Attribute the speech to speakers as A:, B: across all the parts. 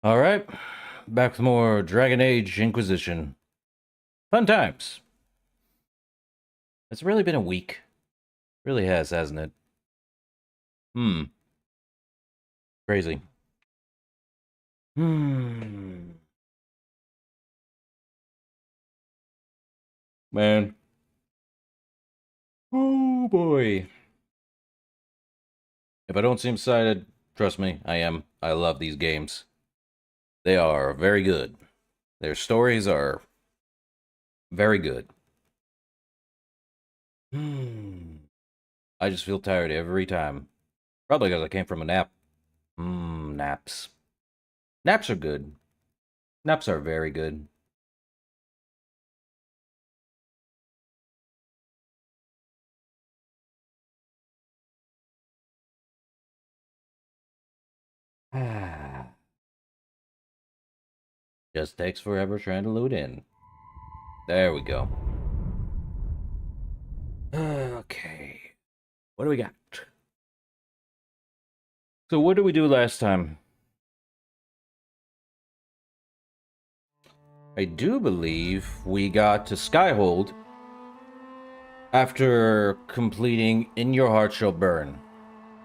A: All right, back with more Dragon Age Inquisition. Fun times. It's really been a week. Really has, hasn't it? Crazy. Man. Oh boy. If I don't seem excited, trust me, I am. I love these games. They are very good. Their stories are very good. I just feel tired every time. Probably because I came from a nap. Naps. Naps are good. Naps are very good. Just takes forever trying to load in. There we go. Okay. What do we got? So what did we do last time? I do believe we got to Skyhold after completing In Your Heart Shall Burn.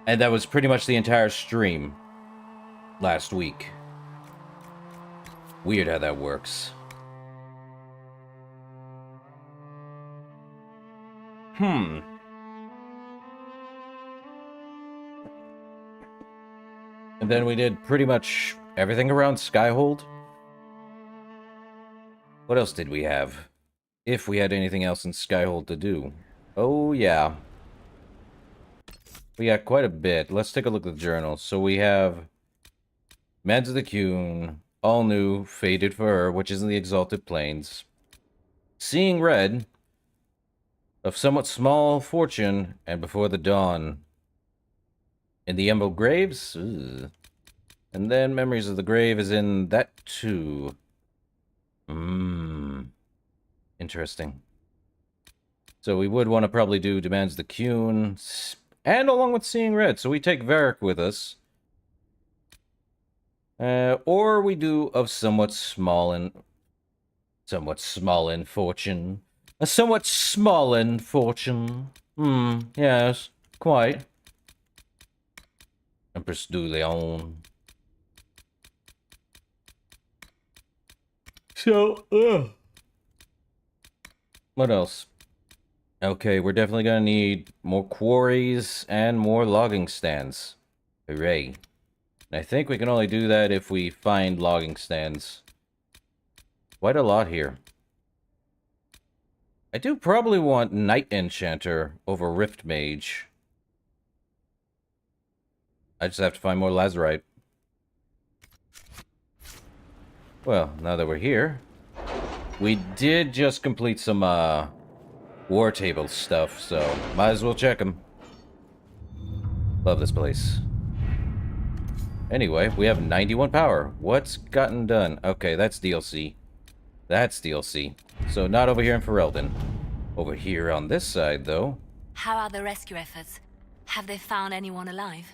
A: And that was pretty much the entire stream last week. Weird how that works. And then we did pretty much everything around Skyhold. What else did we have? If we had anything else in Skyhold to do. Oh, yeah. We got quite a bit. Let's take a look at the journal. So we have Meds of the Cune, all new, Faded for Her, which is in the Exalted Plains. Seeing Red, of somewhat small fortune, and Before the Dawn. In the Emerald Graves? Ugh. And then Memories of the Grave is in that too. Interesting. So we would want to probably do Demands the Cune, and along with Seeing Red. So we take Varric with us. Or we do of somewhat small in fortune. A somewhat small in fortune. Yes, quite. Empress du Leon. So, what else? Okay, we're definitely gonna need more quarries and more logging stands. Hooray. And I think we can only do that if we find logging stands. Quite a lot here. I do probably want Night Enchanter over Rift Mage. I just have to find more Lazarite. Well, now that we're here, we did just complete some, War Table stuff, so might as well check them. Love this place. Anyway, we have 91 power. What's gotten done? Okay, that's DLC. That's DLC. So not over here in Ferelden. Over here on this side, though.
B: How are the rescue efforts? Have they found anyone alive?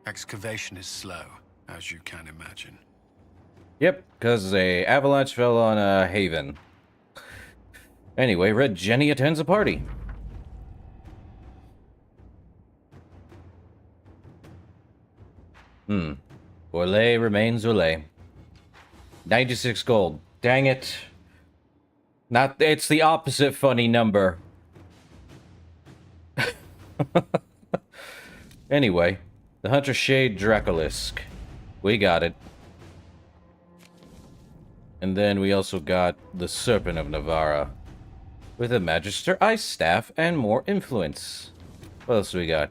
C: Excavation is slow, as you can imagine.
A: Yep, because a avalanche fell on a haven. Anyway, Red Jenny attends a party. Orlais remains Orlais. 96 gold. Dang it. Not, it's the opposite funny number. Anyway, the Hunter Shade Dracolisk. We got it. And then we also got the Serpent of Navarra. With a Magister Ice Staff and more influence. What else do we got?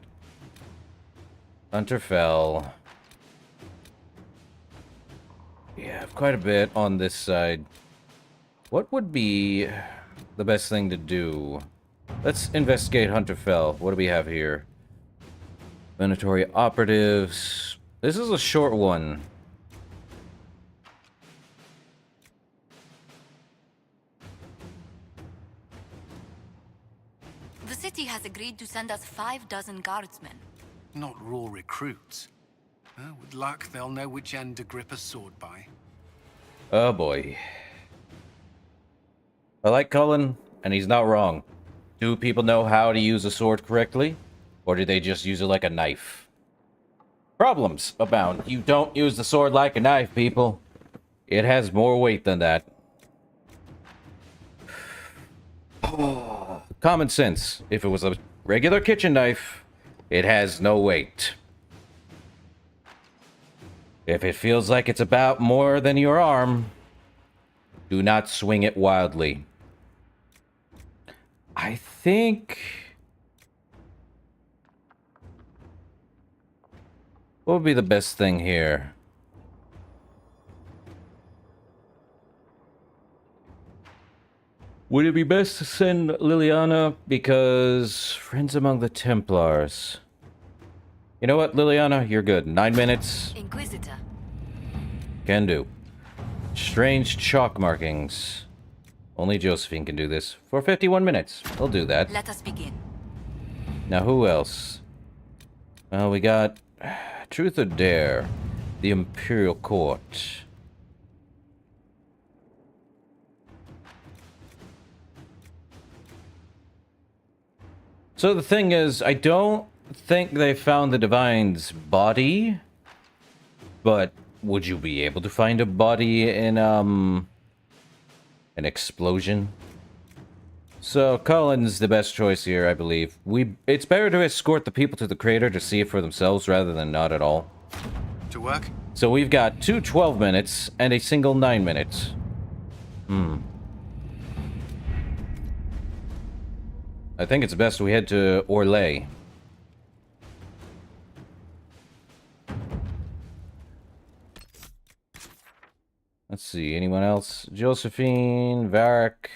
A: Hunter Fell. We have quite a bit on this side. What would be the best thing to do? Let's investigate Hunter Fell. What do we have here? Mandatory operatives. This is a short one.
B: The city has agreed to send us 5 dozen guardsmen.
C: Not raw recruits. With luck, they'll know which end to grip a sword by.
A: Oh boy. I like Cullen, and he's not wrong. Do people know how to use a sword correctly? Or do they just use it like a knife? Problems abound. You don't use the sword like a knife, people. It has more weight than that. Common sense. If it was a regular kitchen knife, it has no weight. If it feels like it's about more than your arm, do not swing it wildly. I think... what would be the best thing here? Would it be best to send Liliana? Because friends among the Templars. You know what, Liliana? You're good. 9 minutes.
B: Inquisitor.
A: Can do. Strange chalk markings. Only Josephine can do this. For 51 minutes. We'll do that.
B: Let us begin.
A: Now, who else? Well, we got... Truth or Dare. The Imperial Court. So the thing is, I don't think they found the Divine's body. But would you be able to find a body in, an explosion? So, Cullen's the best choice here, I believe. It's better to escort the people to the crater to see it for themselves rather than not at all.
C: To work?
A: So we've got 2 12 minutes and a single 9 minutes. I think it's best we head to Orlais. Let's see, anyone else? Josephine, Varric,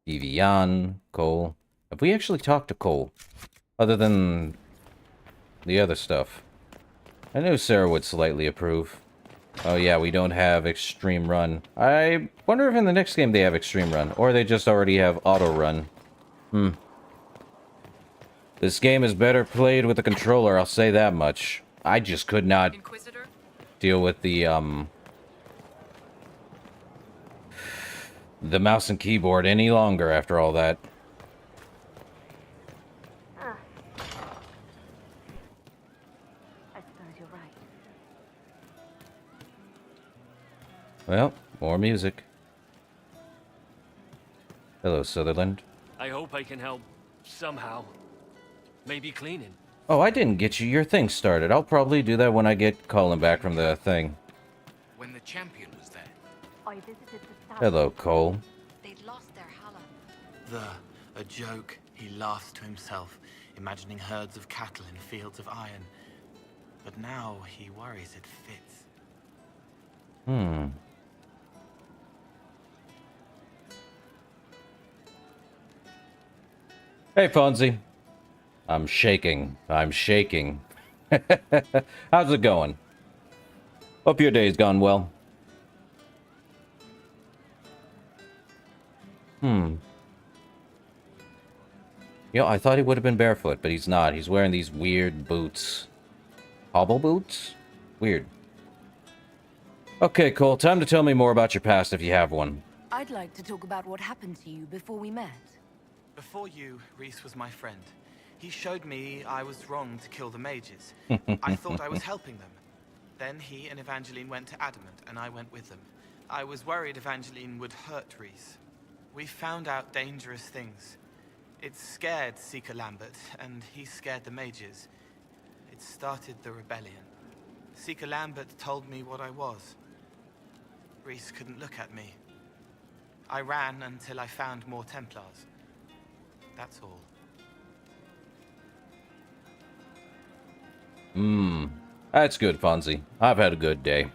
A: Vivian, Cole. Have we actually talked to Cole? Other than the other stuff. I knew Sarah would slightly approve. Oh yeah, we don't have Extreme Run. I wonder if in the next game they have Extreme Run, or they just already have Auto Run. This game is better played with a controller, I'll say that much. I just could not
B: Inquisitor?
A: deal with the mouse and keyboard any longer after all that.
D: I suppose you're right.
A: Well, more music. Hello, Sutherland.
E: I hope I can help somehow. Maybe cleaning.
A: Oh, I didn't get you your thing started. I'll probably do that when I get Colin back from the thing.
C: When the champion was there.
D: I visited the south.
A: Hello, Cole.
B: They'd lost their Hallam.
F: A joke. He laughs to himself, imagining herds of cattle in fields of iron. But now he worries it fits.
A: Hey, Fonzie. I'm shaking. I'm shaking. How's it going? Hope your day's gone well. You know, I thought he would have been barefoot, but he's not. He's wearing these weird boots. Hobble boots? Weird. Okay, Cole, time to tell me more about your past if you have one.
G: I'd like to talk about what happened to you before we met.
F: Before you, Reese was my friend. He showed me I was wrong to kill the mages. I thought I was helping them. Then he and Evangeline went to Adamant, and I went with them. I was worried Evangeline would hurt Reese. We found out dangerous things. It scared Seeker Lambert, and he scared the mages. It started the rebellion. Seeker Lambert told me what I was. Reese couldn't look at me. I ran until I found more Templars. That's all.
A: That's good, Fonzie. I've had a good day.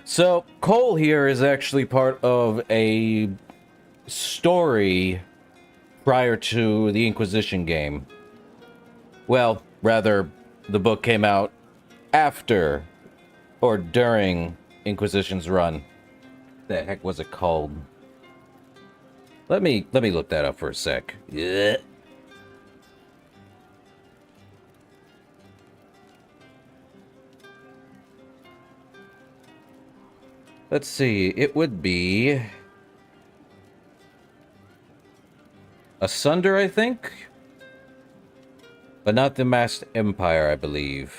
A: So, Cole here is actually part of a story prior to the Inquisition game. Well, rather, the book came out after or during Inquisition's run. The heck was it called? Let me look that up for a sec. Yeah. Let's see, it would be Asunder, I think? But not the Masked Empire, I believe.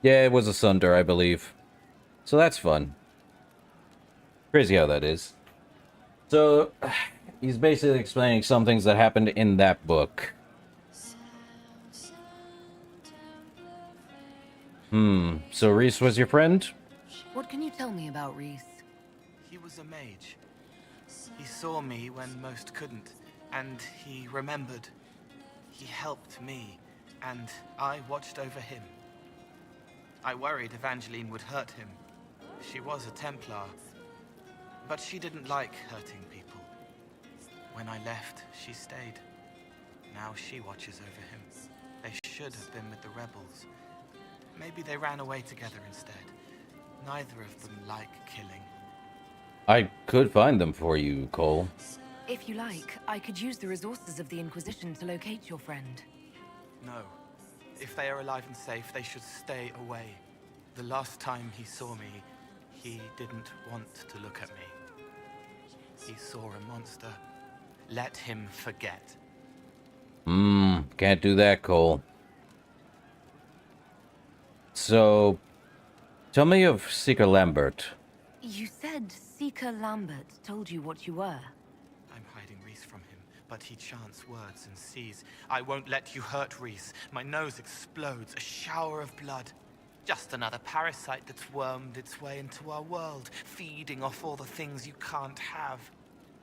A: Yeah, it was Asunder, I believe. So that's fun. Crazy how that is. So, He's basically explaining some things that happened in that book. So Reese was your friend?
G: What can you tell me about Reese?
F: He was a mage. He saw me when most couldn't, and he remembered. He helped me, and I watched over him. I worried Evangeline would hurt him. She was a Templar, but she didn't like hurting people. When I left, she stayed. Now she watches over him. They should have been with the rebels. Maybe they ran away together instead. Neither of them like killing.
A: I could find them for you, Cole.
G: If you like, I could use the resources of the Inquisition to locate your friend.
F: No. If they are alive and safe, they should stay away. The last time he saw me, he didn't want to look at me. He saw a monster. Let him forget.
A: Can't do that, Cole. So, tell me of Seeker Lambert.
G: You said Seeker Lambert told you what you were.
F: I'm hiding Reese from him, but he chants words and sees. I won't let you hurt Reese. My nose explodes, a shower of blood. Just another parasite that's wormed its way into our world, feeding off all the things you can't have.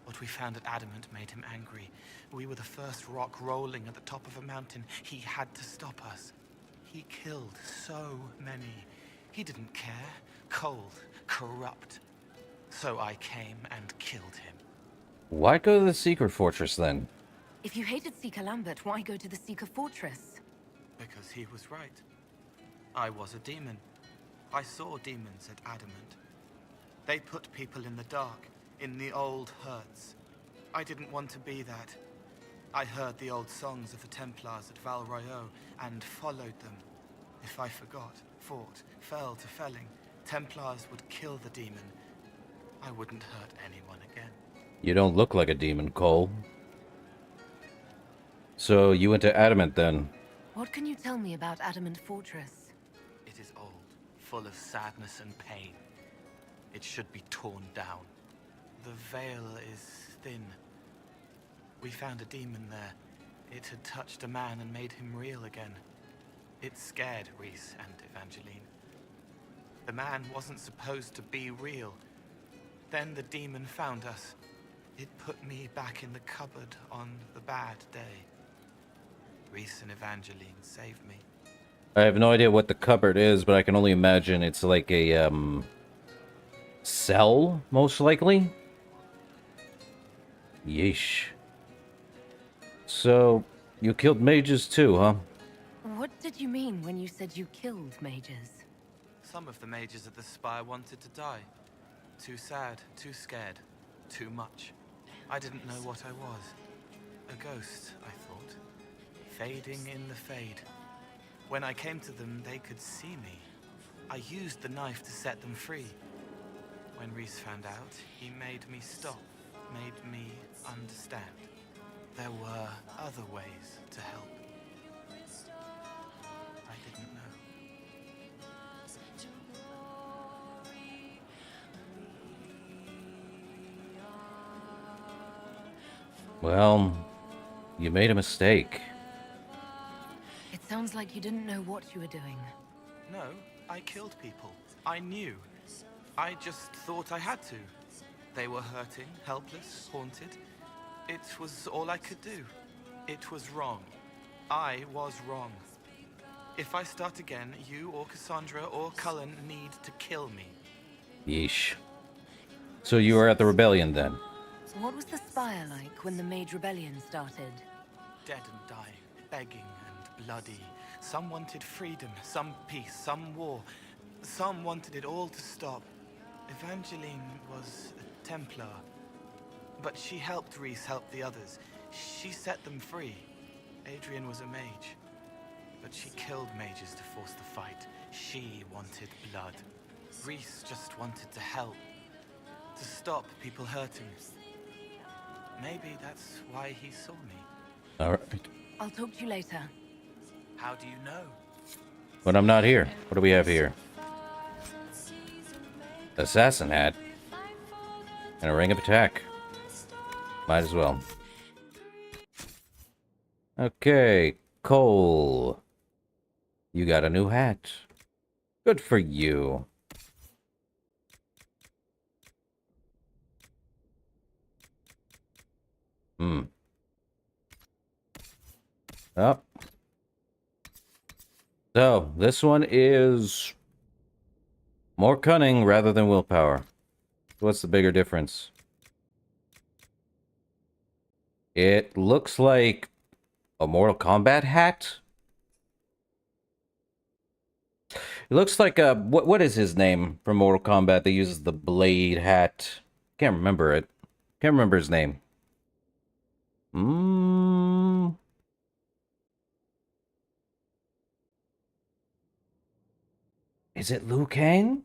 F: What we found at Adamant made him angry. We were the first rock rolling at the top of a mountain. He had to stop us. He killed so many. He didn't care. Cold, corrupt. So I came and killed him.
A: Why go to the Secret Fortress then?
G: If you hated Seeker Lambert, why go to the Seeker Fortress?
F: Because he was right. I was a demon. I saw demons at Adamant. They put people in the dark, in the old hurts. I didn't want to be that. I heard the old songs of the Templars at Val Royeaux and followed them. If I forgot, fought, fell to felling, Templars would kill the demon. I wouldn't hurt anyone again.
A: You don't look like a demon, Cole. So you went to Adamant then?
G: What can you tell me about Adamant Fortress?
F: It is old, full of sadness and pain. It should be torn down. The veil is thin. We found a demon there. It had touched a man and made him real again. It scared Reese and Evangeline. The man wasn't supposed to be real. Then the demon found us. It put me back in the cupboard on the bad day. Reese and Evangeline saved me.
A: I have no idea what the cupboard is, but I can only imagine it's like a, cell, most likely? Yeesh. So, you killed mages too, huh?
G: What did you mean when you said you killed mages?
F: Some of the mages at the spire wanted to die. Too sad, too scared, too much. I didn't know what I was. A ghost, I thought. Fading in the fade. When I came to them, they could see me. I used the knife to set them free. When Reese found out, he made me stop, made me understand. There were other ways to help. I didn't know.
A: Well, you made a mistake.
G: It sounds like you didn't know what you were doing.
F: No, I killed people. I knew. I just thought I had to. They were hurting, helpless, haunted. It was all I could do. It was wrong. I was wrong. If I start again, you or Cassandra or Cullen need to kill me.
A: Yeesh. So you were at the rebellion then?
G: What was the Spire like when the Mage Rebellion started?
F: Dead and dying, begging and bloody. Some wanted freedom, some peace, some war. Some wanted it all to stop. Evangeline was a Templar. But she helped Reese help the others. She set them free. Adrian was a mage. But she killed mages to force the fight. She wanted blood. Reese just wanted to help. To stop people hurting. Maybe that's why he saw me.
A: Alright.
G: I'll talk to you later.
F: How do you know?
A: But I'm not here. What do we have here? Assassin hat. And a ring of attack. Might as well. Okay, Cole. You got a new hat. Good for you. Hmm. Oh. So, this one is more cunning rather than willpower. What's the bigger difference? It looks like a Mortal Kombat hat. It looks like a what is his name from Mortal Kombat that uses the blade hat? Can't remember it. Can't remember his name. Is it Liu Kang?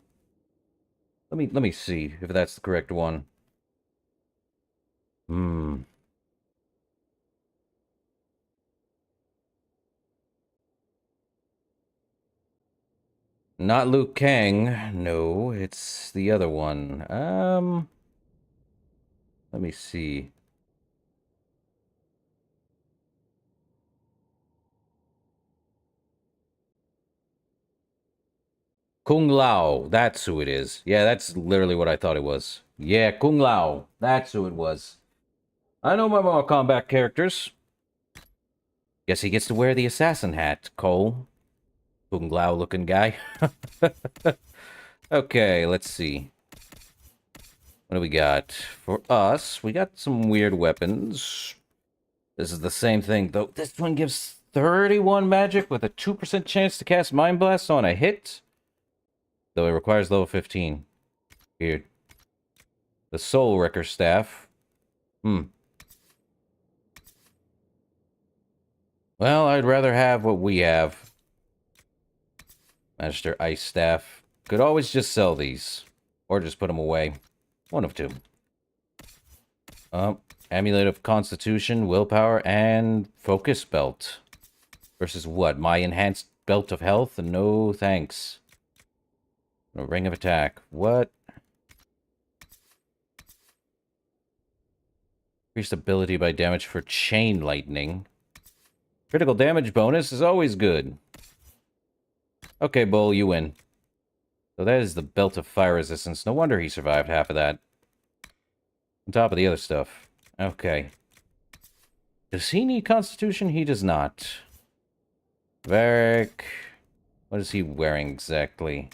A: Let me see if that's the correct one. Not Liu Kang. No, it's the other one. Let me see. Kung Lao. That's who it is. Yeah, that's literally what I thought it was. Yeah, Kung Lao. That's who it was. I know my Mortal Kombat characters. Guess he gets to wear the assassin hat, Cole. Kung Lao looking guy. Okay, let's see. What do we got? For us, we got some weird weapons. This is the same thing, though. This one gives 31 magic with a 2% chance to cast Mind Blast on a hit. Though it requires level 15. Weird. The Soul Wrecker Staff. Well, I'd rather have what we have. Magister Ice Staff. Could always just sell these. Or just put them away. One of two. Amulet of Constitution, Willpower, and Focus Belt. Versus what? My Enhanced Belt of Health? No thanks. No Ring of Attack. What? Increased ability by damage for Chain Lightning. Critical damage bonus is always good. Okay, Bull, you win. So that is the Belt of Fire Resistance. No wonder he survived half of that. On top of the other stuff. Okay. Does he need Constitution? He does not. Varric. What is he wearing exactly?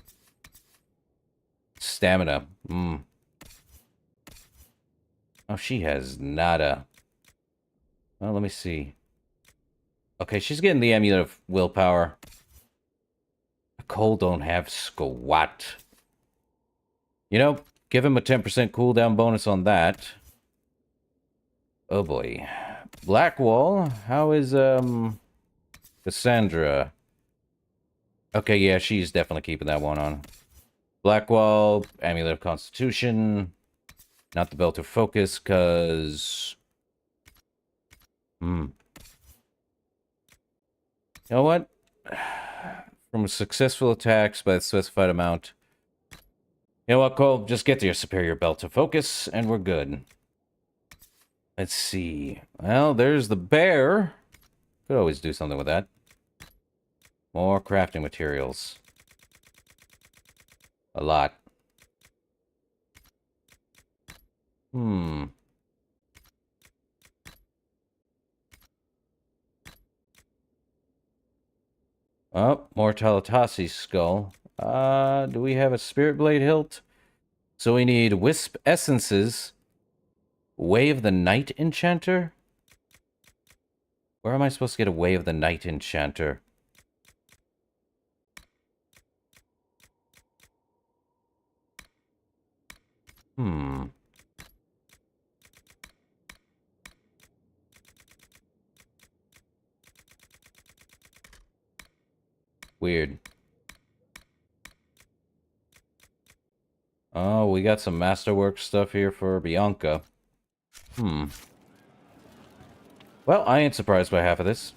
A: Stamina. Oh, she has nada. Well, let me see. Okay, she's getting the Amulet of Willpower. Cole don't have squat. You know, give him a 10% cooldown bonus on that. Oh boy. Blackwall, how is Cassandra? Okay, yeah, she's definitely keeping that one on. Blackwall, Amulet of Constitution. Not the Belt of Focus, cause you know what? From successful attacks by the specified amount. You know what, Cole? Just get to your superior belt to focus, and we're good. Let's see. Well, there's the bear. Could always do something with that. More crafting materials. A lot. Oh, more Talatasi's skull. Do we have a Spirit Blade hilt? So we need Wisp Essences. Way of the Night Enchanter? Where am I supposed to get a Way of the Night Enchanter? Weird. Oh, we got some Masterwork stuff here for Bianca. Well, I ain't surprised by half of this.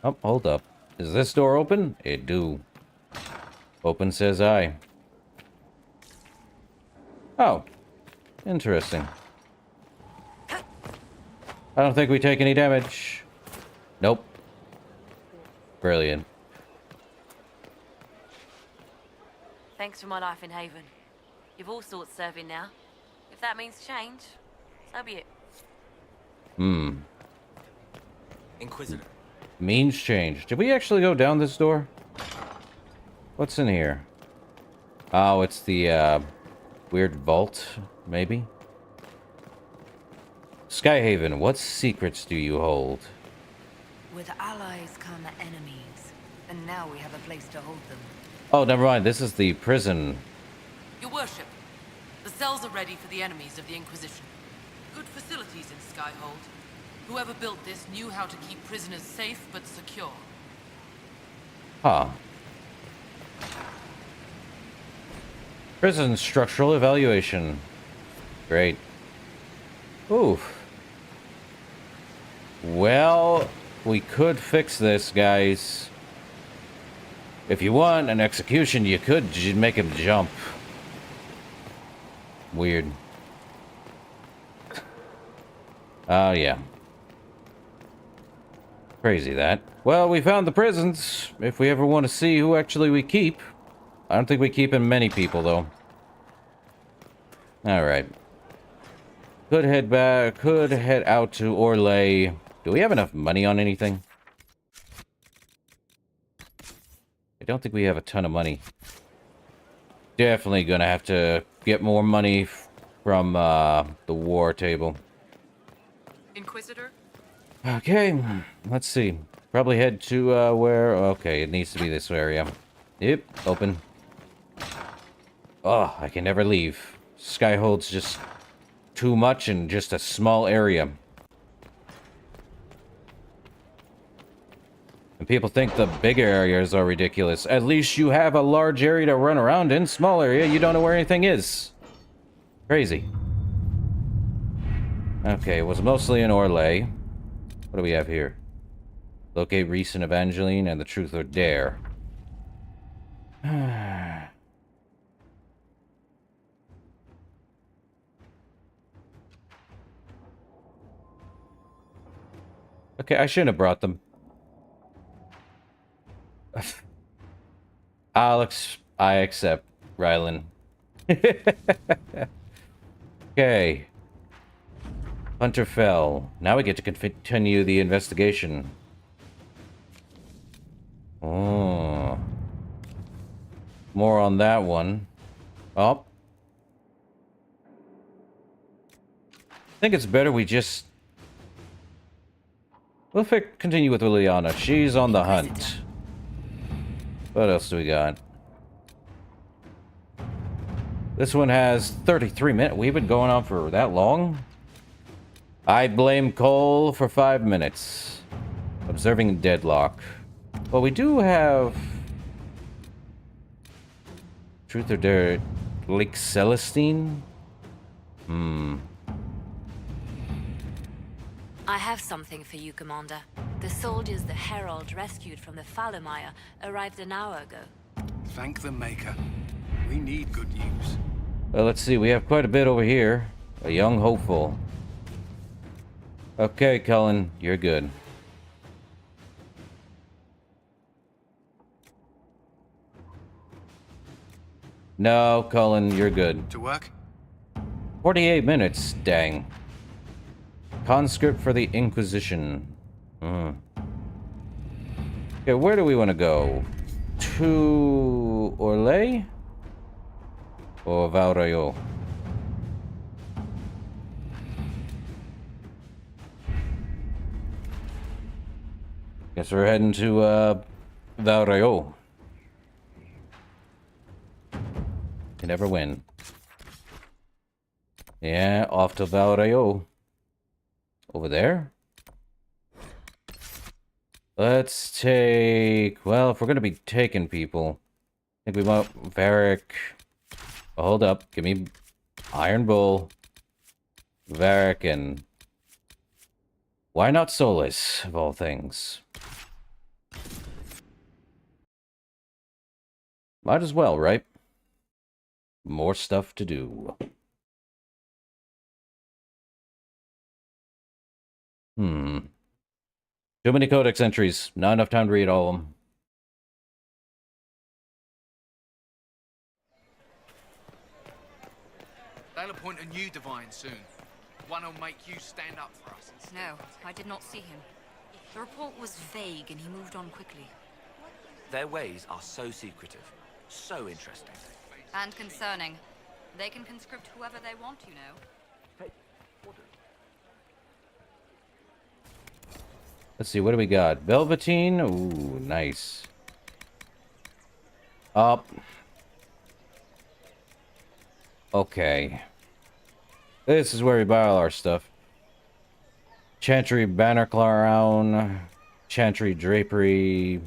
A: Oh, hold up. Is this door open? It do. Open says I. Oh. Interesting. I don't think we take any damage. Nope. Brilliant.
B: Thanks for my life in Haven. You've all sorts serving now. If that means change, so be it.
H: Inquisitor.
A: Means change. Did we actually go down this door? What's in here? Oh, it's the, weird vault, maybe? Skyhaven, what secrets do you hold?
G: With allies come enemies, and now we have a place to hold them.
A: Oh, never mind. This is the prison.
I: Your worship, the cells are ready for the enemies of the Inquisition. Good facilities in Skyhold. Whoever built this knew how to keep prisoners safe but secure.
A: Huh. Prison structural evaluation. Great. Oof. Well, we could fix this, guys. If you want an execution, you could make him jump. Weird. Oh, yeah. Crazy that. Well, we found the prisons. If we ever want to see who actually we keep. I don't think we keep in many people, though. Alright. Could head back. Could head out to Orlais. Do we have enough money on anything? I don't think we have a ton of money. Definitely gonna have to get more money from the war table.
I: Inquisitor?
A: Okay, let's see. Probably head to where... Okay, it needs to be this area. Yep, open. Oh, I can never leave. Skyhold's just too much in just a small area. And people think the bigger areas are ridiculous. At least you have a large area to run around in. Small area, you don't know where anything is. Crazy. Okay, it was mostly in Orlais. What do we have here? Locate Reese and Evangeline and the Truth or Dare. Okay, I shouldn't have brought them. Alex, I accept. Rylan. Okay. Hunter fell. Now we get to continue the investigation. Oh. More on that one. Oh. I think it's better we just... We'll continue with Liliana. She's on the hunt. What else do we got? This one has 33 minutes. We've been going on for that long? I blame Cole for 5 minutes. Observing deadlock. Well, we do have... Truth or Dare... Lake Celestine?
B: I have something for you, Commander. The soldiers the Herald rescued from the Fallermire arrived an hour ago.
C: Thank the Maker. We need good news.
A: Well, let's see. We have quite a bit over here. A young hopeful. Okay, Cullen. You're good. No, Cullen. You're good.
C: To work?
A: 48 minutes. Dang. Conscript for the Inquisition. Okay, where do we want to go? To Orlais? Or Veilguard? Guess we're heading to Veilguard. Can never win. Yeah, off to Veilguard. Over there? Let's take... Well, if we're gonna be taking people... I think we want Varric... Oh, hold up. Give me Iron Bull. Varric and... Why not Solus, of all things? Might as well, right? More stuff to do. Too many Codex entries. Not enough time to read all of them.
J: They'll appoint a new divine soon. One who'll make you stand up for us.
G: No, I did not see him. The report was vague and he moved on quickly.
H: Their ways are so secretive, so interesting.
G: And concerning. They can conscript whoever they want, you know.
A: Let's see, what do we got? Velveteen? Ooh, nice. Up. Okay. This is where we buy all our stuff. Chantry banner crown. Chantry drapery.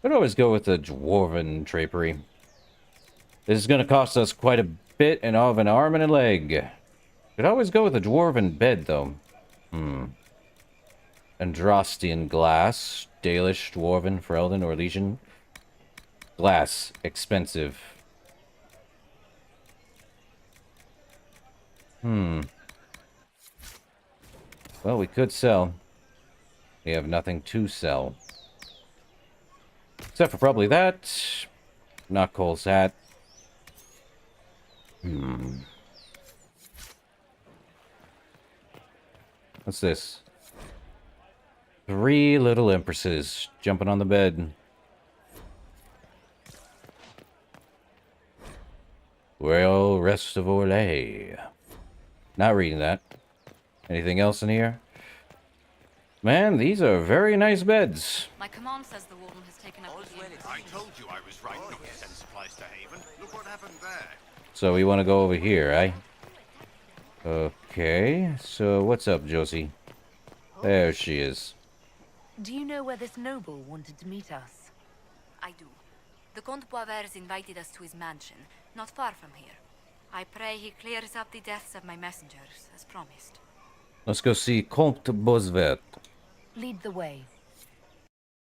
A: I'd always go with the dwarven drapery. This is going to cost us quite a bit and of an arm and a leg. Could always go with a dwarven bed, though. Andrastian glass. Dalish, dwarven, Ferelden, or Legion. Glass. Expensive. Well, we could sell. We have nothing to sell. Except for probably that. Not Cole's hat. What's this? 3 little empresses jumping on the bed. Well, rest of Orlais. Not reading that. Anything else in here? Man, these are very nice beds.
G: My command says the warden has taken up with the
K: I told you I was right not to send supplies to Haven. Look what happened there.
A: So we want to go over here, eh? Okay, so what's up, Josie? There she is.
D: Do you know where this noble wanted to meet us?
B: I do. The Comte Boisvert's invited us to his mansion, not far from here. I pray he clears up the deaths of my messengers, as promised.
A: Let's go see Comte Boisvert.
D: Lead the way.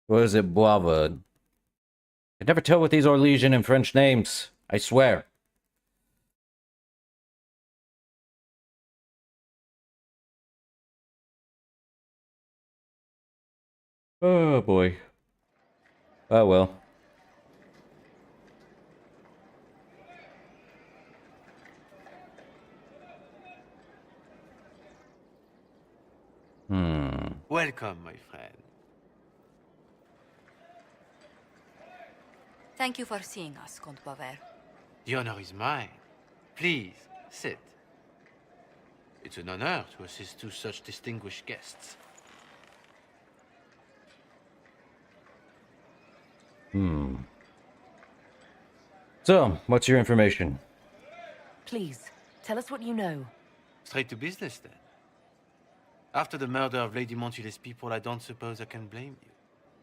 A: Or is it Boisvert? I can never tell with these Orlesian and French names. I swear. Oh boy. Oh well.
L: Welcome, my friend.
B: Thank you for seeing us, Comte Boisvert.
L: The honor is mine. Please, sit. It's an honor to assist two such distinguished guests.
A: So, what's your information?
D: Please, tell us what you know.
L: Straight to business, then. After the murder of Lady Montule's people, I don't suppose I can blame you.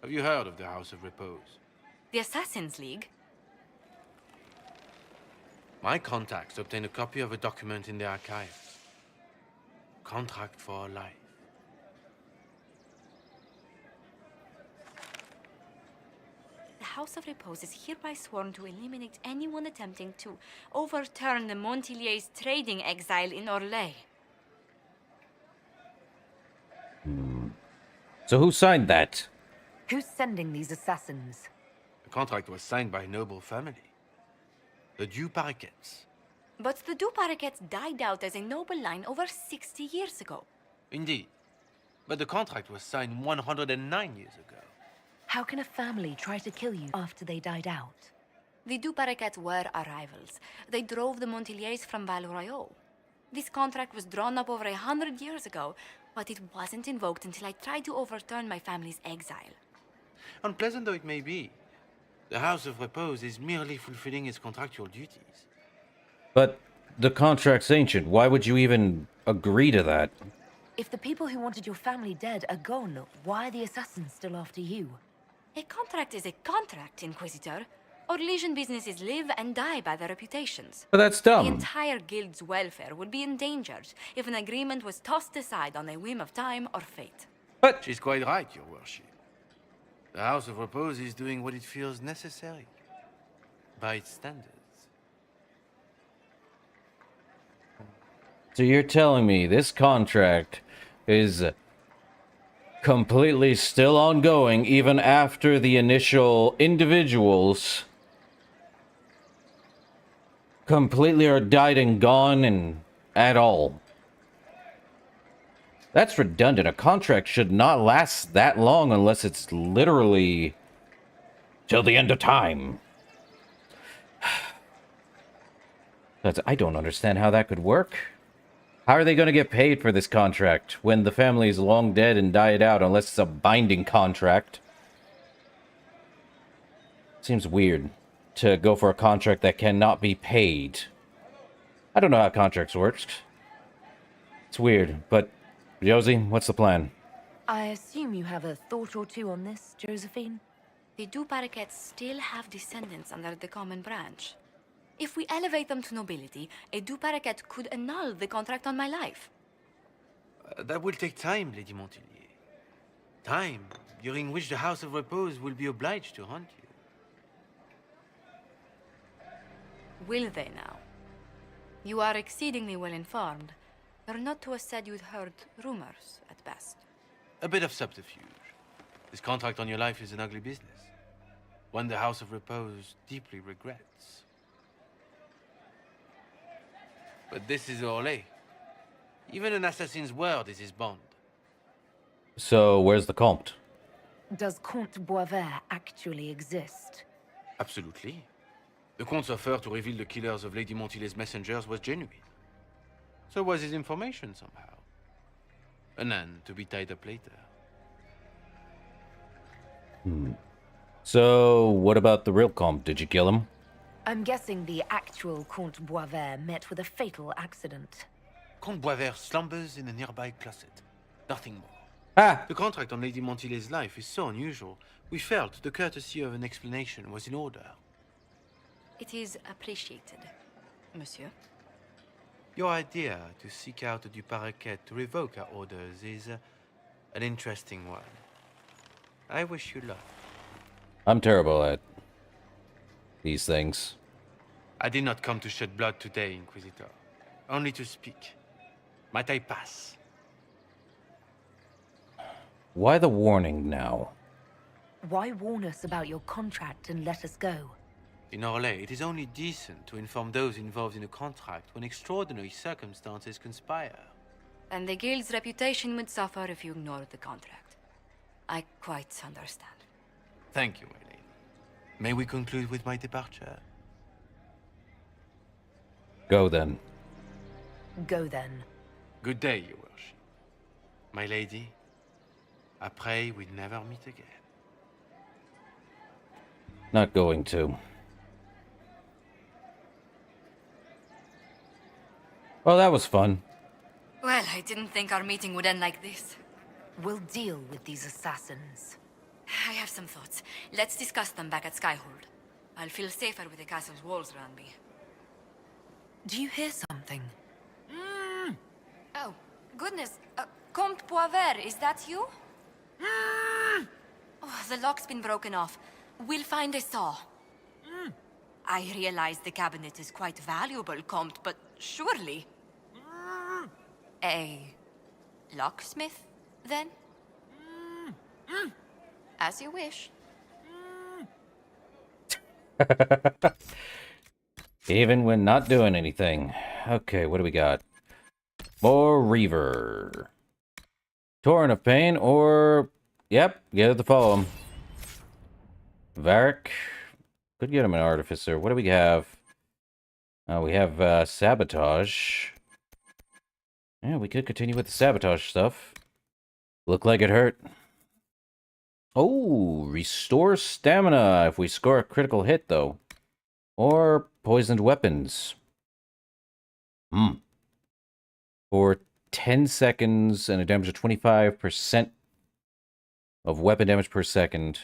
L: Have you heard of the House of Repose?
B: The Assassin's League?
L: My contacts obtained a copy of a document in the archives. Contract for a life.
B: The House of Repose is hereby sworn to eliminate anyone attempting to overturn the Montilier's trading exile in Orlais.
A: So who signed that?
D: Who's sending these assassins?
L: The contract was signed by a noble family. The Du Paraquets.
B: But the Du Paraquets died out as a noble line over 60 years ago.
L: Indeed. But the contract was signed 109 years ago.
D: How can a family try to kill you after they died out?
B: The Du Paraquets were our rivals. They drove the Montiliers from Val Royal. This contract was drawn up over 100 years ago, but it wasn't invoked until I tried to overturn my family's exile.
L: Unpleasant though it may be, the House of Repose is merely fulfilling its contractual duties.
A: But the contract's ancient. Why would you even agree to that?
D: If the people who wanted your family dead are gone, why are the assassins still after you?
B: A contract is a contract, Inquisitor. Orlesian businesses live and die by their reputations.
A: But that's
B: The
A: dumb.
B: entire guild's welfare would be endangered if an agreement was tossed aside on a whim of time or fate.
A: But
L: She's quite right, Your Worship. The House of Repose is doing what it feels necessary, by its standards.
A: so you're telling me this contract is completely still ongoing even after the initial individuals completely are died and gone and at all. That's redundant. A contract should not last that long unless it's literally till the end of time. I don't understand how that could work. How are they going to get paid for this contract when the family is long dead and died out unless it's a binding contract? Seems weird to go for a contract that cannot be paid. I don't know how contracts work. It's weird, but Josie, what's the plan?
D: I assume you have a thought or two on this, Josephine?
B: The Du Paraquets still have descendants under the common branch. If we elevate them to nobility, a Du Paraquet could annul the contract on my life.
L: That will take time, Lady Montilyet. Time during which the House of Repose will be obliged to hunt you.
B: Will they now? You are exceedingly well informed. You're not to have said you'd heard rumors, at best.
L: A bit of subterfuge. This contract on your life is an ugly business. One the House of Repose deeply regrets. But this is Orlais. Even an assassin's word is his bond.
A: So, where's the Comte?
D: Does Comte Boisvert actually exist?
L: Absolutely. The Comte's offer to reveal the killers of Lady Montilyet's messengers was genuine. So was his information somehow. An end to be tied up later.
A: So, what about the real Comte? Did you kill him?
D: I'm guessing the actual Comte Boisvert met with a fatal accident.
L: Comte Boisvert slumbers in a nearby closet. Nothing more.
A: Ah!
L: The contract on Lady Montilyet's life is so unusual, we felt the courtesy of an explanation was in order.
B: It is appreciated, monsieur.
L: Your idea to seek out the Du Paraquet to revoke our orders is an interesting one. I wish you luck.
A: I'm terrible at these things.
L: I did not come to shed blood today, Inquisitor. Only to speak. Might I pass?
A: Why the warning now?
D: Why warn us about your contract and let us go?
L: In Orlais, it is only decent to inform those involved in a contract when extraordinary circumstances conspire.
B: And the guild's reputation would suffer if you ignored the contract. I quite understand.
L: Thank you, my lady. May we conclude with my departure?
A: Go then.
D: Go then.
L: Good day, your worship. My lady, I pray we never meet again.
A: Not going to. Well, that was fun.
B: Well, I didn't think our meeting would end like this.
D: We'll deal with these assassins.
B: I have some thoughts. Let's discuss them back at Skyhold. I'll feel safer with the castle's walls around me.
D: Do you hear something?
B: Oh, goodness. Comte Boisvert, is that you? Oh, the lock's been broken off. We'll find a saw. I realize the cabinet is quite valuable, Comte, but surely... A locksmith, then? As you wish.
A: Even when not doing anything. Okay, what do we got? More Reaver. Torrent of Pain, or... Yep, get it to follow him. Varric. Could get him an Artificer. What do we have? We have Sabotage. Yeah, we could continue with the Sabotage stuff. Look like it hurt. Oh, restore stamina if we score a critical hit, though. Or poisoned weapons. For 10 seconds and a damage of 25% of weapon damage per second.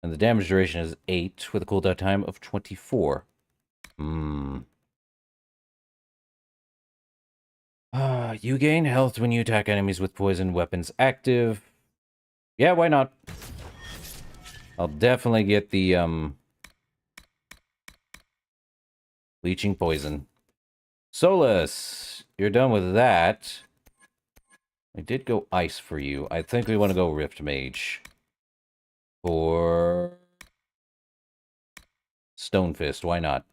A: And the damage duration is 8 with a cooldown time of 24. You gain health when you attack enemies with poison weapons active. Yeah, why not? I'll definitely get the, Leeching Poison. Solus, you're done with that. I did go ice for you. I think we want to go Rift Mage. For Stone Fist, why not?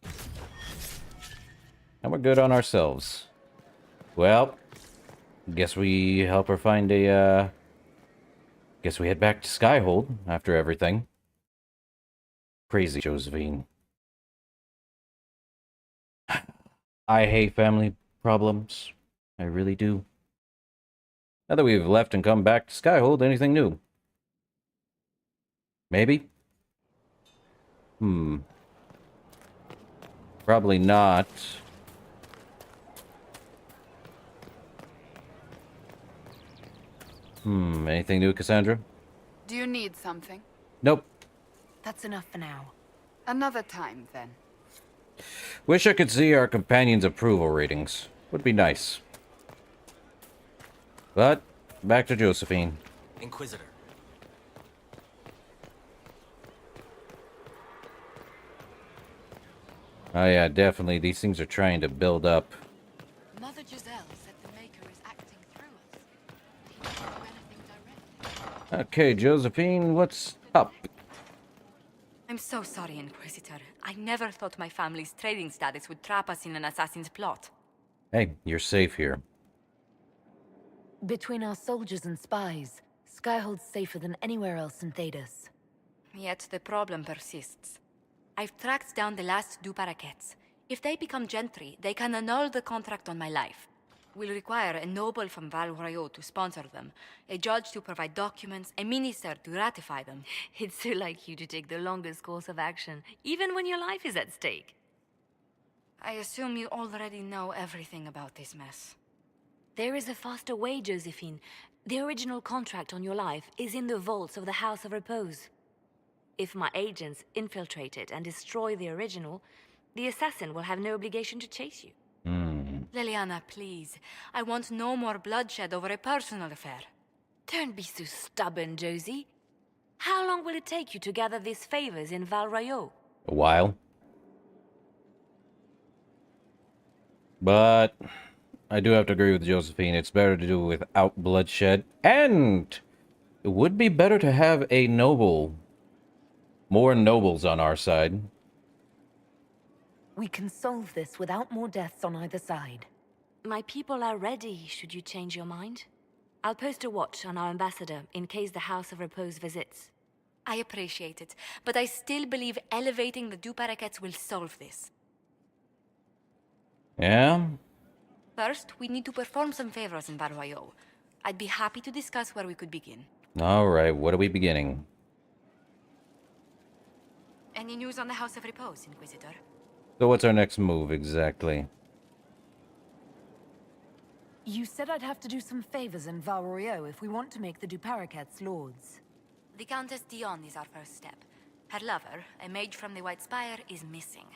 A: And we're good on ourselves. Well, guess we help her find a, guess we head back to Skyhold after everything. Crazy Josephine. I hate family problems. I really do. Now that we've left and come back to Skyhold, anything new? Maybe? Probably not. Anything new, Cassandra?
M: Do you need something?
A: Nope.
D: That's enough for now.
M: Another time, then.
A: Wish I could see our companions' approval ratings. Would be nice. But, back to Josephine.
H: Inquisitor.
A: Oh yeah, definitely. These things are trying to build up.
B: Mother Giselle said the Maker is acting through us. He didn't do anything directly.
A: Okay, Josephine, what's up?
B: I'm so sorry, Inquisitor. I never thought my family's trading status would trap us in an assassin's plot.
A: Hey, you're safe here.
D: Between our soldiers and spies, Skyhold's safer than anywhere else in Thedas.
B: Yet the problem persists. I've tracked down the last two paraquets. If they become gentry, they can annul the contract on my life. We'll require a noble from Val Royaux to sponsor them, a judge to provide documents, a minister to ratify them.
G: It's so like you to take the longest course of action, even when your life is at stake.
B: I assume you already know everything about this mess.
G: There is a faster way, Josephine. The original contract on your life is in the vaults of the House of Repose. If my agents infiltrate it and destroy the original, the assassin will have no obligation to chase you.
B: Liliana, please. I want no more bloodshed over a personal affair.
G: Don't be so stubborn, Josie. How long will it take you to gather these favors in Val Royaux?
A: A while. But I do have to agree with Josephine. It's better to do it without bloodshed. And it would be better to have a noble. More nobles on our side.
D: We can solve this without more deaths on either side.
G: My people are ready, should you change your mind. I'll post a watch on our ambassador in case the House of Repose visits.
B: I appreciate it, but I still believe elevating the two paraquets will solve this.
A: Yeah?
B: First, we need to perform some favors in Val Royaux. I'd be happy to discuss where we could begin.
A: Alright, what are we beginning?
B: Any news on the House of Repose, Inquisitor?
A: So what's our next move, exactly?
D: You said I'd have to do some favors in Val Royaux if we want to make the Duparakets lords.
B: The Countess Dion is our first step. Her lover, a mage from the White Spire, is missing.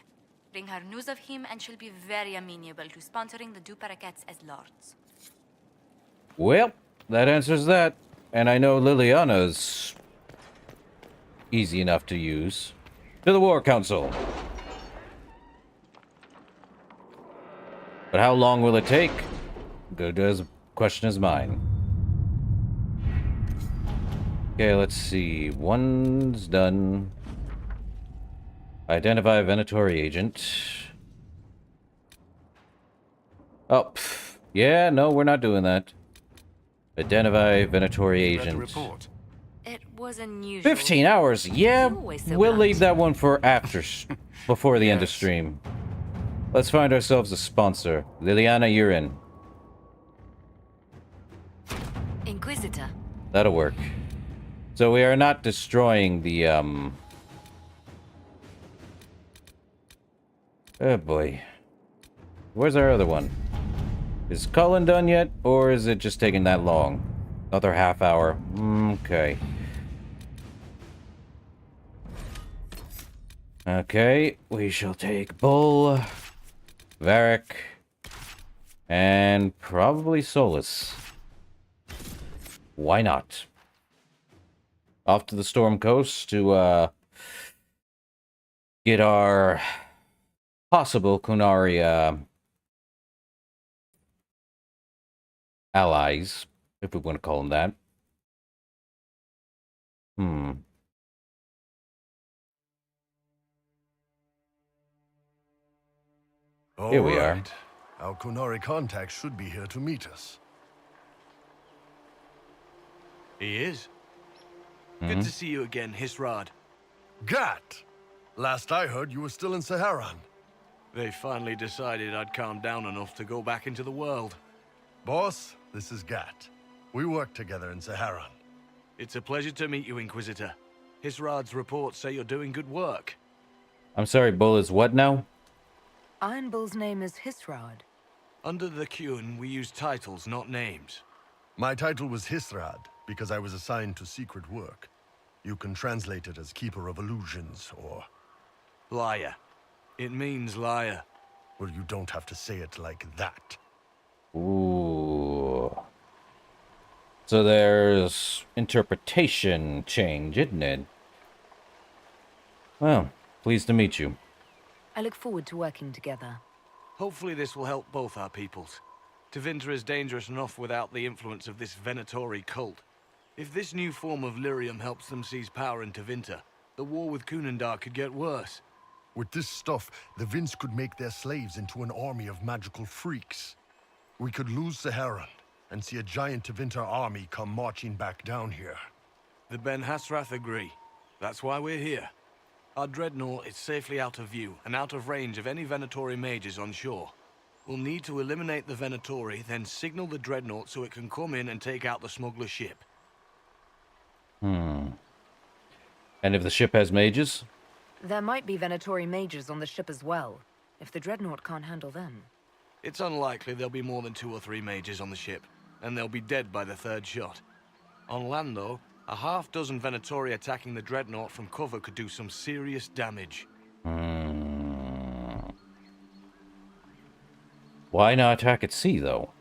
B: Bring her news of him and she'll be very amenable to sponsoring the Duparakets as lords.
A: Well, that answers that. And I know Liliana's easy enough to use. To the War Council. But how long will it take? Good as question is mine. Okay, let's see. One's done. Identify a Venatori agent. Oh, yeah, no, we're not doing that. Identify Venatori agent.
G: It was unusual.
A: 15 hours. Yeah,
G: Always so
A: we'll
G: blunt.
A: leave that one for after, before the end of stream. Let's find ourselves a sponsor. Liliana, you're in.
G: Inquisitor.
A: That'll work. So we are not destroying the, Oh boy. Where's our other one? Is Cullen done yet? Or is it just taking that long? Another half hour. Okay. Okay, we shall take Bull, Varric, and probably Solus. Why not? Off to the Storm Coast to, get our possible Kunari, allies. If we want to call him that. Here we are.
N: Our Kunari contact should be here to meet us.
E: He is. Good to see you again, Hisrad.
N: Gat! Last I heard, you were still in Saharan.
E: They finally decided I'd calmed down enough to go back into the world.
N: Boss, this is Gat. We work together in Saharan.
E: It's a pleasure to meet you, Inquisitor. Hisrad's reports say you're doing good work.
A: I'm sorry, Bull is what now?
D: Iron Bull's name is Hisrad.
E: Under the Qun, we use titles, not names.
N: My title was Hisrad, because I was assigned to secret work. You can translate it as Keeper of Illusions, or...
E: Liar. It means liar.
N: Well, you don't have to say it like that.
A: Ooh. So there's interpretation change, isn't it? Well, pleased to meet you.
D: I look forward to working together.
E: Hopefully this will help both our peoples. Tevinter is dangerous enough without the influence of this Venatori cult. If this new form of lyrium helps them seize power in Tevinter, the war with Kunandar could get worse.
N: With this stuff, the Vince could make their slaves into an army of magical freaks. We could lose Saharan, and see a giant Tevinter army come marching back down here.
E: The Ben Hasrath agree. That's why we're here. Our dreadnought is safely out of view, and out of range of any Venatori mages on shore. We'll need to eliminate the Venatori, then signal the dreadnought so it can come in and take out the smuggler ship.
A: And if the ship has mages?
D: There might be Venatori mages on the ship as well, if the dreadnought can't handle them.
E: It's unlikely there'll be more than 2 or 3 mages on the ship, and they'll be dead by the 3rd shot. On land, though, a half-dozen Venatori attacking the dreadnought from cover could do some serious damage.
A: Why not attack at sea, though?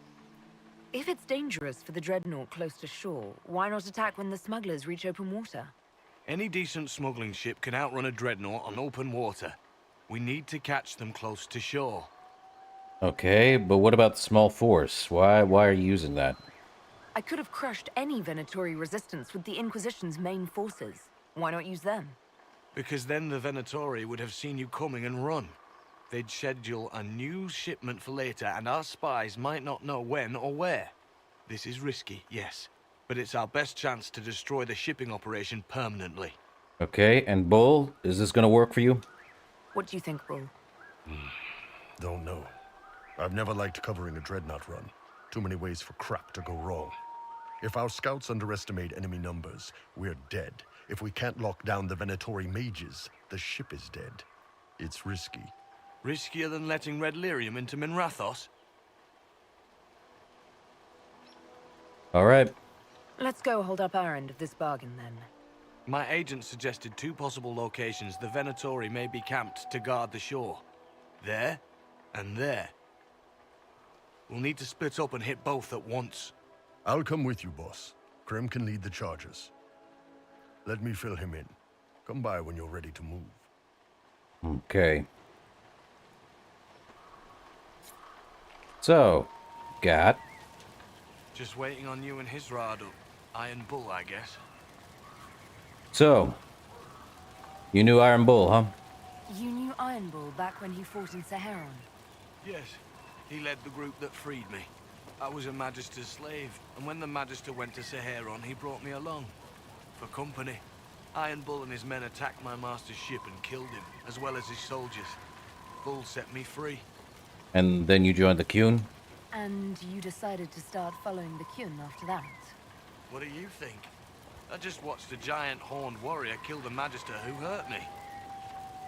D: If it's dangerous for the dreadnought close to shore, why not attack when the smugglers reach open water?
E: Any decent smuggling ship can outrun a dreadnought on open water. We need to catch them close to shore.
A: Okay, but what about the small force? Why are you using that?
D: I could have crushed any Venatori resistance with the Inquisition's main forces. Why not use them?
E: Because then the Venatori would have seen you coming and run. They'd schedule a new shipment for later, and our spies might not know when or where. This is risky, yes, but it's our best chance to destroy the shipping operation permanently.
A: Okay, and Bull, is this gonna work for you?
D: What do you think, Bull?
N: Don't know. I've never liked covering a dreadnought run. Too many ways for crap to go wrong. If our scouts underestimate enemy numbers, we're dead. If we can't lock down the Venatori mages, the ship is dead. It's risky.
E: Riskier than letting Red Lyrium into Minrathos?
A: Alright.
D: Let's go hold up our end of this bargain, then.
E: My agent suggested 2 possible locations the Venatori may be camped to guard the shore. There, and there. We'll need to split up and hit both at once.
N: I'll come with you, boss. Krim can lead the charges. Let me fill him in. Come by when you're ready to move.
A: Okay. So, Gat.
E: Just waiting on you and Hisrad, or Iron Bull, I guess.
A: So, you knew Iron Bull, huh?
D: You knew Iron Bull back when he fought in Saharan?
E: Yes. He led the group that freed me. I was a Magister's slave, and when the Magister went to Saharan, he brought me along. For company. Iron Bull and his men attacked my master's ship and killed him, as well as his soldiers. Bull set me free.
A: And then you joined the Qun?
D: And you decided to start following the Qun after that?
E: What do you think? I just watched a giant horned warrior kill the Magister who hurt me.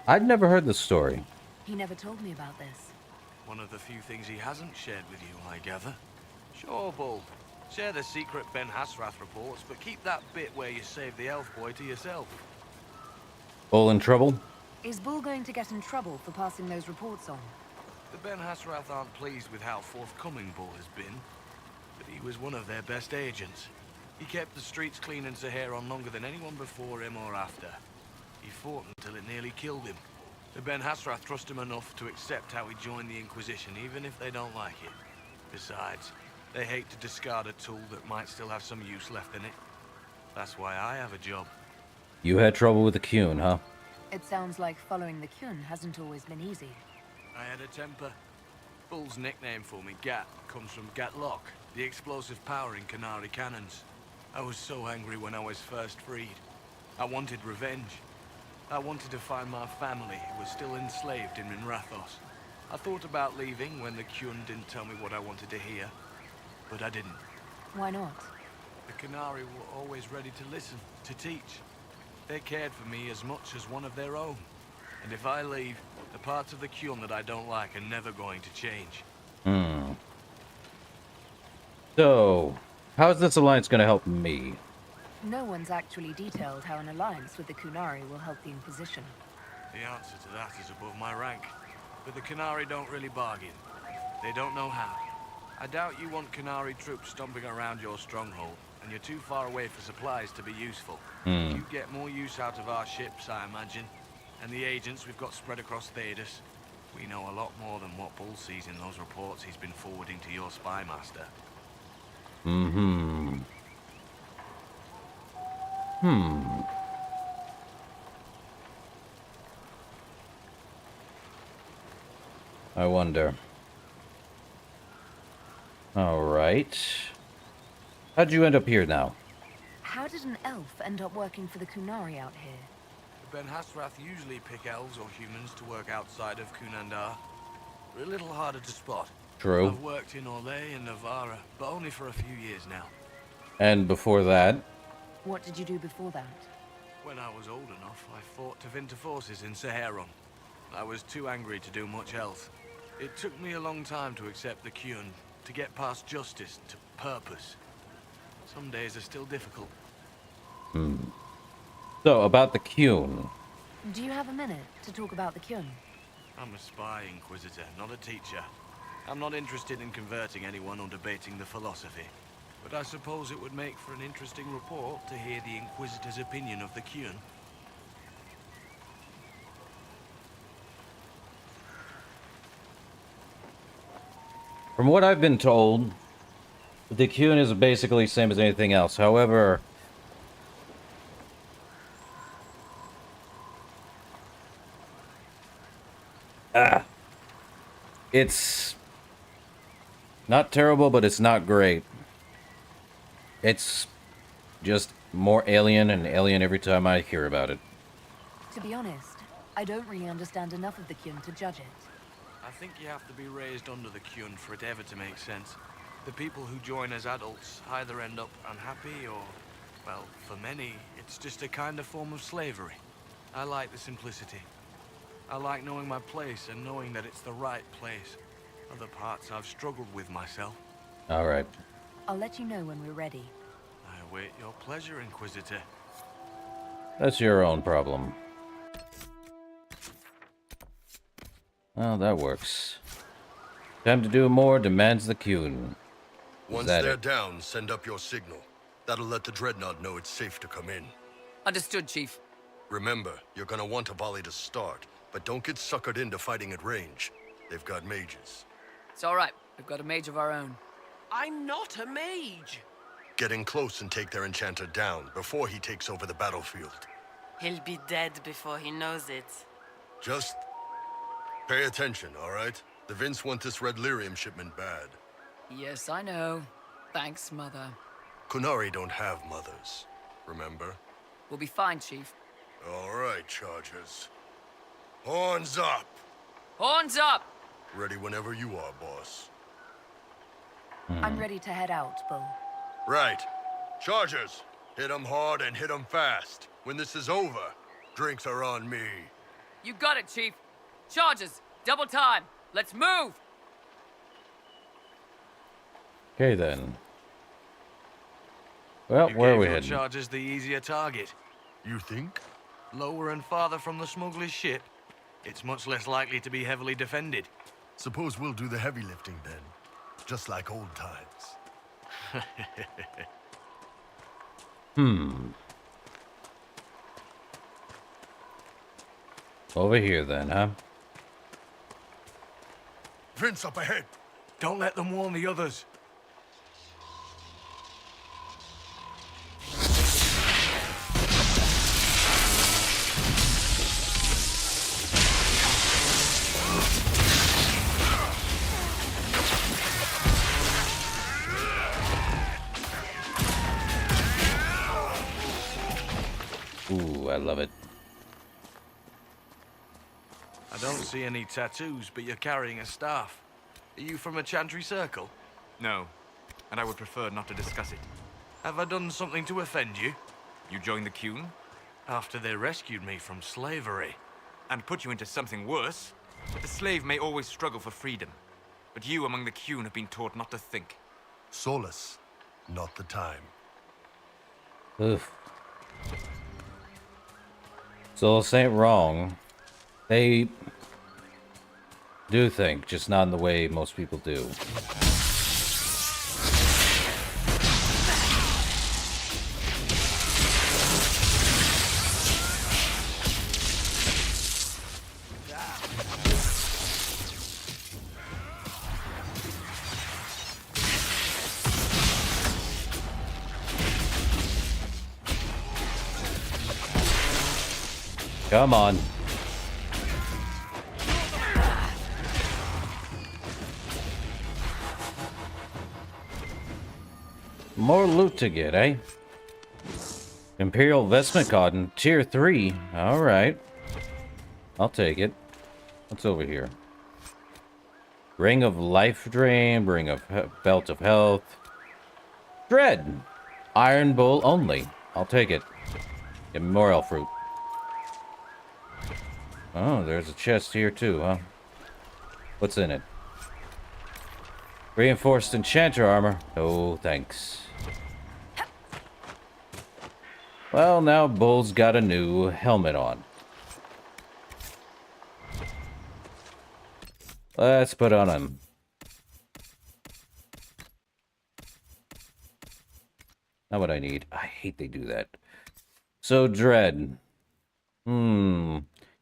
A: I'd never heard this story.
D: He never told me about this.
E: One of the few things he hasn't shared with you, I gather. Sure, Bull. Share the secret Ben Hasrath reports, but keep that bit where you saved the elf boy to yourself.
A: Bull in trouble?
D: Is Bull going to get in trouble for passing those reports on?
E: The Ben Hasrath aren't pleased with how forthcoming Bull has been, but he was one of their best agents. He kept the streets clean in Saharan longer than anyone before him or after. He fought until it nearly killed him. The Ben Hasrath trust him enough to accept how he joined the Inquisition, even if they don't like it. Besides, They hate to discard a tool that might still have some use left in it. That's why I have a job.
A: You had trouble with the Kuhn, huh?
D: It sounds like following the Kyun hasn't always been easy.
E: I had a temper. Bull's nickname for me, Gat, comes from Gatlock, the explosive power in Canary cannons. I was so angry when I was first freed. I wanted revenge. I wanted to find my family who was still enslaved in Minrathos. I thought about leaving when the Kyun didn't tell me what I wanted to hear, but I didn't.
D: Why not?
E: The Canary were always ready to listen, to teach. They cared for me as much as one of their own. And if I leave, the parts of the Kyun that I don't like are never going to change.
A: So, how's this alliance going to help me?
D: No one's actually detailed how an alliance with the Kunari will help the Inquisition.
E: The answer to that is above my rank. But the Canary don't really bargain. They don't know how. I doubt you want Canary troops stomping around your stronghold, and you're too far away for supplies to be useful. You get more use out of our ships, I imagine. And the agents we've got spread across Thedas. We know a lot more than what Bull sees in those reports he's been forwarding to your spy master.
A: I wonder. Alright. How'd you end up here now?
D: How did an elf end up working for the Kunari out here?
E: Ben Hasrath usually pick elves or humans to work outside of Kunandar. We're a little harder to spot.
A: True.
E: I've worked in Orlais and Navarra, but only for a few years now.
A: And before that?
D: What did you do before that?
E: When I was old enough, I fought Tevinter forces in Saharon. I was too angry to do much else. It took me a long time to accept the Kyun, to get past justice to purpose. Some days are still difficult.
A: So, about the Kuhn.
D: Do you have a minute to talk about the Kyun?
E: I'm a spy, Inquisitor, not a teacher. I'm not interested in converting anyone or debating the philosophy. But I suppose it would make for an interesting report to hear the Inquisitor's opinion of the Kyun.
A: From what I've been told, the Kuhn is basically the same as anything else. However, it's not terrible, but it's not great. It's just more alien and alien every time I hear about it.
D: To be honest, I don't really understand enough of the Kyun to judge it.
E: I think you have to be raised under the Kyun for it ever to make sense. The people who join as adults either end up unhappy or, well, for many, it's just a kind of form of slavery. I like the simplicity. I like knowing my place and knowing that it's the right place. Other parts I've struggled with myself.
A: Alright.
D: I'll let you know when we're ready.
E: I await your pleasure, Inquisitor.
A: That's your own problem. Well, that works. Time to do more demands the Kuhn.
N: Once they're down, send up your signal. That'll let the Dreadnought know it's safe to come in.
I: Understood, Chief.
N: Remember, you're gonna want a volley to start, but don't get suckered into fighting at range. They've got mages.
I: It's all right. We've got a mage of our own. I'm not a mage.
N: Get in close and take their enchanter down before he takes over the battlefield.
O: He'll be dead before he knows it.
N: Just pay attention, all right? The Vince want this red lyrium shipment bad.
I: Yes, I know. Thanks, Mother.
N: Kunari don't have mothers, remember?
I: We'll be fine, Chief.
N: All right, Chargers. Horns up!
I: Horns up!
N: Ready whenever you are, boss.
D: I'm ready to head out, Bull.
N: Right. Chargers, hit 'em hard and hit 'em fast. When this is over, drinks are on me.
I: You got it, Chief. Charges! Double time! Let's move!
A: Okay, then. Well, where are we heading?
E: Charges the easier target.
N: You think?
E: Lower and farther from the smuggler's ship, it's much less likely to be heavily defended.
N: Suppose we'll do the heavy lifting then. Just like old times.
A: Over here, then, huh?
N: Vince, up ahead!
E: Don't let them warn the others.
A: I love it.
E: I don't see any tattoos, but you're carrying a staff. Are you from a Chantry circle?
K: No, and I would prefer not to discuss it.
E: Have I done something to offend you?
K: You joined the Qun?
E: After they rescued me from slavery.
K: And put you into something worse? The slave may always struggle for freedom, but you among the Qun have been taught not to think.
N: Solace, not the time.
A: Oof. So this ain't wrong. They do think, just not in the way most people do. Come on. More loot to get, eh? Imperial Vestment Cotton, Tier 3. Alright. I'll take it. What's over here? Ring of Life Drain, Ring of Belt of Health. Dread! Iron Bull only. I'll take it. Get Morel Fruit. Oh, there's a chest here too, huh? What's in it? Reinforced Enchanter Armor. Oh, thanks. Well, now Bull's got a new helmet on. Let's put on him. Not what I need. I hate they do that. So, Dread.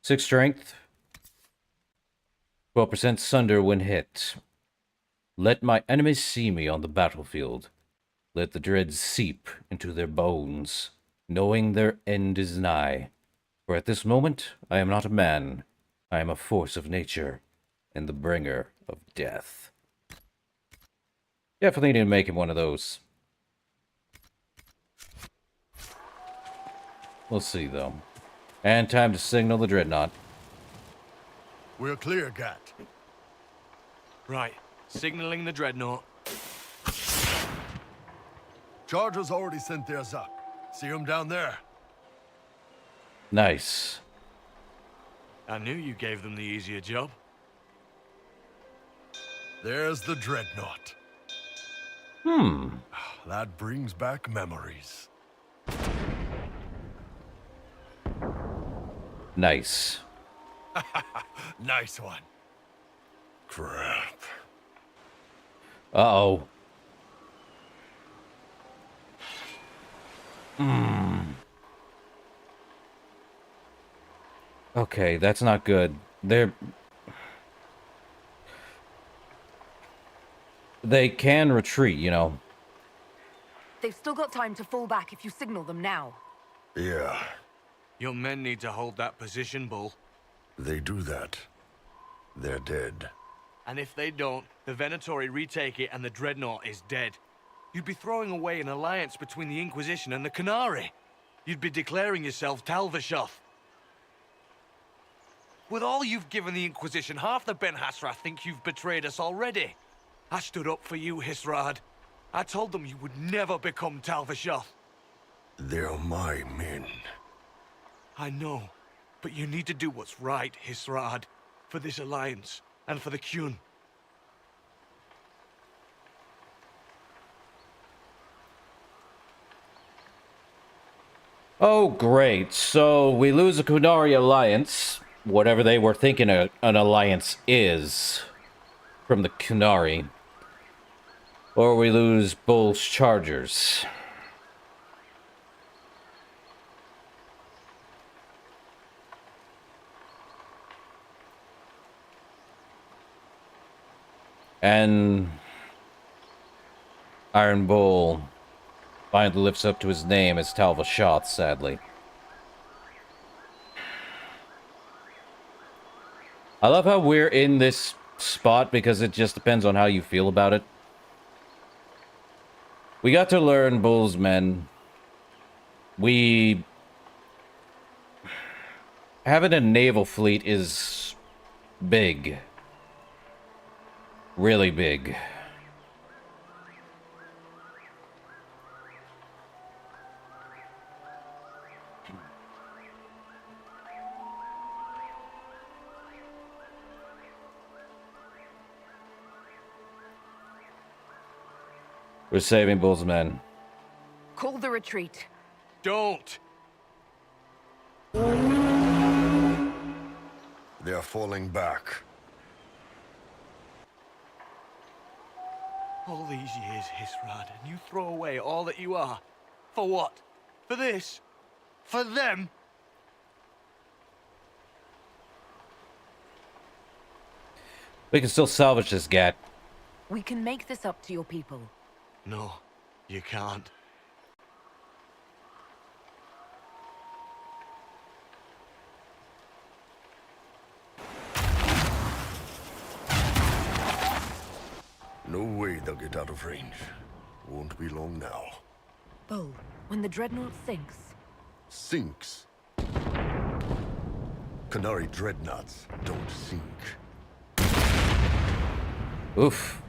A: 6 strength. 12% sunder when hit. Let my enemies see me on the battlefield. Let the dread seep into their bones, knowing their end is nigh. For at this moment, I am not a man. I am a force of nature, and the bringer of death. Definitely need to make him one of those. We'll see, though. And time to signal the dreadnought.
N: We're clear, Gat.
E: Right. Signaling the dreadnought.
N: Chargers already sent theirs up. See them down there?
A: Nice.
E: I knew you gave them the easier job.
N: There's the dreadnought. That brings back memories.
A: Nice.
N: Nice one. Crap.
A: Uh-oh. Okay, that's not good. They can retreat, you know.
D: They've still got time to fall back if you signal them now.
N: Yeah,
E: Your men need to hold that position, Bull.
N: they do that. They're dead.
E: And if they don't, the Venatori retake it and the dreadnought is dead. You'd be throwing away an alliance between the Inquisition and the Canary. You'd be declaring yourself Talvashoth. With all you've given the Inquisition, half the Ben Hassra think you've betrayed us already. I stood up for you, Hisrad. I told them you would never become Talvashoth.
N: They're my men.
E: I know, but you need to do what's right, Hisrad, for this alliance and for the Qun.
A: Oh, great. So we lose a Kunari alliance, whatever they were thinking an alliance is, from the Kunari. Or we lose Bull's Chargers. And Iron Bull finally lifts up to his name as Talvashoth, sadly. I love how we're in this spot because it just depends on how you feel about it. We got to learn Bull's men. We Having a naval fleet is big. Really big. We're saving Bull's men.
D: Call the retreat.
E: Don't!
N: They are falling back.
E: All these years, Hisrad, and you throw away all that you are. For what? For this? For them?
A: We can still salvage this gat.
D: We can make this up to your people.
E: No, you can't.
N: No way they'll get out of range. Won't be long now.
D: Bull, when the dreadnought sinks...
N: Sinks? Qunari dreadnoughts don't sink.
A: Oof.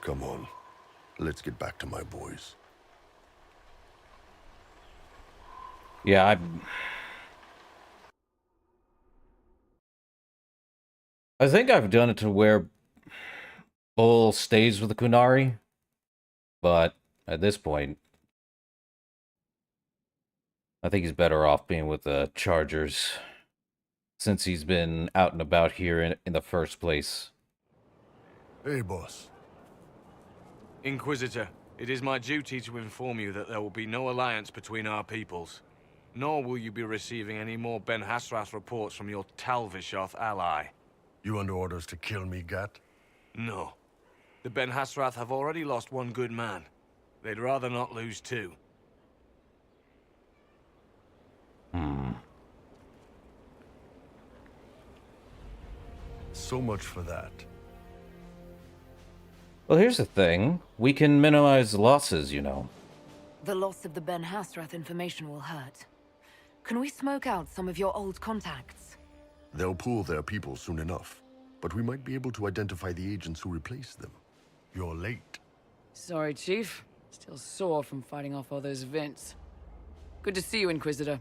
N: Come on. Let's get back to my boys.
A: Yeah, I think I've done it to where Bull stays with the Qunari, but at this point, I think he's better off being with the Chargers, since he's been out and about here in the first place.
N: Hey, boss.
E: Inquisitor, it is my duty to inform you that there will be no alliance between our peoples. Nor will you be receiving any more Ben Hasrath reports from your Talvishoth ally.
N: You under orders to kill me, Gat?
E: No. The Ben Hasrath have already lost one good man. They'd rather not lose two.
N: So much for that.
A: Well, here's the thing. We can minimize losses, you know.
D: The loss of the Ben Hasrath information will hurt. Can we smoke out some of your old contacts?
N: They'll pool their people soon enough, but we might be able to identify the agents who replaced them. You're late.
P: Sorry, Chief. Still sore from fighting off all those vents. Good to see you, Inquisitor.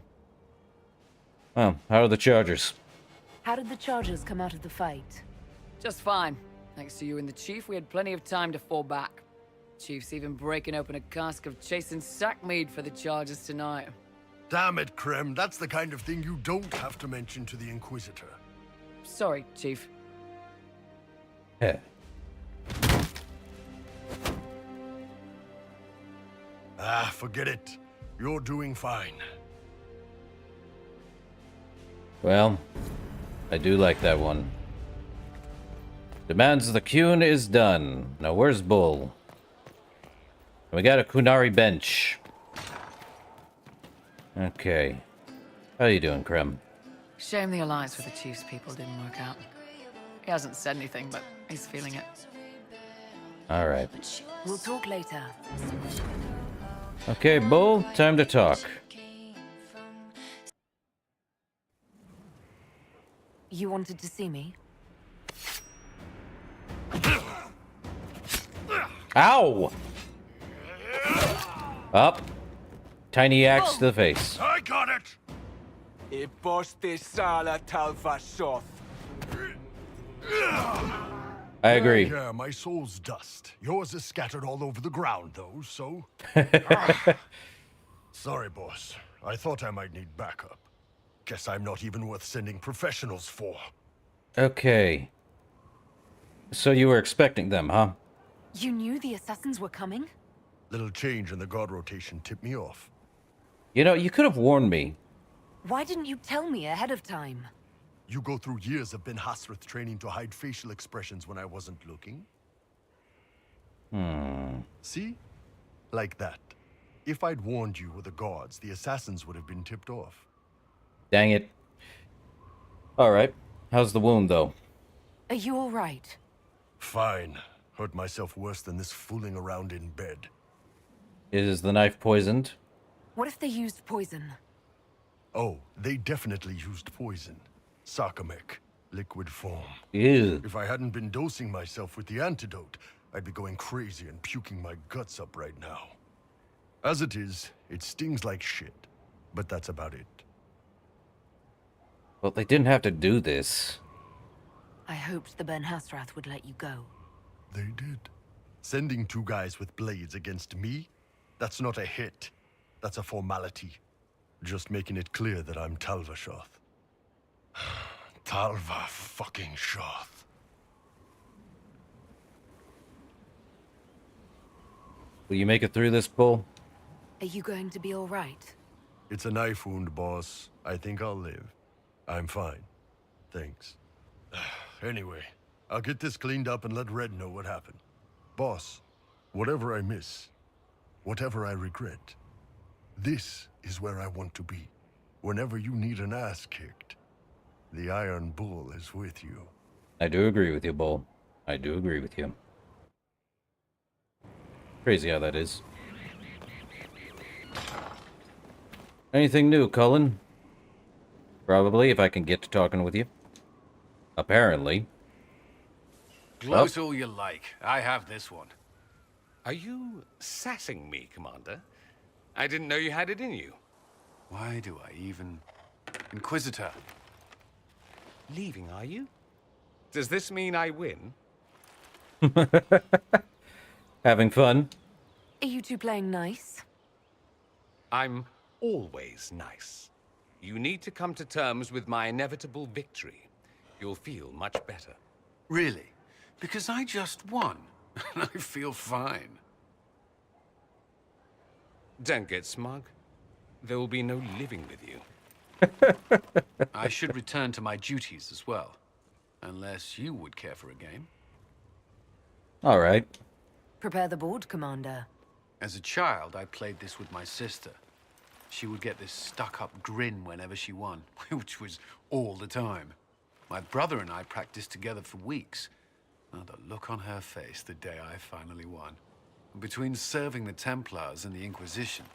A: Well, how are the Chargers?
D: How did the Chargers come out of the fight?
P: Just fine. Thanks to you and the Chief, we had plenty of time to fall back. Chief's even breaking open a cask of chasing sackmead for the Chargers tonight.
N: Damn it, Krem. That's the kind of thing you don't have to mention to the Inquisitor.
P: Sorry, Chief.
A: Yeah.
N: Ah, forget it. You're doing fine.
A: Well, I do like that one. Demands of the Qun is done. Now where's Bull? We got a Qunari bench. Okay. How you doing, Krem?
P: Shame the alliance with the Chief's people didn't work out. He hasn't said anything, but he's feeling it.
A: Alright.
D: We'll talk later.
A: Okay, Bull, time to talk.
D: You wanted to see me?
A: Ow! Up. Tiny axe to the face.
N: I got it!
A: I agree.
N: Yeah, my soul's dust. Yours is scattered all over the ground, though, so... Sorry, boss. I thought I might need backup. Guess I'm not even worth sending professionals for.
A: Okay. So you were expecting them, huh?
D: You knew the assassins were coming?
N: Little change in the guard rotation tipped me off.
A: You know, you could have warned me.
D: Why didn't you tell me ahead of time?
N: You go through years of Ben Hasrath training to hide facial expressions when I wasn't looking? See? Like that. If I'd warned you or the guards, the assassins would have been tipped off.
A: Dang it. Alright. How's the wound, though?
D: Are you all right?
N: Fine. Hurt myself worse than this fooling around in bed.
A: Is the knife poisoned?
D: What if they used poison?
N: Oh, they definitely used poison. Sarcomec, liquid form.
A: Ew.
N: If I hadn't been dosing myself with the antidote, I'd be going crazy and puking my guts up right now. As it is, it stings like shit, but that's about it.
A: Well, they didn't have to do this.
D: I hoped the Ben Hasrath would let you go.
N: They did. Sending 2 guys with blades against me? That's not a hit. That's a formality. Just making it clear that I'm Talva Shoth. Talva fucking Shoth.
A: Will you make it through this, Bull?
D: Are you going to be all right?
N: It's a knife wound, boss. I think I'll live. I'm fine. Thanks. Anyway, I'll get this cleaned up and let Red know what happened. Boss, whatever I miss, whatever I regret, this is where I want to be. Whenever you need an ass kicked, the Iron Bull is with you.
A: I do agree with you, Bull. I do agree with you. Crazy how that is. Anything new, Cullen? Probably, if I can get to talking with you. Apparently.
C: Gloat all you like. I have this one.
Q: Are you sassing me, Commander? I didn't know you had it in you.
C: Why do I even... Inquisitor.
Q: Leaving, are you? Does this mean I win?
A: Having fun?
D: Are you two playing nice?
Q: I'm always nice. You need to come to terms with my inevitable victory. You'll feel much better.
C: Really? Because I just won. And I feel fine.
Q: Don't get smug. There will be no living with you.
C: I should return to my duties as well. Unless you would care for a game.
A: All right.
D: Prepare the board, Commander.
C: As a child, I played this with my sister. She would get this stuck-up grin whenever she won, which was all the time. My brother and I practiced together for weeks. Oh, the look on her face the day I finally won. Between serving the Templars and the Inquisition,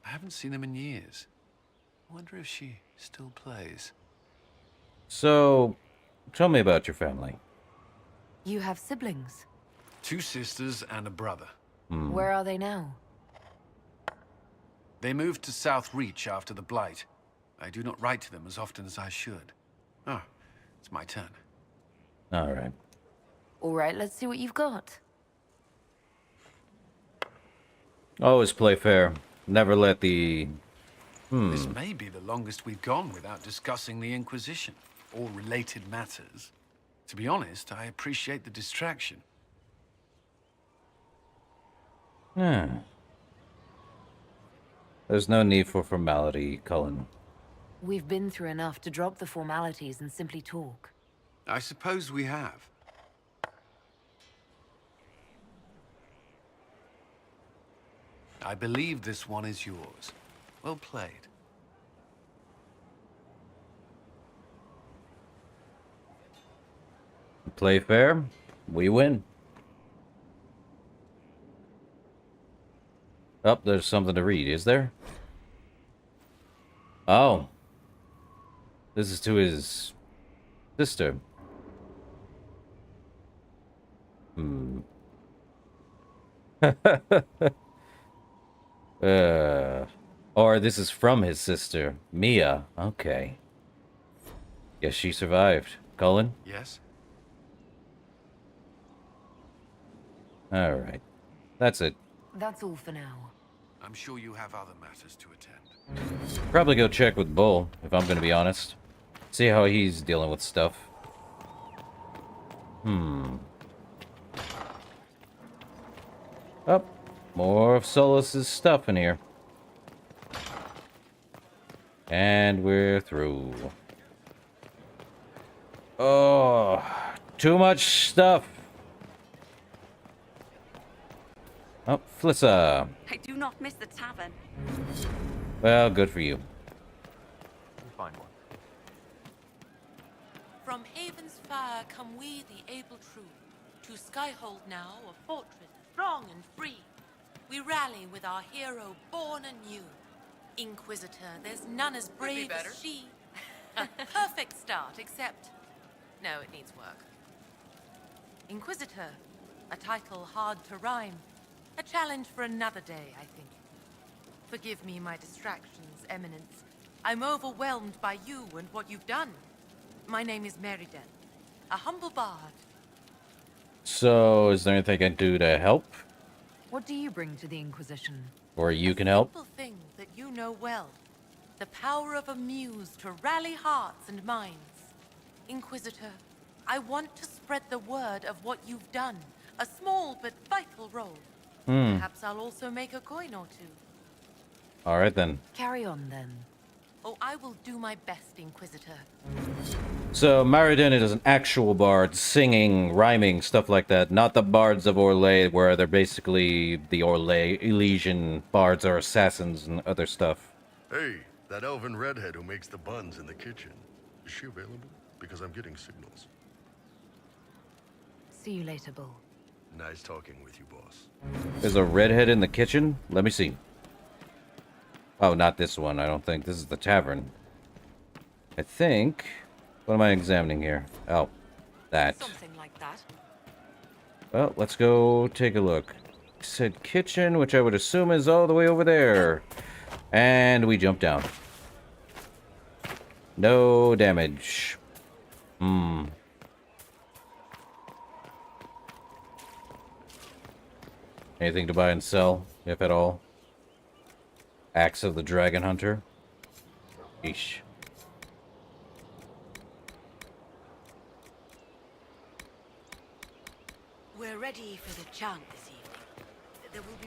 C: I haven't seen them in years. I wonder if she still plays.
A: So, tell me about your family.
D: You have siblings?
C: 2 sisters and a brother.
D: Where are they now?
C: They moved to South Reach after the Blight. I do not write to them as often as I should. Oh, it's my turn.
A: All right.
D: All right, let's see what you've got.
A: Always play fair. Never let the...
C: This may be the longest we've gone without discussing the Inquisition, or related matters. To be honest, I appreciate the distraction.
A: There's no need for formality, Cullen.
D: We've been through enough to drop the formalities and simply talk.
C: I suppose we have. I believe this one is yours. Well played.
A: Play fair, we win. Oh, there's something to read, is there? Oh. This is to his sister. Or this is from his sister, Mia. Okay. Guess she survived. Cullen?
C: Yes?
A: Alright. That's it.
D: That's all for now.
C: I'm sure you have other matters to attend.
A: Probably go check with Bull, if I'm gonna be honest. See how he's dealing with stuff. Oh, more of Solus's stuff in here. And we're through. Oh, too much stuff. Oh, Flissa.
R: I do not miss the tavern.
A: Well, good for you.
K: Find one.
I: From Haven's fire come we, the able true, to Skyhold now, a fortress strong and free. We rally with our hero born anew. Inquisitor, there's none as brave as she. A perfect start, except... No, it needs work. Inquisitor, a title hard to rhyme. A challenge for another day, I think. Forgive me my distractions, Eminence. I'm overwhelmed by you and what you've done. My name is Meriden, a humble bard.
A: So, is there anything I can do to help?
D: What do you bring to the Inquisition?
A: Or you can help?
I: Simple thing that you know well. The power of a muse to rally hearts and minds. Inquisitor, I want to spread the word of what you've done. A small but vital role. Perhaps I'll also make a coin or two.
A: Alright then.
D: Carry on then.
I: Oh, I will do my best, Inquisitor.
A: So, Maridin is an actual bard, singing, rhyming, stuff like that. Not the bards of Orlais, where they're basically the Orlais Elysian bards or assassins and other stuff.
N: Hey, that elven redhead who makes the buns in the kitchen. Is she available? Because I'm getting signals.
D: See you later, Bull.
N: Nice talking with you, boss.
A: There's a redhead in the kitchen? Let me see. Oh, not this one, I don't think. This is the tavern. I think... What am I examining here? Oh, that.
D: Something like that.
A: Well, let's go take a look. It said kitchen, which I would assume is all the way over there. And we jump down. No damage. Anything to buy and sell, if at all? Axe of the Dragon Hunter. Yeesh.
O: We're ready for the chant this evening. There will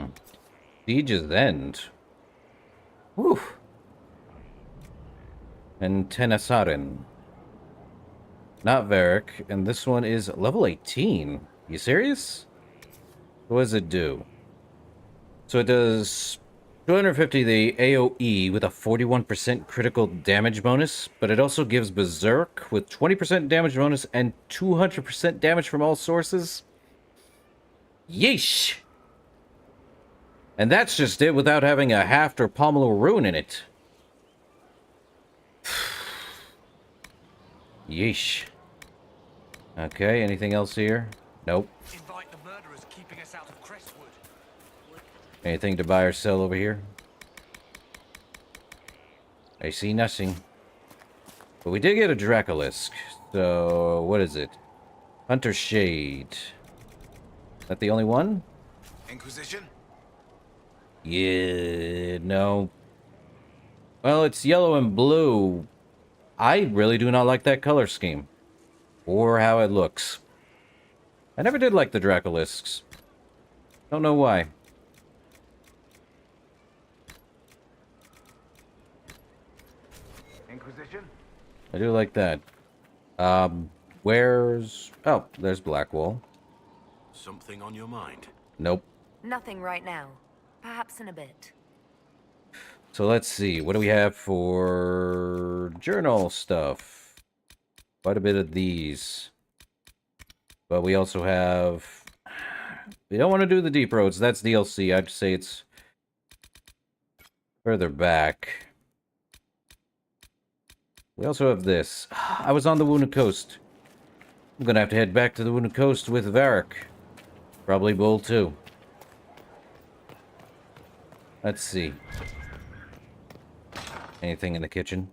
O: be...
A: Siege's End. Whew. And Tenasarin. Not Varric. And this one is level 18. You serious? What does it do? So it does 250 the AoE with a 41% critical damage bonus, but it also gives Berserk with 20% damage bonus and 200% damage from all sources. Yeesh! And that's just it without having a Haft or Pommel Rune in it. Yeesh. Okay, anything else here? Nope.
E: Invite the murderers keeping us out of Crestwood.
A: Anything to buy or sell over here? I see nothing. But we did get a Dracolisk. So, what is it? Hunter Shade. Is that the only one?
E: Inquisition?
A: Yeah, no. Well, it's yellow and blue. I really do not like that color scheme. Or how it looks. I never did like the Dracolisks. Don't know why.
E: Inquisition?
A: I do like that. Where's... Oh, there's Blackwall.
L: Something on your mind?
A: Nope.
G: Nothing right now. Perhaps in a bit.
A: So let's see. What do we have for journal stuff? Quite a bit of these. But we also have... We don't want to do the deep roads. That's DLC. I'd say it's further back. We also have this. I was on the Wounded Coast. I'm gonna have to head back to the Wounded Coast with Varric. Probably Bull too. Let's see. Anything in the kitchen?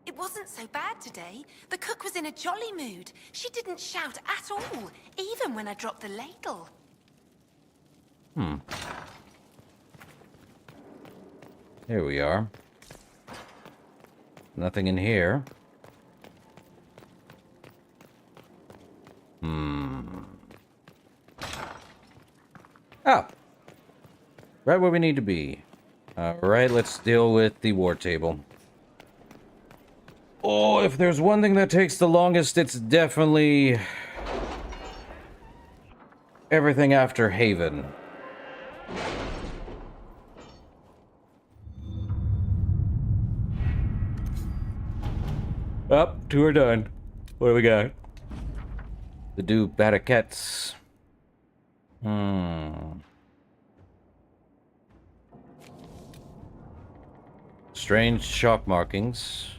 B: It wasn't so bad today. The cook was in a jolly mood. She didn't shout at all, even when I dropped the ladle.
A: Here we are. Nothing in here. Ah! Right where we need to be. Alright, let's deal with the war table. Oh, if there's one thing that takes the longest, it's definitely... everything after Haven. Up, two are done. What do we got? The Du Bataquettes. Strange shock markings.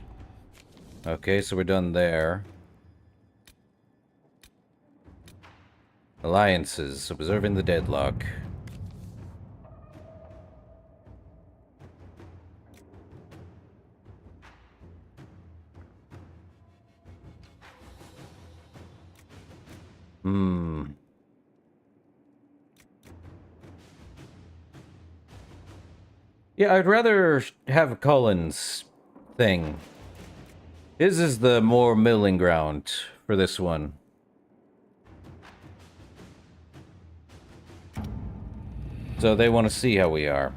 A: Okay, so we're done there. Alliances. Observing the deadlock. Yeah, I'd rather have Cullen's thing. His is the more milling ground for this one. So they want to see how we are.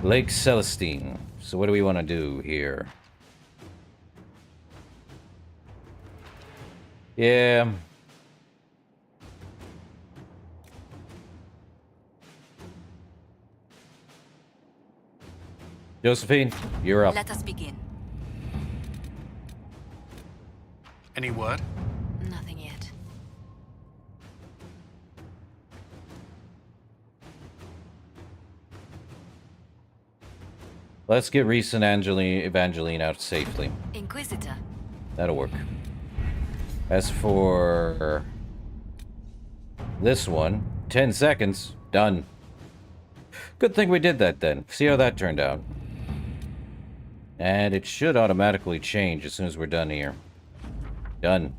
A: Lake Celestine. So what do we want to do here? Yeah. Josephine, you're up.
B: Let us begin.
C: Any word?
B: Nothing yet.
A: Let's get Reese and Evangeline out safely.
B: Inquisitor.
A: That'll work. As for this one, 10 seconds, done. Good thing we did that then. See how that turned out. And it should automatically change as soon as we're done here. Done.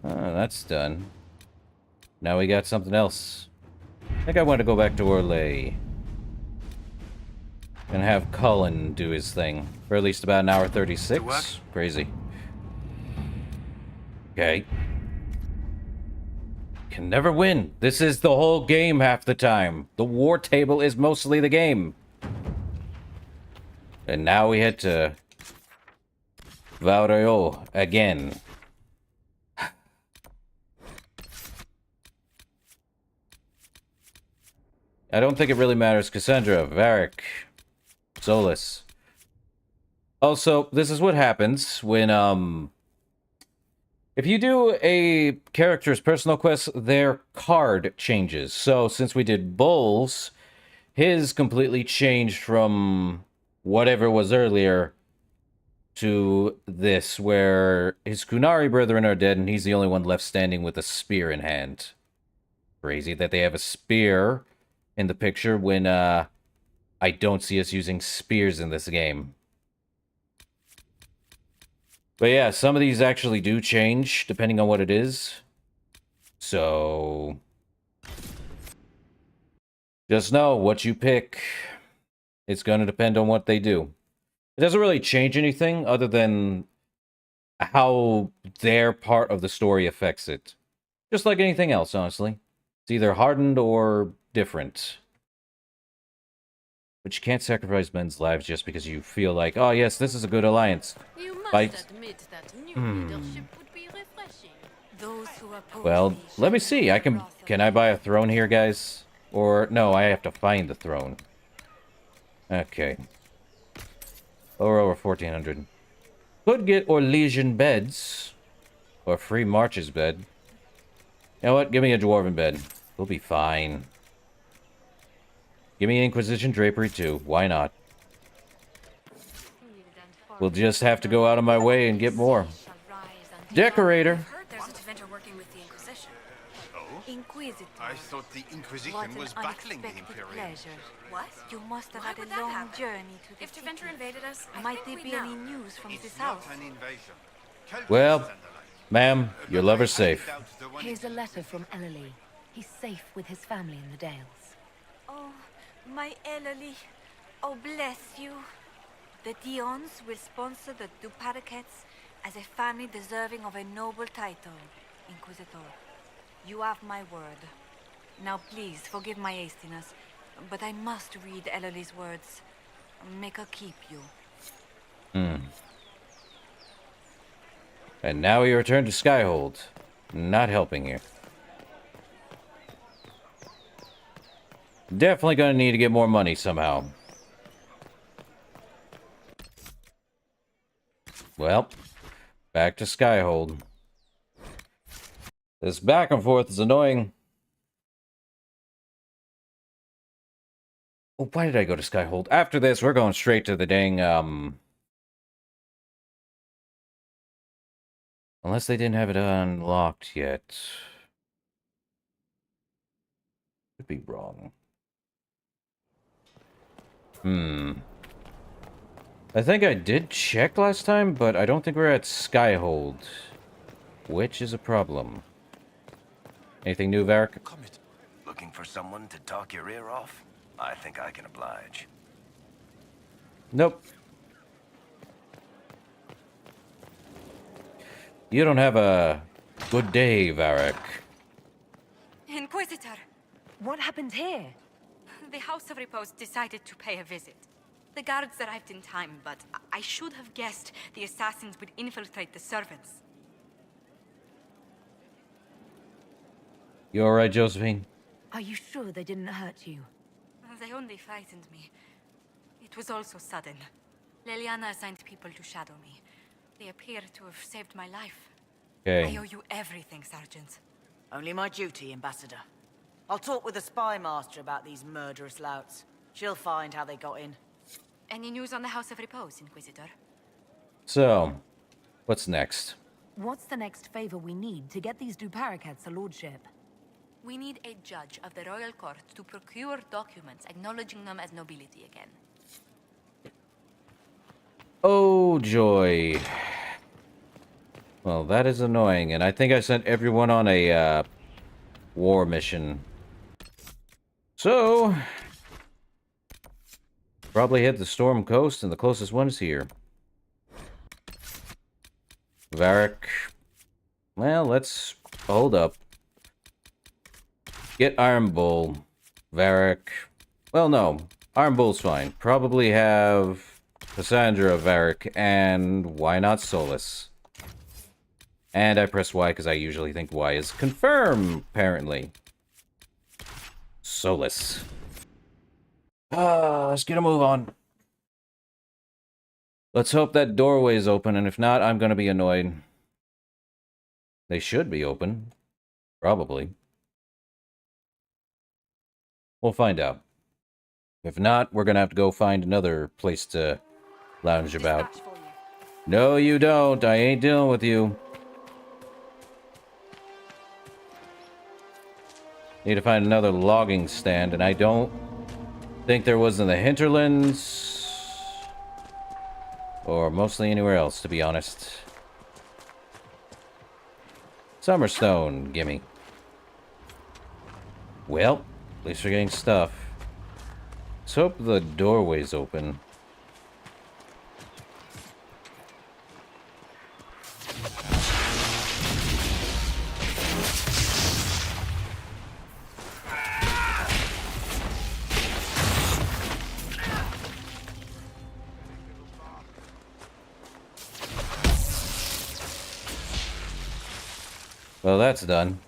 A: That's done. Now we got something else. I think I want to go back to Orlais. And have Cullen do his thing. For at least about an hour 36. Crazy. Okay. Can never win. This is the whole game half the time. The war table is mostly the game. And now we head to Veilguard again. I don't think it really matters. Cassandra, Varric, Solus. Also, this is what happens when, if you do a character's personal quest, their card changes. So, since we did Bull's, his completely changed from whatever was earlier to this, where his Kunari brethren are dead and he's the only one left standing with a spear in hand. Crazy that they have a spear in the picture when I don't see us using spears in this game. But yeah, some of these actually do change depending on what it is. So just know what you pick, it's going to depend on what they do. It doesn't really change anything other than how their part of the story affects it. Just like anything else, honestly. It's either hardened or different. But you can't sacrifice men's lives just because you feel like, oh yes, this is a good alliance.
I: You must
A: Fight.
I: admit that new leadership would be refreshing.
B: Those who oppose
A: Well,
B: me
A: let me see. Can I buy a throne here, guys? Or no, I have to find the throne. Okay. Or over 1400. Could get Orlesian beds. Or free March's bed. You know what? Give me a dwarven bed. We'll be fine. Give me Inquisition drapery too. Why not? We'll just have to go out of my way and get more. Decorator.
B: There's a defender working with the Inquisition.
G: Inquisitor.
C: I thought the Inquisition
G: What an
C: was battling the
G: unexpected
C: Imperium.
G: pleasure.
B: What?
G: You must have
B: Why
G: had
B: would
G: a
B: that
G: long
B: happen?
G: journey to the
B: If Deventer
G: city.
B: invaded us, I
G: Might there
B: think
G: be
B: we'd
G: any
B: know.
G: news from this
C: It's
G: house?
C: not an invasion.
A: Well, ma'am, your lover's safe.
D: Here's a letter from Ellerly. He's safe with his family in the Dales.
G: Oh, my Ellerly. Oh, bless you. The Dions will sponsor the Duparakets as a family deserving of a noble title, Inquisitor. You have my word. Now please, forgive my hastiness, but I must read Ellerly's words. Make her keep you.
A: And now we return to Skyhold. Not helping here. Definitely gonna need to get more money somehow. Well, back to Skyhold. This back and forth is annoying. Oh, why did I go to Skyhold? After this, we're going straight to the dang, unless they didn't have it unlocked yet. Could be wrong. I think I did check last time, but I don't think we're at Skyhold, which is a problem. Anything new, Varric?
R: Looking for someone to talk your ear off? I think I can oblige.
A: Nope. You don't have a good day, Varric.
B: Inquisitor!
G: What happened here?
B: The House of Repose decided to pay a visit. The guards arrived in time, but I should have guessed the assassins would infiltrate the servants.
A: You alright, Josephine?
D: Are you sure they didn't hurt you?
B: They only frightened me. It was all so sudden. Leliana assigned people to shadow me. They appear to have saved my life.
A: Okay.
B: I owe you everything, Sergeant.
O: Only my duty, Ambassador. I'll talk with the spy master about these murderous louts. She'll find how they got in.
B: Any news on the House of Repose, Inquisitor?
A: So, what's next?
D: What's the next favor we need to get these Duparacats a lordship?
B: We need a judge of the royal court to procure documents acknowledging them as nobility again.
A: Oh, joy. Well, that is annoying, and I think I sent everyone on a, war mission. So, probably hit the Storm Coast, and the closest one is here. Varric. Well, let's hold up. Get Iron Bull. Varric. Well, no. Iron Bull's fine. Probably have Cassandra, Varric, and why not Solus? And I press Y because I usually think Y is confirm, apparently. Solus. Let's get a move on. Let's hope that doorway is open, and if not, I'm gonna be annoyed. They should be open. Probably. We'll find out. If not, we're gonna have to go find another place to lounge about. No, you don't. I ain't dealing with you. Need to find another logging stand, and I don't think there was in the hinterlands. Or mostly anywhere else, to be honest. Summerstone, gimme. Well, at least we're getting stuff. Let's hope the doorway's open. Well, that's done.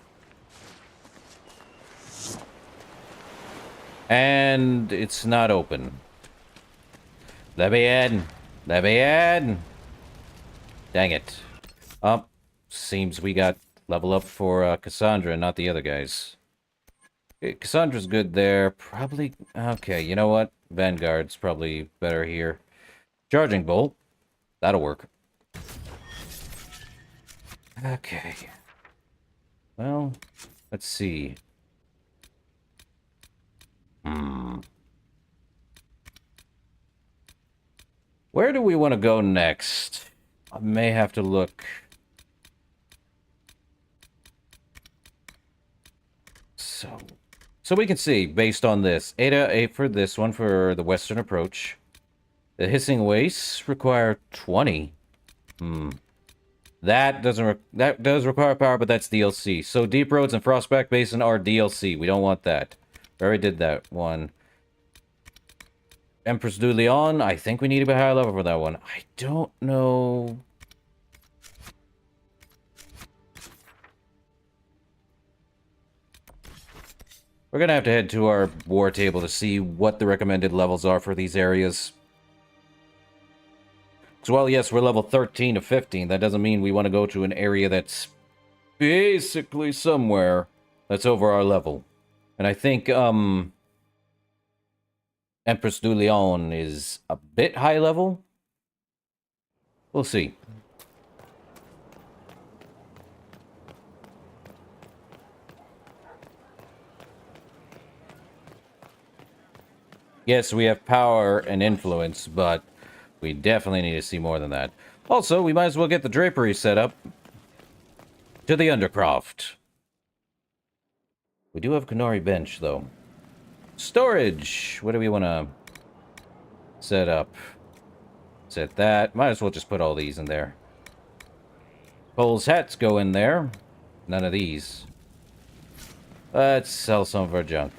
A: And it's not open. Let me in. Let me in. Dang it. Oh, seems we got level up for Cassandra, not the other guys. Okay, Cassandra's good there. Probably... Okay, you know what? Vanguard's probably better here. Charging bolt. That'll work. Okay. Well, let's see. Where do we want to go next? I may have to look. So we can see, based on this. 8 for this one, for the western approach. The hissing wastes require 20. That does require power, but that's DLC. So Deep Roads and Frostback Basin are DLC. We don't want that. I already did that one. Empress du Leon, I think we need to be higher level for that one. I don't know. We're gonna have to head to our war table to see what the recommended levels are for these areas. Because while, yes, we're level 13 to 15, that doesn't mean we want to go to an area that's basically somewhere that's over our level. And I think, Empress du Lion is a bit high level. We'll see. Yes, we have power and influence, but we definitely need to see more than that. Also, we might as well get the drapery set up to the Undercroft. We do have Kunari bench, though. Storage! What do we want to set up? Set that. Might as well just put all these in there. Cole's hats go in there. None of these. Let's sell some of our junk.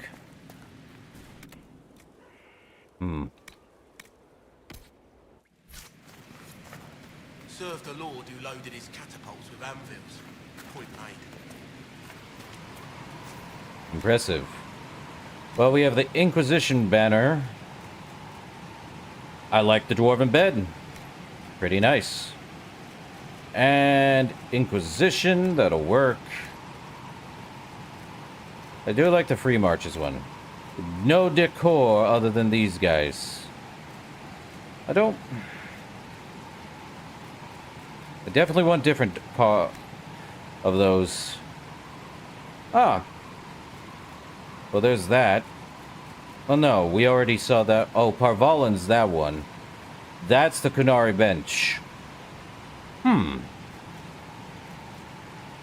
E: Served a lord who loaded his catapults with anvils. Point made.
A: Impressive. Well, we have the Inquisition banner. I like the dwarven bed. Pretty nice. And Inquisition, that'll work. I do like the Free Marches one. No decor other than these guys. I definitely want different part of those. Ah. Well, there's that. Oh, no. We already saw that. Oh, Parvalin's that one. That's the Kunari bench. You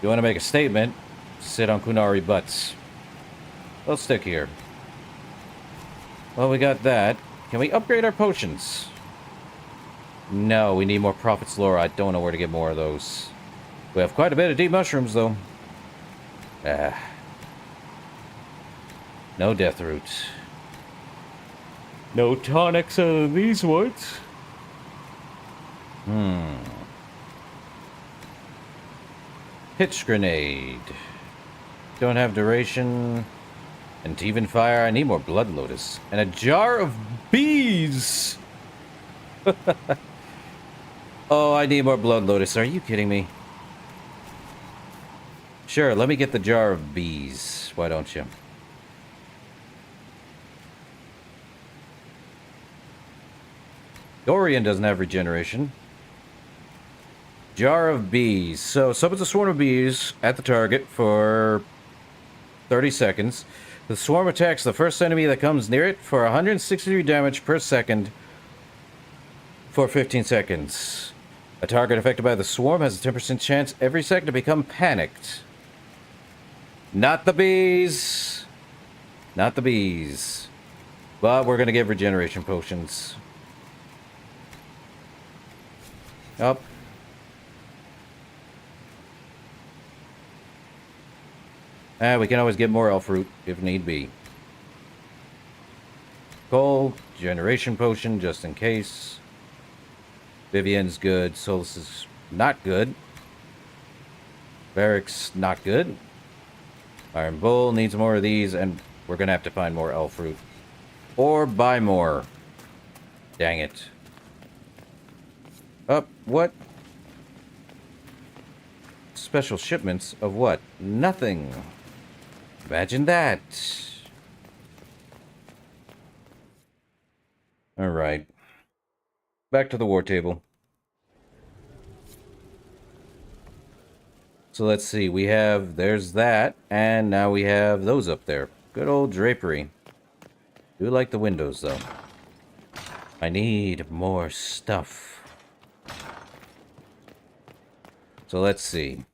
A: want to make a statement? Sit on Kunari butts. Let's stick here. Well, we got that. Can we upgrade our potions? No, we need more Prophet's Lore. I don't know where to get more of those. We have quite a bit of deep mushrooms, though. No death roots. No tonics other than these ones. Pitch grenade. Don't have duration. And even fire. I need more blood lotus. And a jar of bees! Oh, I need more blood lotus. Are you kidding me? Sure, let me get the jar of bees. Why don't you? Dorian doesn't have regeneration. Jar of bees. So, summons a swarm of bees at the target for 30 seconds. The swarm attacks the first enemy that comes near it for 163 damage per second for 15 seconds. A target affected by the swarm has a 10% chance every second to become panicked. Not the bees. Not the bees. But we're going to give regeneration potions. Up. We can always get more elf root if need be. Coal, generation potion just in case. Vivian's good. Solus is not good. Barracks not good. Iron Bull needs more of these, and we're gonna have to find more elf root. Or buy more. Dang it. What? Special shipments of what? Nothing. Imagine that. Alright. Back to the war table. So let's see. We have... There's that. And now we have those up there. Good old drapery. Do like the windows, though. I need more stuff. So let's see.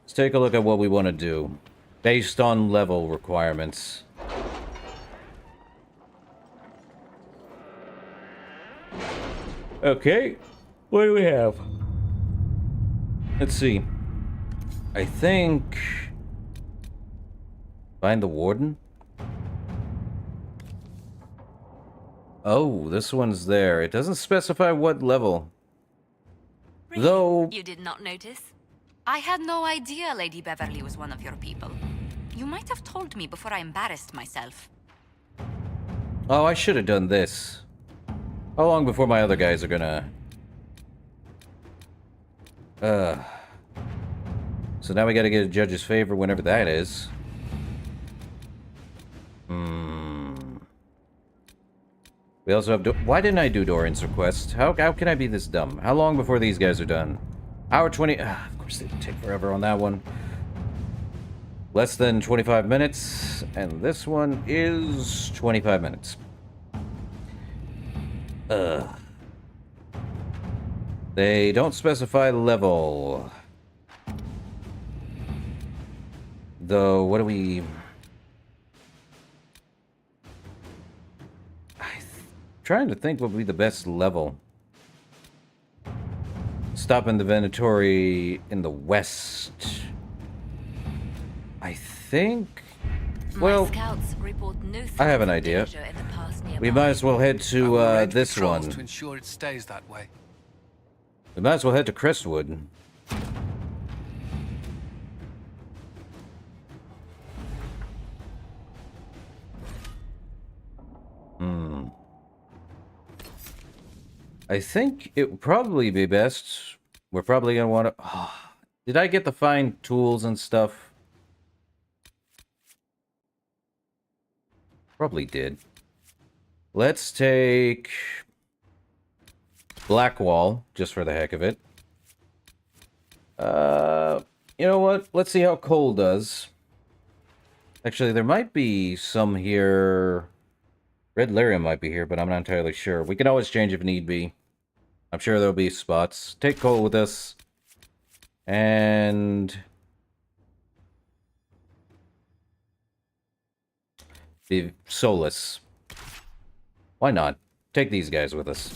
A: Let's take a look at what we want to do. Based on level requirements. Okay. What do we have? Let's see. I think... Find the warden? Oh, this one's there. It doesn't specify what level.
G: Really?
A: Though...
G: You did not notice?
B: I had no idea Lady Beverly was one of your people. You might have told me before I embarrassed myself.
A: Oh, I should have done this. How long before my other guys are gonna... So now we gotta get a judge's favor whenever that is. We also have... Why didn't I do Doran's request? How can I be this dumb? How long before these guys are done? Hour 20... of course, they take forever on that one. Less than 25 minutes. And this one is 25 minutes. They don't specify level. Though, what do we... Trying to think what would be the best level. Stop in the Venatori in the west. I think... Well, I have an idea. We might as well head to this one.
C: To ensure it stays that way.
A: We might as well head to Crestwood. I think it would probably be best. We're probably going to want to... Oh, did I get the fine tools and stuff? Probably did. Let's take... Blackwall, just for the heck of it. You know what? Let's see how Cole does. Actually, there might be some here... Red Lyrium might be here, but I'm not entirely sure. We can always change if need be. I'm sure there'll be spots. Take Cole with us. And... be Solus. Why not? Take these guys with us.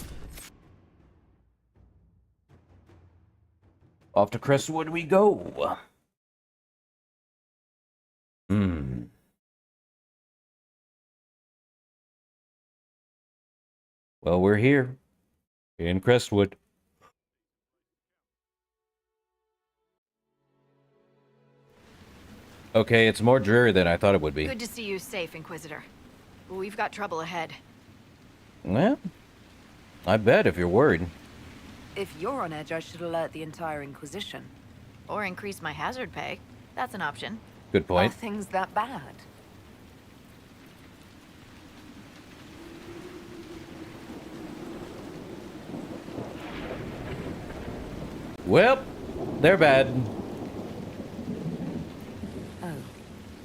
A: Off to Crestwood we go. Well, we're here. In Crestwood. Okay, it's more dreary than I thought it would be.
S: Good to see you safe, Inquisitor. We've got trouble ahead.
A: Well, I bet if you're worried.
D: If you're on edge, I should alert the entire Inquisition.
S: Or increase my hazard pay. That's an option.
A: Good point.
D: Are things that bad?
A: Well, they're bad.
S: Oh.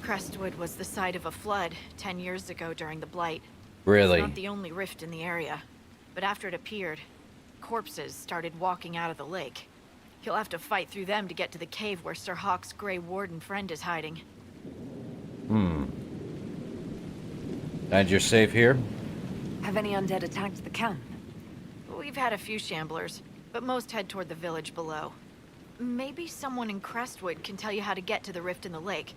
S: Crestwood was the site of a flood 10 years ago during the Blight.
A: Really?
S: It's not the only rift in the area. But after it appeared, corpses started walking out of the lake. You'll have to fight through them to get to the cave where Sir Hawk's Grey Warden friend is hiding.
A: And you're safe here?
D: Have any undead attacked the camp?
S: We've had a few shamblers, but most head toward the village below. Maybe someone in Crestwood can tell you how to get to the rift in the lake.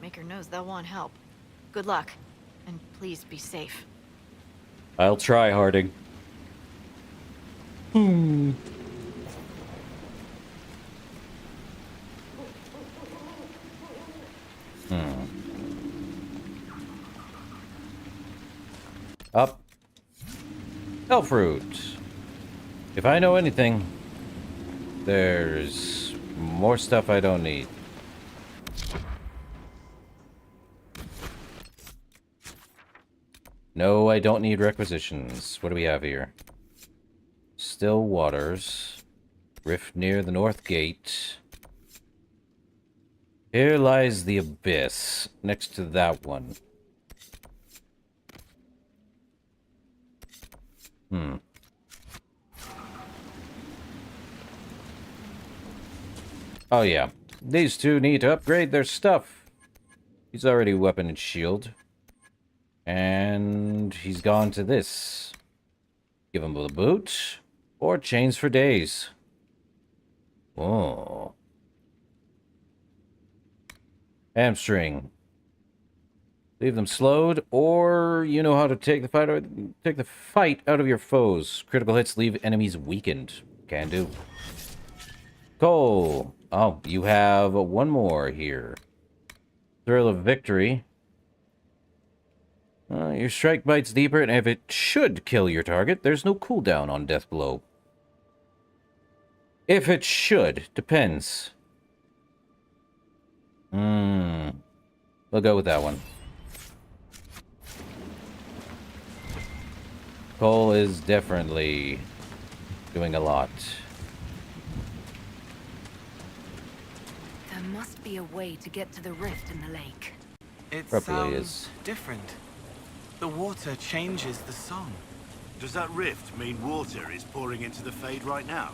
S: Maker knows they'll want help. Good luck, and please be safe.
A: I'll try, Harding. Up. Hellfruit. If I know anything, there's more stuff I don't need. No, I don't need requisitions. What do we have here? Still waters. Rift near the north gate. Here lies the abyss, next to that one. Oh yeah, these two need to upgrade their stuff. He's already weapon and shield. And he's gone to this. Give him the boot, or chains for days. Oh. Hamstring. Leave them slowed, or you know how to take the fight out of your foes. Critical hits leave enemies weakened. Can do. Cole. Oh, you have one more here. Thrill of victory. Your strike bites deeper, and if it should kill your target, there's no cooldown on death blow. If it should, depends. We'll go with that one. Cole is definitely doing a lot.
D: There must be a way to get to the rift in the lake.
F: It
A: Probably
F: sounds
A: is.
F: different. The water changes the song.
T: Does that rift mean water is pouring into the Fade right now?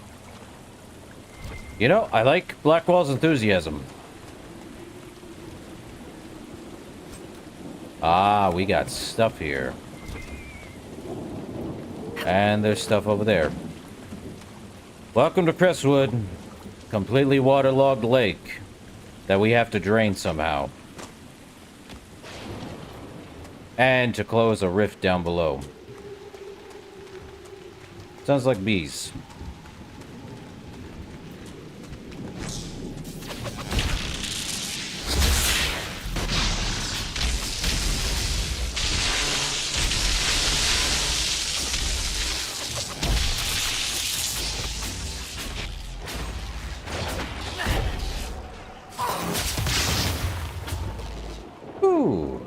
A: You know, I like Blackwall's enthusiasm. Ah, we got stuff here. And there's stuff over there. Welcome to Crestwood. Completely waterlogged lake that we have to drain somehow. And to close a rift down below. Sounds like bees. Ooh.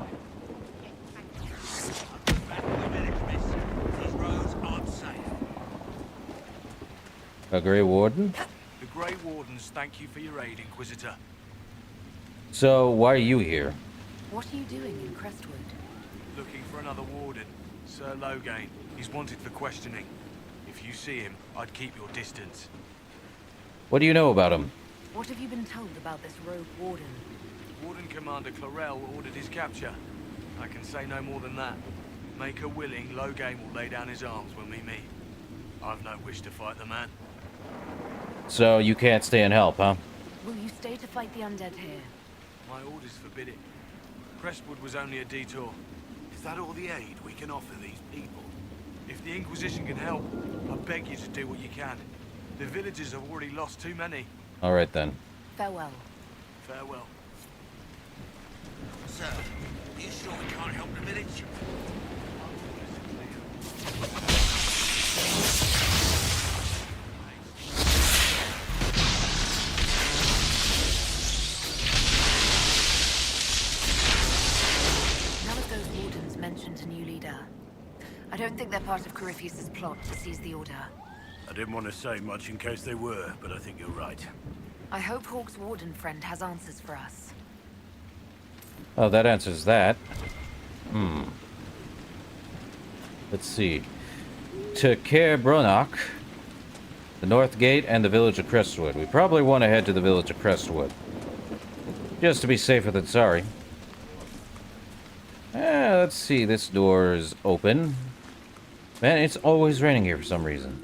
A: A Grey Warden?
E: The Grey Wardens thank you for your aid, Inquisitor.
A: So, why are you here?
D: What are you doing in Crestwood?
E: Looking for another Warden, Sir Loghain. He's wanted for questioning. If you see him, I'd keep your distance.
A: What do you know about him?
D: What have you been told about this rogue warden?
E: Warden Commander Clarel ordered his capture. I can say no more than that. Make her willing, Loghain will lay down his arms when we meet. I've no wish to fight the man.
A: So, you can't stay and help, huh?
D: Will you stay to fight the undead here?
E: My orders forbid it. Crestwood was only a detour.
T: Is that all the aid we can offer these people?
E: If the Inquisition can help, I beg you to do what you can. The villagers have already lost too many.
A: Alright then.
D: Farewell.
E: Farewell.
T: Sir, are you sure we can't help the village?
D: None of those wardens mentioned a new leader. I don't think they're part of Corypheus' plot to seize the Order.
T: I didn't want to say much in case they were, but I think you're right.
D: I hope Hawk's warden friend has answers for us.
A: Oh, that answers that. Let's see. To Caer Bronach, the North Gate, and the village of Crestwood. We probably want to head to the village of Crestwood. Just to be safer than sorry. Let's see. This door is open. Man, it's always raining here for some reason.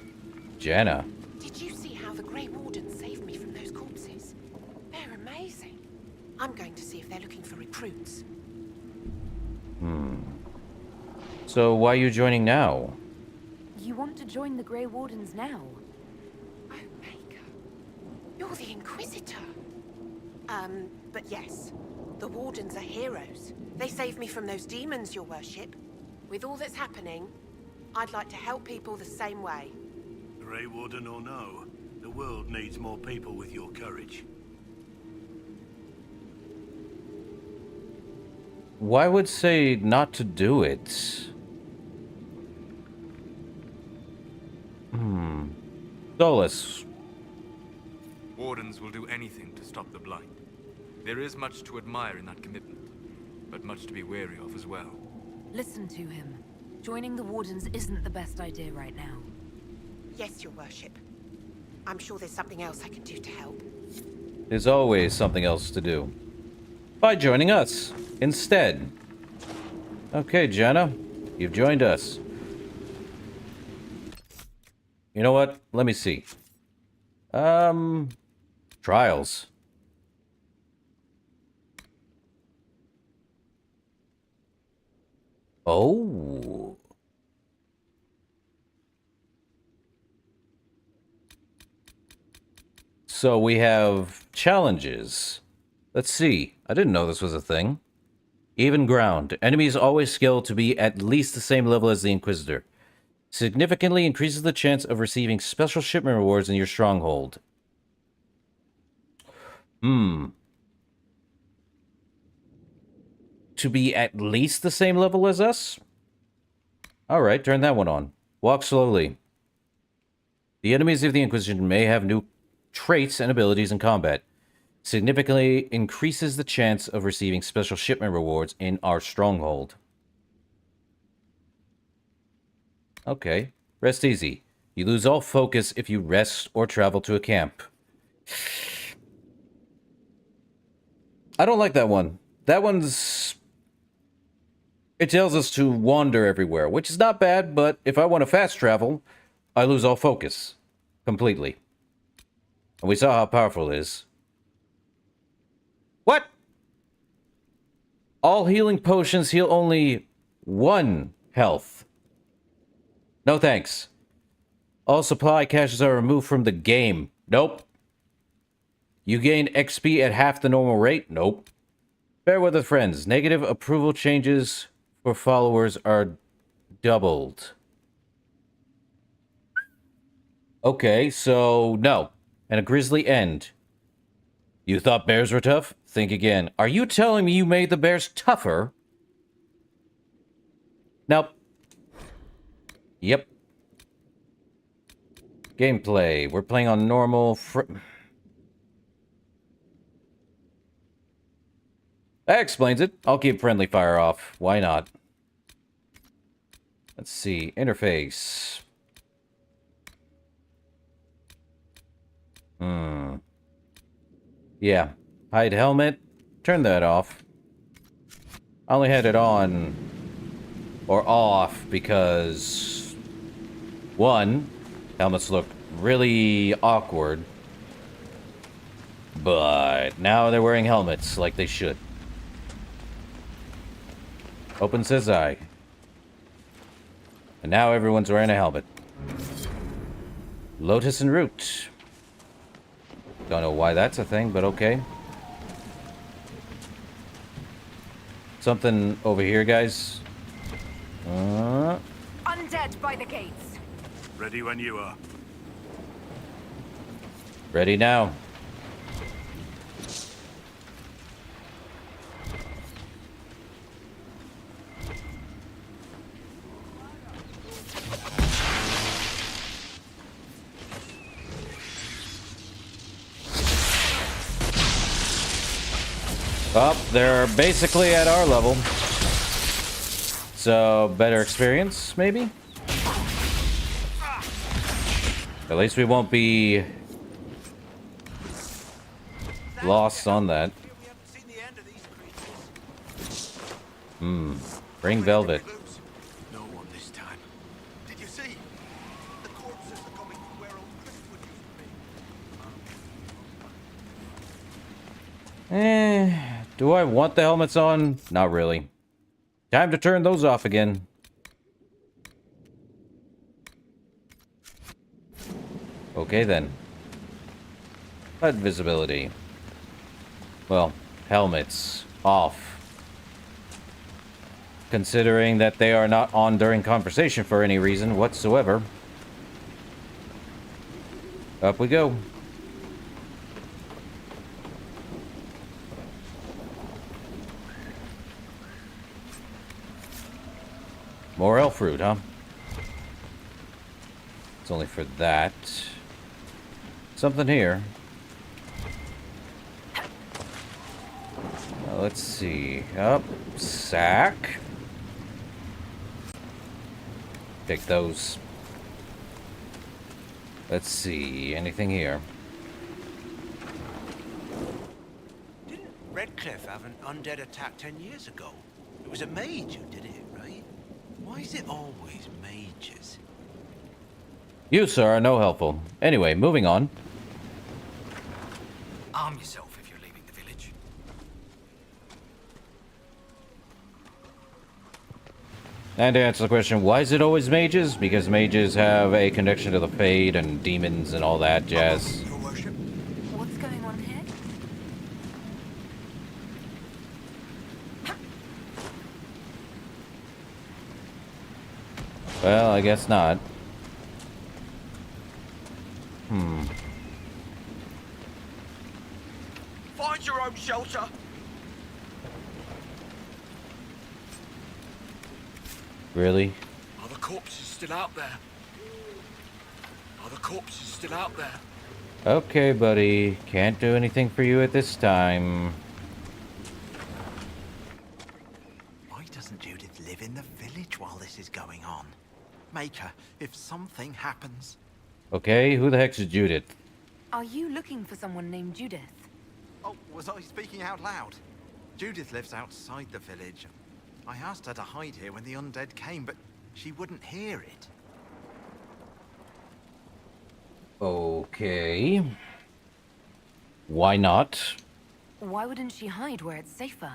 A: Jenna.
U: Did you see how the Grey Wardens saved me from those corpses? They're amazing. I'm going to see if they're looking for recruits.
A: So why are you joining now?
D: You want to join the Grey Wardens now?
U: You're the Inquisitor. But yes, the Wardens are heroes. They saved me from those demons, your worship. With all that's happening, I'd like to help people the same way.
T: Grey Warden or no, the world needs more people with your courage.
A: Why would say not to do it? Dolus.
K: Wardens will do anything to stop the blight. There is much to admire in that commitment, but much to be wary of as well.
D: Listen to him. Joining the Wardens isn't the best idea right now.
U: Yes, your worship. I'm sure there's something else I can do to help.
A: There's always something else to do. By joining us instead. Okay, Jenna, you've joined us. You know what? Let me see. Trials. Oh. So we have challenges. Let's see. I didn't know this was a thing. Even ground. Enemies always skill to be at least the same level as the Inquisitor. Significantly increases the chance of receiving special shipment rewards in your stronghold. To be at least the same level as us? Alright, turn that one on. Walk slowly. The enemies of the Inquisition may have new traits and abilities in combat. Significantly increases the chance of receiving special shipment rewards in our stronghold. Okay. Rest easy. You lose all focus if you rest or travel to a camp. I don't like that one. That one's... It tells us to wander everywhere, which is not bad, but if I want to fast travel, I lose all focus. Completely. And we saw how powerful it is. What? All healing potions heal only 1 health. No thanks. All supply caches are removed from the game. Nope. You gain XP at half the normal rate? Nope. Bear with us, friends. Negative approval changes for followers are doubled. Okay, so no. And a grisly end. You thought bears were tough? Think again. Are you telling me you made the bears tougher? Nope. Yep. Gameplay. We're playing on normal... That explains it. I'll keep friendly fire off. Why not? Let's see. Interface. Yeah. Hide helmet. Turn that off. I only had it on or off because... 1, helmets look really awkward. But now they're wearing helmets like they should. Open says I. And now everyone's wearing a helmet. Lotus and Root. Don't know why that's a thing, but okay. Something over here, guys.
D: Undead by the gates.
T: Ready when you are.
A: Ready now. Well, they're basically at our level. So, better experience, maybe? At least we won't be lost on that. Bring Velvet.
C: No one this time. Did you see? The corpses are coming from where old Crestwood used to be.
A: Do I want the helmets on? Not really. Time to turn those off again. Okay then. HUD visibility. Well, helmets off. Considering that they are not on during conversation for any reason whatsoever. Up we go. More elf fruit, huh? It's only for that. Something here. Let's see. Up. Sack. Take those. Let's see. Anything here?
T: Didn't Redcliffe have an undead attack 10 years ago? It was a mage who did it, right? Why is it always mages?
A: You, sir, are no helpful. Anyway, moving on.
T: Arm yourself if you're leaving the village.
A: And to answer the question, why is it always mages? Because mages have a connection to the Fade and demons and all that jazz.
T: Your worship?
D: What's going on here?
A: Well, I guess not.
T: Find your own shelter.
A: Really?
T: Are the corpses still out there?
E: Are the corpses still out there?
A: Okay, buddy. Can't do anything for you at this time.
T: Why doesn't Judith live in the village while this is going on? Make her, if something happens.
A: Okay, who the heck's Judith?
D: Are you looking for someone named Judith?
T: Oh, was I speaking out loud? Judith lives outside the village. I asked her to hide here when the undead came, but she wouldn't hear it.
A: Okay. Why not?
D: Why wouldn't she hide where it's safer?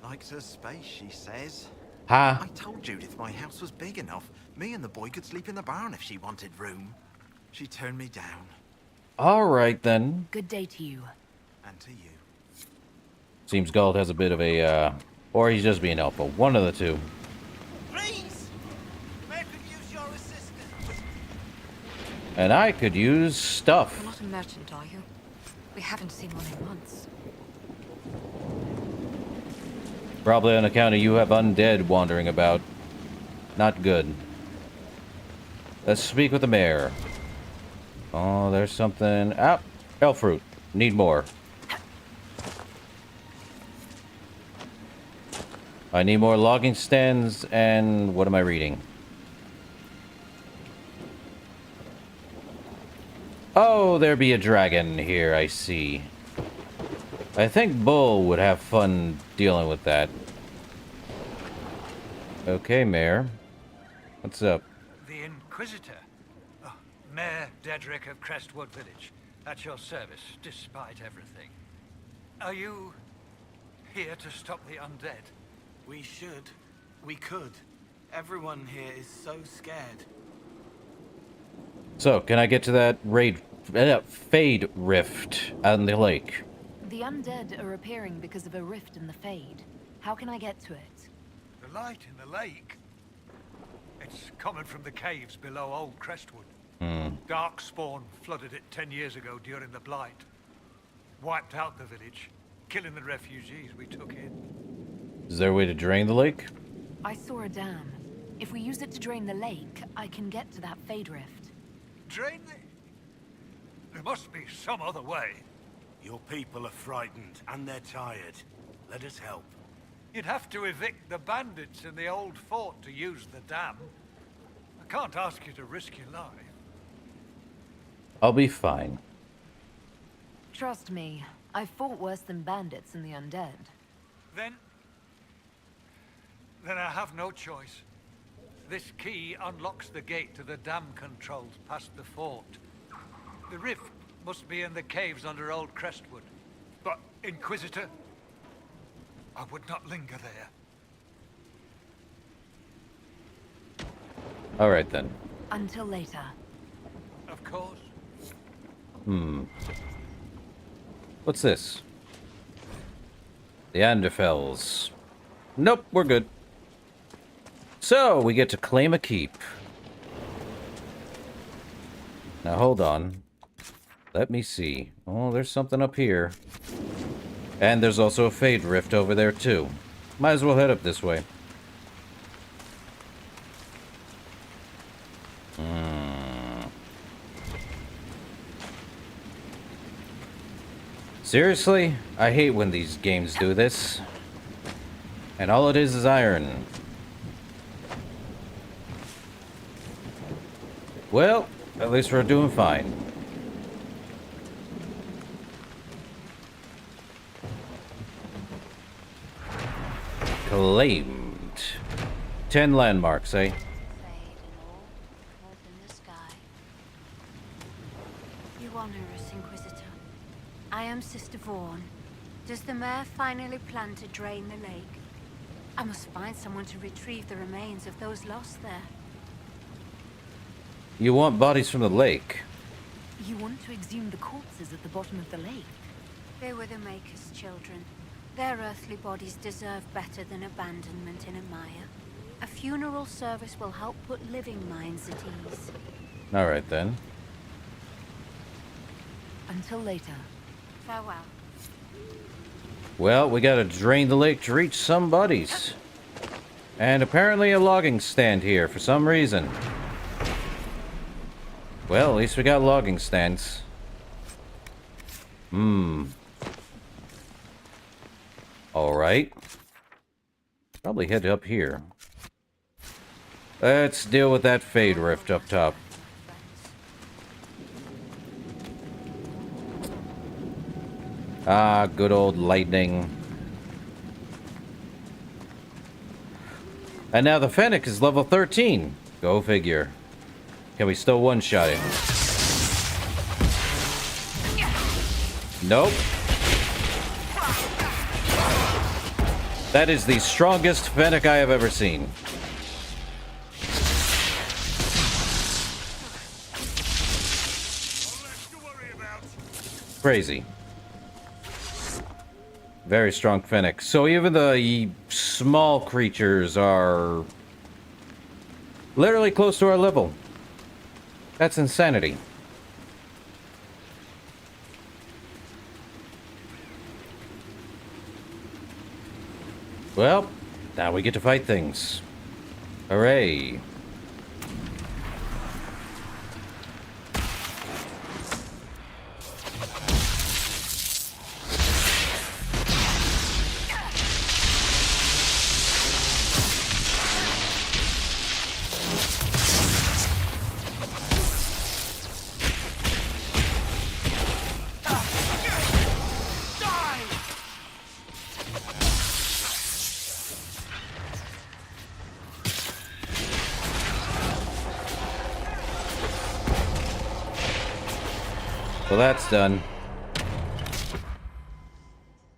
T: Likes her space, she says.
A: Ha.
T: I told Judith my house was big enough. Me and the boy could sleep in the barn if she wanted room. She turned me down.
A: Alright then.
D: Good day to you.
T: And to you.
A: Seems Galt has a bit of a, or he's just being helpful. One of the two.
T: Please! May I could use your assistance.
A: And I could use stuff.
B: You're not a merchant, are you? We haven't seen one in months.
A: Probably on account of you have undead wandering about. Not good. Let's speak with the mayor. Oh, there's something. Ah, elf fruit. Need more. I need more logging stands, and what am I reading? Oh, there be a dragon here, I see. I think Bull would have fun dealing with that. Okay, Mayor. What's up?
J: The Inquisitor. Oh, Mayor Dedrick of Crestwood Village. At your service, despite everything. Are you here to stop the undead?
F: We should. We could. Everyone here is so scared.
A: So, can I get to that Fade Rift out in the lake?
D: The undead are appearing because of a rift in the Fade. How can I get to it?
J: The light in the lake? It's coming from the caves below Old Crestwood. Darkspawn flooded it 10 years ago during the Blight. Wiped out the village, killing the refugees we took in.
A: Is there a way to drain the lake?
D: I saw a dam. If we use it to drain the lake, I can get to that Fade Rift.
J: Drain the... There must be some other way.
T: Your people are frightened, and they're tired. Let us help.
J: You'd have to evict the bandits in the old fort to use the dam. I can't ask you to risk your life.
A: I'll be fine.
D: Trust me, I've fought worse than bandits and the undead.
J: Then I have no choice. This key unlocks the gate to the dam controls past the fort. The rift must be in the caves under Old Crestwood. But, Inquisitor, I would not linger there.
A: Alright then.
D: Until later.
J: Of course.
A: What's this? The Anderfells. Nope, we're good. So, we get to claim a keep. Now, hold on. Let me see. Oh, there's something up here. And there's also a Fade Rift over there, too. Might as well head up this way. Seriously? I hate when these games do this. And all it is iron. Well, at least we're doing fine. Claimed. 10 landmarks, eh?
B: You honor us, Inquisitor. I am Sister Vaughn. Does the mayor finally plan to drain the lake? I must find someone to retrieve the remains of those lost there.
A: You want bodies from the lake?
D: You want to exhume the corpses at the bottom of the lake?
B: They were the Maker's children. Their earthly bodies deserve better than abandonment in a mire. A funeral service will help put living minds at ease.
A: Alright then.
D: Until later.
B: Farewell.
A: Well, we gotta drain the lake to reach some bodies. And apparently a logging stand here for some reason. Well, at least we got logging stands. Alright. Probably head up here. Let's deal with that fade rift up top. Ah, good old lightning. And now the Fennec is level 13. Go figure. Can we still one-shot it? Nope. That is the strongest Fennec I have ever seen. Crazy. Very strong Fennec. So even the small creatures are literally close to our level. That's insanity. Well, now we get to fight things. Hooray. Well, that's done.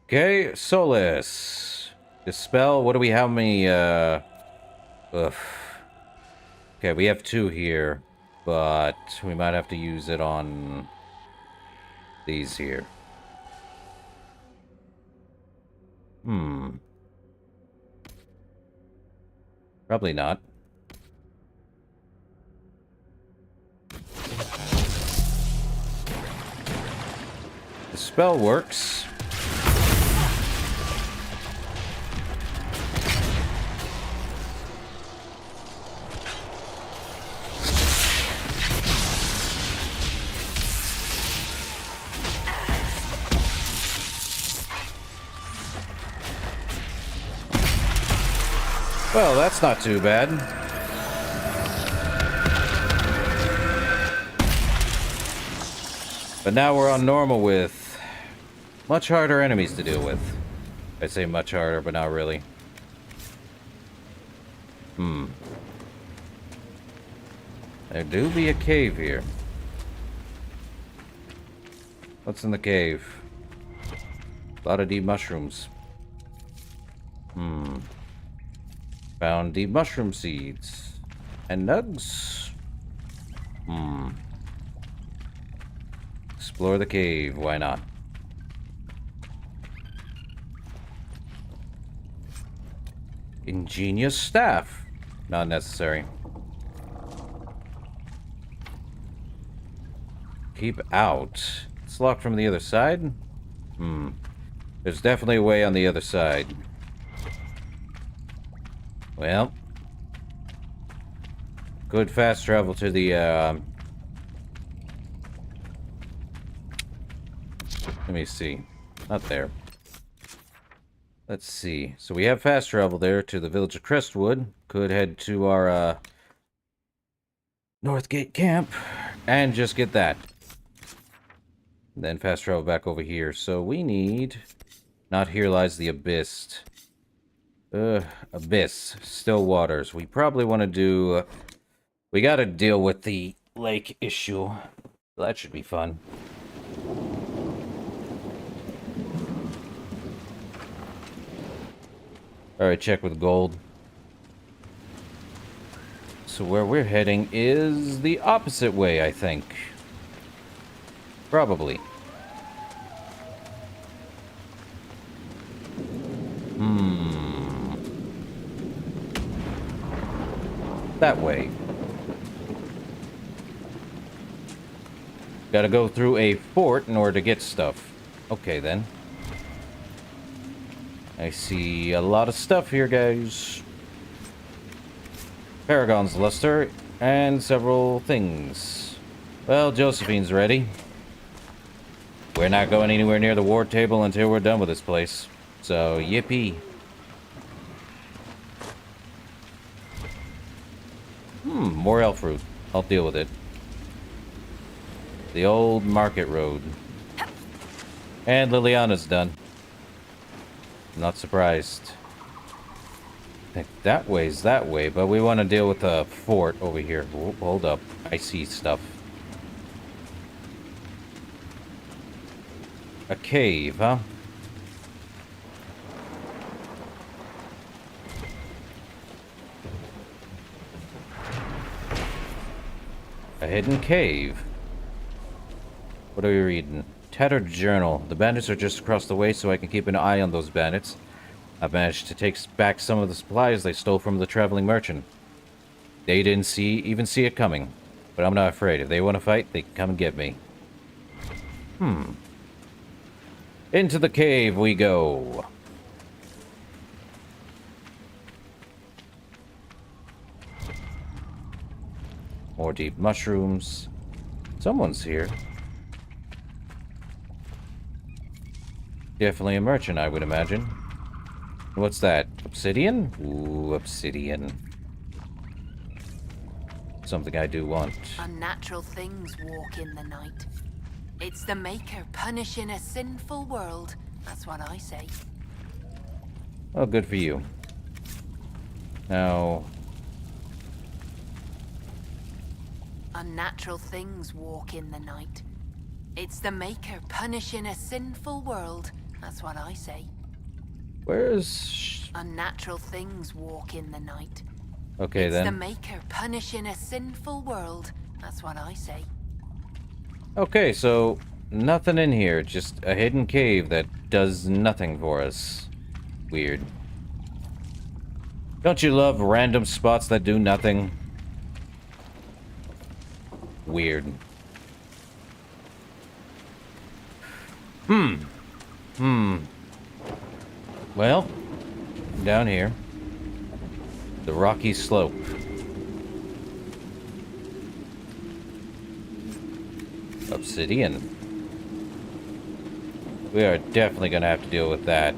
A: Okay, Solus. Dispel, what do we have? Okay, we have 2 here, but we might have to use it on these here. Probably not. The spell works. Well, that's not too bad. But now we're on normal with much harder enemies to deal with. I say much harder, but not really. There do be a cave here. What's in the cave? A lot of deep mushrooms. Found deep mushroom seeds. And nugs. Explore the cave, why not? Ingenious staff. Not necessary. Keep out. It's locked from the other side? There's definitely a way on the other side. Well. Good fast travel to the, let me see. Not there. Let's see. So we have fast travel there to the village of Crestwood. Could head to our, Northgate camp. And just get that. And then fast travel back over here. So we need... Not here lies the abyss. Abyss. Still waters. We probably want to do... we gotta deal with the lake issue. That should be fun. Alright, check with gold. So where we're heading is the opposite way, I think. Probably. That way. Gotta go through a fort in order to get stuff. Okay, then. I see a lot of stuff here, guys. Paragon's luster and several things. Well, Josephine's ready. We're not going anywhere near the war table until we're done with this place. So, yippee. More elf fruit. I'll deal with it. The old market road. And Liliana's done. Not surprised. I think that way's that way, but we want to deal with the fort over here. Hold up. I see stuff. A cave, huh? A hidden cave. What are we reading? Tattered journal. The bandits are just across the way, so I can keep an eye on those bandits. I've managed to take back some of the supplies they stole from the traveling merchant. They didn't even see it coming. But I'm not afraid. If they want to fight, they can come and get me. Into the cave we go. More deep mushrooms. Someone's here. Definitely a merchant, I would imagine. What's that? Obsidian? Ooh, obsidian. Something I do want.
I: Unnatural things walk in the night. It's the Maker punishing a sinful world. That's what I say.
A: Oh, good for you. Now...
I: Unnatural things walk in the night. It's the Maker punishing a sinful world. That's what I say.
A: Where's...
I: Unnatural things walk in the night.
A: Okay,
I: it's
A: then.
I: the Maker punishing a sinful world. That's what I say.
A: Okay, so nothing in here. Just a hidden cave that does nothing for us. Weird. Don't you love random spots that do nothing? Weird. Well, down here. The rocky slope. Obsidian. We are definitely gonna have to deal with that.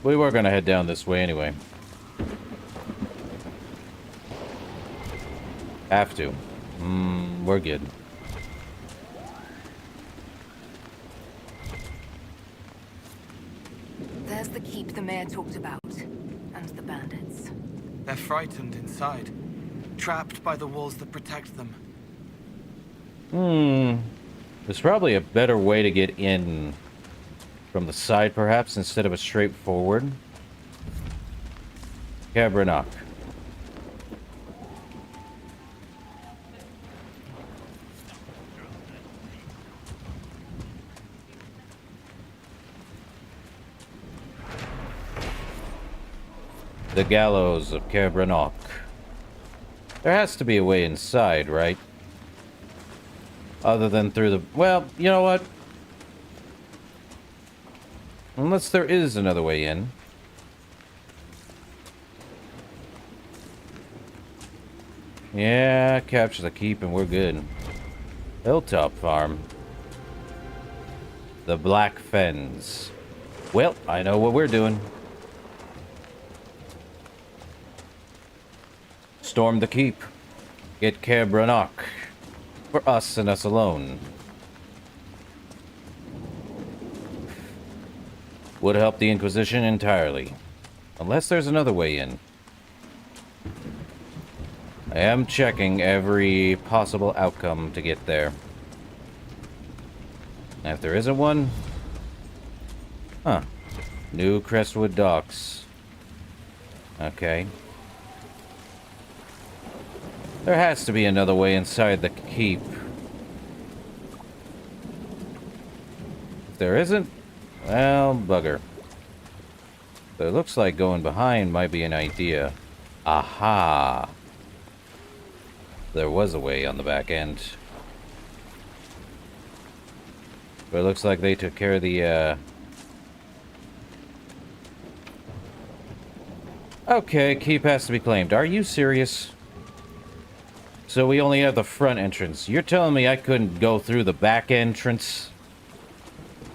A: We were gonna head down this way anyway. Have to. We're good.
D: There's the keep the mayor talked about, and the bandits.
F: They're frightened inside, trapped by the walls that protect them.
A: There's probably a better way to get in from the side, perhaps, instead of a straightforward. Cabranok. The gallows of Cabranok. There has to be a way inside, right? Other than through the... Well, you know what? Unless there is another way in. Yeah, capture the keep and we're good. Hilltop Farm. The Black Fens. Well, I know what we're doing. Storm the keep. Get Cabranok. For us and us alone. Would help the Inquisition entirely. Unless there's another way in. I am checking every possible outcome to get there. And if there isn't one... Huh. New Crestwood Docks. Okay. There has to be another way inside the keep. If there isn't, well, bugger. But it looks like going behind might be an idea. Aha! There was a way on the back end. But it looks like they took care of the, Okay, keep has to be claimed. Are you serious? So we only have the front entrance. You're telling me I couldn't go through the back entrance?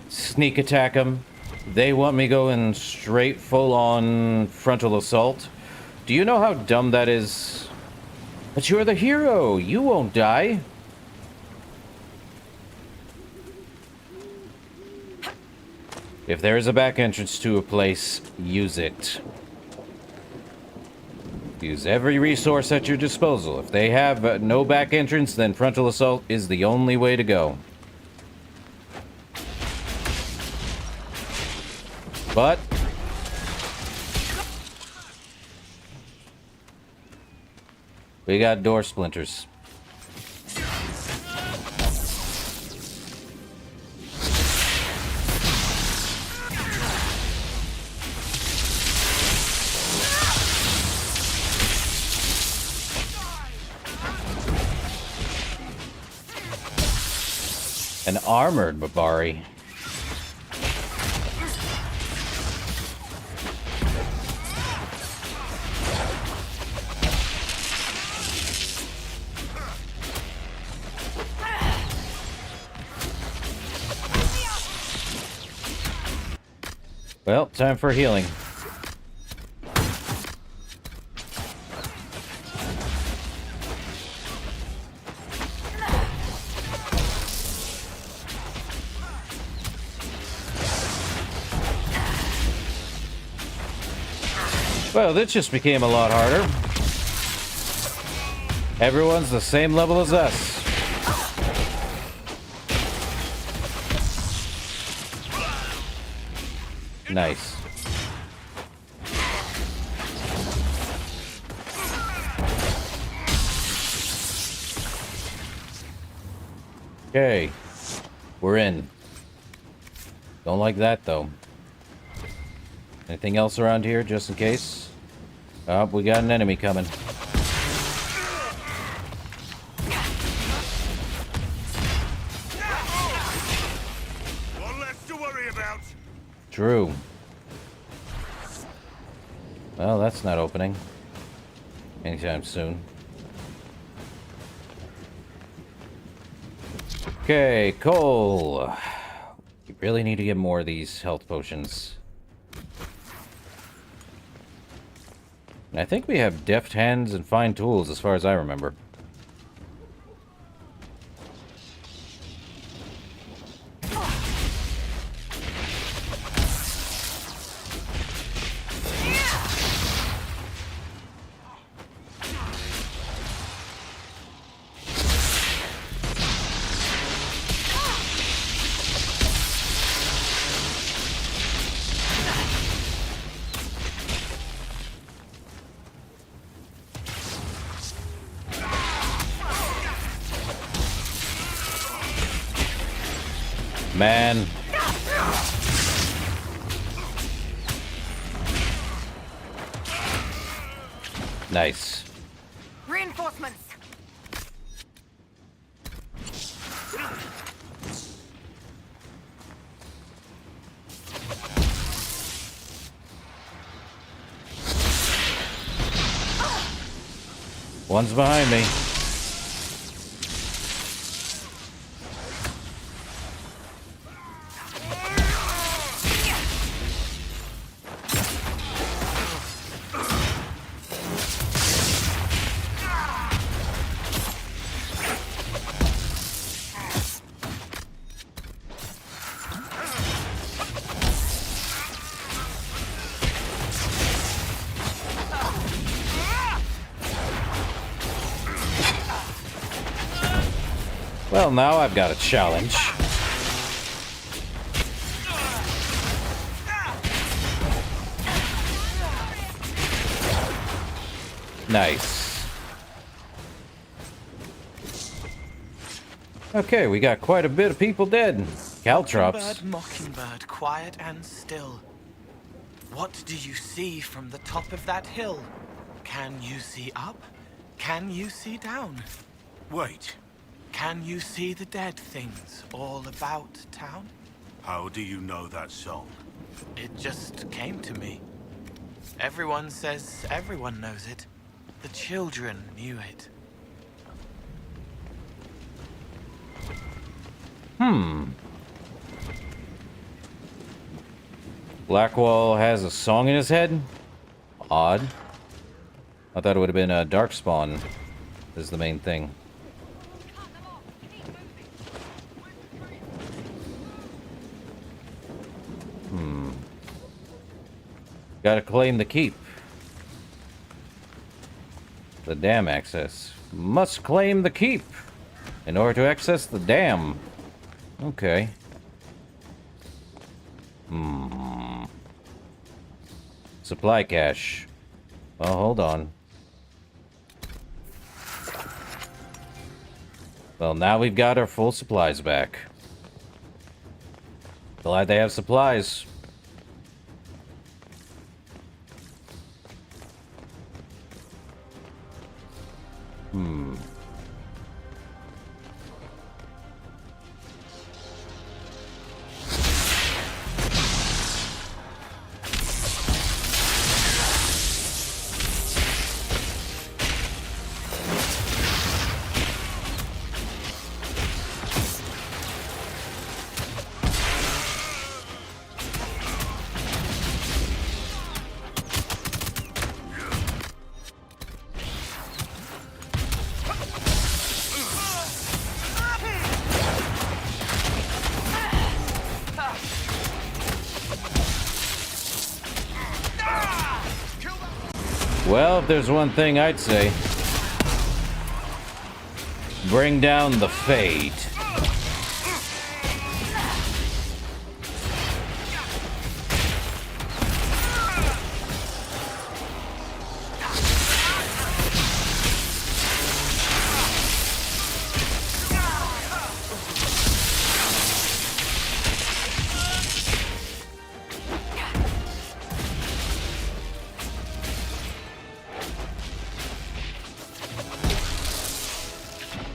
A: Sneak attack them? They want me going straight full-on frontal assault? Do you know how dumb that is? But you're the hero. You won't die. If there is a back entrance to a place, use it. Use every resource at your disposal. If they have no back entrance, then frontal assault is the only way to go. But we got door splinters. An armored Babari. Well, time for healing. Well, this just became a lot harder. Everyone's the same level as us. Nice. Okay. We're in. Don't like that, though. Anything else around here, just in case? Oh, we got an enemy coming.
M: One less to worry about.
A: True. Well, that's not opening anytime soon. Okay, Cole. You really need to get more of these health potions. And I think we have deft hands and fine tools as far as I remember. Man. Nice.
D: Reinforcements.
A: One's behind me. Well, now I've got a challenge. Nice. Okay, we got quite a bit of people dead. Caltrops.
F: Mockingbird, mockingbird, quiet and still. What do you see from the top of that hill? Can you see up? Can you see down?
M: Wait.
F: Can you see the dead things all about town?
M: How do you know that song?
F: It just came to me. Everyone says everyone knows it. The children knew it.
A: Blackwall has a song in his head? Odd. I thought it would have been a Darkspawn is the main thing. Gotta claim the keep. The dam access. Must claim the keep in order to access the dam. Okay. Supply cache. Well, hold on. Well, now we've got our full supplies back. Glad they have supplies. Well, if there's one thing I'd say, bring down the Fade.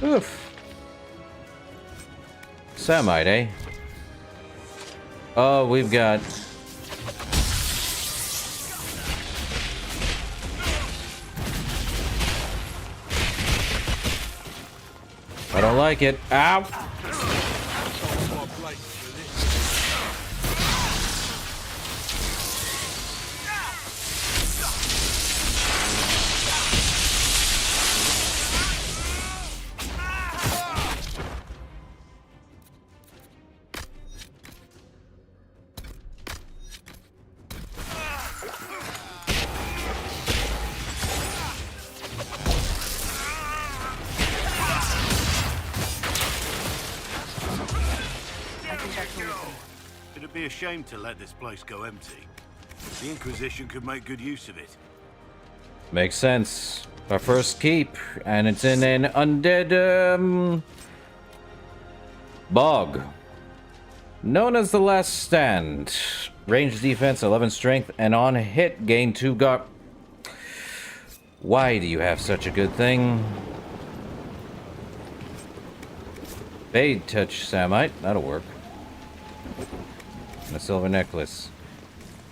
A: Oof. Smite, eh? Oh, we've got... I don't like it. Ow!
M: It'd be a shame to let this place go empty. The Inquisition could make good use of it.
A: Makes sense. Our first keep, and it's in an undead, bog. Known as the Last Stand. Range defense, 11 strength, and on hit, gain 2 guard. Why do you have such a good thing? Fade touch Samite, that'll work. And a silver necklace.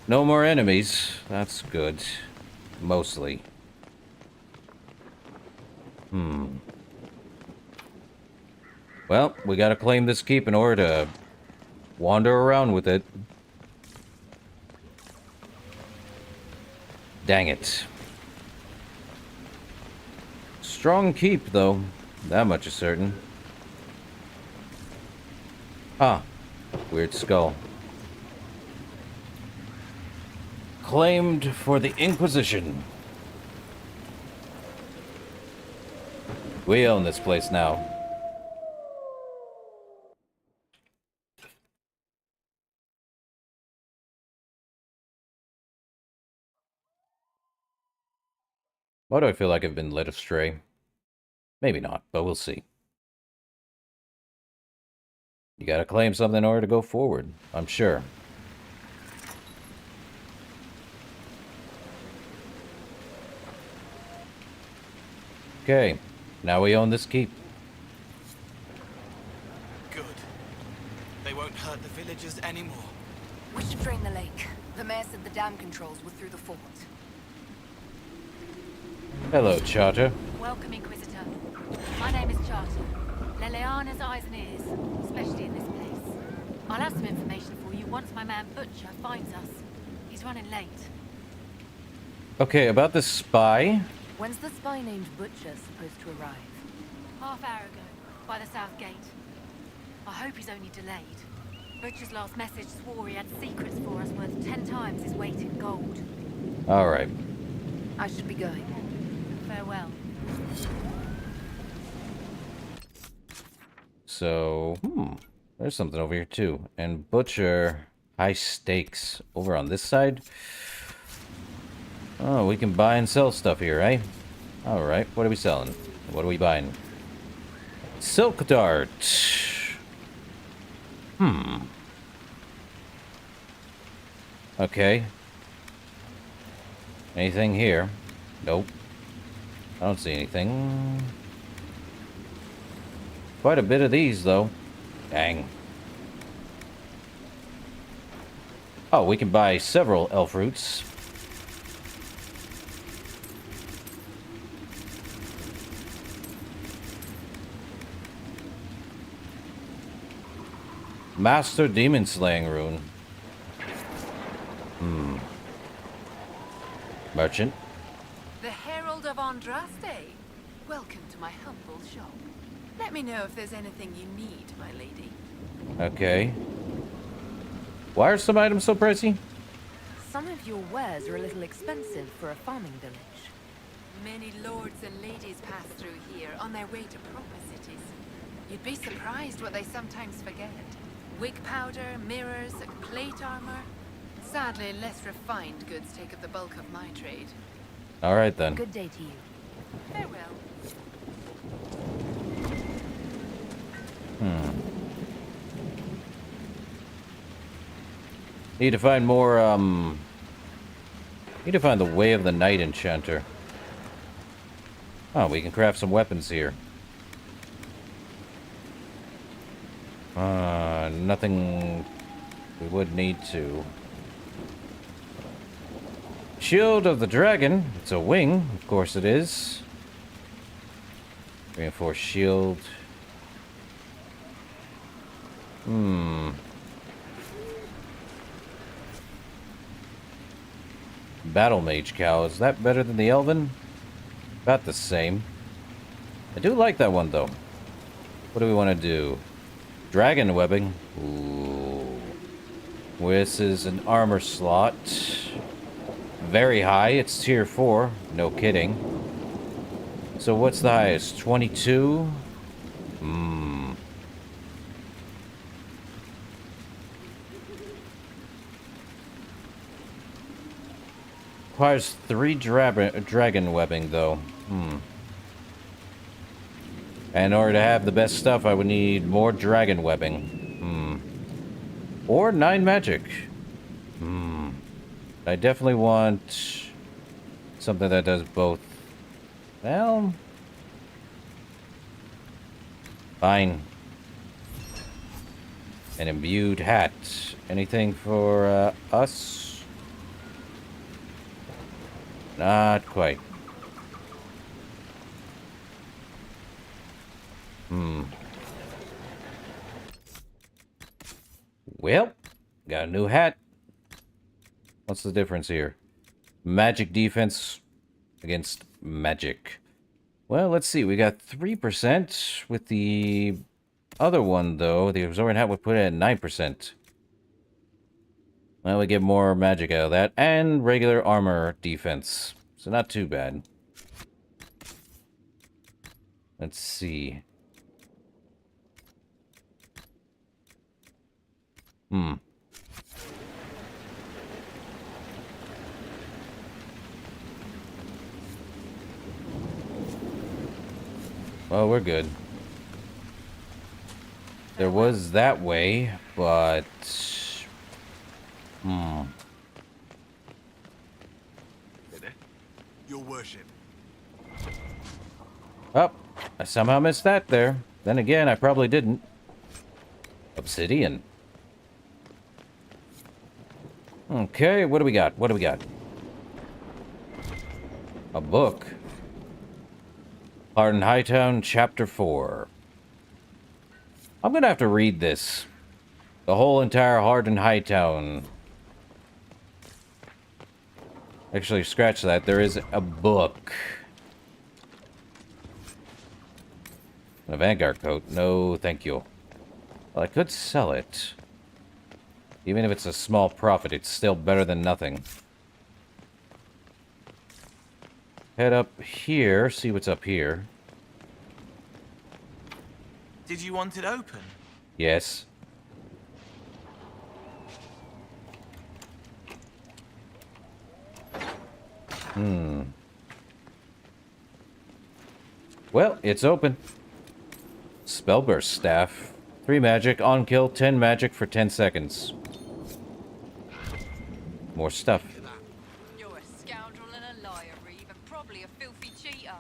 A: No more enemies, that's good. Mostly. Well, we gotta claim this keep in order to wander around with it. Dang it. Strong keep, though. That much is certain. Ah. Weird skull. Claimed for the Inquisition. We own this place now. Why do I feel like I've been led astray? Maybe not, but we'll see. You gotta claim something in order to go forward, I'm sure. Okay, now we own this keep.
F: Good. They won't hurt the villagers anymore.
D: We should drain the lake. The mayor said the dam controls were through the fort.
A: Hello, Charter.
D: Welcome, Inquisitor. My name is Charter. Leleana's eyes and ears, especially in this place. I'll have some information for you once my man Butcher finds us. He's running late.
A: Okay, about the spy.
D: When's the spy named Butcher supposed to arrive? Half hour ago, by the south gate. I hope he's only delayed. Butcher's last message swore he had secrets for us worth 10 times his weight in gold.
A: All right.
D: I should be going. Farewell.
A: So, there's something over here too. And Butcher, high stakes. Over on this side. Oh, we can buy and sell stuff here, eh? All right, what are we selling? What are we buying? Silk dart. Okay. Anything here? Nope. I don't see anything. Quite a bit of these, though. Dang. Oh, we can buy several elf roots. Master Demon Slaying Rune. Merchant.
H: The Herald of Andraste. Welcome to my humble shop. Let me know if there's anything you need, my lady.
A: Okay. Why are some items so pricey?
D: Some of your wares are a little expensive for a farming village.
H: Many lords and ladies pass through here on their way to proper cities. You'd be surprised what they sometimes forget. Wig powder, mirrors, plate armor. Sadly, less refined goods take up the bulk of my trade.
A: All right, then.
D: Good day to you.
H: Farewell.
A: Need to find more, Need to find the Way of the Night Enchanter. Oh, we can craft some weapons here. Nothing we would need to. Shield of the Dragon. It's a wing. Of course it is. Reinforced shield. Battle Mage Cowl. Is that better than the Elven? About the same. I do like that one, though. What do we want to do? Dragon Webbing. Ooh. This is an armor slot. Very high. It's tier 4. No kidding. So what's the highest? 22? Requires 3 dragon webbing, though. And in order to have the best stuff, I would need more dragon webbing. Or 9 magic. I definitely want something that does both. Well, fine. An imbued hat. Anything for us? Not quite. Well, got a new hat. What's the difference here? Magic defense against magic. Well, let's see. We got 3% with the other one, though. The absorbent hat would put it at 9%. Well, we get more magic out of that. And regular armor defense. So not too bad. Let's see. Well, we're good. There was that way, but...
V: Your worship.
A: Oh, I somehow missed that there. Then again, I probably didn't. Obsidian. Okay, what do we got? What do we got? A book. Harden Hightown, Chapter 4. I'm gonna have to read this. The whole entire Harden Hightown. Actually, scratch that. There is a book. A Vanguard coat. No, thank you. Well, I could sell it. Even if it's a small profit, it's still better than nothing. Head up here, see what's up here.
F: Did you want it open?
A: Yes. Well, it's open. Spellburst staff. 3 magic, on kill, 10 magic for 10 seconds. More stuff.
H: You're a scoundrel and a liar, Reeve, and probably a filthy cheater.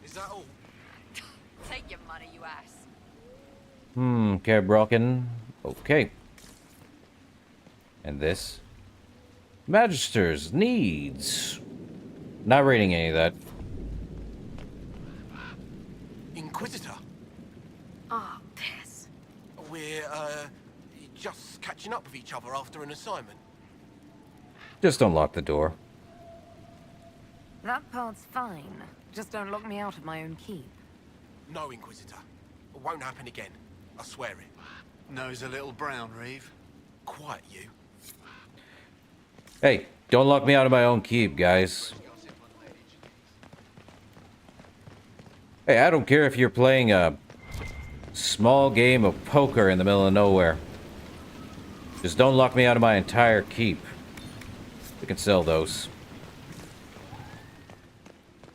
T: Is that all?
H: Take your money, you ass.
A: Care broken. Okay. And this? Magisters needs. Not reading any of that.
T: Inquisitor?
U: Ah, piss.
T: We're, just catching up with each other after an assignment.
A: Just don't lock the door.
U: That part's fine. Just don't lock me out of my own keep.
T: No, Inquisitor. It won't happen again. I swear it.
M: Nose a little brown, Reeve.
T: Quiet, you.
A: Hey, don't lock me out of my own keep, guys. Hey, I don't care if you're playing a small game of poker in the middle of nowhere. Just don't lock me out of my entire keep. We can sell those.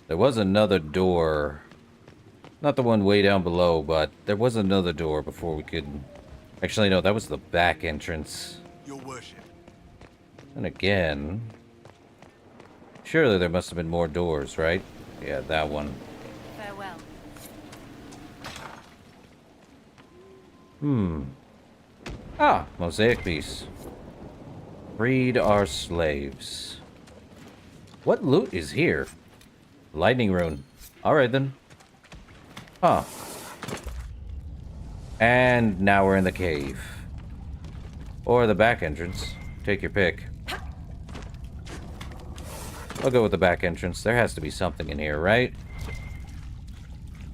A: There was another door. Not the one way down below, but there was another door before we could... Actually, no, that was the back entrance.
T: Your worship.
A: And again... Surely there must have been more doors, right? Yeah, that one.
S: Farewell.
A: Ah, mosaic piece. Freed our slaves. What loot is here? Lightning rune. Alright then. Huh. And now we're in the cave. Or the back entrance. Take your pick. I'll go with the back entrance. There has to be something in here, right?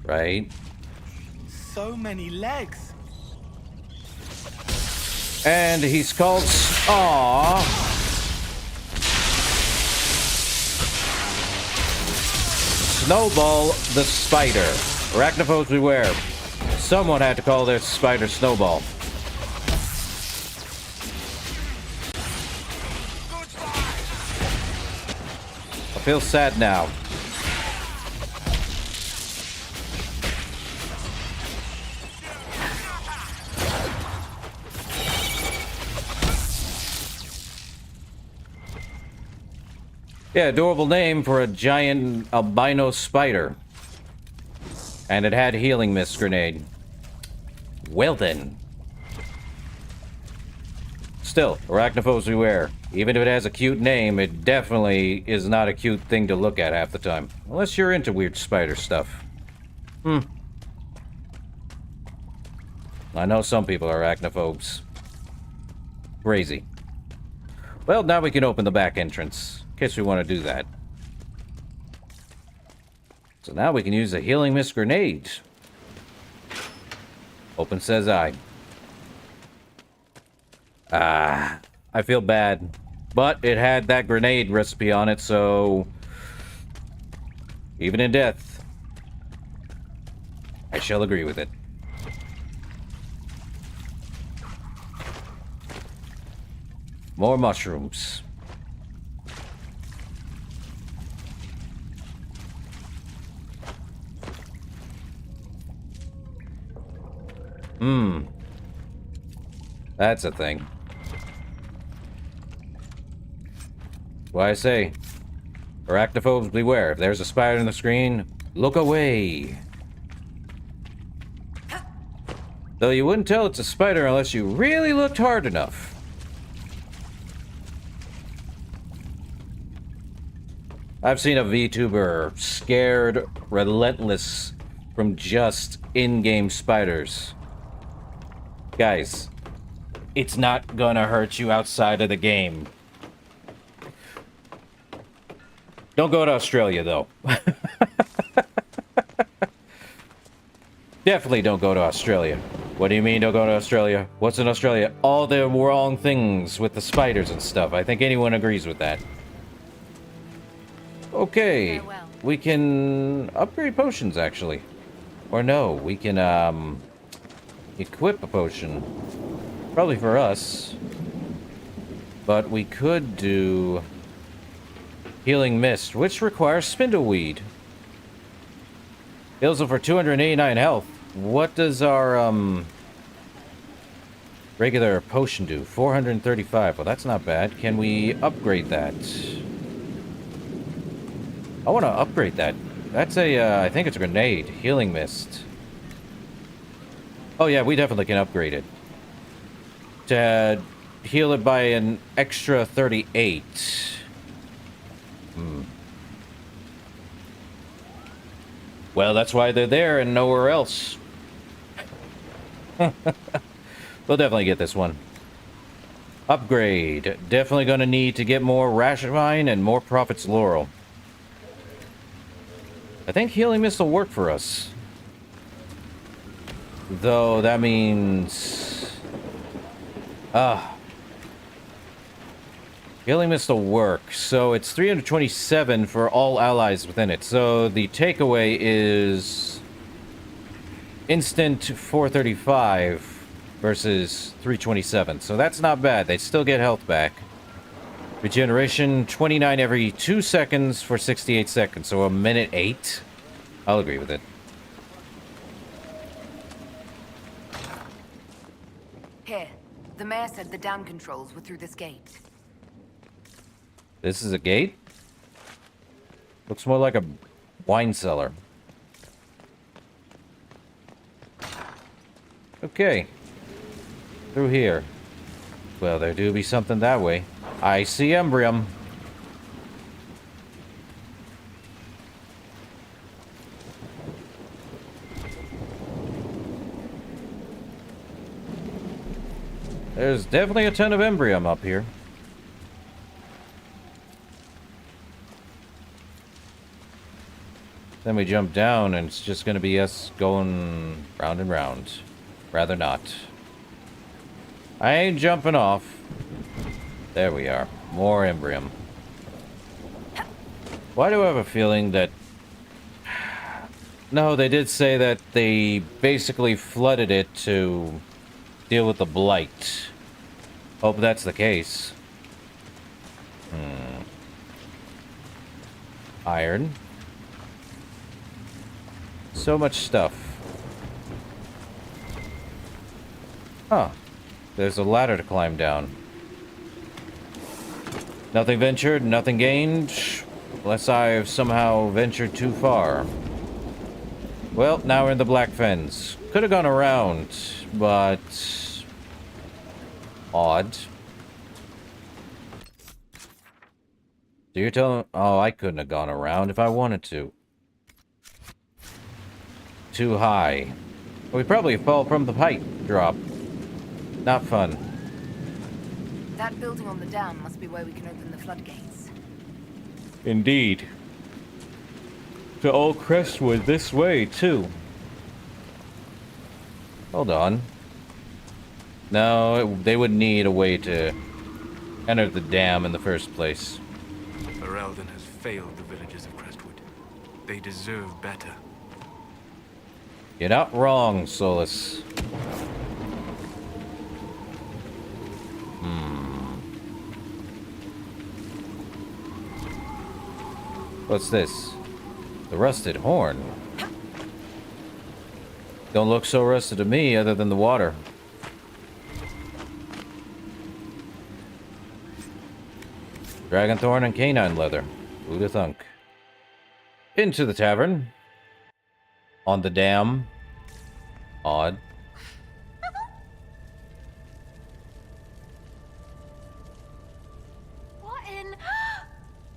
A: Right.
F: So many legs.
A: And he's called... Aww. Snowball the spider. Arachnophobes beware. Someone had to call their spider Snowball. I feel sad now. Yeah, adorable name for a giant albino spider. And it had healing mist grenade. Well then. Still, arachnophobes beware. Even if it has a cute name, it definitely is not a cute thing to look at half the time. Unless you're into weird spider stuff. I know some people are arachnophobes. Crazy. Well, now we can open the back entrance. In case we want to do that. So now we can use a healing mist grenade. Open says I. I feel bad. But it had that grenade recipe on it, so... Even in death, I shall agree with it. More mushrooms. That's a thing. Why I say, arachnophobes beware. If there's a spider on the screen, look away. Though you wouldn't tell it's a spider unless you really looked hard enough. I've seen a VTuber scared relentless from just in-game spiders. Guys, it's not gonna hurt you outside of the game. Don't go to Australia, though. Definitely don't go to Australia. What do you mean don't go to Australia? What's in Australia? All the wrong things with the spiders and stuff. I think anyone agrees with that. Okay. We can upgrade potions, actually. Or no, we can, equip a potion. Probably for us. But we could do Healing Mist, which requires Spindleweed. Heals them for 289 health. What does our, regular potion do? 435. Well, that's not bad. Can we upgrade that? I want to upgrade that. That's a, I think it's a grenade. Healing Mist. Oh, yeah, we definitely can upgrade it. To heal it by an extra 38. Well, that's why they're there and nowhere else. We'll definitely get this one. Upgrade. Definitely gonna need to get more Ration and more Prophet's Laurel. I think Healing Mist will work for us. Though, that means... Healing Mist will work. So, it's 327 for all allies within it. So, the takeaway is... instant 435 versus 327. So, that's not bad. They still get health back. Regeneration, 29 every 2 seconds for 68 seconds. So, a minute 8. I'll agree with it.
P: Here. The mayor said the dam controls were through this gate.
A: This is a gate? Looks more like a wine cellar. Okay. Through here. Well, there do be something that way. I see Embrium. There's definitely a ton of Embrium up here. Then we jump down and it's just gonna be us going round and round. Rather not. I ain't jumping off. There we are. More Embrium. Why do I have a feeling that... No, they did say that they basically flooded it to deal with the blight. Hope that's the case. Iron. So much stuff. Huh. There's a ladder to climb down. Nothing ventured, nothing gained. Unless I've somehow ventured too far. Well, now we're in the Black Fens. Could have gone around, but... odd. So you're telling... Oh, I couldn't have gone around if I wanted to. Too high. We probably fall from the height drop. Not fun.
P: That building on the dam must be where we can open the floodgates.
A: Indeed. To Old Crestwood this way, too. Hold on. No, they would need a way to enter the dam in the first place.
K: Ferelden has failed the villagers of Crestwood. They deserve better.
A: You're not wrong, Solus. What's this? The rusted horn. Don't look so rusted to me, other than the water. Dragonthorn and canine leather. Who'da thunk? Into the tavern. On the dam. Odd.
F: What in?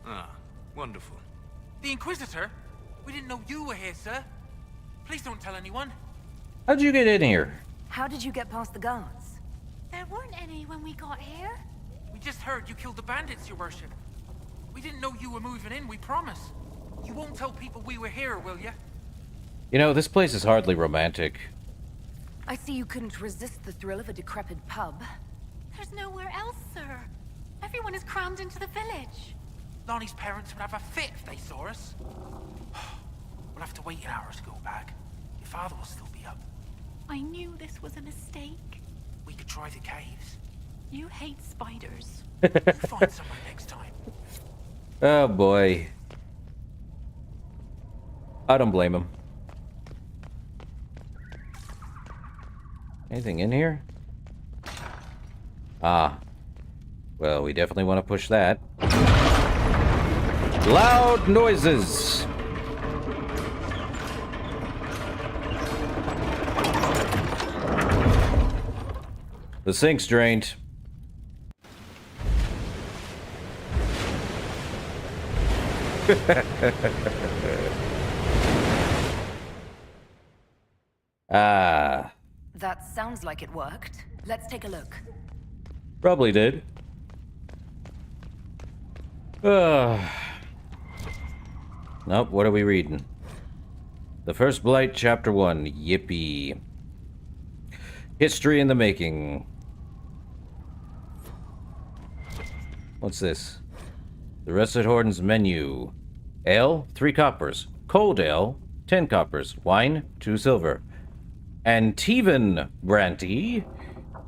K: Ah, wonderful.
F: The Inquisitor? We didn't know you were here, sir.
Q: Please don't tell anyone.
A: How'd you get in here?
P: How did you get past the guards?
H: There weren't any when we got here.
Q: We just heard you killed the bandits, your worship. We didn't know you were moving in, we promise. You won't tell people we were here, will you?
A: You know, this place is hardly romantic.
P: I see you couldn't resist the thrill of a decrepit pub.
H: There's nowhere else, sir. Everyone is crammed into the village.
Q: Lonnie's parents would have a fit if they saw us. We'll have to wait an hour to go back. Your father will still be up.
H: I knew this was a mistake.
Q: We could try the caves.
H: You hate spiders.
Q: We'll find someone next time.
A: Oh boy. I don't blame him. Anything in here? Ah. Well, we definitely want to push that. Loud noises! The sink's drained. Ah.
P: That sounds like it worked. Let's take a look.
A: Probably did. Nope, what are we reading? The First Blight, Chapter 1. Yippee. History in the making. What's this? The Rested Horden's menu. Ale, 3 coppers. Cold ale, 10 coppers. Wine, 2 silver. Antivan brandy,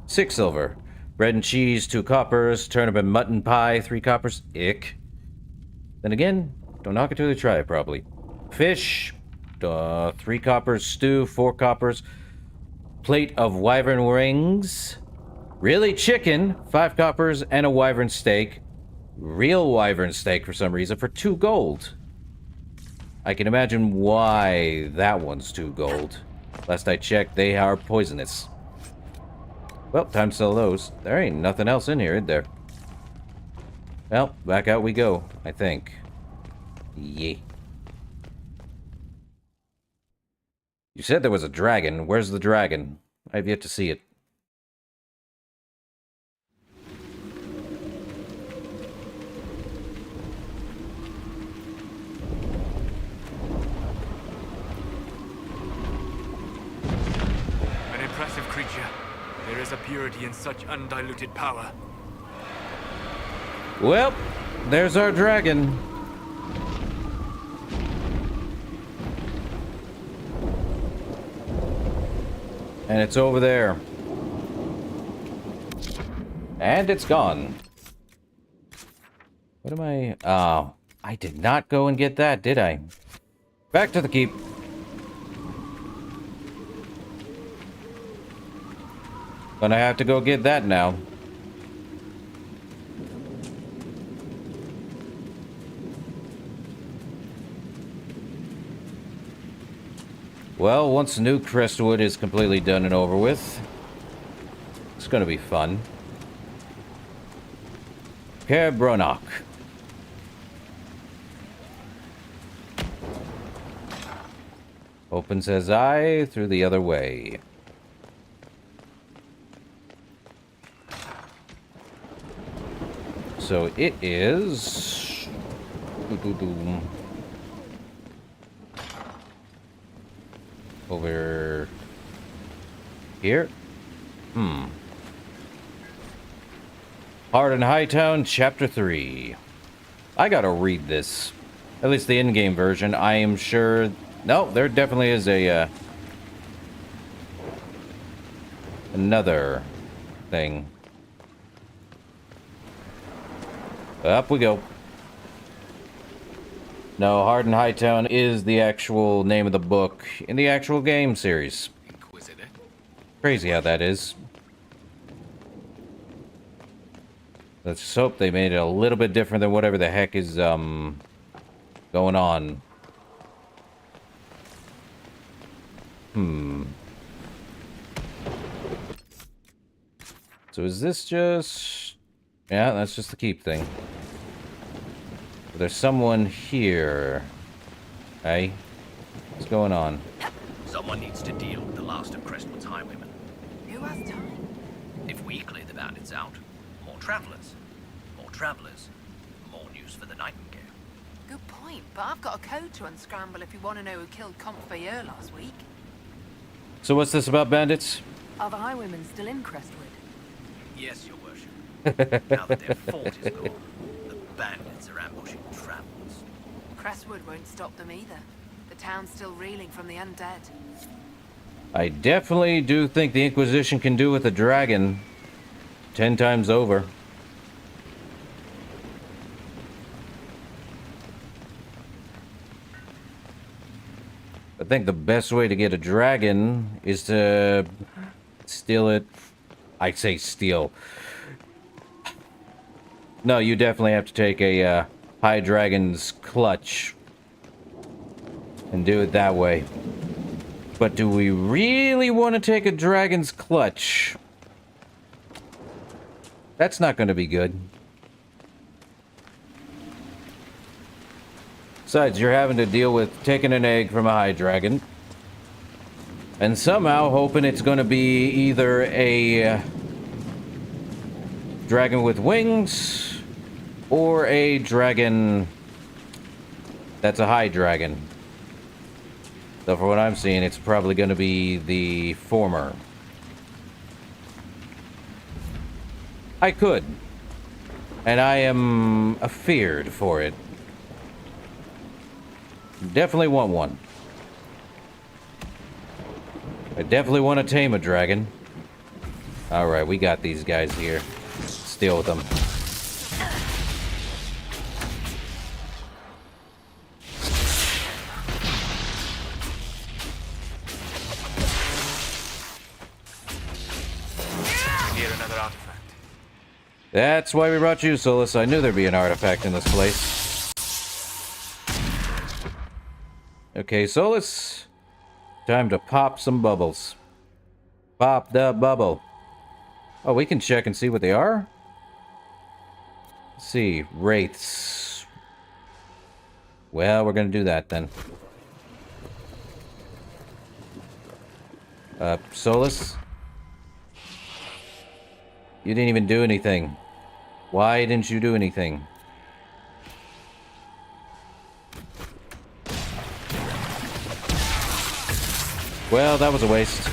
A: 6 silver. Bread and cheese, 2 coppers. Turnip and mutton pie, 3 coppers. Ick. Then again, don't knock it till you try it, probably. Fish, 3 coppers. Stew, 4 coppers. Plate of wyvern rings. Really chicken, 5 coppers. And a wyvern steak. Real wyvern steak for some reason for 2 gold. I can imagine why that one's 2 gold. Last I checked, they are poisonous. Well, time to sell those. There ain't nothing else in here, is there? Well, back out we go, I think. Yeah. You said there was a dragon. Where's the dragon? I've yet to see it.
K: An impressive creature. There is a purity in such undiluted power.
A: Well, there's our dragon. And it's over there. And it's gone. What am I... Oh, I did not go and get that, did I? Back to the keep. Gonna have to go get that now. Well, once New Crestwood is completely done and over with, it's gonna be fun. Kerbronok. Open says I, through the other way. So it is... over here. Hard in Hightown, Chapter 3. I gotta read this. At least the in-game version. I am sure... No, there definitely is a, another thing. Up we go. No, Hard in Hightown is the actual name of the book in the actual game series.
K: Inquisitor.
A: Crazy how that is. Let's just hope they made it a little bit different than whatever the heck is, going on. So is this just... Yeah, that's just the keep thing. There's someone here. Hey? What's going on?
N: Someone needs to deal with the last of Crestwood's highwaymen.
H: Who has time?
N: If we clear the bandits out, more travelers. More travelers, more news for the Nightingale.
H: Good point, but I've got a code to unscramble if you want to know who killed Comte Veilguard last week.
A: So what's this about bandits?
P: Are the highwaymen still in Crestwood?
N: Yes, your worship. Now that their fort is gone, the bandits are ambushing travelers.
H: Crestwood won't stop them either. The town's still reeling from the undead.
A: I definitely do think the Inquisition can do with a dragon 10 times over. I think the best way to get a dragon is to steal it. I say steal. No, you definitely have to take a high dragon's clutch and do it that way. But do we really want to take a dragon's clutch? That's not going to be good. Besides, you're having to deal with taking an egg from a high dragon and somehow hoping it's going to be either a dragon with wings or a dragon that's a high dragon. So for what I'm seeing, it's probably going to be the former. I could. And I am afeared for it. Definitely want one. I definitely want to tame a dragon. Alright, we got these guys here. Let's deal with them.
K: Here, another artifact.
A: That's why we brought you, Solus. I knew there'd be an artifact in this place. Okay, Solus. Time to pop some bubbles. Pop the bubble. Oh, we can check and see what they are? Let's see. Wraiths. Well, we're gonna do that then. Solus? You didn't even do anything. Why didn't you do anything? Well, that was a waste.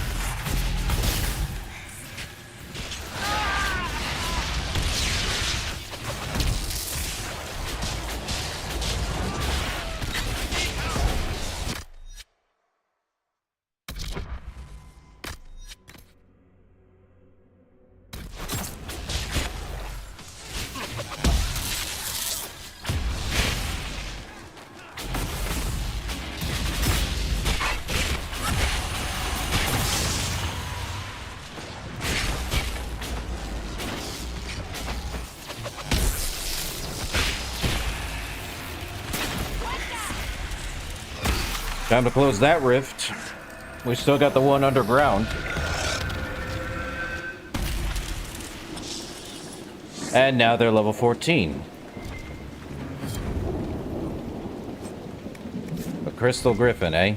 A: Time to close that rift. We still got the one underground. And now they're level 14. A crystal griffin, eh?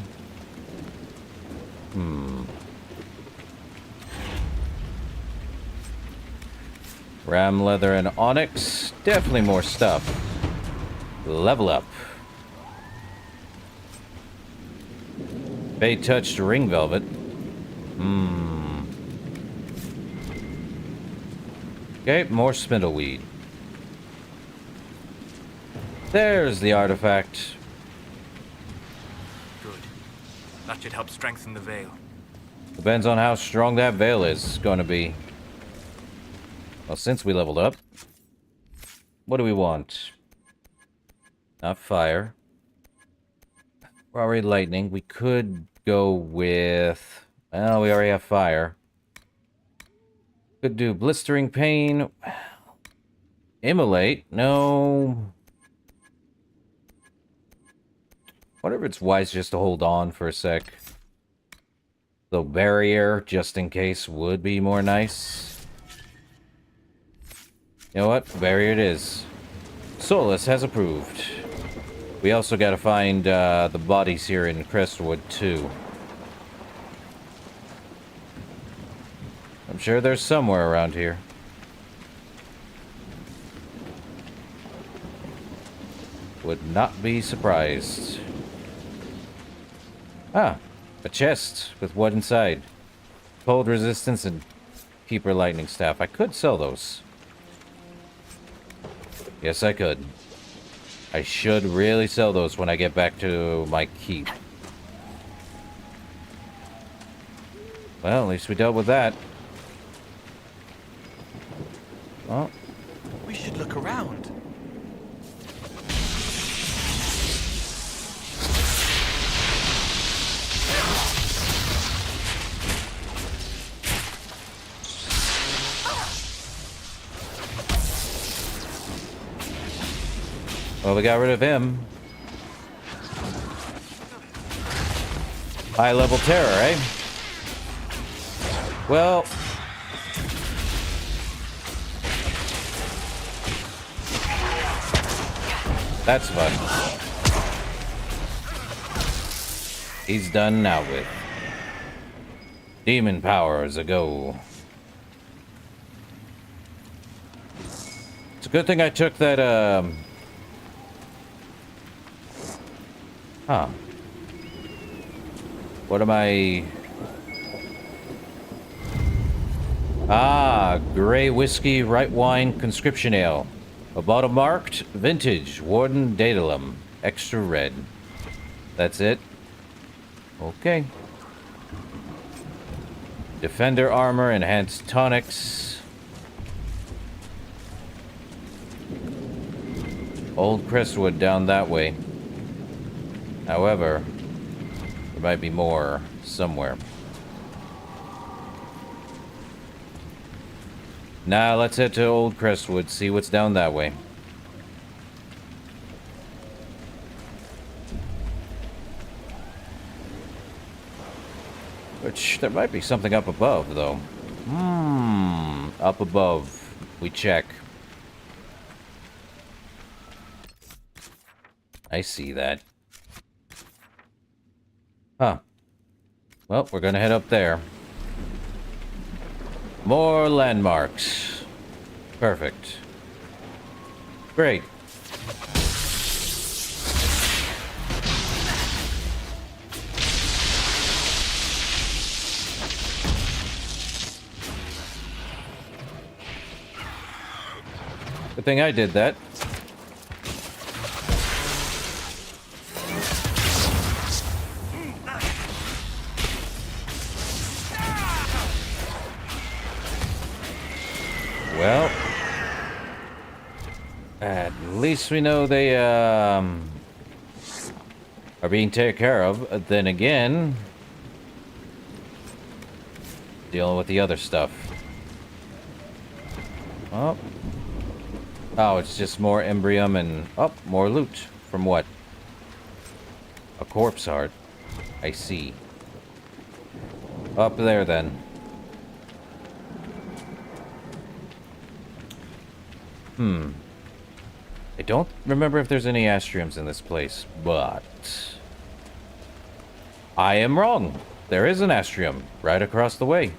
A: Ram leather and onyx. Definitely more stuff. Level up. Bay touched ring velvet. Okay, more spindleweed. There's the artifact.
K: Good. That should help strengthen the veil.
A: Depends on how strong that veil is going to be. Well, since we leveled up, what do we want? Not fire. We're already lightning. We could go with... Well, we already have fire. Could do blistering pain. Immolate? No. Wonder if it's wise just to hold on for a sec. Though barrier, just in case, would be more nice. You know what? Barrier it is. Solus has approved. We also gotta find the bodies here in Crestwood, too. I'm sure there's somewhere around here. Would not be surprised. Ah, a chest with what inside? Cold resistance and keeper lightning staff. I could sell those. Yes, I could. I should really sell those when I get back to my keep. Well, at least we dealt with that. Oh.
F: We should look around.
A: Well, we got rid of him. High-level terror, eh? Well... that's fun. He's done now with. Demon powers a go. It's a good thing I took that, Huh. What am I... Ah, gray whiskey, right wine, conscription ale. A bottle marked, vintage, Warden Daedalum, extra red. That's it? Okay. Defender armor, enhanced tonics. Old Crestwood down that way. However, there might be more somewhere. Now let's head to Old Crestwood, see what's down that way. Which, there might be something up above, though. Up above. We check. I see that. Huh. Well, we're gonna head up there. More landmarks. Perfect. Great. Good thing I did that. Well, at least we know they are being taken care of. Then again, dealing with the other stuff. Oh, it's just more Embrium and more loot. From what? A corpse heart. I see. Up there then. I don't remember if there's any astriums in this place, but I am wrong. There is an astrium right across the way.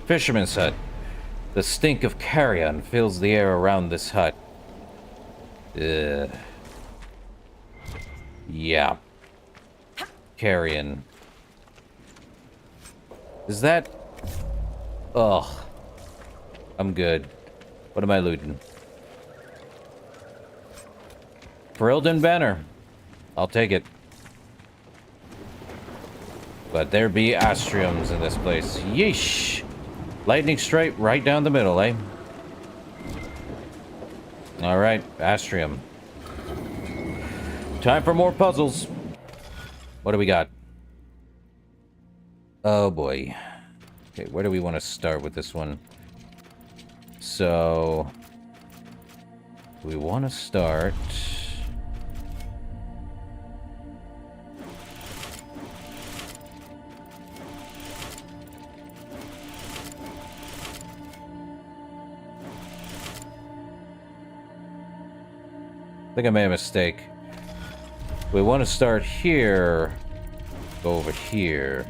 A: Fisherman's hut. The stink of carrion fills the air around this hut. Yeah. Carrion. Is that... Ugh. I'm good. What am I looting? Ferelden banner. I'll take it. But there be astriums in this place. Yeesh. Lightning straight right down the middle, eh? Alright, astrium. Time for more puzzles. What do we got? Oh boy. Okay, where do we want to start with this one? So, we want to start... I think I made a mistake. We want to start here, go over here.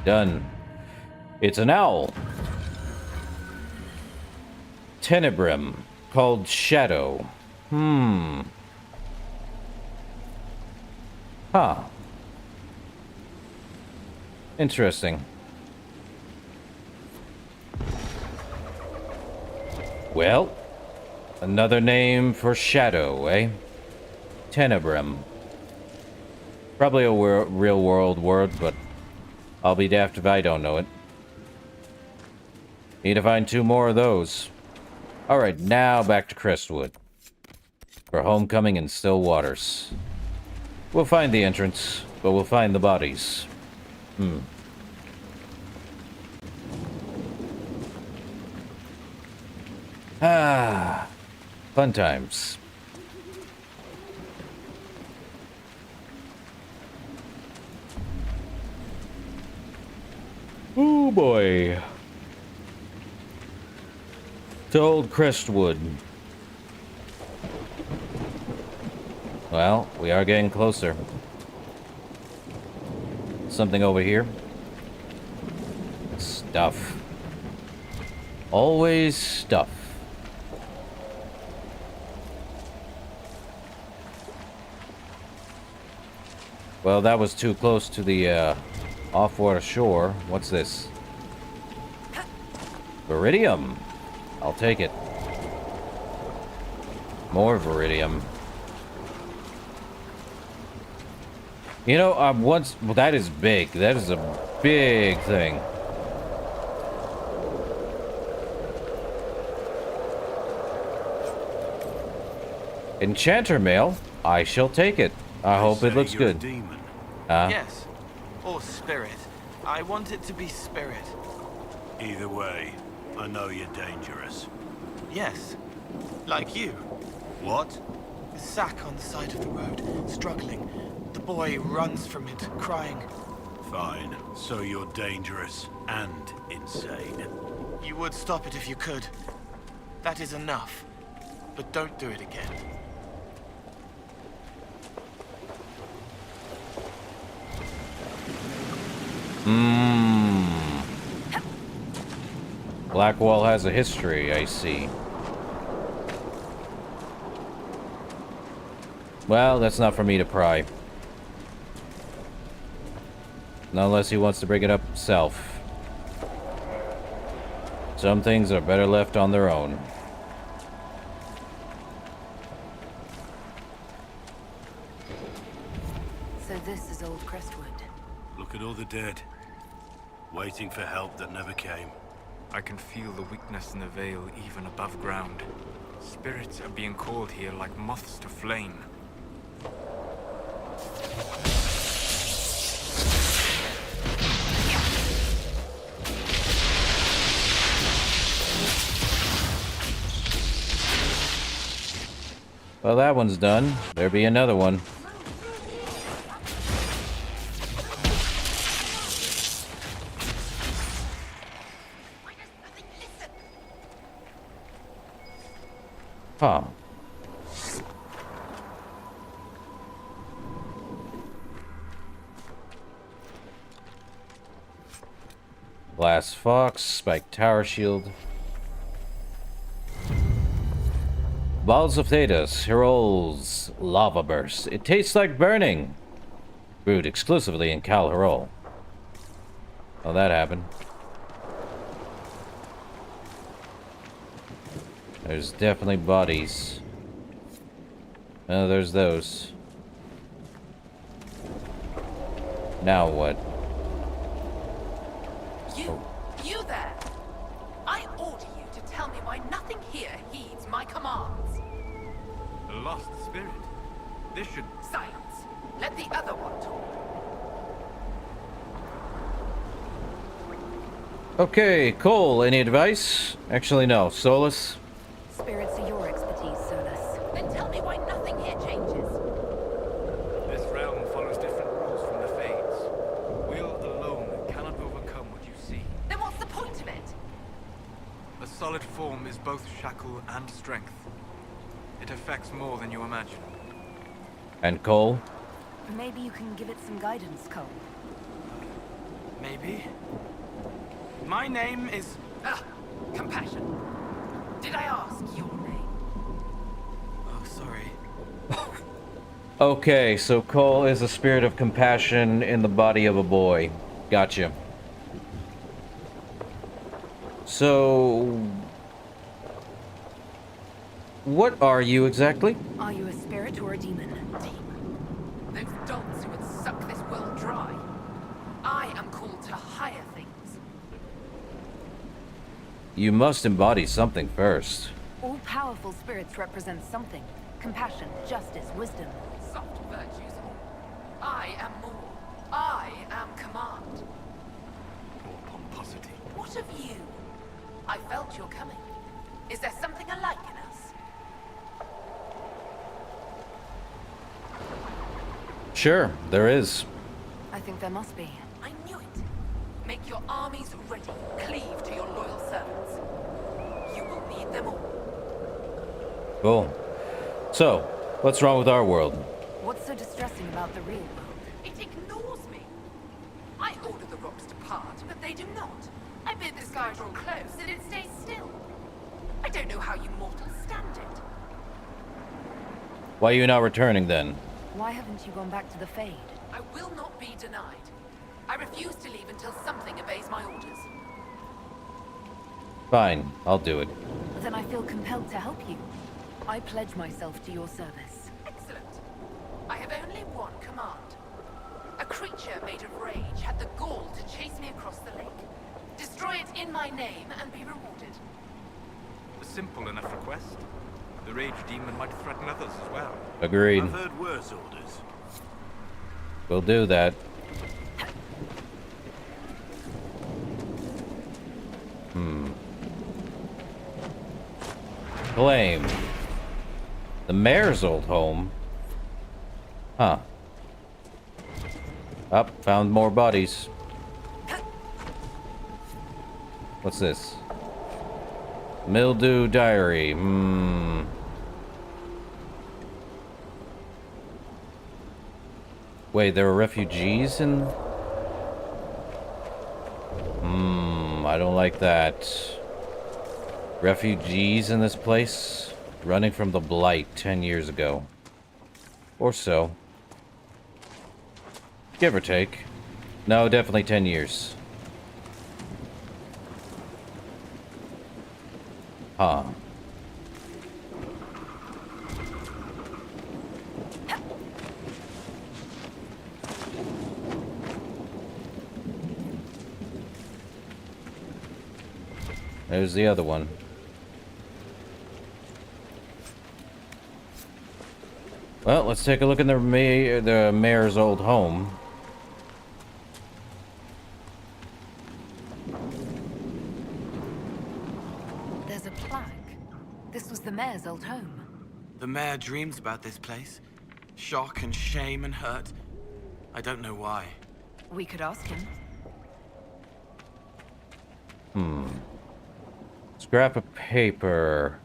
A: Done. It's an owl. Tenebrim. Called Shadow. Huh. Interesting. Well, another name for shadow, eh? Tenebrim. Probably a real world word, but I'll be daft if I don't know it. Need to find 2 more of those. Alright, now back to Crestwood. For homecoming in still waters. We'll find the entrance, but we'll find the bodies. Ah, fun times. Oh boy. To old Crestwood. Well, we are getting closer. Something over here. Stuff. Always stuff. Well, that was too close to the off-water shore. What's this? Viridium. I'll take it. More Viridium. You know, well, that is big. That is a big thing. Enchanter mail. I shall take it. I hope it looks good.
F: Yes. Or spirit. I want it to be spirit.
M: Either way, I know you're dangerous.
F: Yes. Like you.
M: What?
F: A sack on the side of the road, struggling. The boy runs from it, crying.
M: Fine. So you're dangerous and insane.
F: You would stop it if you could. That is enough. But don't do it again.
A: Blackwall has a history, I see. Well, that's not for me to pry. Not unless he wants to bring it up himself. Some things are better left on their own.
P: So this is old Crestwood.
M: Look at all the dead. Waiting for help that never came.
K: I can feel the weakness in the Veil even above ground. Spirits are being called here like moths to flame.
A: Well, that one's done. There'll be another one. Huh. Glass Fox, Spike Tower Shield. Balls of Thetis, Herol's Lava Burst. It tastes like burning. Brewed exclusively in Cal Herol. Oh, that happened. There's definitely bodies. Oh, there's those. Now what?
U: You there! I order you to tell me why nothing here heeds my commands.
K: A lost spirit. This should...
U: Silence. Let the other one talk.
A: Okay, Cole, any advice? Actually, no. Solus?
P: Spirits are your expertise, Solus.
U: Then tell me why nothing here changes.
K: This realm follows different rules from the Fates. Will alone cannot overcome what you see.
U: Then what's the point of it?
K: A solid form is both shackle and strength. It affects more than you imagine.
A: And Cole?
P: Maybe you can give it some guidance, Cole.
F: Maybe. My name is...
Q: Compassion. Did I ask your name?
F: Oh, sorry.
A: Okay, so Cole is a spirit of compassion in the body of a boy. Gotcha. So... what are you exactly?
P: Are you a spirit or a demon?
Q: Those dogs who would suck this world dry. I am called to higher things.
A: You must embody something first.
P: All powerful spirits represent something. Compassion, justice, wisdom.
Q: Soft virtues. I am more. I am command.
K: Poor pomposity.
Q: What of you? I felt your coming. Is there something alike in us?
A: Sure, there is.
P: I think there must be.
Q: I knew it. Make your armies ready. Cleave to your loyal servants. You will need them all.
A: Cool. So, what's wrong with our world?
P: What's so distressing about the real world?
Q: It ignores me. I order the rocks to part, but they do not. I bid the sky draw close, and it stays still. I don't know how you mortals stand it.
A: Why are you not returning then?
P: Why haven't you gone back to the Fade?
Q: I will not be denied. I refuse to leave until something obeys my orders.
A: Fine, I'll do it.
P: Then I feel compelled to help you. I pledge myself to your service.
Q: Excellent. I have only one command. A creature made of rage had the gall to chase me across the lake. Destroy it in my name and be rewarded.
K: A simple enough request. The rage demon might threaten others as well.
A: Agreed.
M: I've heard worse orders.
A: We'll do that. Claim. The mayor's old home? Huh. Up, found more bodies. What's this? Mildew diary. Wait, there were refugees in... I don't like that. Refugees in this place? Running from the Blight 10 years ago. Or so. Give or take. No, definitely 10 years. Huh. There's the other one. Well, let's take a look in the mayor's old home.
P: There's a plaque. This was the mayor's old home.
F: The mayor dreams about this place. Shock and shame and hurt. I don't know why.
P: We could ask him.
A: Scrap of paper.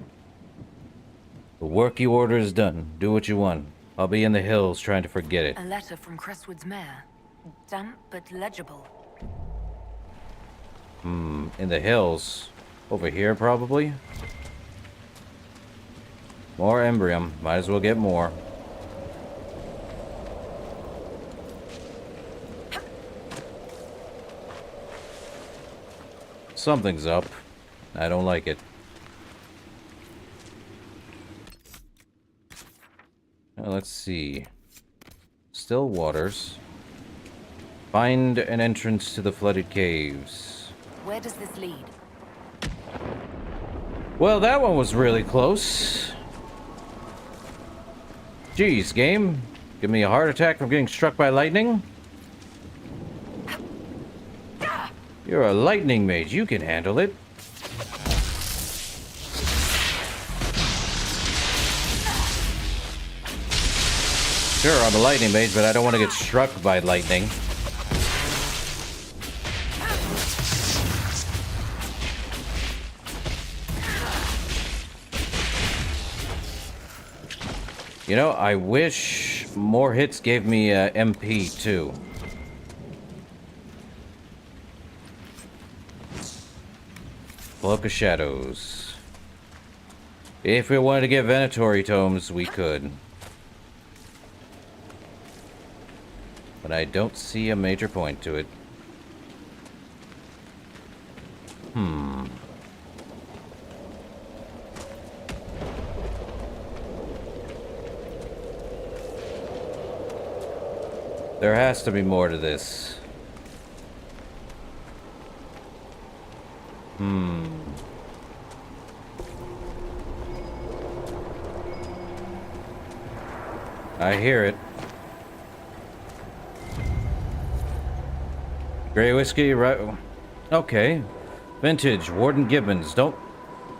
A: The work you order is done. Do what you want. I'll be in the hills trying to forget it.
P: A letter from Crestwood's mayor. Damp but legible.
A: In the hills. Over here, probably? More Embrium. Might as well get more. Something's up. I don't like it. Now, let's see. Still waters. Find an entrance to the flooded caves.
P: Where does this lead?
A: Well, that one was really close. Jeez, game. Give me a heart attack from getting struck by lightning? You're a lightning mage. You can handle it. Sure, I'm a lightning mage, but I don't want to get struck by lightning. You know, I wish more hits gave me MP too. Cloak of Shadows. If we wanted to get Venatori tomes, we could. But I don't see a major point to it. There has to be more to this. I hear it. Grey whiskey, right? Okay. Vintage, Warden Gibbons. Don't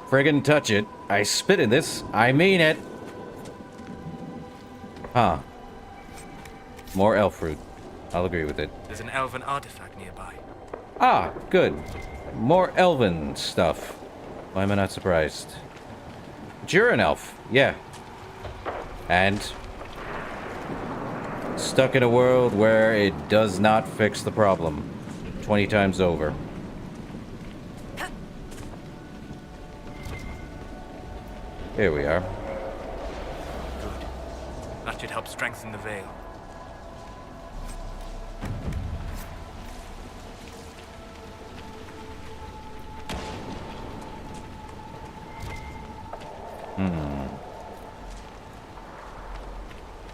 A: friggin' touch it. I spit in this. I mean it. Huh. More elf fruit. I'll agree with it.
K: There's an elven artifact nearby.
A: Ah, good. More elven stuff. Why am I not surprised? But you're an elf. Yeah. And stuck in a world where it does not fix the problem 20 times over. Here we are.
K: Good. That should help strengthen the veil.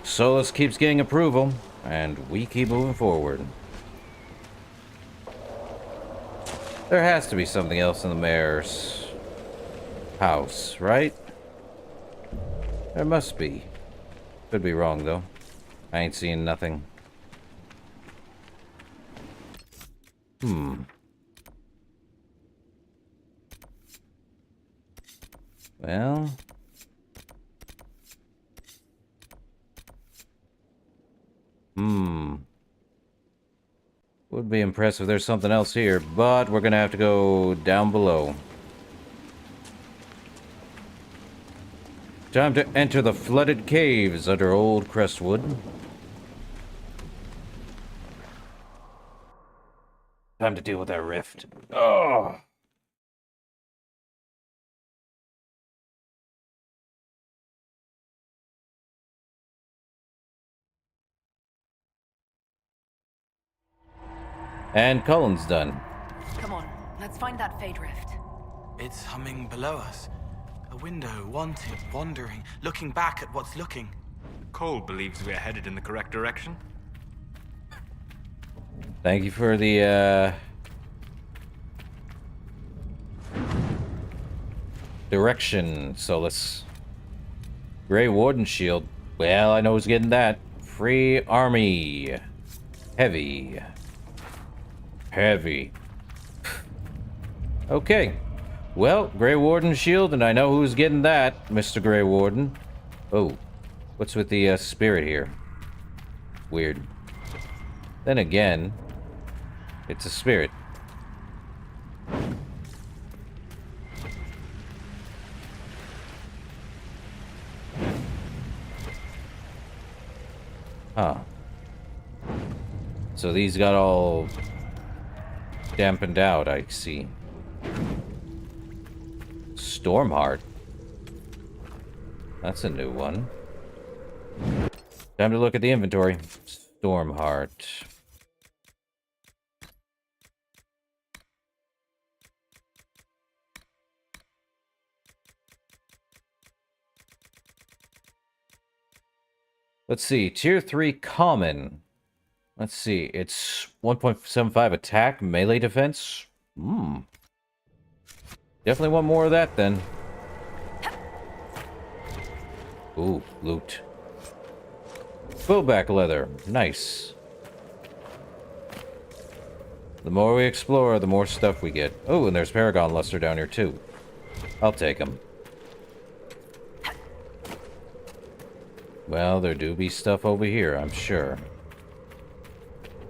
A: Solus keeps getting approval, and we keep moving forward. There has to be something else in the mayor's house, right? There must be. Could be wrong, though. I ain't seeing nothing. Well... Would be impressed if there's something else here, but we're gonna have to go down below. Time to enter the flooded caves under Old Crestwood. Time to deal with that rift. Oh! And Cullen's done.
P: Come on, let's find that Fade Rift.
F: It's humming below us. A window, wanted, wandering, looking back at what's looking.
K: Cole believes we are headed in the correct direction.
A: Thank you for the, direction, Solus. Grey Warden Shield. Well, I know who's getting that. Free Army. Heavy. Heavy. Okay. Well, Grey Warden Shield, and I know who's getting that, Mr. Grey Warden. Oh. What's with the, spirit here? Weird. Then again, it's a spirit. Huh. So these got all dampened out, I see. Stormheart. That's a new one. Time to look at the inventory. Stormheart. Let's see. Tier 3 common. Let's see. It's 1.75 attack, melee defense. Definitely want more of that then. Ooh, loot. Fullback leather. Nice. The more we explore, the more stuff we get. Oh, and there's Paragon Luster down here too. I'll take them. Well, there do be stuff over here, I'm sure.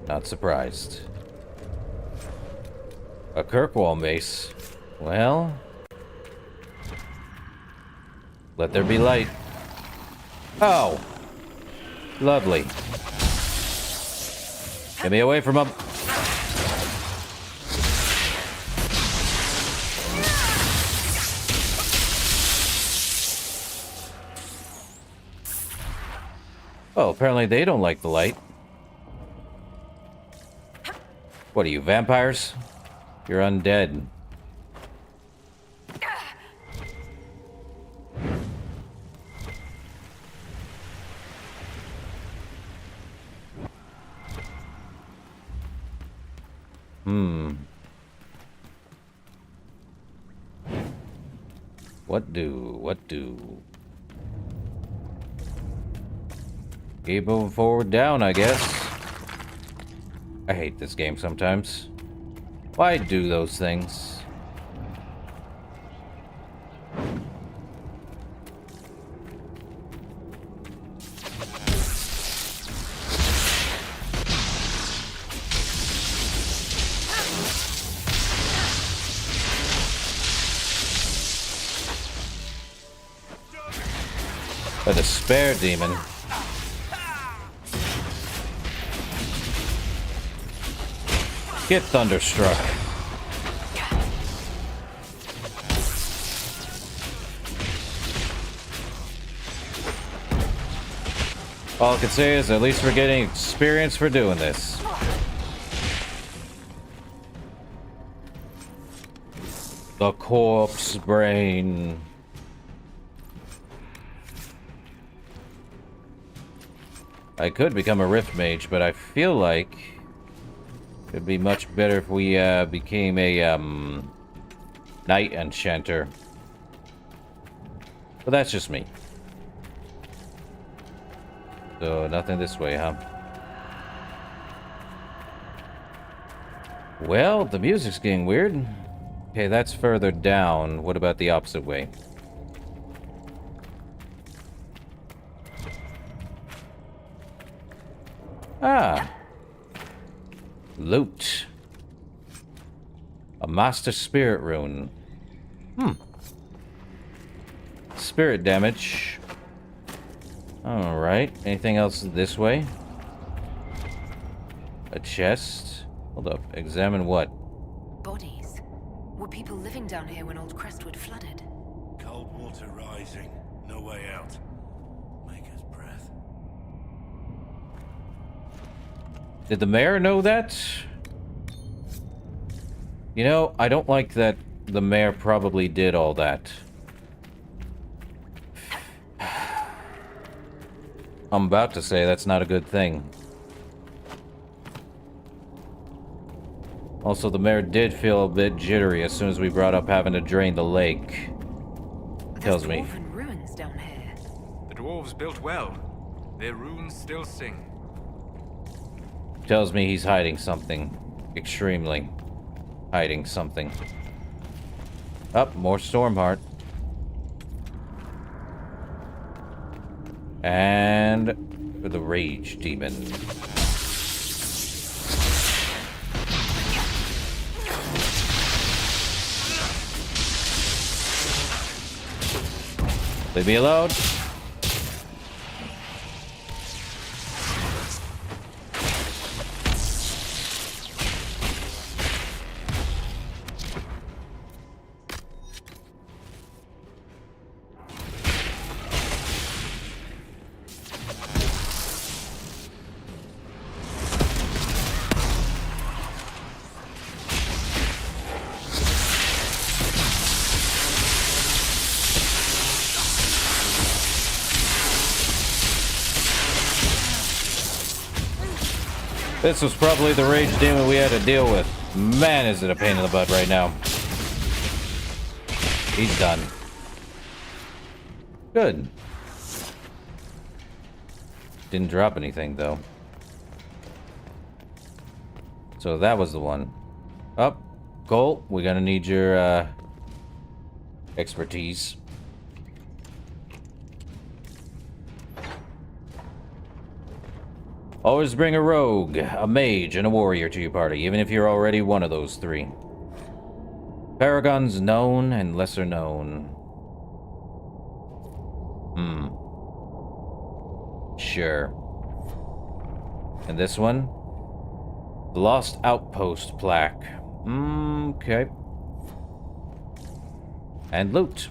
A: Not surprised. A Kirkwall mace. Well... let there be light. Oh! Lovely. Get me away from him. Oh, apparently they don't like the light. What are you, vampires? You're undead. What do? Keep moving forward down, I guess. I hate this game sometimes. Why do those things? A despair demon. Get thunderstruck. All I can say is at least we're getting experience for doing this. The corpse brain. I could become a rift mage, but I feel like it'd be much better if we became a night enchanter. But that's just me. So nothing this way, huh? Well, the music's getting weird. Okay, that's further down. What about the opposite way? Ah. Loot. A master spirit rune. Spirit damage. Alright. Anything else this way? A chest. Hold up. Examine what?
P: Bodies. Were people living down here when old Crestwood flooded?
M: Cold water rising. No way out. Maker's breath.
A: Did the mayor know that? You know, I don't like that the mayor probably did all that. I'm about to say that's not a good thing. Also, the mayor did feel a bit jittery as soon as we brought up having to drain the lake. Tells me.
P: Ruins down here.
K: The dwarves built well. Their runes still sing.
A: Tells me he's hiding something. Extremely. Hiding something. Up, more Stormheart. And the Rage Demon. Leave me alone. This was probably the rage demon we had to deal with. Man, is it a pain in the butt right now. He's done. Good. Didn't drop anything, though. So that was the one. Up, Cole, we're gonna need your expertise. Always bring a rogue, a mage, and a warrior to your party, even if you're already one of those three. Paragons known and lesser known. Sure. And this one? The Lost Outpost plaque. Okay. And loot.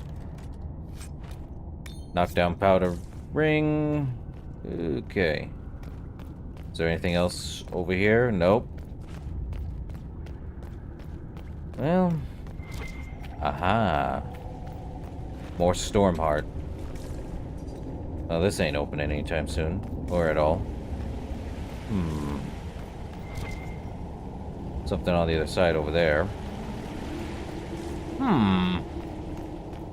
A: Knockdown powder ring. Okay. Is there anything else over here? Nope. Well... Aha. More Stormheart. Oh, this ain't opening anytime soon. Or at all. Something on the other side over there.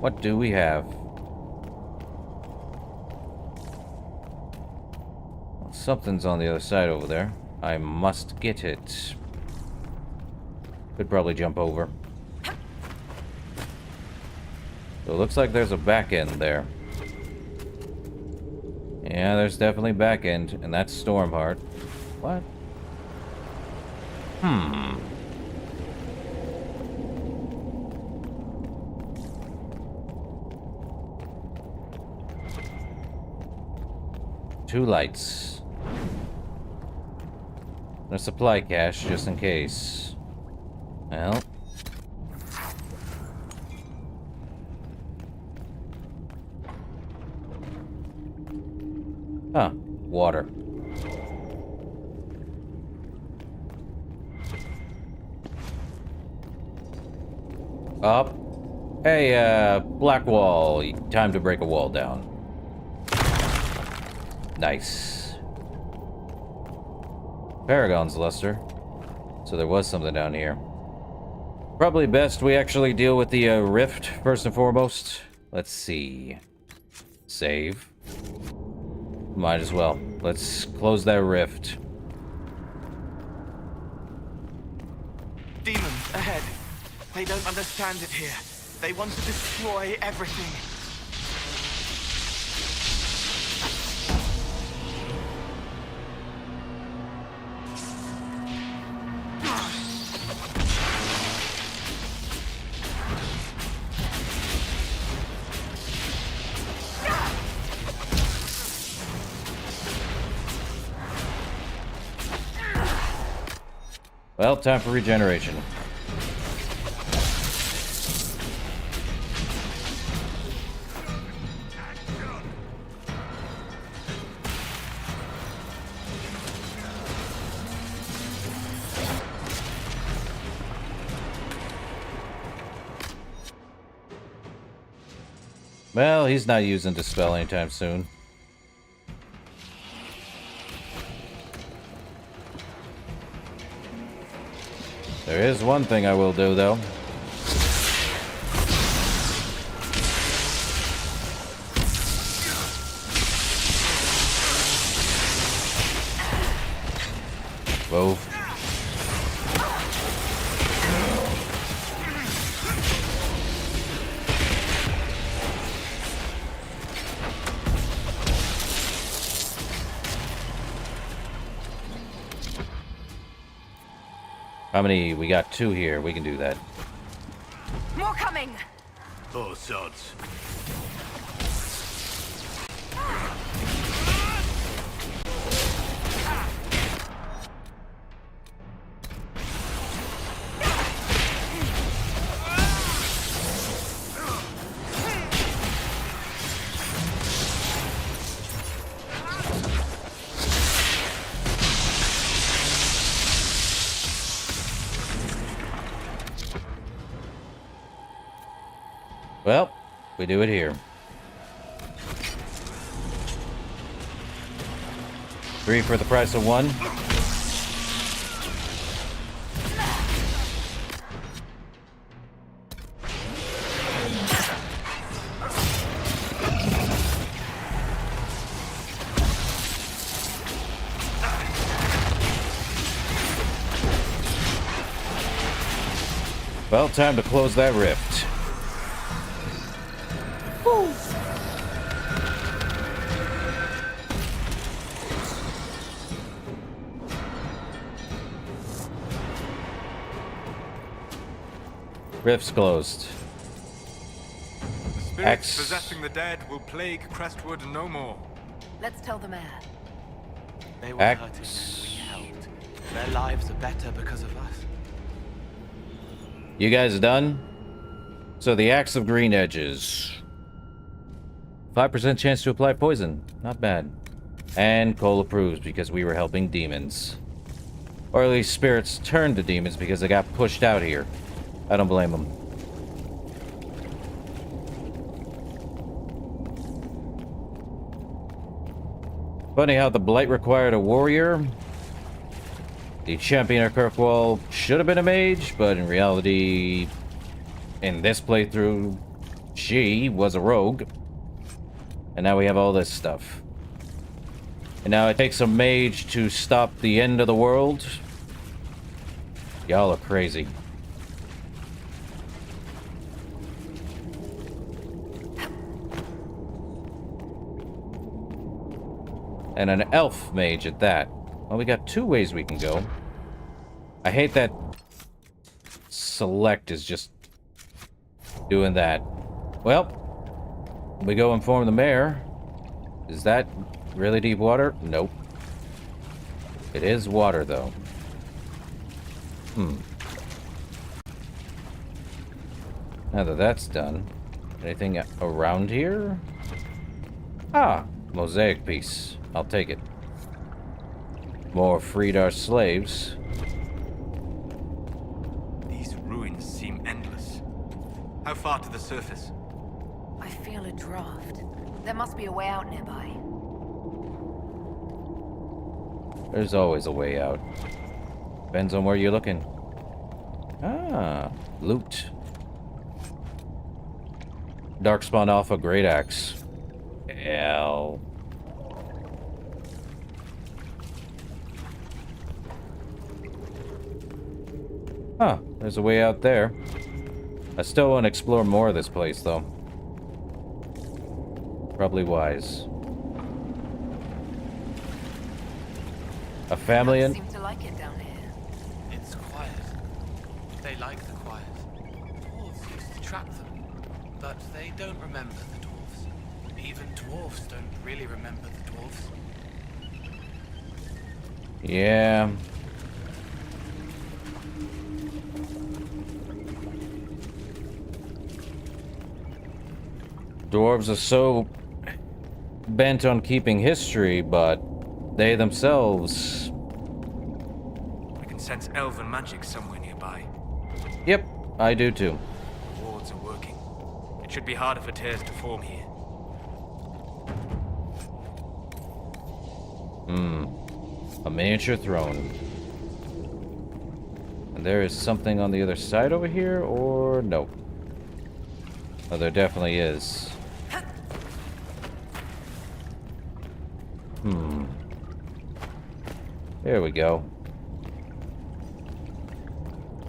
A: What do we have? Something's on the other side over there. I must get it. Could probably jump over. So it looks like there's a back end there. Yeah, there's definitely back end, and that's Stormheart. What? Two lights. And a supply cache, just in case. Well. Huh. Water. Up. Hey, black wall. Time to break a wall down. Nice. Paragon's luster. So there was something down here. Probably best we actually deal with the rift first and foremost. Let's see. Save. Might as well. Let's close that rift.
F: Demons ahead. They don't understand it here. They want to destroy everything.
A: Well, time for regeneration. Well, he's not using Dispel anytime soon. There is one thing I will do, though. Whoa. How many? We got 2 here. We can do that.
P: More coming!
M: Oh, sods.
A: Well, we do it here. 3 for the price of 1. Well, time to close that rift. Rift's closed.
K: The spirits possessing the dead will plague Crestwood no more.
P: Let's tell the man.
F: They were hurting and we helped. Their lives are better because of us.
A: You guys done? So the Axe of Green Edges. 5% chance to apply poison. Not bad. And Cole approves because we were helping demons. Or at least spirits turned to demons because they got pushed out here. I don't blame them. Funny how the Blight required a warrior. The champion of Kirkwall should have been a mage, but in reality, in this playthrough, she was a rogue. And now we have all this stuff. And now it takes a mage to stop the end of the world. Y'all are crazy. And an elf mage at that. Well, we got two ways we can go. I hate that select is just doing that. Well, we go inform the mayor. Is that really deep water? Nope. It is water, though. Now that that's done, anything around here? Ah, mosaic piece. I'll take it. More freed our slaves.
K: These ruins seem endless. How far to the surface?
P: I feel a draft. There must be a way out nearby.
A: There's always a way out. Depends on where you're looking. Ah, loot. Darkspawn Alpha Great Axe. L. Huh, there's a way out there. I still want to explore more of this place, though. Probably wise. A family in...
P: Seem to like it down here.
F: It's quiet. They like the quiet. Dwarves used to trap them, but they don't remember the dwarves. Even dwarves don't really remember the dwarves.
A: Yeah. Dwarves are so bent on keeping history, but they themselves...
K: I can sense elven magic somewhere nearby.
A: Yep, I do too.
K: The wards are working. It should be harder for tears to form here.
A: A miniature throne. And there is something on the other side over here, or no? Oh, there definitely is. There we go.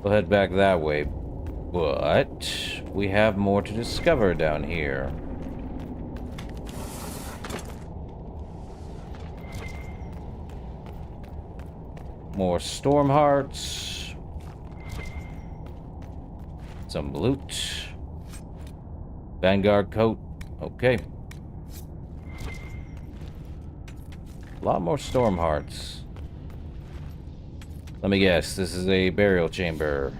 A: We'll head back that way. But we have more to discover down here. More storm hearts. Some loot. Vanguard coat. Okay. A lot more storm hearts. Let me guess, this is a burial chamber.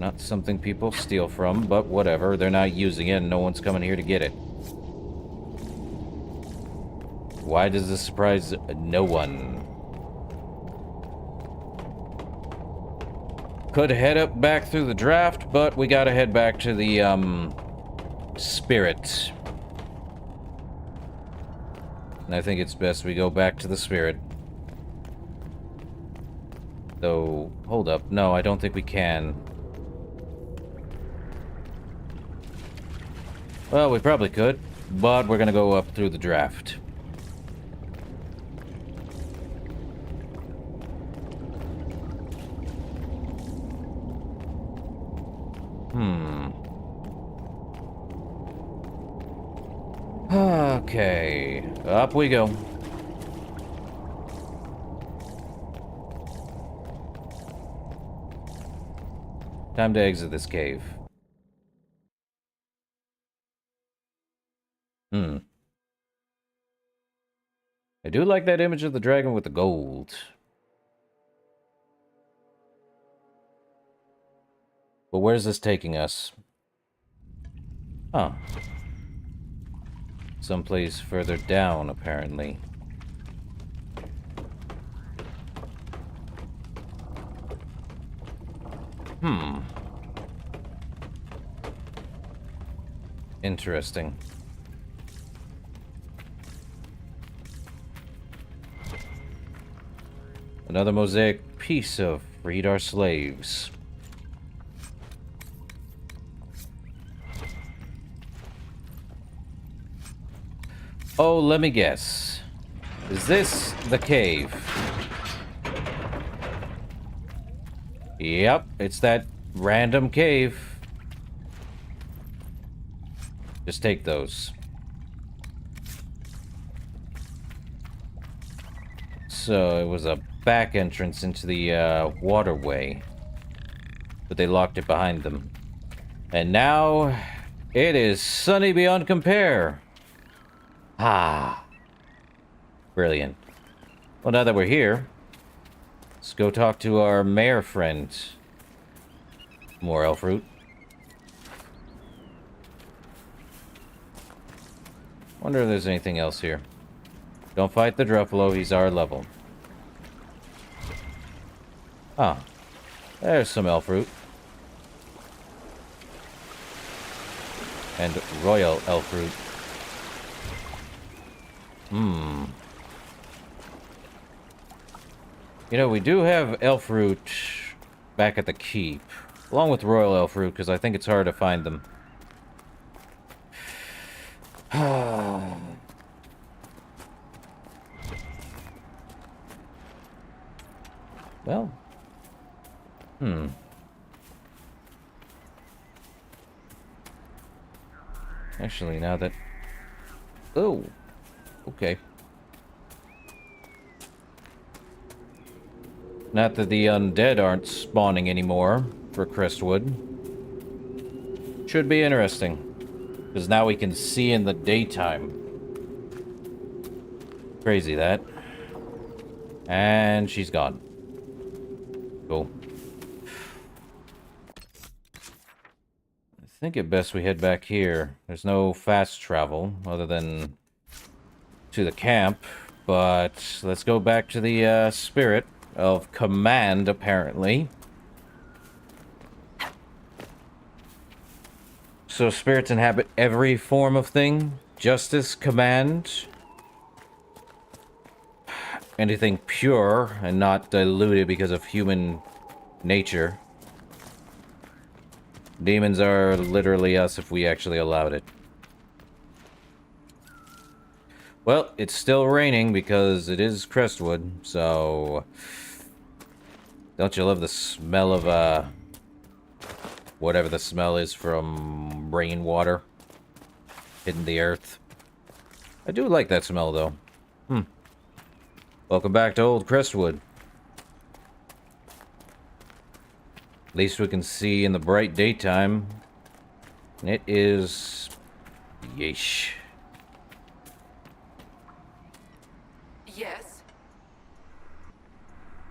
A: Not something people steal from, but whatever. They're not using it and no one's coming here to get it. Why does this surprise no one? Could head up back through the draft, but we gotta head back to the, spirit. And I think it's best we go back to the spirit. Though, hold up. No, I don't think we can. Well, we probably could, but we're gonna go up through the draft. Okay, up we go. Time to exit this cave. I do like that image of the dragon with the gold. But where's this taking us? Huh. Someplace further down, apparently. Interesting. Another mosaic piece of freed our slaves. Oh, let me guess. Is this the cave? Yep, it's that random cave. Just take those. So it was a back entrance into the waterway, but they locked it behind them. And now it is sunny beyond compare. Ah, brilliant. Well, now that we're here, let's go talk to our mayor friend. More elf root. Wonder if there's anything else here. Don't fight the Druffalo, he's our level. Ah, there's some elf root. And royal elf root. You know, we do have elf root back at the keep. Along with royal elf root, because I think it's hard to find them. Well. Actually, now that... Oh. Okay. Not that the undead aren't spawning anymore for Crestwood. Should be interesting. Because now we can see in the daytime. Crazy, that. And she's gone. Cool. I think it best we head back here. There's no fast travel other than to the camp, but let's go back to the spirit of command, apparently. So spirits inhabit every form of thing. Justice, command. Anything pure and not diluted because of human nature. Demons are literally us if we actually allowed it. Well, it's still raining because it is Crestwood, so... Don't you love the smell of, whatever the smell is from rainwater hitting the earth? I do like that smell, though. Welcome back to Old Crestwood. At least we can see in the bright daytime. And it is... Yeesh.
Q: Yes?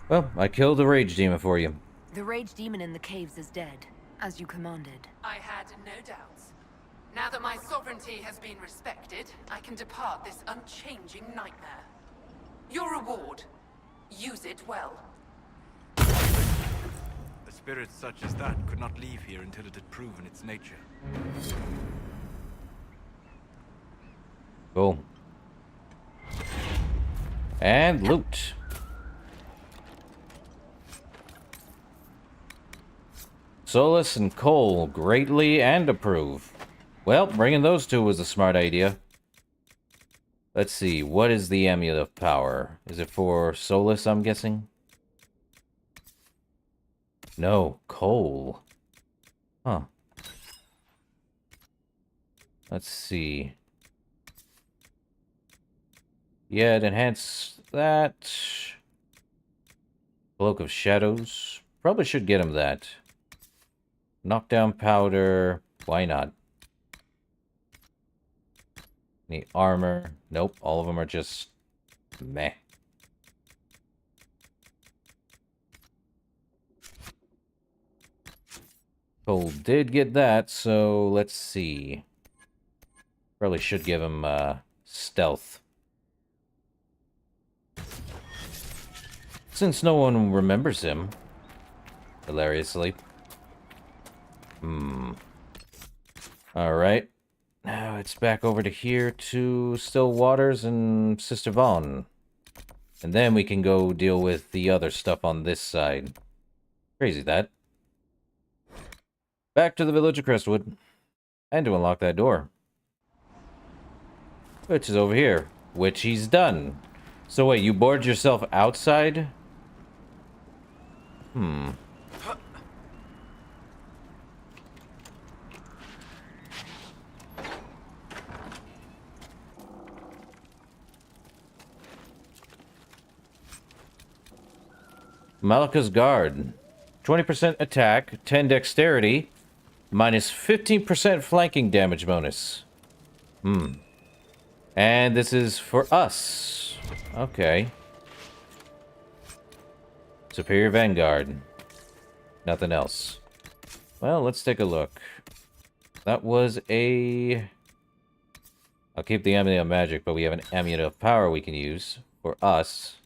A: Well, I killed the rage demon for you.
P: The rage demon in the caves is dead, as you commanded.
Q: I had no doubts. Now that my sovereignty has been respected, I can depart this unchanging nightmare. Your reward. Use it well.
K: A spirit such as that could not leave here until it had proven its nature.
A: Cool. And loot. Solus and Cole greatly and approve. Well, bringing those two was a smart idea. Let's see, what is the amulet of power? Is it for Solus, I'm guessing? No, Cole. Huh. Let's see. Yeah, it enhanced that. Cloak of Shadows. Probably should get him that. Knockdown powder. Why not? Any armor? Nope, all of them are just meh. Cole did get that, so let's see. Probably should give him stealth. Since no one remembers him. Hilariously. Alright. Now it's back over to here to Still Waters and Sister Vaughn. And then we can go deal with the other stuff on this side. Crazy that. Back to the village of Crestwood. And to unlock that door. Which is over here. Which he's done. So wait, you board yourself outside? Malika's Guard. 20% attack, 10 dexterity, minus 15% flanking damage bonus. And this is for us. Okay. Superior Vanguard. Nothing else. Well, let's take a look. That was a... I'll keep the Amulet of Magic, but we have an Amulet of Power we can use for us.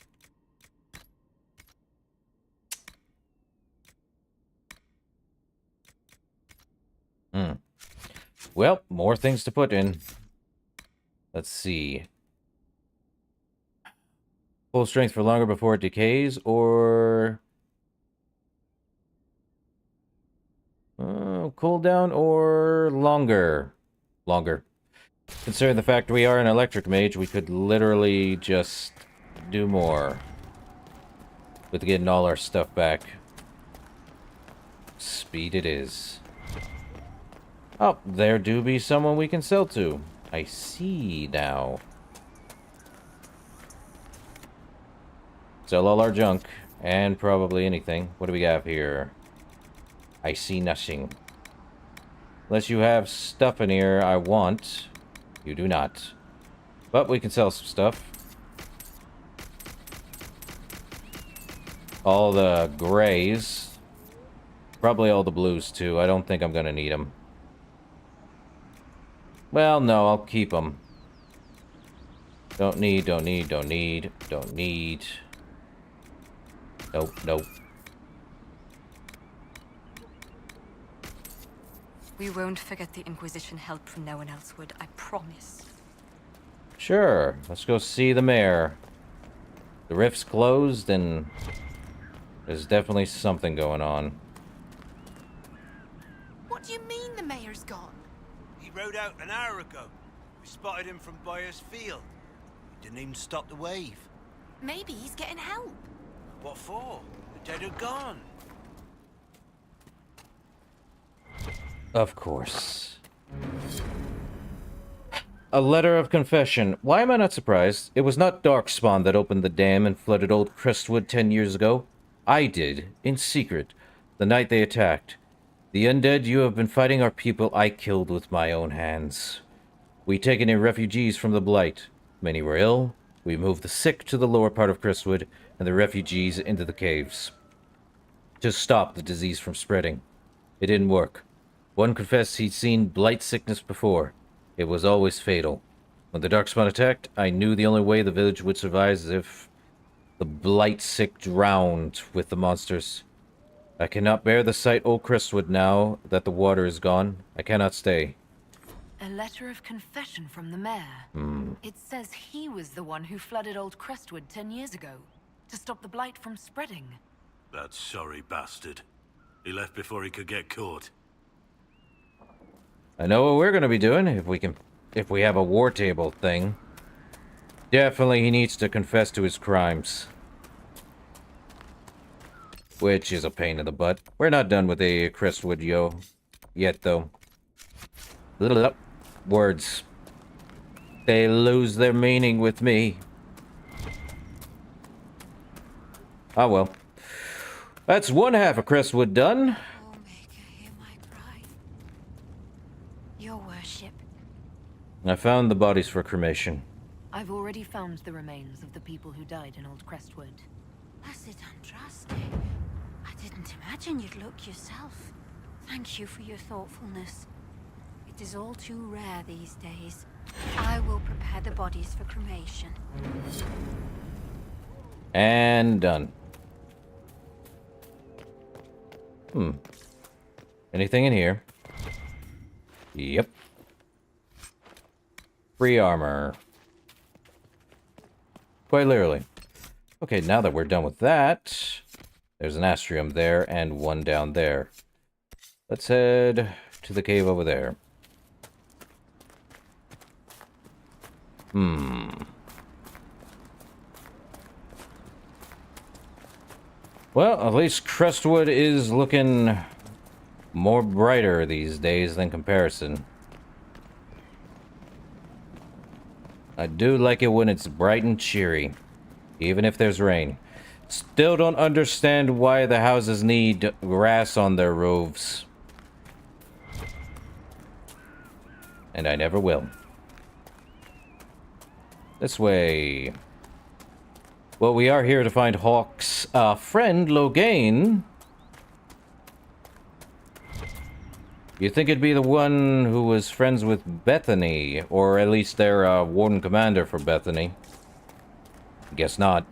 A: Well, more things to put in. Let's see. Full strength for longer before it decays, or... cooldown, or longer? Longer. Considering the fact we are an electric mage, we could literally just do more. With getting all our stuff back. Speed it is. Oh, there do be someone we can sell to. I see now. Sell all our junk, and probably anything. What do we have here? I see nothing. Unless you have stuff in here I want. You do not. But we can sell some stuff. All the grays. Probably all the blues, too. I don't think I'm gonna need them. Well, no, I'll keep them. Don't need, don't need, don't need, don't need. Nope, nope.
B: We won't forget the Inquisition help from no one else would, I promise.
A: Sure, let's go see the mayor. The rift's closed, and there's definitely something going on.
U: What do you mean the mayor's gone?
T: He rode out an hour ago. We spotted him from Boyer's Field. He didn't even stop the wave.
U: Maybe he's getting help.
T: What for? The dead are gone.
A: Of course. A letter of confession. Why am I not surprised? It was not Darkspawn that opened the dam and flooded old Crestwood 10 years ago. I did, in secret, the night they attacked. The undead you have been fighting are people I killed with my own hands. We taken in refugees from the Blight. Many were ill. We moved the sick to the lower part of Crestwood and the refugees into the caves. To stop the disease from spreading. It didn't work. One confessed he'd seen blight sickness before. It was always fatal. When the Darkspawn attacked, I knew the only way the village would survive is if the blight sick drowned with the monsters. I cannot bear the sight old Crestwood now that the water is gone. I cannot stay.
P: A letter of confession from the mayor. It says he was the one who flooded old Crestwood 10 years ago, to stop the blight from spreading.
M: That sorry bastard. He left before he could get caught.
A: I know what we're gonna be doing if we have a war table thing. Definitely he needs to confess to his crimes. Which is a pain in the butt. We're not done with the Crestwood yet, though. Words. They lose their meaning with me. Ah, well. That's one half of Crestwood done.
B: Your worship.
A: I found the bodies for cremation.
P: I've already found the remains of the people who died in old Crestwood.
B: Blessed Andraste. I didn't imagine you'd look yourself. Thank you for your thoughtfulness. It is all too rare these days. I will prepare the bodies for cremation.
A: And done. Anything in here? Yep. Free armor. Quite literally. Okay, now that we're done with that, there's an astrium there and one down there. Let's head to the cave over there. Well, at least Crestwood is looking more brighter these days than comparison. I do like it when it's bright and cheery, even if there's rain. Still don't understand why the houses need grass on their roofs. And I never will. This way. Well, we are here to find Hawk's friend, Logain. You think it'd be the one who was friends with Bethany, or at least their warden commander for Bethany. Guess not.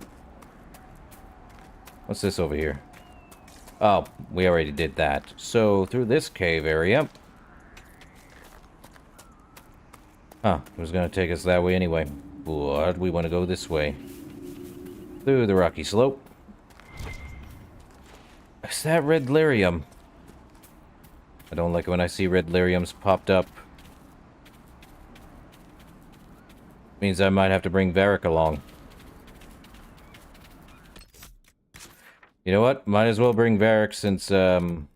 A: What's this over here? Oh, we already did that. So, through this cave area. Huh, it was gonna take us that way anyway. But we want to go this way. Through the rocky slope. Is that red lyrium? I don't like it when I see red lyriums popped up. Means I might have to bring Varric along. You know what? Might as well bring Varric since, since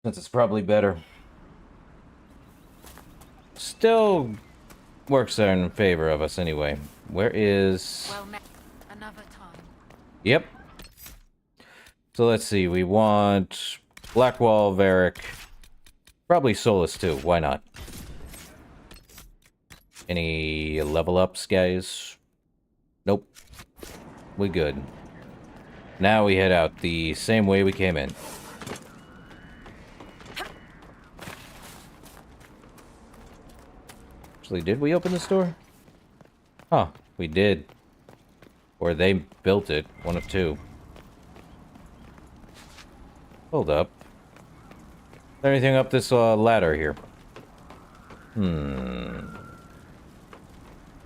A: it's probably better. Still works in favor of us anyway. Where is...
P: Well met. Another time.
A: Yep. So let's see. We want Blackwall, Varric. Probably Solus too. Why not? Any level ups, guys? Nope. We good. Now we head out the same way we came in. Actually, did we open this door? Huh, we did. Or they built it. One of two. Hold up. Is there anything up this ladder here?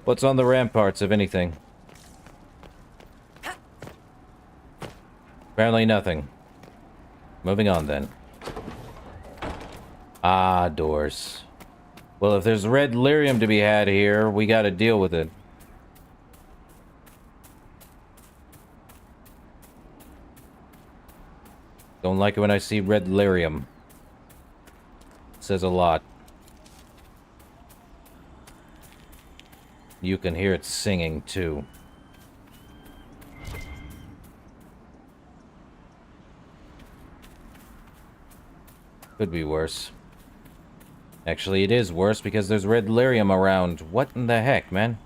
A: What's on the ramparts, if anything? Apparently nothing. Moving on, then. Ah, doors. Well, if there's red lyrium to be had here, we gotta deal with it. Don't like it when I see red lyrium. Says a lot. You can hear it singing, too. Could be worse. Actually, it is worse because there's red lyrium around. What in the heck, man?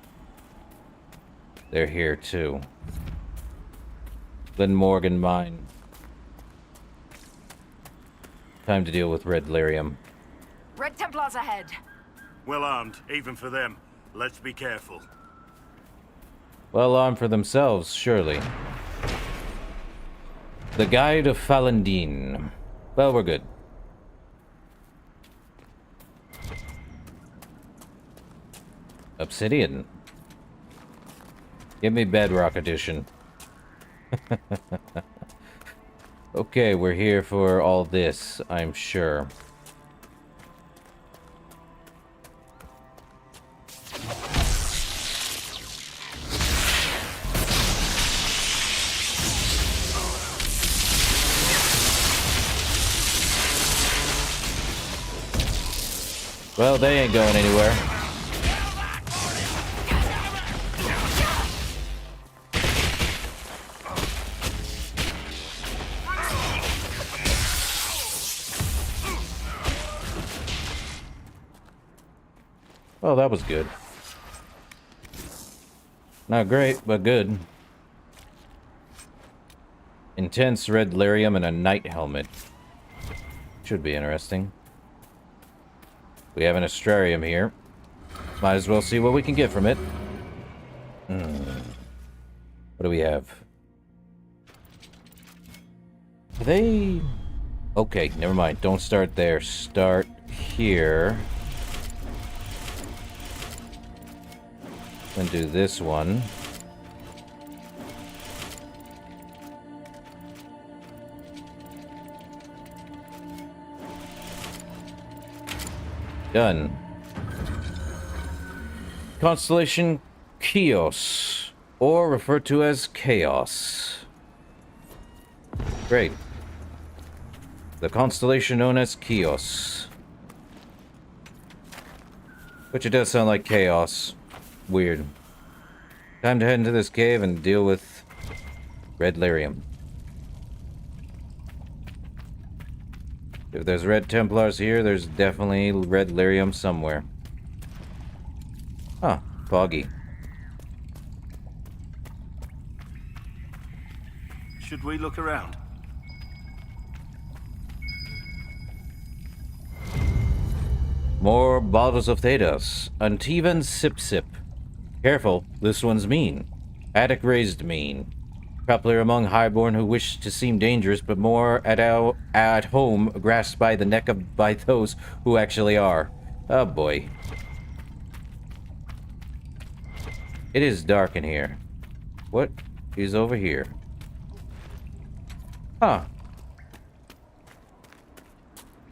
A: They're here, too. Glen Morgan mine. Time to deal with red lyrium.
G: Red Templars ahead.
M: Well armed, even for them. Let's be careful.
A: Well armed for themselves, surely. The Guide of Falandine. Well, we're good. Obsidian. Give me Bedrock Edition. Okay, we're here for all this, I'm sure. Well, they ain't going anywhere. Oh, that was good. Not great, but good. Intense red lyrium and a knight helmet. Should be interesting. We have an astrarium here. Might as well see what we can get from it. What do we have? Are they... Okay, never mind. Don't start there. Start here. And do this one. Done. Constellation Chios, or referred to as Chaos. Great. The constellation known as Chios. Which it does sound like chaos. Weird. Time to head into this cave and deal with red lyrium. If there's red Templars here, there's definitely red lyrium somewhere. Huh, foggy.
M: Should we look around?
A: More bottles of Thedas. Untivan Sip Sip. Careful, this one's mean. Attic raised mean. Popular among highborn who wish to seem dangerous, but more at home, grasped by the neck by those who actually are. Oh boy. It is dark in here. What is over here? Huh.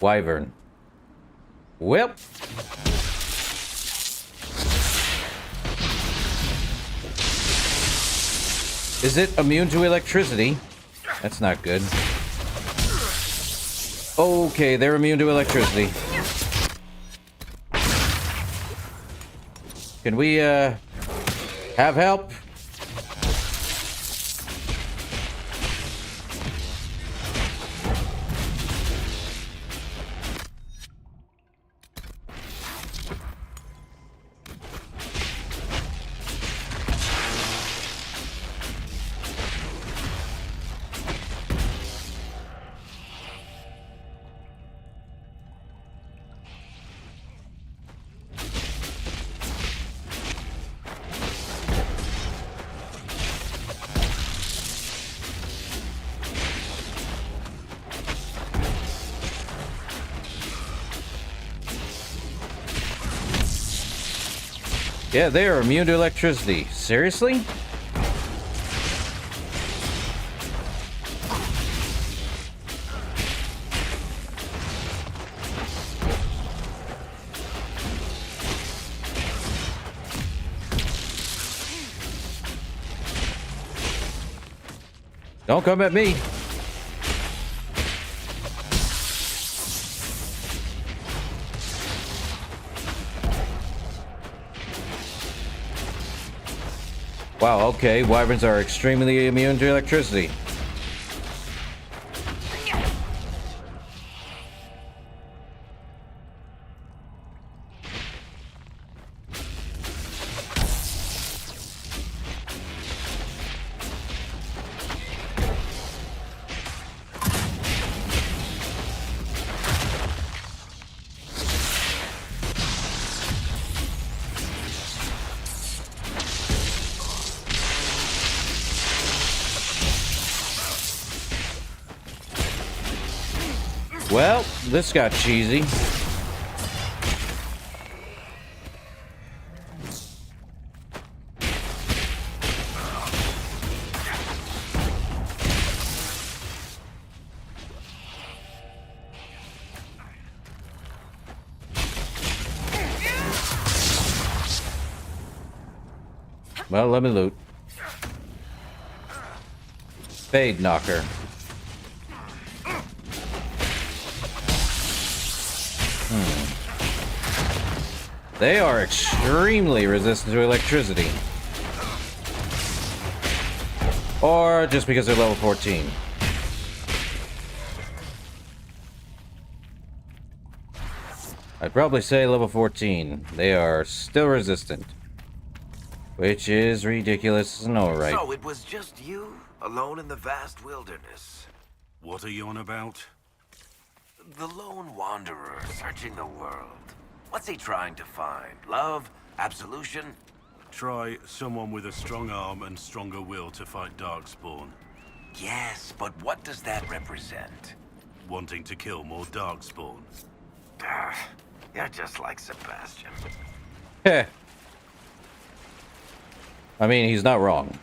A: Wyvern. Well. Is it immune to electricity? That's not good. Okay, they're immune to electricity. Can we, have help? Yeah, they are immune to electricity. Seriously? Don't come at me. Wow, okay. Wyverns are extremely immune to electricity. Well, this got cheesy. Well, let me loot. Fade knocker. They are extremely resistant to electricity. Or just because they're level 14. I'd probably say level 14. They are still resistant. Which is ridiculous and alright.
R: So it was just you, alone in the vast wilderness.
M: What are you on about?
R: The lone wanderer searching the world. What's he trying to find? Love? Absolution?
M: Try someone with a strong arm and stronger will to fight Darkspawn.
R: Yes, but what does that represent?
M: Wanting to kill more darkspawn.
R: You're just like Sebastian.
A: Heh. I mean, he's not wrong.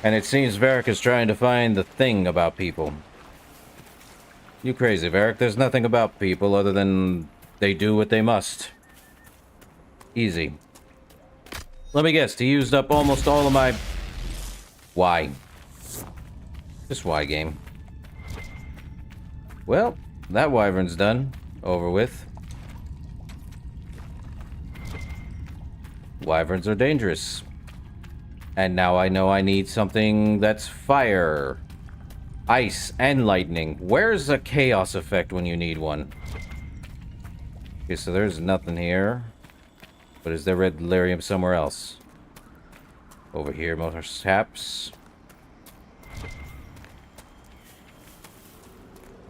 A: And it seems Varric is trying to find the thing about people. You crazy, Varric. There's nothing about people other than they do what they must. Easy. Let me guess, he used up almost all of my... Why? Just why, game. Well, that wyvern's done. Over with. Wyverns are dangerous. And now I know I need something that's fire, ice, and lightning. Where's a chaos effect when you need one? Okay, so there's nothing here. But is there red delirium somewhere else? Over here, perhaps.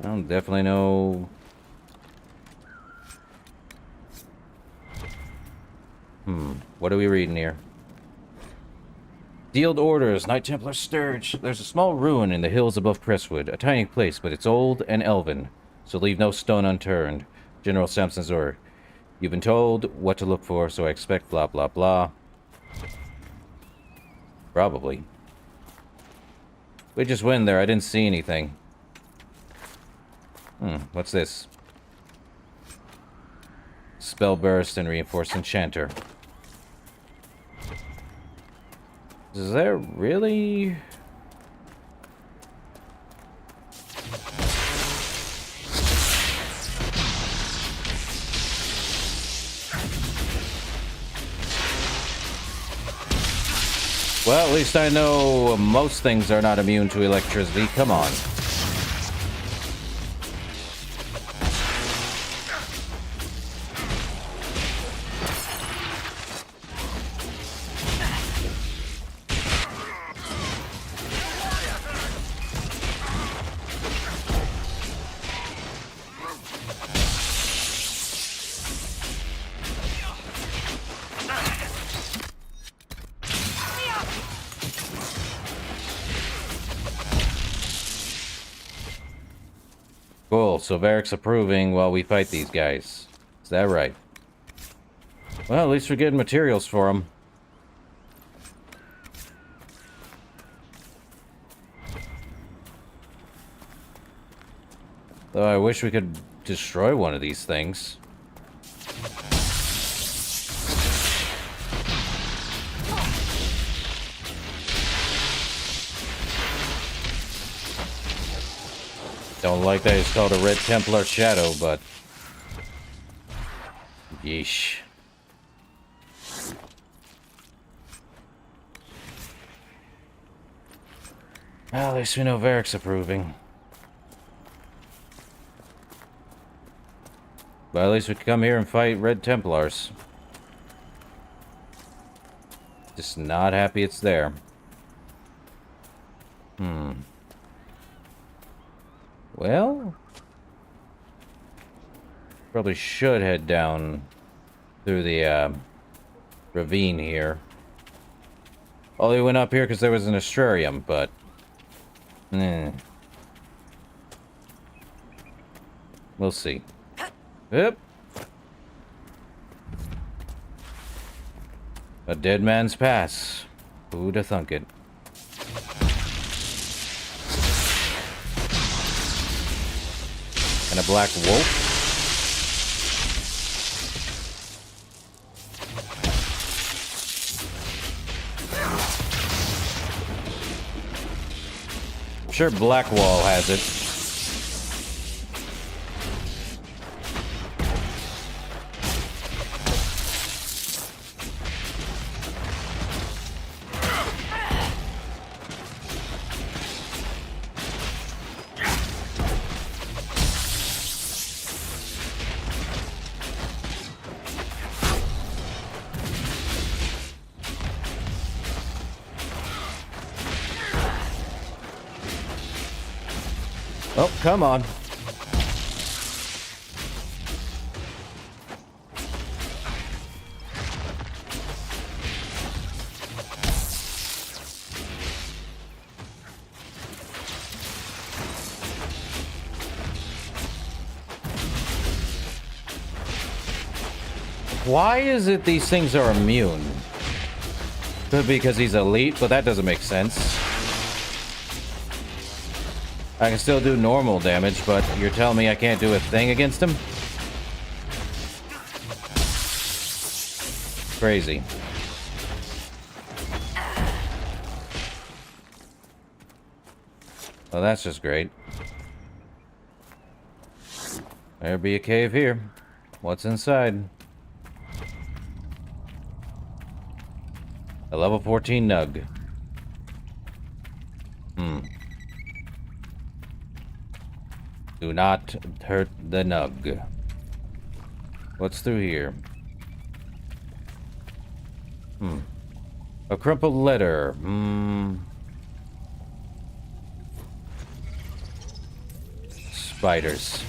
A: I don't definitely know. What are we reading here? Sealed orders, Knight Templar Sturge. There's a small ruin in the hills above Crestwood. A tiny place, but it's old and elven. So leave no stone unturned. General Samson's order. You've been told what to look for, so I expect blah blah blah. Probably. We just went there, I didn't see anything. What's this? Spell burst and reinforced enchanter. Is there really... Well, at least I know most things are not immune to electricity. Come on. Cool, so Varric's approving while we fight these guys. Is that right? Well, at least we're getting materials for them. Though I wish we could destroy one of these things. Don't like that it's called a Red Templar Shadow, but... Yeesh. Well, at least we know Varric's approving. But at least we can come here and fight Red Templars. Just not happy it's there. Well, probably should head down through the ravine here. Well, we went up here because there was an astrarium, but we'll see. Yep. A dead man's pass. Who'd have thunk it? And a black wolf. I'm sure Blackwall has it. Oh, come on. Why is it these things are immune? Could be because he's elite, but that doesn't make sense. I can still do normal damage, but you're telling me I can't do a thing against him? Crazy. Well, that's just great. There'd be a cave here. What's inside? A level 14 nug. Do not hurt the nug. What's through here? A crumpled letter. Spiders.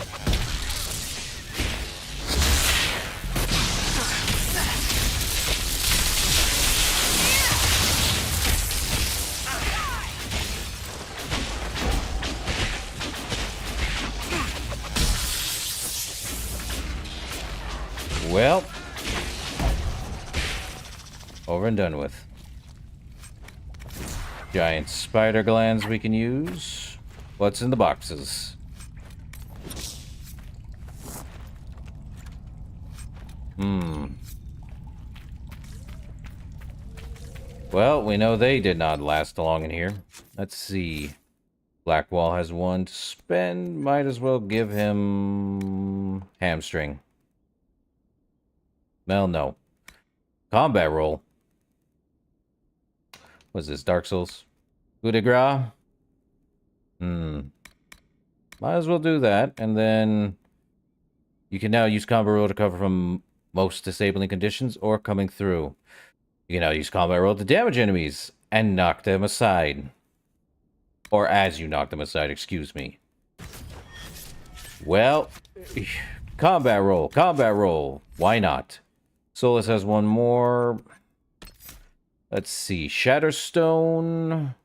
A: Well, over and done with. Giant spider glands we can use. What's in the boxes? Well, we know they did not last long in here. Let's see. Blackwall has one to spend. Might as well give him hamstring. Well, no. Combat roll. What's this, Dark Souls? Coup de grace? Might as well do that, and then you can now use combat roll to cover from most disabling conditions or coming through. You can now use combat roll to damage enemies and knock them aside. Or as you knock them aside, excuse me. Well, combat roll. Why not? Solus has one more. Let's see. Shatterstone.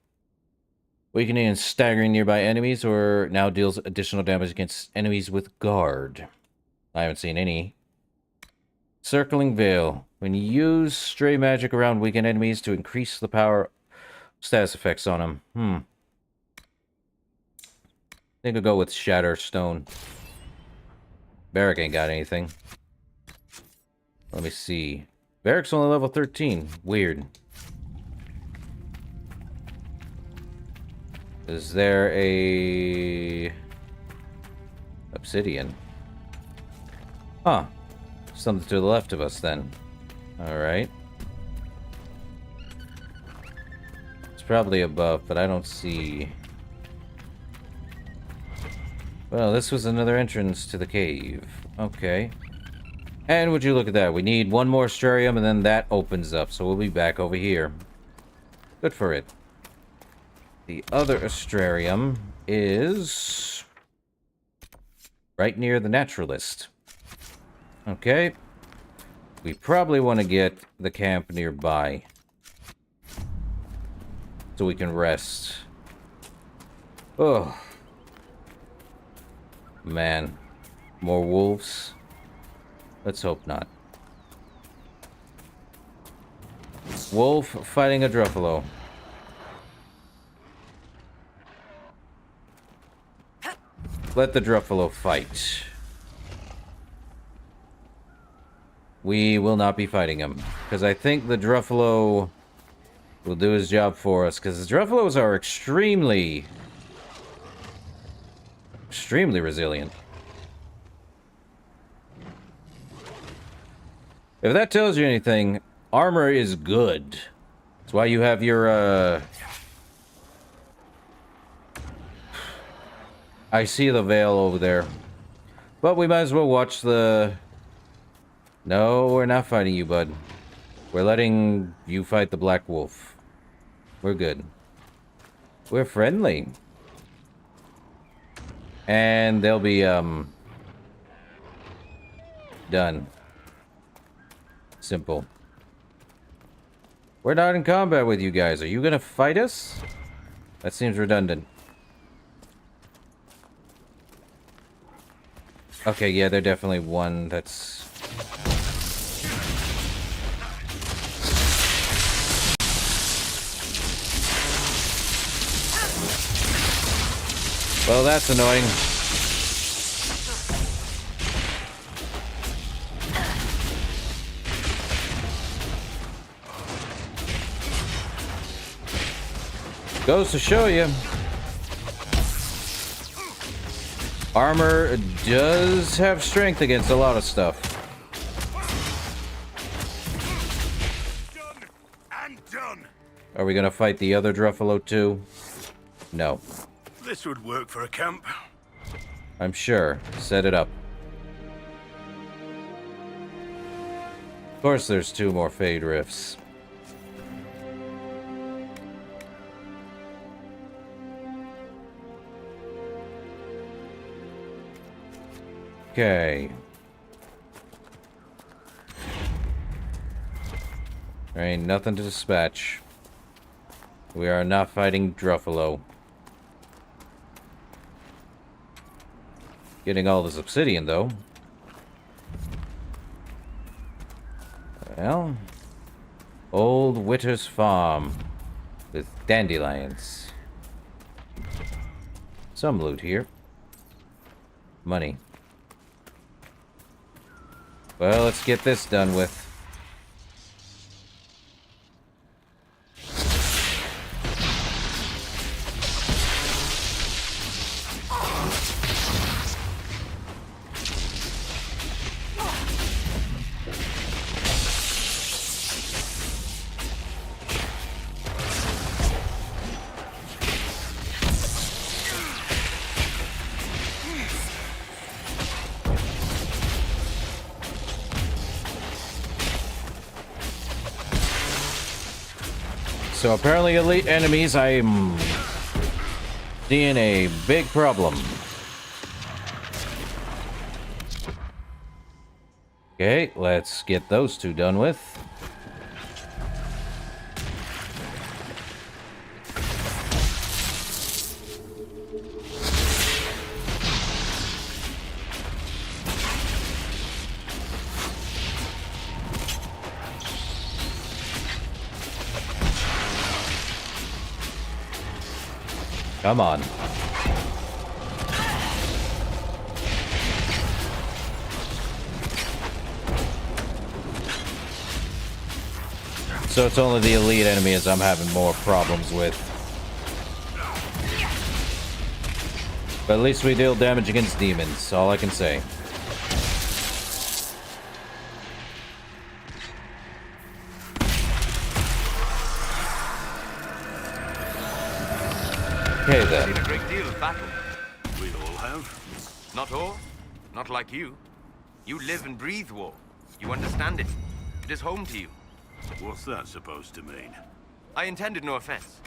A: Weakening and staggering nearby enemies, or now deals additional damage against enemies with guard. I haven't seen any. Circling Veil. When you use stray magic around weakened enemies to increase the power status effects on them. I think I'll go with Shatterstone. Barrack ain't got anything. Let me see. Barrack's only level 13. Weird. Is there a... obsidian? Huh. Something to the left of us, then. Alright. It's probably above, but I don't see... Well, this was another entrance to the cave. Okay. And would you look at that? We need one more astrarium, and then that opens up. So we'll be back over here. Good for it. The other astrarium is right near the naturalist. Okay. We probably want to get the camp nearby, so we can rest. Oh. Man. More wolves. Let's hope not. Wolf fighting a Druffalo. Let the Druffalo fight. We will not be fighting him, because I think the Druffalo will do his job for us, because the Druffalos are extremely resilient. If that tells you anything, armor is good. That's why you have your, I see the veil over there. But we might as well watch the... No, we're not fighting you, bud. We're letting you fight the Black Wolf. We're good. We're friendly. And they'll be, done. Simple. We're not in combat with you guys. Are you gonna fight us? That seems redundant. Okay, yeah, they're definitely one that's... Well, that's annoying. Goes to show you. Armor does have strength against a lot of stuff.
M: Done and done.
A: Are we gonna fight the other Druffalo too? No.
M: This would work for a camp.
A: I'm sure. Set it up. Of course there's 2 more Fade Rifts. Okay. There ain't nothing to dispatch. We are not fighting Druffalo. Getting all this obsidian, though. Well... Old Witter's Farm. With dandelions. Some loot here. Money. Well, let's get this done with. So apparently elite enemies, I'm seeing a big problem. Okay, let's get those 2 done with. Come on. So it's only the elite enemies I'm having more problems with. But at least we deal damage against demons, all I can say. Okay then.
K: Seen a great deal of battle.
M: We all have.
K: Not all. Not like you. You live and breathe war. You understand it. It is home to you.
M: What's that supposed to mean?
K: I intended no offense.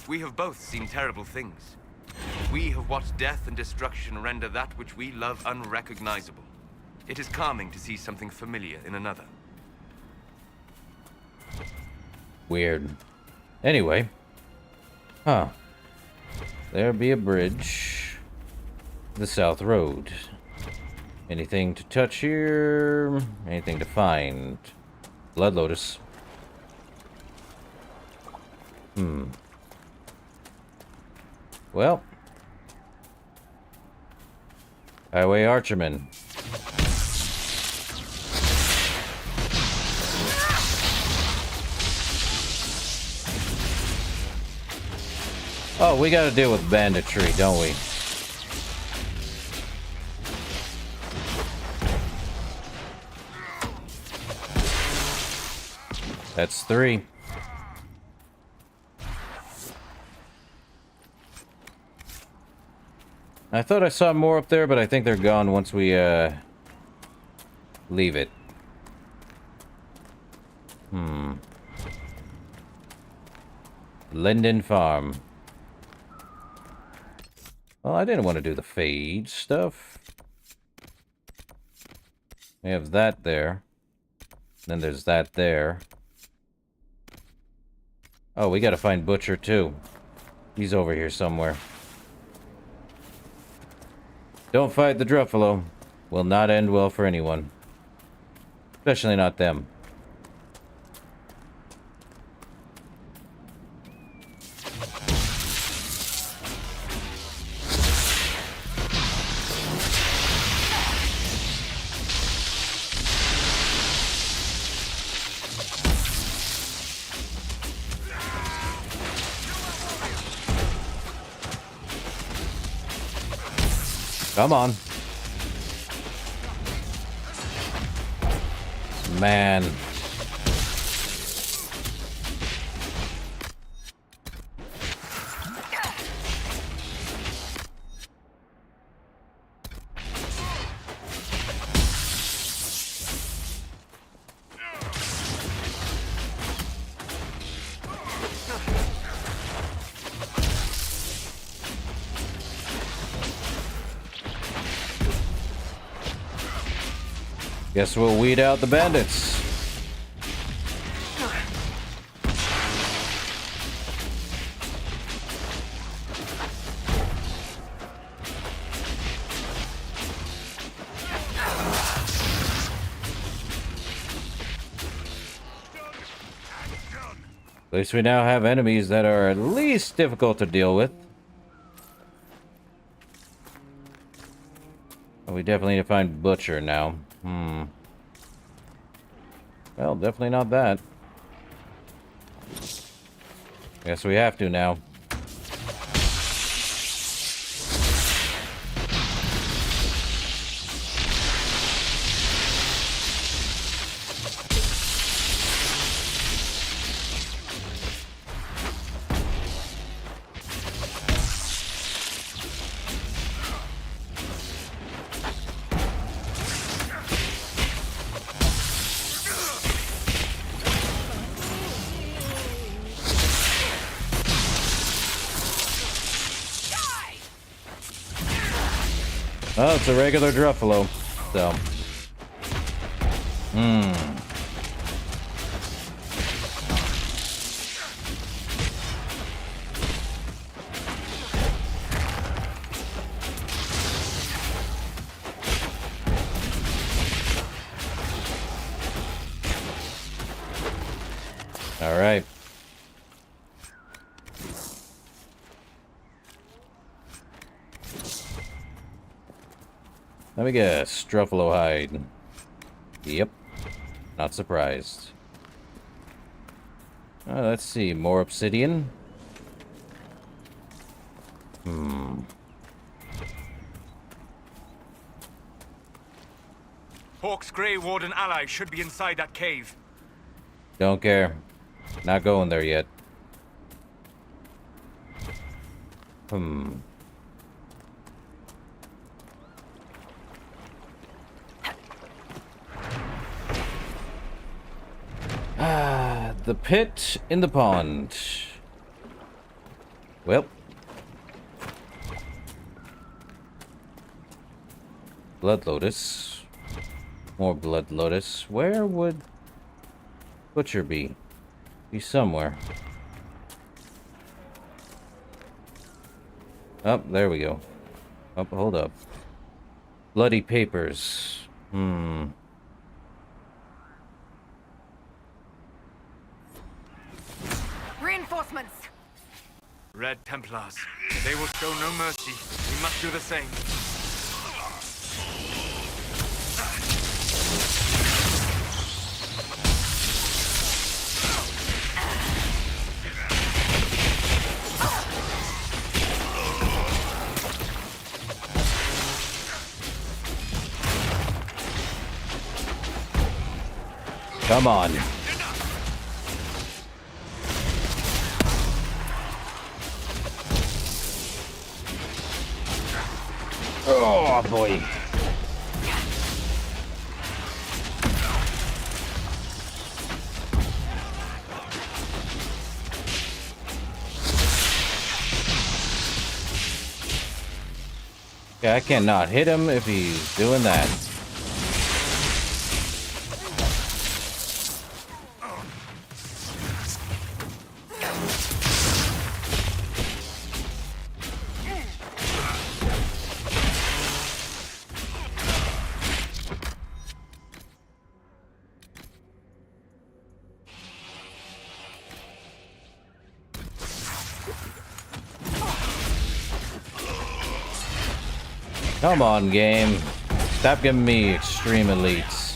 K: We have both seen terrible things. We have watched death and destruction render that which we love unrecognizable. It is calming to see something familiar in another.
A: Weird. Anyway. Huh. There be a bridge. The South Road. Anything to touch here? Anything to find? Blood Lotus. Well. Highway Archerman. Oh, we gotta deal with banditry, don't we? That's 3. I thought I saw more up there, but I think they're gone once we, leave it. Linden Farm. Well, I didn't want to do the fade stuff. We have that there. Then there's that there. Oh, we gotta find Butcher, too. He's over here somewhere. Don't fight the Druffalo. Will not end well for anyone. Especially not them. Come on. Man. Guess we'll weed out the bandits. At least we now have enemies that are at least difficult to deal with. Oh, we definitely need to find Butcher now. Well, definitely not that. Guess we have to now. Oh, it's a regular Druffalo. So. All right. Let me guess. Struffalo hide. Yep. Not surprised. Let's see. More obsidian.
K: Hawk's Grey Warden ally should be inside that cave.
A: Don't care. Not going there yet. The pit in the pond. Well. Blood Lotus. More Blood Lotus. Where would Butcher be? Be somewhere. Oh, there we go. Oh, hold up. Bloody papers.
O: Reinforcements!
K: Red Templars. They will show no mercy. We must do the same.
A: Come on. Oh boy. Yeah, I cannot hit him if he's doing that. Come on, game. Stop giving me extreme elites.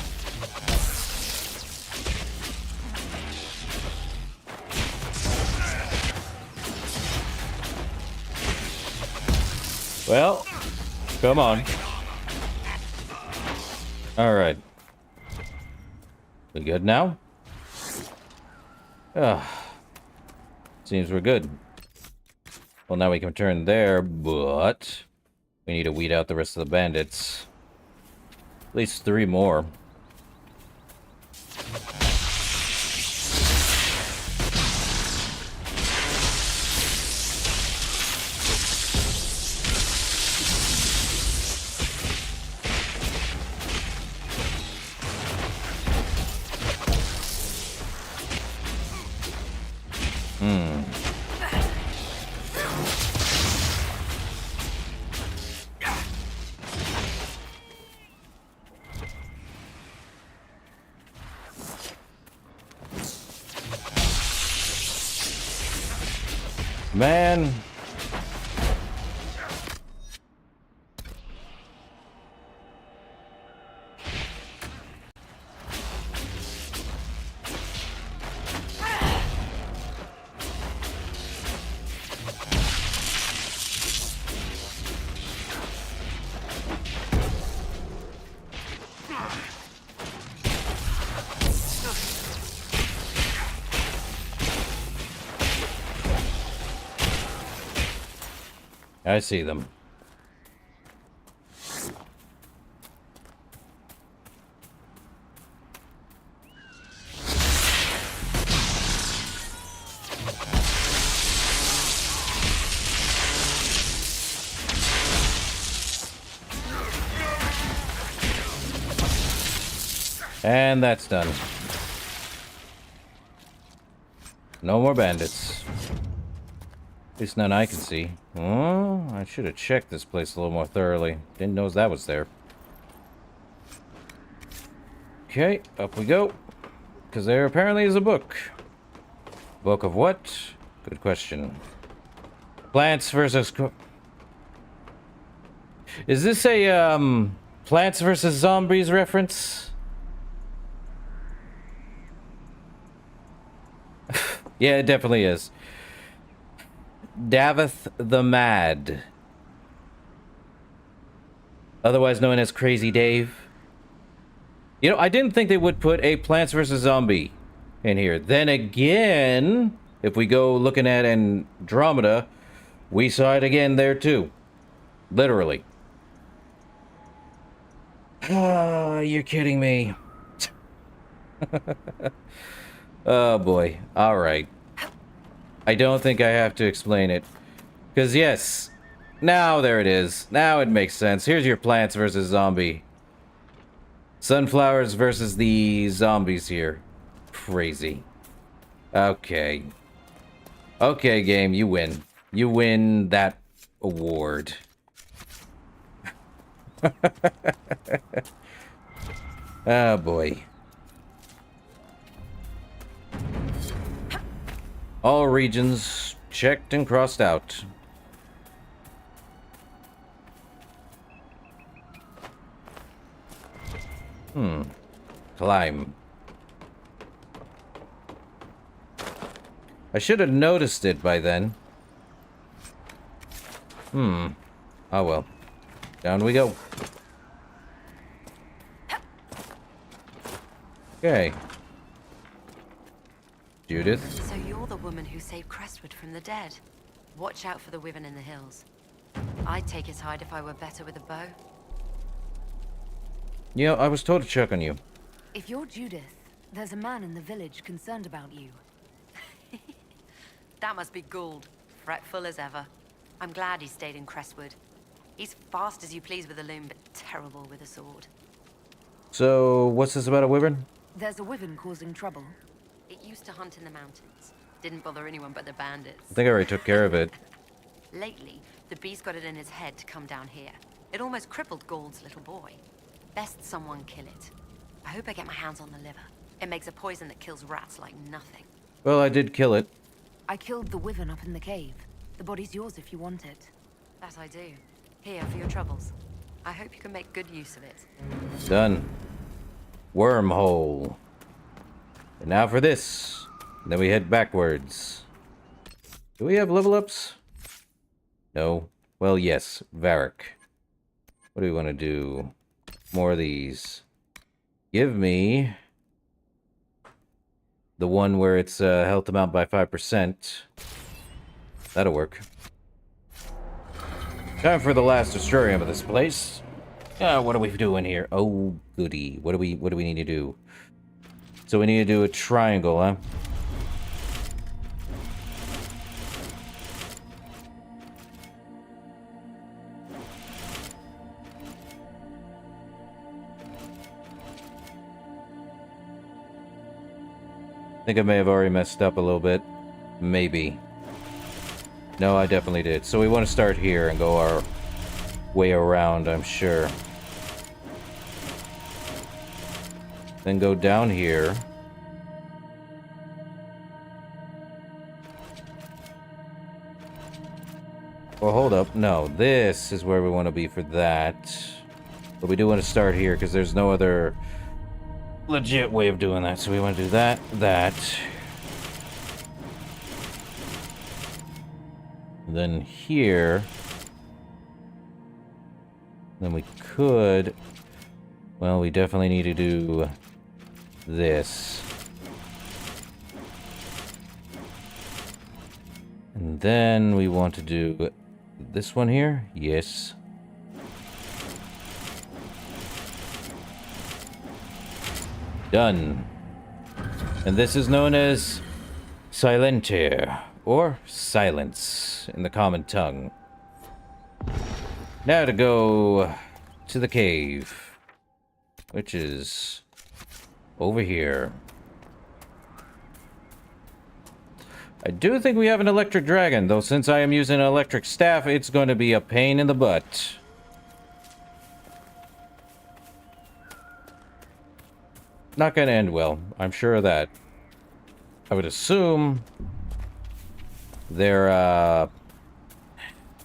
A: Well, Come on. Alright. We good now? Seems we're good. Well, now we can return there, but we need to weed out the rest of the bandits. At least 3 more. Man. I see them. And that's done. No more bandits. At least none I can see. Oh, I should have checked this place a little more thoroughly. Didn't know that was there. Okay, up we go. Because there apparently is a book. Book of what? Good question. Plants versus... Is this a, Plants versus Zombies reference? Yeah, it definitely is. Davith the Mad. Otherwise known as Crazy Dave. You know, I didn't think they would put a Plants vs. Zombie in here. Then again, if we go looking at Andromeda, we saw it again there too. Literally. Ah, you're kidding me. Oh boy. Alright. I don't think I have to explain it. Because yes, now there it is. Now it makes sense. Here's your Plants versus Zombie. Sunflowers versus the zombies here. Crazy. Okay. Okay, game, you win. You win that award. Oh boy. All regions checked and crossed out. Climb. I should have noticed it by then. Oh well. Down we go. Okay. Judith.
B: So you're the woman who saved Crestwood from the dead. Watch out for the wyvern in the hills. I'd take his hide if I were better with a bow.
A: You know, I was told to check on you.
G: If you're Judith, there's a man in the village concerned about you.
B: That must be Gould. Fretful as ever. I'm glad he stayed in Crestwood. He's fast as you please with a loom, but terrible with a sword.
A: So, what's this about a wyvern?
G: There's a wyvern causing trouble.
B: It used to hunt in the mountains. Didn't bother anyone but the bandits.
A: I think I already took care of it.
B: Lately, the beast got it in his head to come down here. It almost crippled Gould's little boy. Best someone kill it. I hope I get my hands on the liver. It makes a poison that kills rats like nothing.
A: Well, I did kill it.
G: I killed the wyvern up in the cave. The body's yours if you want it.
B: That I do. Here for your troubles. I hope you can make good use of it.
A: Done. Wormhole. And now for this. Then we head backwards. Do we have level ups? No. Well, yes. Varric. What do we want to do? More of these. Give me the one where it's health amount by 5%. That'll work. Time for the last destroyer of this place. What are we doing here? Oh, goody. What do we need to do? So we need to do a triangle, huh? I think I may have already messed up a little bit. Maybe. No, I definitely did. So we want to start here and go our way around, I'm sure. Then go down here. Well, hold up. No, this is where we want to be for that. But we do want to start here because there's no other legit way of doing that. So we want to do that, that. And then here. Then we could... Well, we definitely need to do this. And then we want to do this one here. Yes. Done. And this is known as Silenter, or silence in the common tongue. Now to go to the cave, which is over here. I do think we have an electric dragon, though since I am using an electric staff, it's going to be a pain in the butt. Not going to end well, I'm sure of that. I would assume the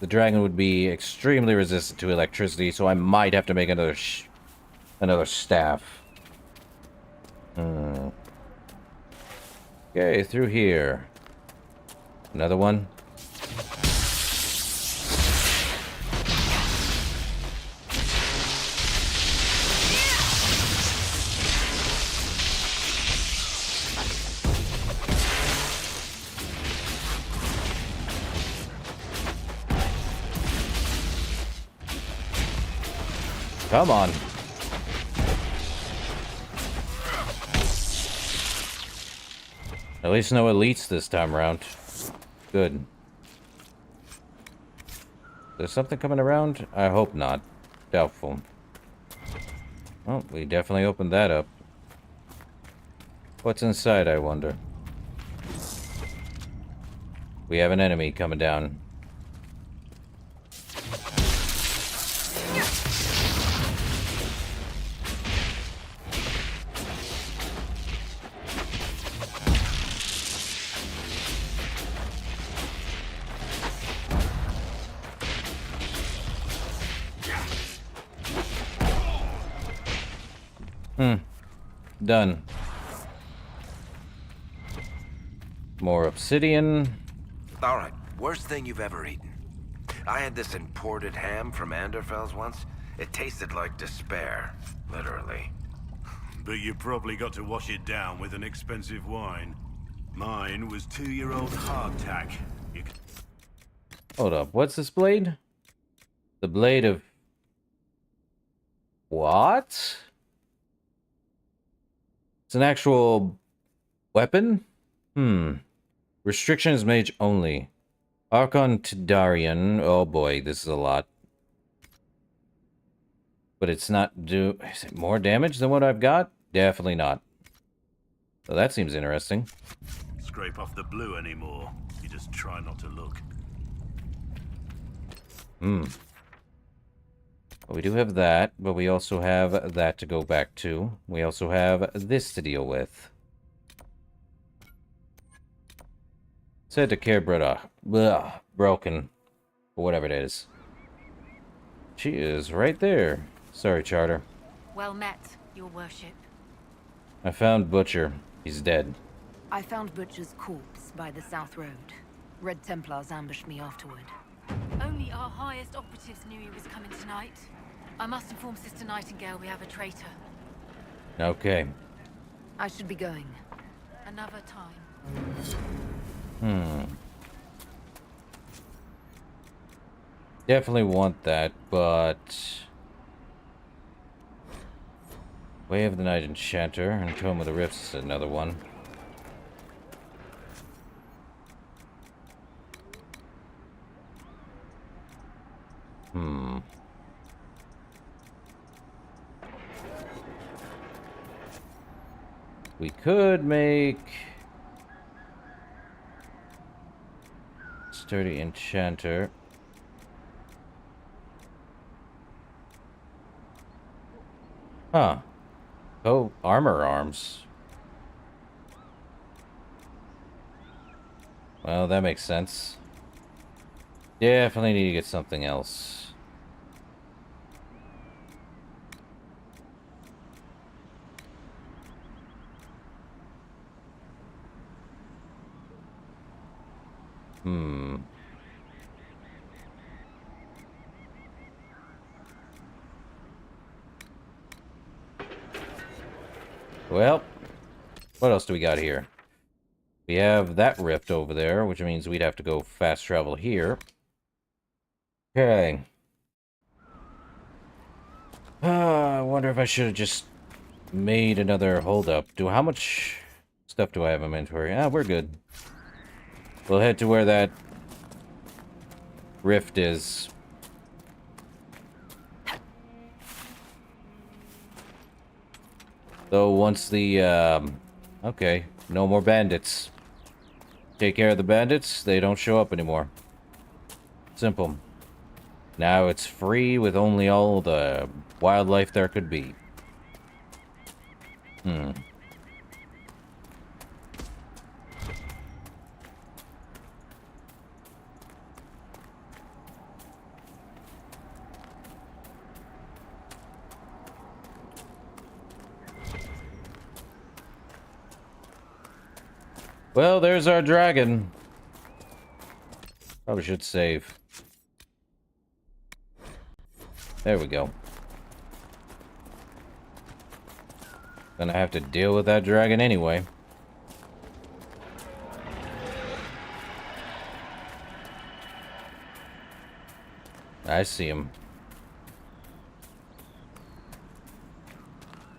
A: dragon would be extremely resistant to electricity, so I might have to make another staff. Okay, through here. Another one. Come on. At least no elites this time around. Good. There's something coming around? I hope not. Doubtful. Well, we definitely opened that up. What's inside, I wonder? We have an enemy coming down. Done. More obsidian.
R: Alright, worst thing you've ever eaten. I had this imported ham from Anderfell's once. It tasted like despair, literally.
M: But you probably got to wash it down with an expensive wine. Mine was 2-year-old hardtack.
A: Hold up, what's this blade? The blade of... What? It's an actual weapon? Restrictions mage only. Archon Tidarian. Oh boy, this is a lot. But it's not is it more damage than what I've got? Definitely not. So that seems interesting.
M: Scrape off the blue anymore. You just try not to look.
A: We do have that, but we also have that to go back to. We also have this to deal with. Said to care broken. Or whatever it is. She is right there. Sorry, Charter.
P: Well met, your worship.
A: I found Butcher. He's dead.
P: I found Butcher's corpse by the South Road. Red Templars ambushed me afterward. Only our highest operatives knew he was coming tonight. I must inform Sister Nightingale we have a traitor.
A: Okay.
P: I should be going. Another time.
A: Definitely want that, but... Way of the Night Enchanter and Tome of the Rifts is another one. We could make... Sturdy Enchanter. Huh. Oh, armor arms. Well, that makes sense. Definitely need to get something else. Well, what else do we got here? We have that rift over there, which means we'd have to go fast travel here. Okay. I wonder if I should have just made another holdup. How much stuff do I have in inventory? We're good. We'll head to where that rift is. Though once the, okay, no more bandits. Take care of the bandits, they don't show up anymore. Simple. Now it's free with only all the wildlife there could be. Well, there's our dragon. Probably should save. There we go. Gonna have to deal with that dragon anyway. I see him.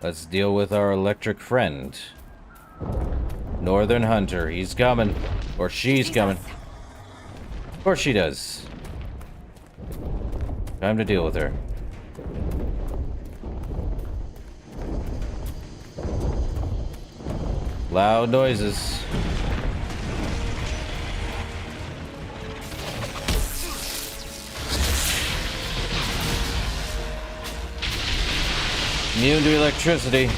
A: Let's deal with our electric friend. Northern Hunter, he's coming. Or she's coming. Of course she does. Time to deal with her. Loud noises. Immune to electricity.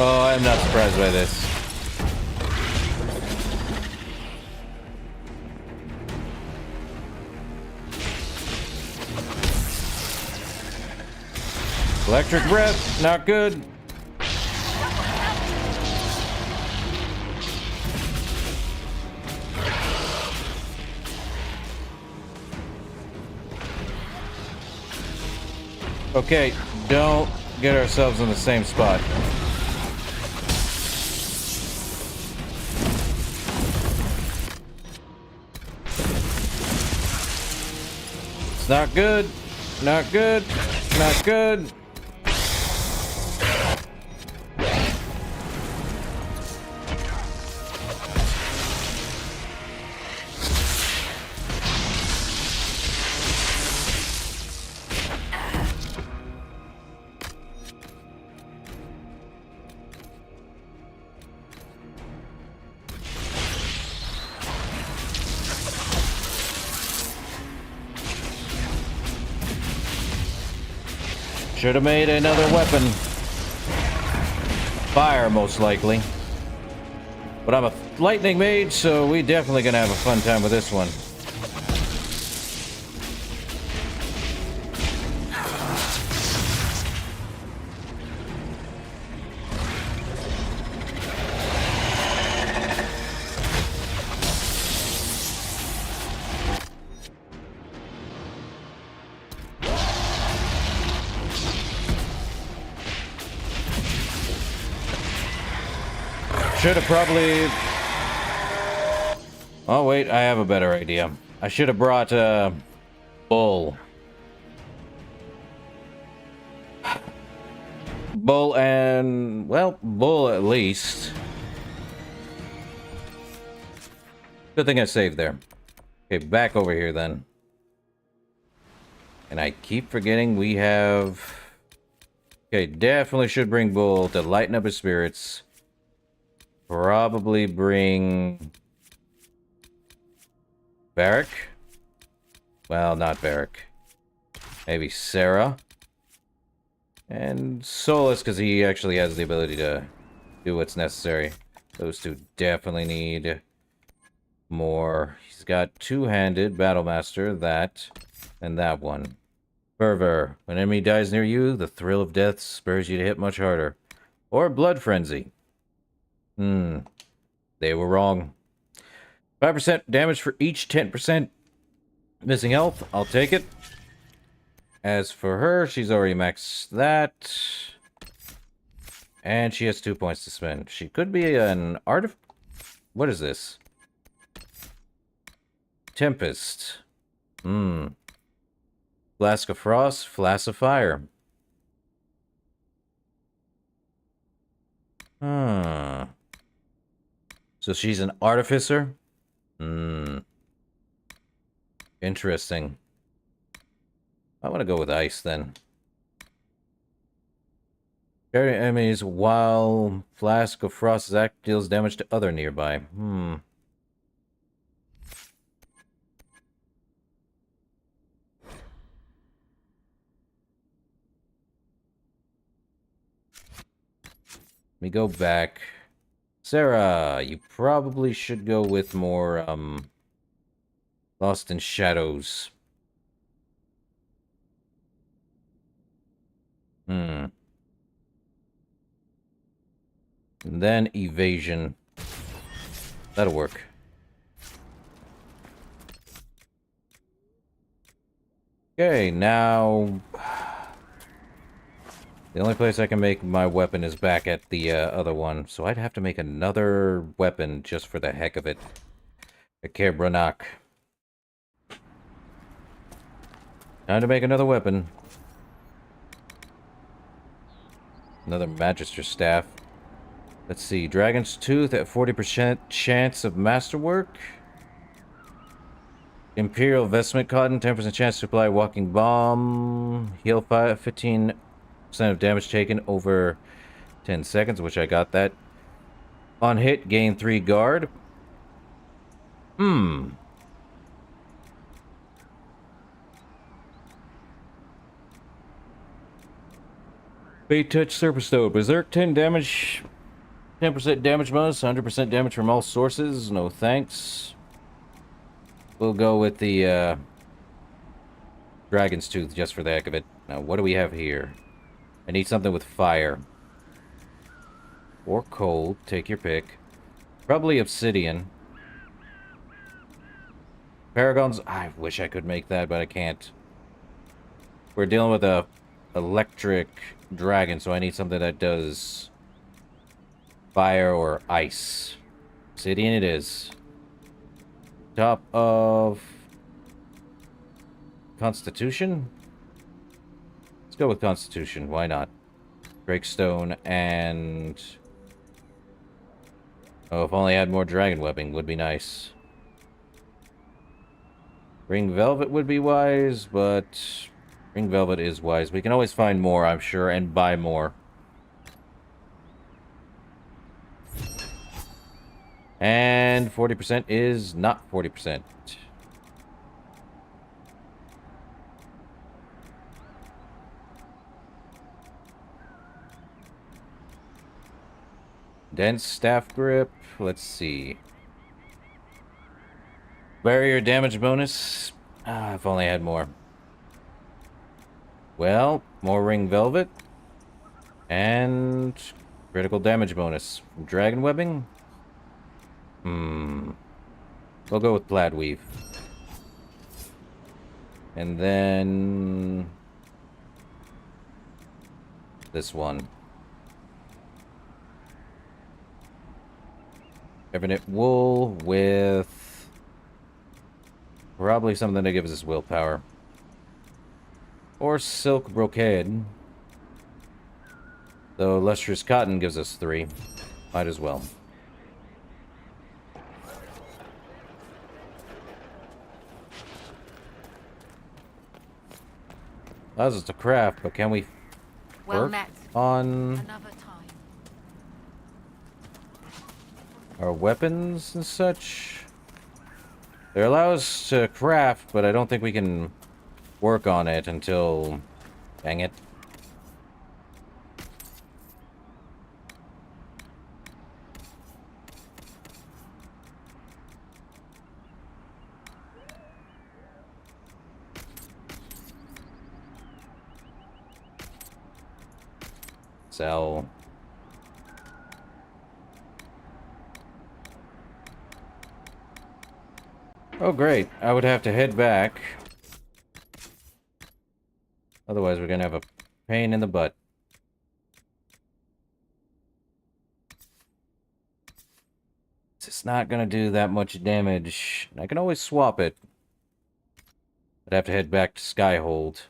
A: Oh, I'm not surprised by this. Electric breath, not good. Okay, don't get ourselves in the same spot. It's not good, not good, not good. Should have made another weapon. Fire, most likely. But I'm a lightning mage, so we definitely gonna have a fun time with this one. Should have probably... Oh, wait, I have a better idea. I should have brought, Bull. Bull and... Well, Bull at least. Good thing I saved there. Okay, back over here then. And I keep forgetting we have... Okay, definitely should bring Bull to lighten up his spirits. Probably bring... Varric? Well, not Varric. Maybe Sarah. And Solus, because he actually has the ability to do what's necessary. Those two definitely need more. He's got two-handed Battlemaster, that, and that one. Fervor. When an enemy dies near you, the thrill of death spurs you to hit much harder. Or Blood Frenzy. They were wrong. 5% damage for each 10% missing health. I'll take it. As for her, she's already maxed that. And she has 2 points to spend. She could be an What is this? Tempest. Flask of Frost, Flask of Fire. So she's an Artificer? Interesting. I want to go with Ice, then. Carry enemies while Flask of Frost's act deals damage to other nearby. Let me go back. Sarah, you probably should go with more, Lost in Shadows. And then Evasion. That'll work. Okay, now... The only place I can make my weapon is back at the other one, so I'd have to make another weapon just for the heck of it. A Kerbranach. Time to make another weapon. Another Magister Staff. Let's see, Dragon's Tooth at 40% chance of masterwork. Imperial Vestment Cotton, 10% chance to apply Walking Bomb. Heal 15% of damage taken over 10 seconds, which I got that. On hit, gain 3 guard. Fate Touch Surface Toad. Berserk 10 damage. 10% damage bonus, 100% damage from all sources. No thanks. We'll go with the Dragon's Tooth just for the heck of it. Now, what do we have here? I need something with fire. Or cold. Take your pick. Probably obsidian. Paragons. I wish I could make that, but I can't. We're dealing with a electric dragon, so I need something that does fire or ice. Obsidian it is. Top of Constitution? Let's go with Constitution. Why not? Drakestone and... Oh, if only I had more dragon webbing, would be nice. Ring Velvet would be wise, but... Ring Velvet is wise. We can always find more, I'm sure, and buy more. And 40% is not 40%. Dense Staff Grip. Let's see. Barrier damage bonus. If only I had more. Well, more Ring Velvet. And critical damage bonus. Dragon Webbing. We'll go with Plaid Weave. And then... this one. Ebonite wool with probably something that gives us willpower. Or silk brocade. Though lustrous cotton gives us 3. Might as well. Allows us to craft, but can we
P: Well
A: work
P: met.
A: on
P: Another time.
A: our weapons and such? They allow us to craft, but I don't think we can work on it until... Dang it. Sell. Oh, great. I would have to head back. Otherwise, we're gonna have a pain in the butt. It's not gonna do that much damage. I can always swap it. I'd have to head back to Skyhold.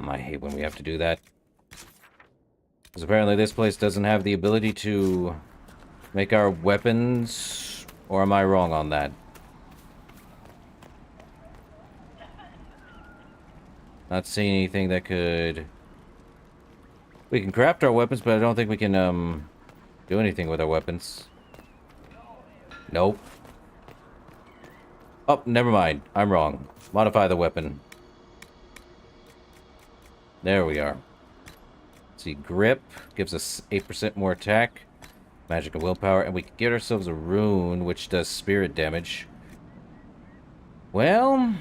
A: I hate when we have to do that. Because apparently this place doesn't have the ability to make our weapons, or am I wrong on that? Not seeing anything that could... We can craft our weapons, but I don't think we can, do anything with our weapons. Nope. Oh, never mind. I'm wrong. Modify the weapon. There we are. Let's see, grip gives us 8% more attack, magic and willpower, and we can get ourselves a rune which does spirit damage. Well,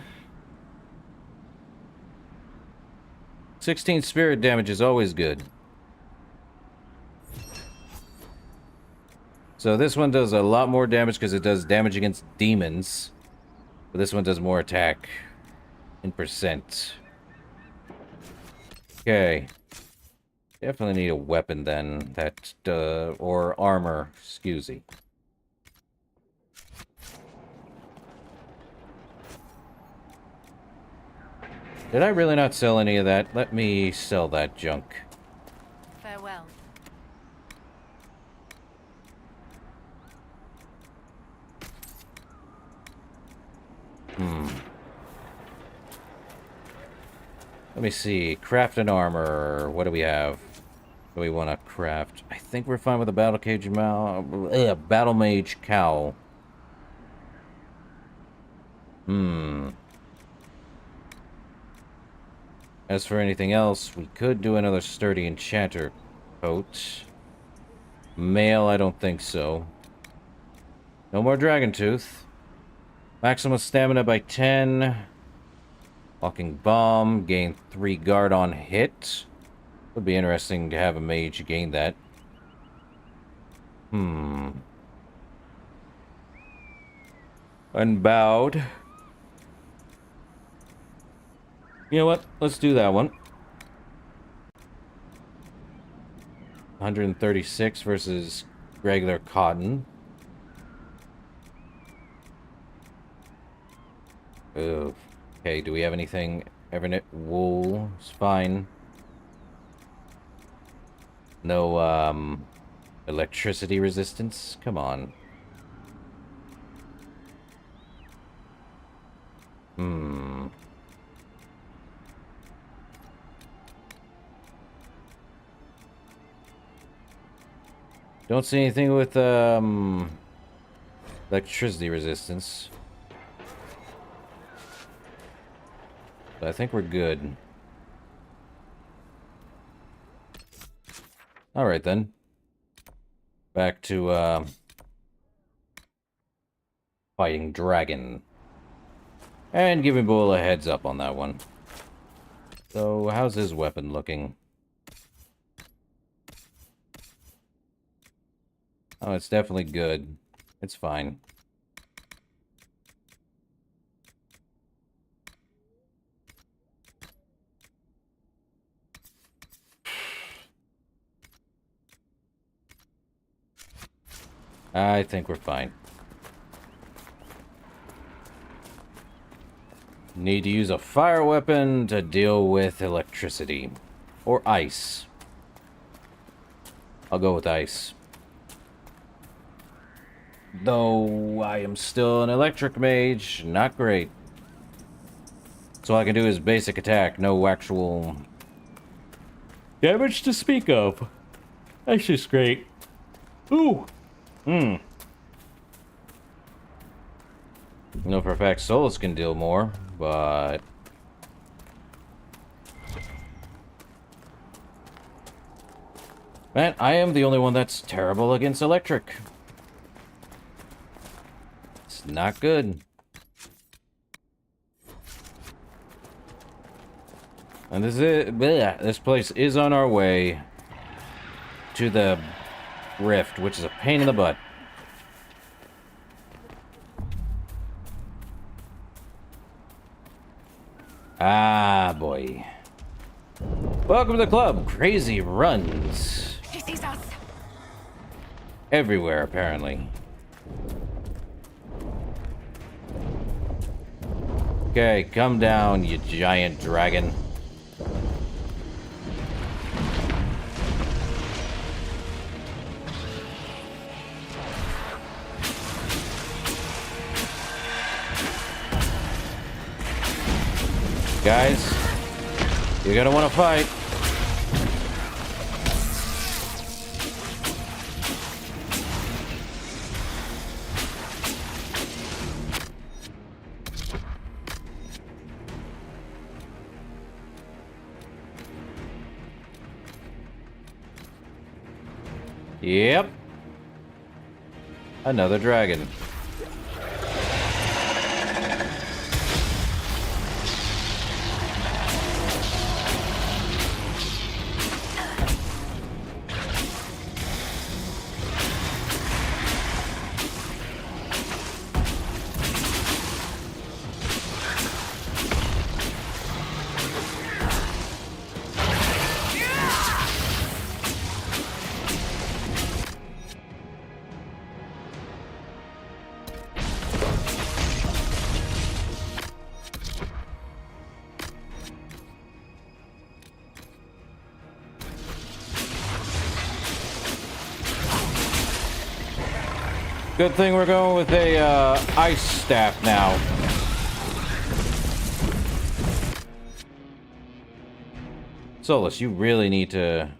A: 16 spirit damage is always good. So this one does a lot more damage because it does damage against demons. But this one does more attack in percent. Okay. Definitely need a weapon then. That, or armor. Excuse me. Did I really not sell any of that? Let me sell that junk.
P: Farewell.
A: Let me see. Craft an armor. What do we have? What do we want to craft? I think we're fine with a battle cage battle mage cowl. As for anything else, we could do another sturdy enchanter coat. Mail, I don't think so. No more dragon tooth. Maximum stamina by 10. Walking bomb, gain 3 guard on hit. Would be interesting to have a mage gain that. Unbowed. You know what? Let's do that one. 136 versus regular cotton. Ugh. Okay, do we have anything? Ebonite wool is fine. No, electricity resistance? Come on. Don't see anything with, electricity resistance. But I think we're good. Alright then. Back to, fighting dragon. And giving Bull a heads up on that one. So, how's his weapon looking? Oh, it's definitely good. It's fine. I think we're fine. Need to use a fire weapon to deal with electricity. Or ice. I'll go with ice. Though I am still an electric mage, not great. So all I can do is basic attack, no actual damage to speak of. That's just great. Ooh! No, for a fact Solus can deal more, but... Man, I am the only one that's terrible against electric. It's not good. And this is bleh, this place is on our way to the rift, which is a pain in the butt. Ah, boy. Welcome to the club. Crazy runs.
D: He sees us.
A: Everywhere, apparently. Okay, come down, you giant dragon. Guys, you're gonna want to fight. Yep. Another dragon. Good thing we're going with a ice staff now. Solus, you really need to...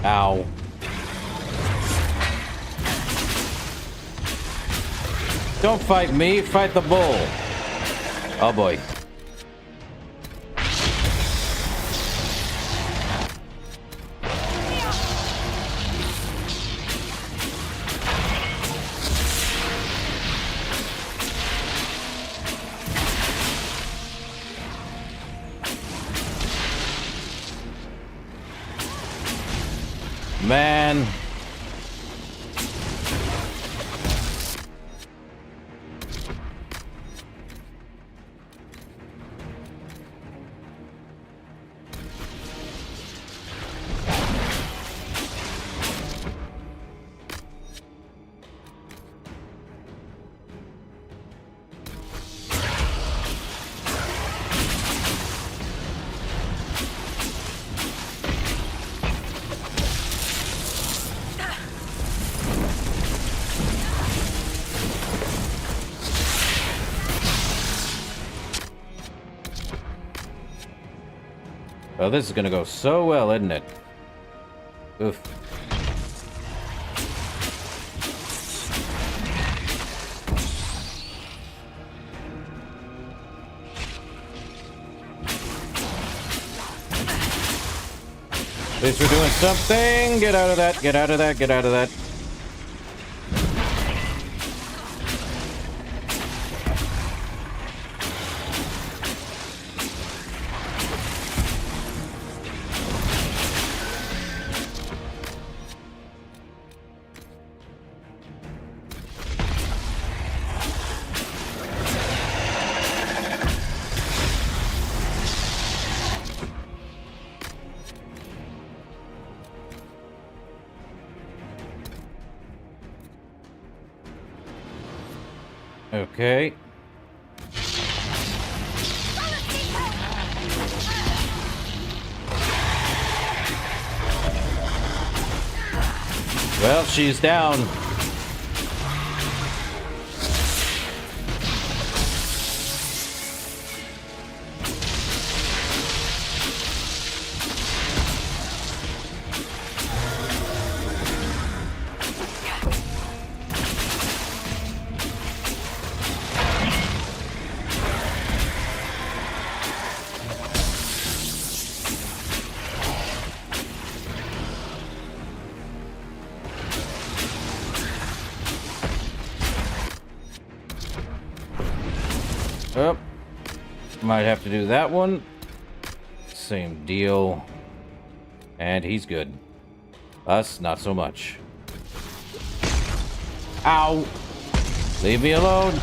A: Ow. Don't fight me, fight the bull. Oh boy. Man. Oh, this is gonna go so well, isn't it? Oof. At least we're doing something. Get out of that. Get out of that. Get out of that. Okay. Well, she's down. Oh, might have to do that one. Same deal. And he's good. Us, not so much. Ow! Leave me alone!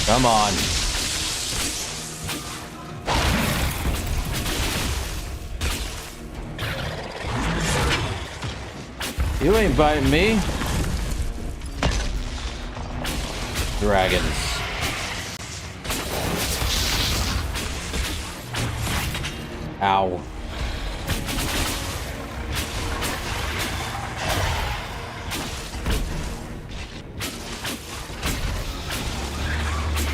A: Come on. You ain't biting me. Dragons. Ow.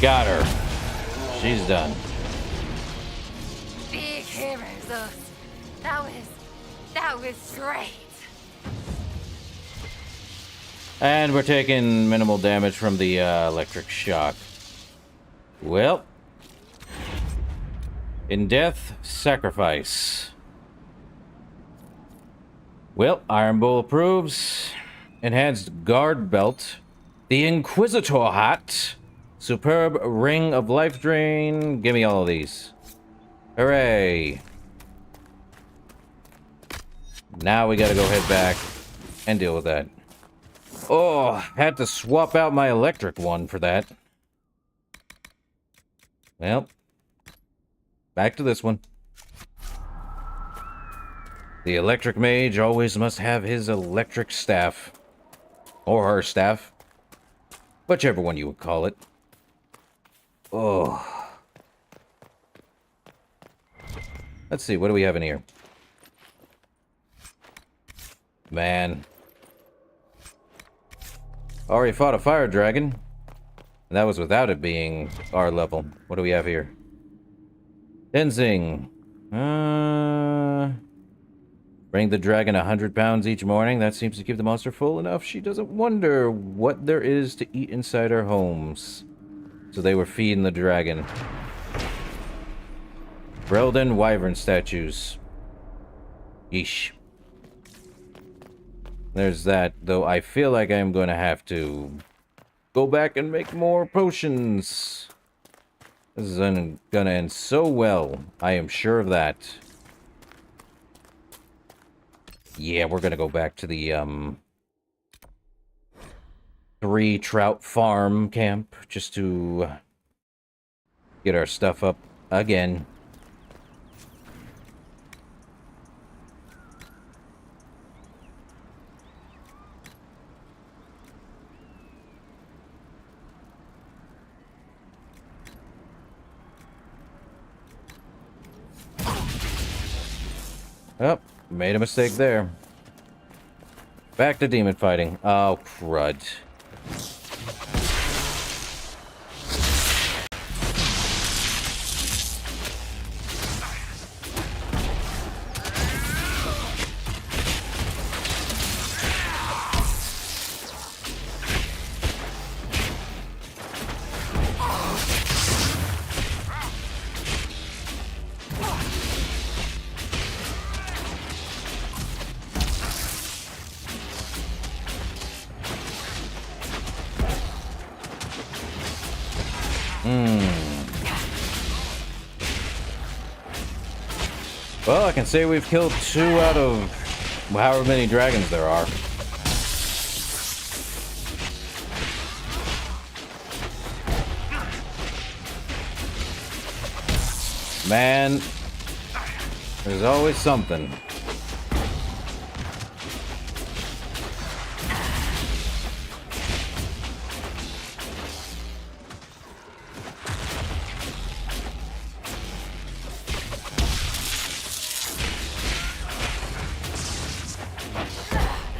A: Got her. She's done.
B: Big heroes, us. That was great.
A: And we're taking minimal damage from the electric shock. Well. In death, sacrifice. Well, Iron Bull approves. Enhanced guard belt. The Inquisitor hat. Superb ring of life drain. Give me all of these. Hooray. Now we gotta go head back and deal with that. Oh, had to swap out my electric one for that. Well, back to this one. The electric mage always must have his electric staff. Or her staff. Whichever one you would call it. Oh. Let's see, what do we have in here? Man. Already fought a fire dragon. And that was without it being our level. What do we have here? Tenzing. Bring the dragon 100 pounds each morning. That seems to keep the monster full enough. She doesn't wonder what there is to eat inside our homes. So they were feeding the dragon. Breldon wyvern statues. Yeesh. There's that, though I feel like I'm going to have to go back and make more potions. This is gonna end so well. I am sure of that. Yeah, we're gonna go back to the, 3 trout farm camp just to get our stuff up again. Oh, made a mistake there. Back to demon fighting. Oh, crud. Well, I can say we've killed 2 out of however many dragons there are. Man, there's always something.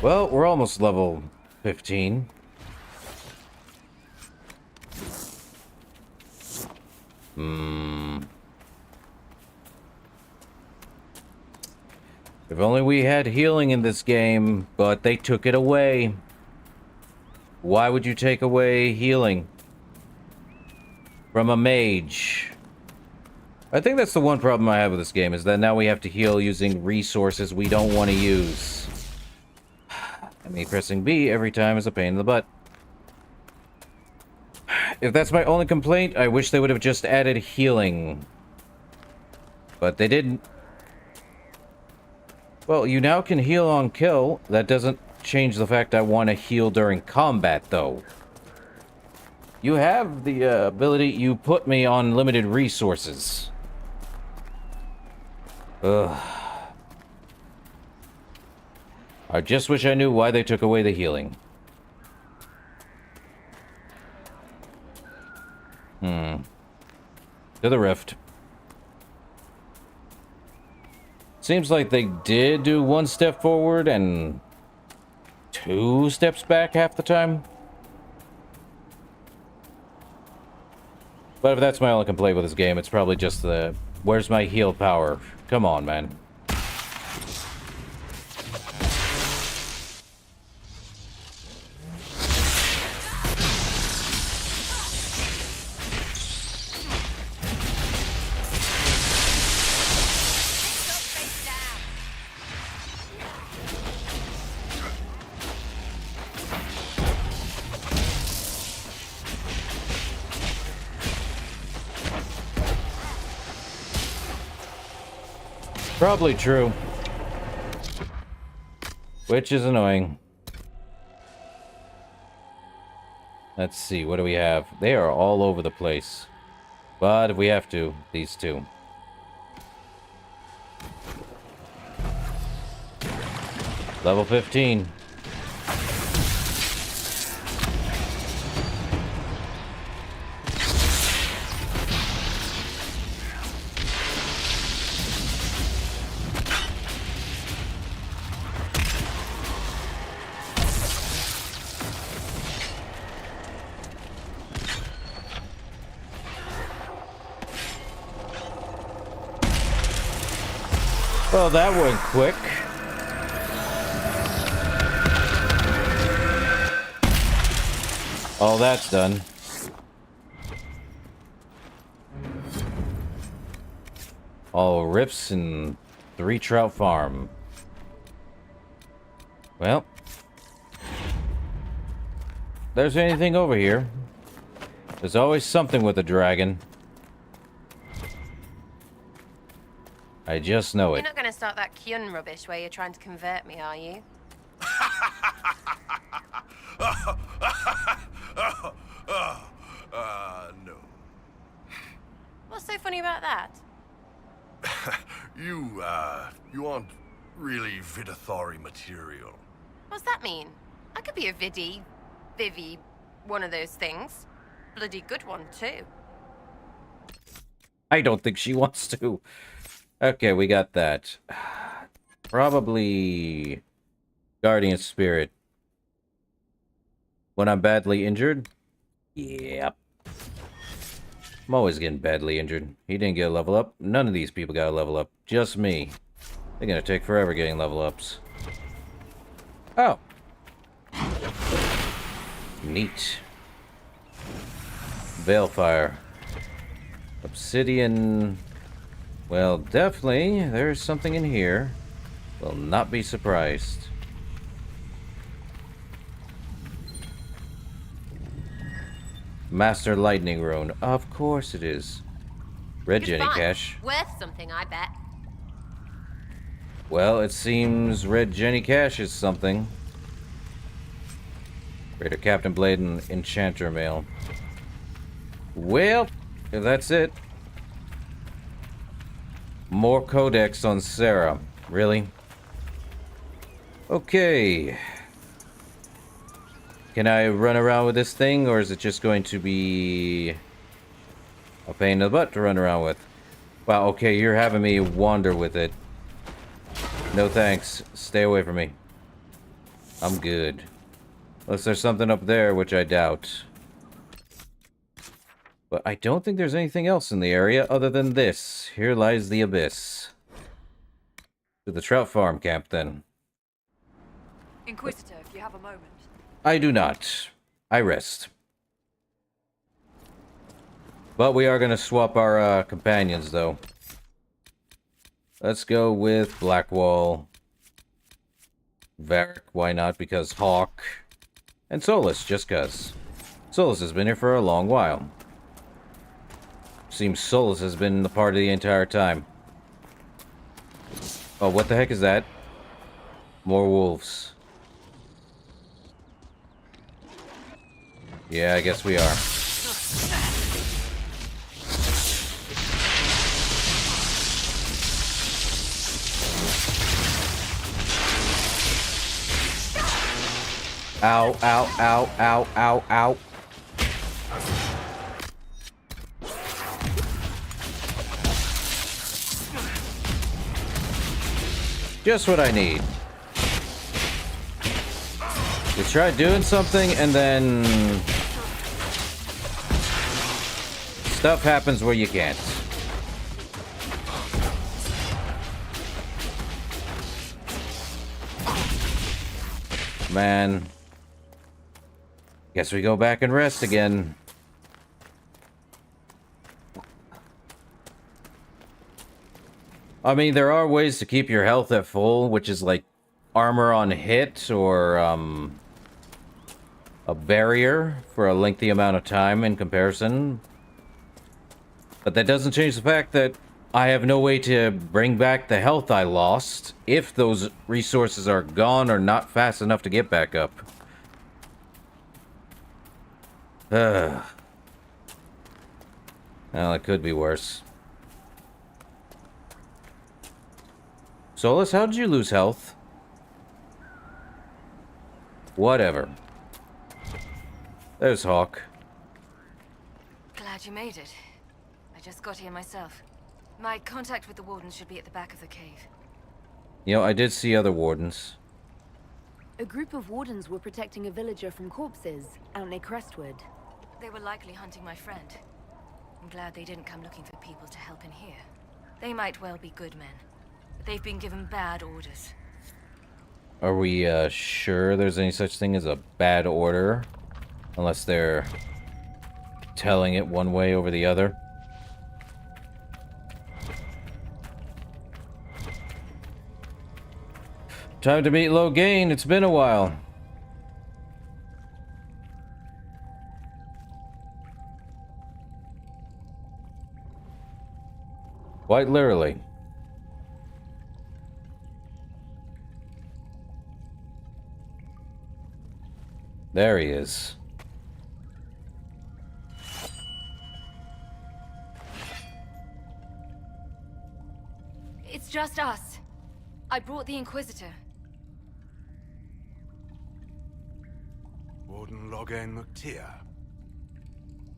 A: Well, we're almost level 15. If only we had healing in this game, but they took it away. Why would you take away healing from a mage? I think that's the one problem I have with this game, is that now we have to heal using resources we don't want to use. I mean, pressing B every time is a pain in the butt. If that's my only complaint, I wish they would have just added healing. But they didn't. Well, you now can heal on kill. That doesn't change the fact I want to heal during combat, though. You have the ability. You put me on limited resources. Ugh. I just wish I knew why they took away the healing. To the rift. Seems like they did do 1 step forward and 2 steps back half the time. But if that's my only complaint with this game, it's probably just the... Where's my heal power? Come on, man. Probably true. Which is annoying. Let's see, what do we have? They are all over the place. But if we have to, these 2. Level 15. Well, that went quick. All that's done. All rips and 3 trout farm. Well, there's anything over here. There's always something with a dragon. I just know it.
L: You're not going to start that Kyun rubbish where you're trying to convert me, are you?
V: No.
L: What's so funny about that?
V: You aren't really Vidithari material.
L: What's that mean? I could be a Vivi, one of those things. Bloody good one, too.
A: I don't think she wants to. Okay, we got that. Probably Guardian Spirit. When I'm badly injured? Yep. I'm always getting badly injured. He didn't get a level up. None of these people got a level up. Just me. They're gonna take forever getting level ups. Oh. Neat. Balefire. Obsidian. Well, definitely, there's something in here. Will not be surprised. Master Lightning Rune. Of course it is. Red
L: Good
A: Jenny
L: find.
A: Cash.
L: Worth something, I bet.
A: Well, it seems Red Jenny Cash is something. Raider Captain Blade and Enchanter Mail. Well, if that's it. More Codex on Sarah. Really? Okay. Can I run around with this thing, or is it just going to be a pain in the butt to run around with? Wow, okay, you're having me wander with it. No thanks. Stay away from me. I'm good. Unless there's something up there, which I doubt. But I don't think there's anything else in the area other than this. Here lies the abyss. To the trout farm camp, then.
P: Inquisitor, if you have a moment.
A: I do not. I rest. But we are going to swap our companions, though. Let's go with Blackwall. Varric, why not? Because Hawk. And Solus, just cuz. Solus has been here for a long while. Seems Solus has been the party the entire time. Oh, what the heck is that? More wolves. Yeah, I guess we are. Ow, ow, ow, ow, ow, ow. Just what I need. You try doing something and then stuff happens where you can't. Man. Guess we go back and rest again. I mean, there are ways to keep your health at full, which is like armor on hit or a barrier for a lengthy amount of time in comparison. But that doesn't change the fact that I have no way to bring back the health I lost if those resources are gone or not fast enough to get back up. Well, it could be worse. Solus, how did you lose health? Whatever. There's Hawk.
G: Glad you made it. I just got here myself. My contact with the wardens should be at the back of the cave.
A: You know, I did see other wardens.
C: A group of wardens were protecting a villager from corpses out near Crestwood.
G: They were likely hunting my friend. I'm glad they didn't come looking for people to help in here. They might well be good men, but they've been given bad orders.
A: Are we sure there's any such thing as a bad order? Unless they're telling it one way over the other. Time to meet Logain. It's been a while. Quite literally. There he is.
G: It's just us. I brought the Inquisitor.
T: Warden Logain McTeer.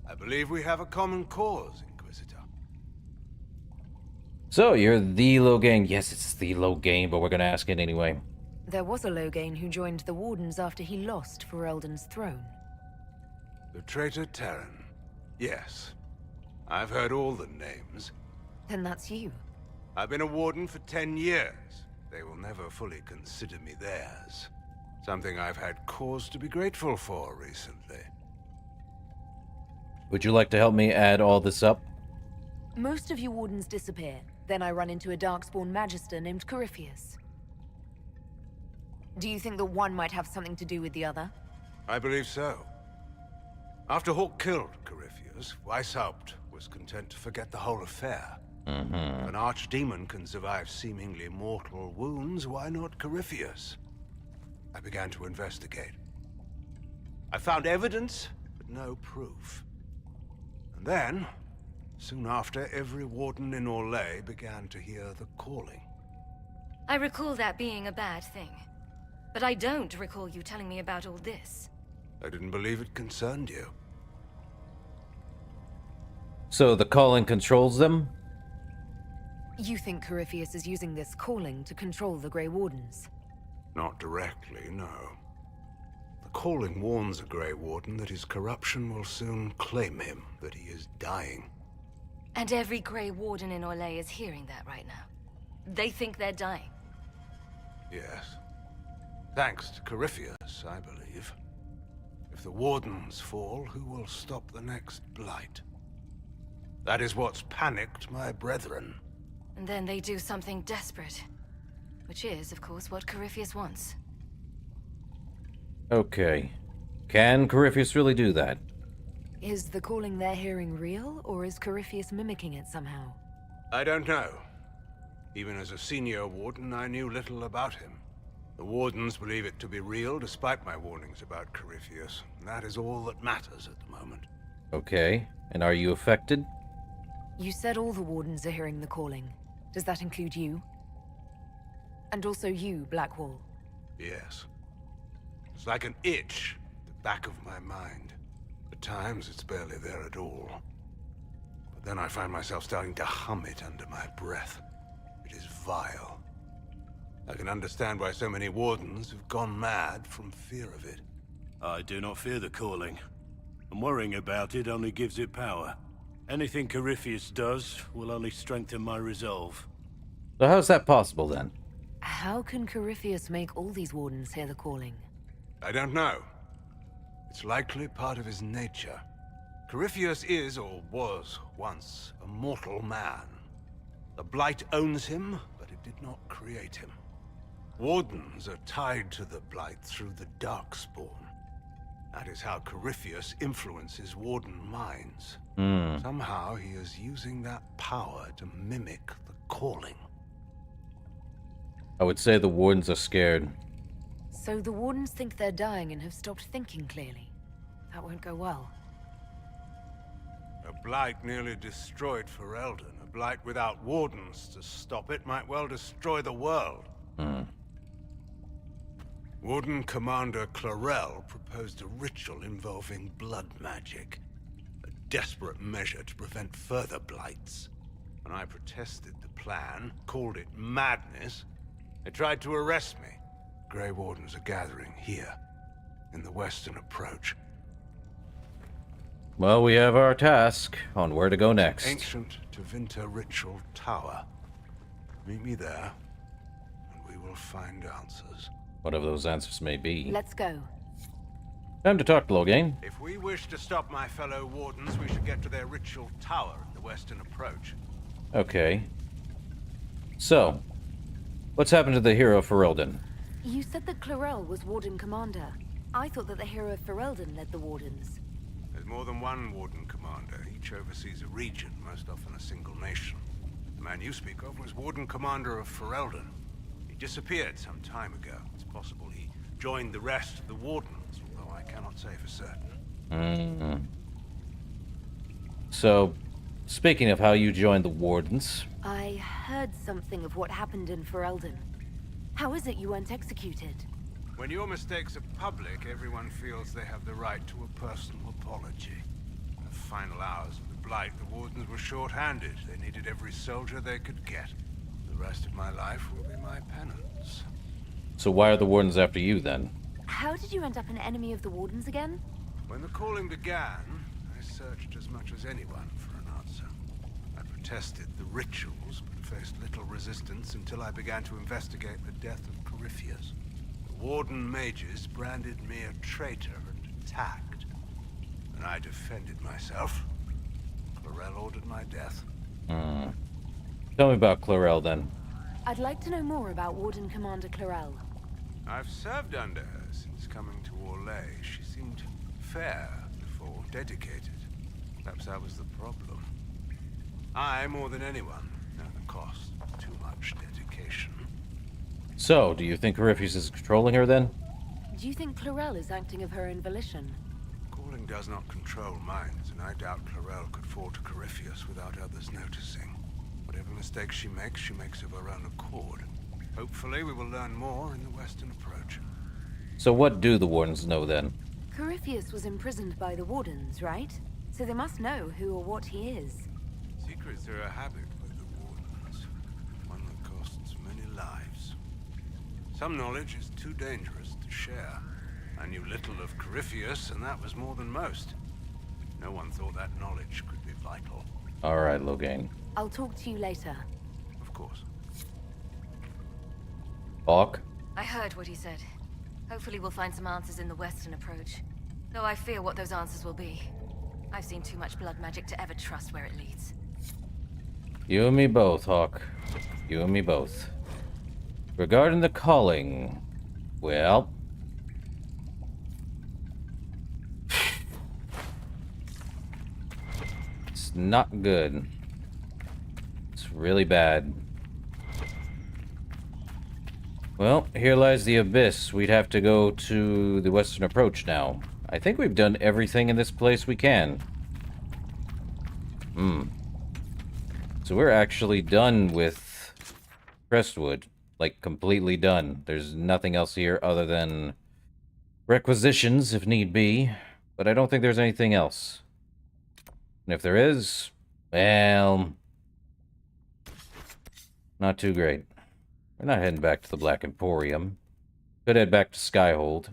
T: I believe we have a common cause, Inquisitor.
A: So, you're the Logain. Yes, it's the Logain, but we're gonna ask it anyway.
C: There was a Loghain who joined the Wardens after he lost Ferelden's throne.
T: The traitor Terran. Yes. I've heard all the names.
C: Then that's you.
T: I've been a Warden for 10 years. They will never fully consider me theirs. Something I've had cause to be grateful for recently.
A: Would you like to help me add all this up?
C: Most of you Wardens disappear. Then I run into a Darkspawn Magister named Corypheus. Do you think that one might have something to do with the other?
T: I believe so. After Hawk killed Corypheus, Weishaupt was content to forget the whole affair. If an archdemon can survive seemingly mortal wounds, why not Corypheus? I began to investigate. I found evidence, but no proof. And then, soon after, every Warden in Orlais began to hear the calling.
E: I recall that being a bad thing. But I don't recall you telling me about all this.
T: I didn't believe it concerned you.
A: So the calling controls them?
C: You think Corypheus is using this calling to control the Grey Wardens?
T: Not directly, no. The calling warns a Grey Warden that his corruption will soon claim him, that he is dying.
E: And every Grey Warden in Orlais is hearing that right now. They think they're dying.
T: Yes. Thanks to Corypheus, I believe. If the Wardens fall, who will stop the next blight? That is what's panicked my brethren.
E: And then they do something desperate. Which is, of course, what Corypheus wants.
A: Okay. Can Corypheus really do that?
C: Is the calling they're hearing real, or is Corypheus mimicking it somehow?
T: I don't know. Even as a senior Warden, I knew little about him. The Wardens believe it to be real, despite my warnings about Corypheus. That is all that matters at the moment.
A: Okay. And are you affected?
C: You said all the Wardens are hearing the calling. Does that include you? And also you, Blackwall?
T: Yes. It's like an itch at the back of my mind. At times, it's barely there at all. But then I find myself starting to hum it under my breath. It is vile. I can understand why so many Wardens have gone mad from fear of it.
M: I do not fear the calling. And worrying about it only gives it power. Anything Corypheus does will only strengthen my resolve.
A: So how's that possible then?
C: How can Corypheus make all these Wardens hear the calling?
T: I don't know. It's likely part of his nature. Corypheus is, or was, once a mortal man. The Blight owns him, but it did not create him. Wardens are tied to the Blight through the Darkspawn. That is how Corypheus influences Warden minds. Somehow he is using that power to mimic the calling.
A: I would say the Wardens are scared.
C: So the Wardens think they're dying and have stopped thinking clearly. That won't go well.
T: A Blight nearly destroyed Ferelden. A Blight without Wardens to stop it might well destroy the world. Warden Commander Clarel proposed a ritual involving blood magic. A desperate measure to prevent further blights. When I protested the plan, called it madness, they tried to arrest me. Grey Wardens are gathering here, in the western approach.
A: Well, we have our task on where to go next.
T: Ancient Tevinter Ritual Tower. Meet me there, and we will find answers.
A: Whatever those answers may be.
C: Let's go.
A: Time to talk, Loghain.
T: If we wish to stop my fellow Wardens, we should get to their ritual tower in the western approach.
A: Okay. So, what's happened to the hero Ferelden?
C: You said that Clarel was Warden Commander. I thought that the hero of Ferelden led the Wardens.
T: There's more than one Warden Commander. Each oversees a region, most often a single nation. The man you speak of was Warden Commander of Ferelden. He disappeared some time ago. It's possible he joined the rest of the Wardens, although I cannot say for certain.
A: So, speaking of how you joined the Wardens...
C: I heard something of what happened in Ferelden. How is it you weren't executed?
T: When your mistakes are public, everyone feels they have the right to a personal apology. In the final hours of the Blight, the Wardens were short-handed. They needed every soldier they could get. The rest of my life will be my penance.
A: So why are the Wardens after you, then?
G: How did you end up an enemy of the Wardens again?
T: When the calling began, I searched as much as anyone for an answer. I protested the rituals, but faced little resistance until I began to investigate the death of Corypheus. The Warden mages branded me a traitor and attacked. When I defended myself, Clarel ordered my death.
A: Tell me about Clarel, then.
C: I'd like to know more about Warden Commander Clarel.
T: I've served under her since coming to Orlais. She seemed fair before, dedicated. Perhaps that was the problem. I, more than anyone, know the cost of too much dedication.
A: So, do you think Corypheus is controlling her, then?
C: Do you think Clarel is acting of her own volition?
T: Calling does not control minds, and I doubt Clarel could fall to Corypheus without others noticing. Whatever mistakes she makes of her own accord. Hopefully we will learn more in the Western approach.
A: So what do the Wardens know, then?
C: Corypheus was imprisoned by the Wardens, right? So they must know who or what he is.
T: Secrets are a habit with the Wardens, one that costs many lives. Some knowledge is too dangerous to share. I knew little of Corypheus, and that was more than most. No one thought that knowledge could be vital.
A: Alright, Loghain.
C: I'll talk to you later.
T: Of course.
A: Hawk?
E: I heard what he said. Hopefully we'll find some answers in the Western approach. Though I fear what those answers will be. I've seen too much blood magic to ever trust where it leads.
A: You and me both, Hawk. You and me both. Regarding the calling, well... it's not good. It's really bad. Well, here lies the abyss. We'd have to go to the Western approach now. I think we've done everything in this place we can. So we're actually done with Crestwood. Like, completely done. There's nothing else here other than requisitions, if need be. But I don't think there's anything else. And if there is, well... not too great. We're not heading back to the Black Emporium. Could head back to Skyhold.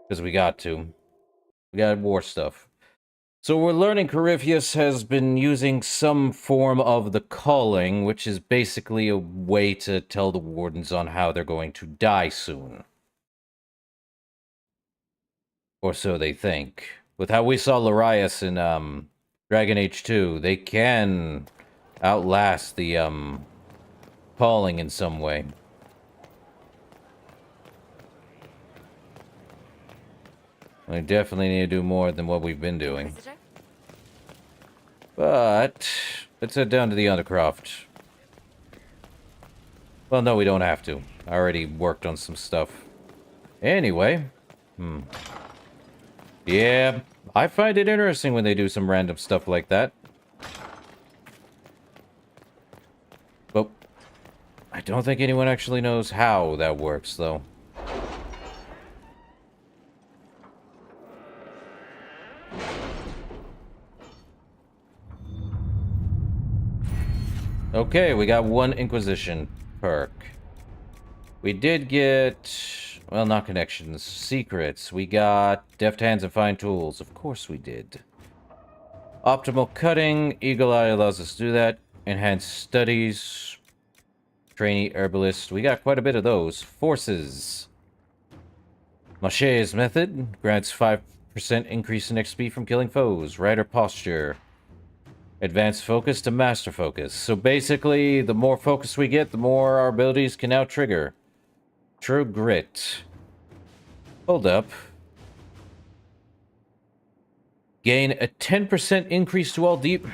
A: Because we got to. We got war stuff. So we're learning Corypheus has been using some form of the calling, which is basically a way to tell the Wardens on how they're going to die soon. Or so they think. With how we saw Larius in Dragon Age 2, they can outlast the calling in some way. We definitely need to do more than what we've been doing. But let's head down to the Undercroft. Well, no, we don't have to. I already worked on some stuff. Anyway. Yeah, I find it interesting when they do some random stuff like that. But I don't think anyone actually knows how that works, though. Okay, we got one Inquisition perk. We did get... well, not connections. Secrets. We got deft hands and fine tools. Of course we did. Optimal cutting. Eagle Eye allows us to do that. Enhanced studies. Trainee herbalist. We got quite a bit of those. Forces. Mache's method. Grants 5% increase in XP from killing foes. Rider posture. Advanced focus to master focus. So basically, the more focus we get, the more our abilities can now trigger. True grit. Hold up. Gain a 10% increase to all deep...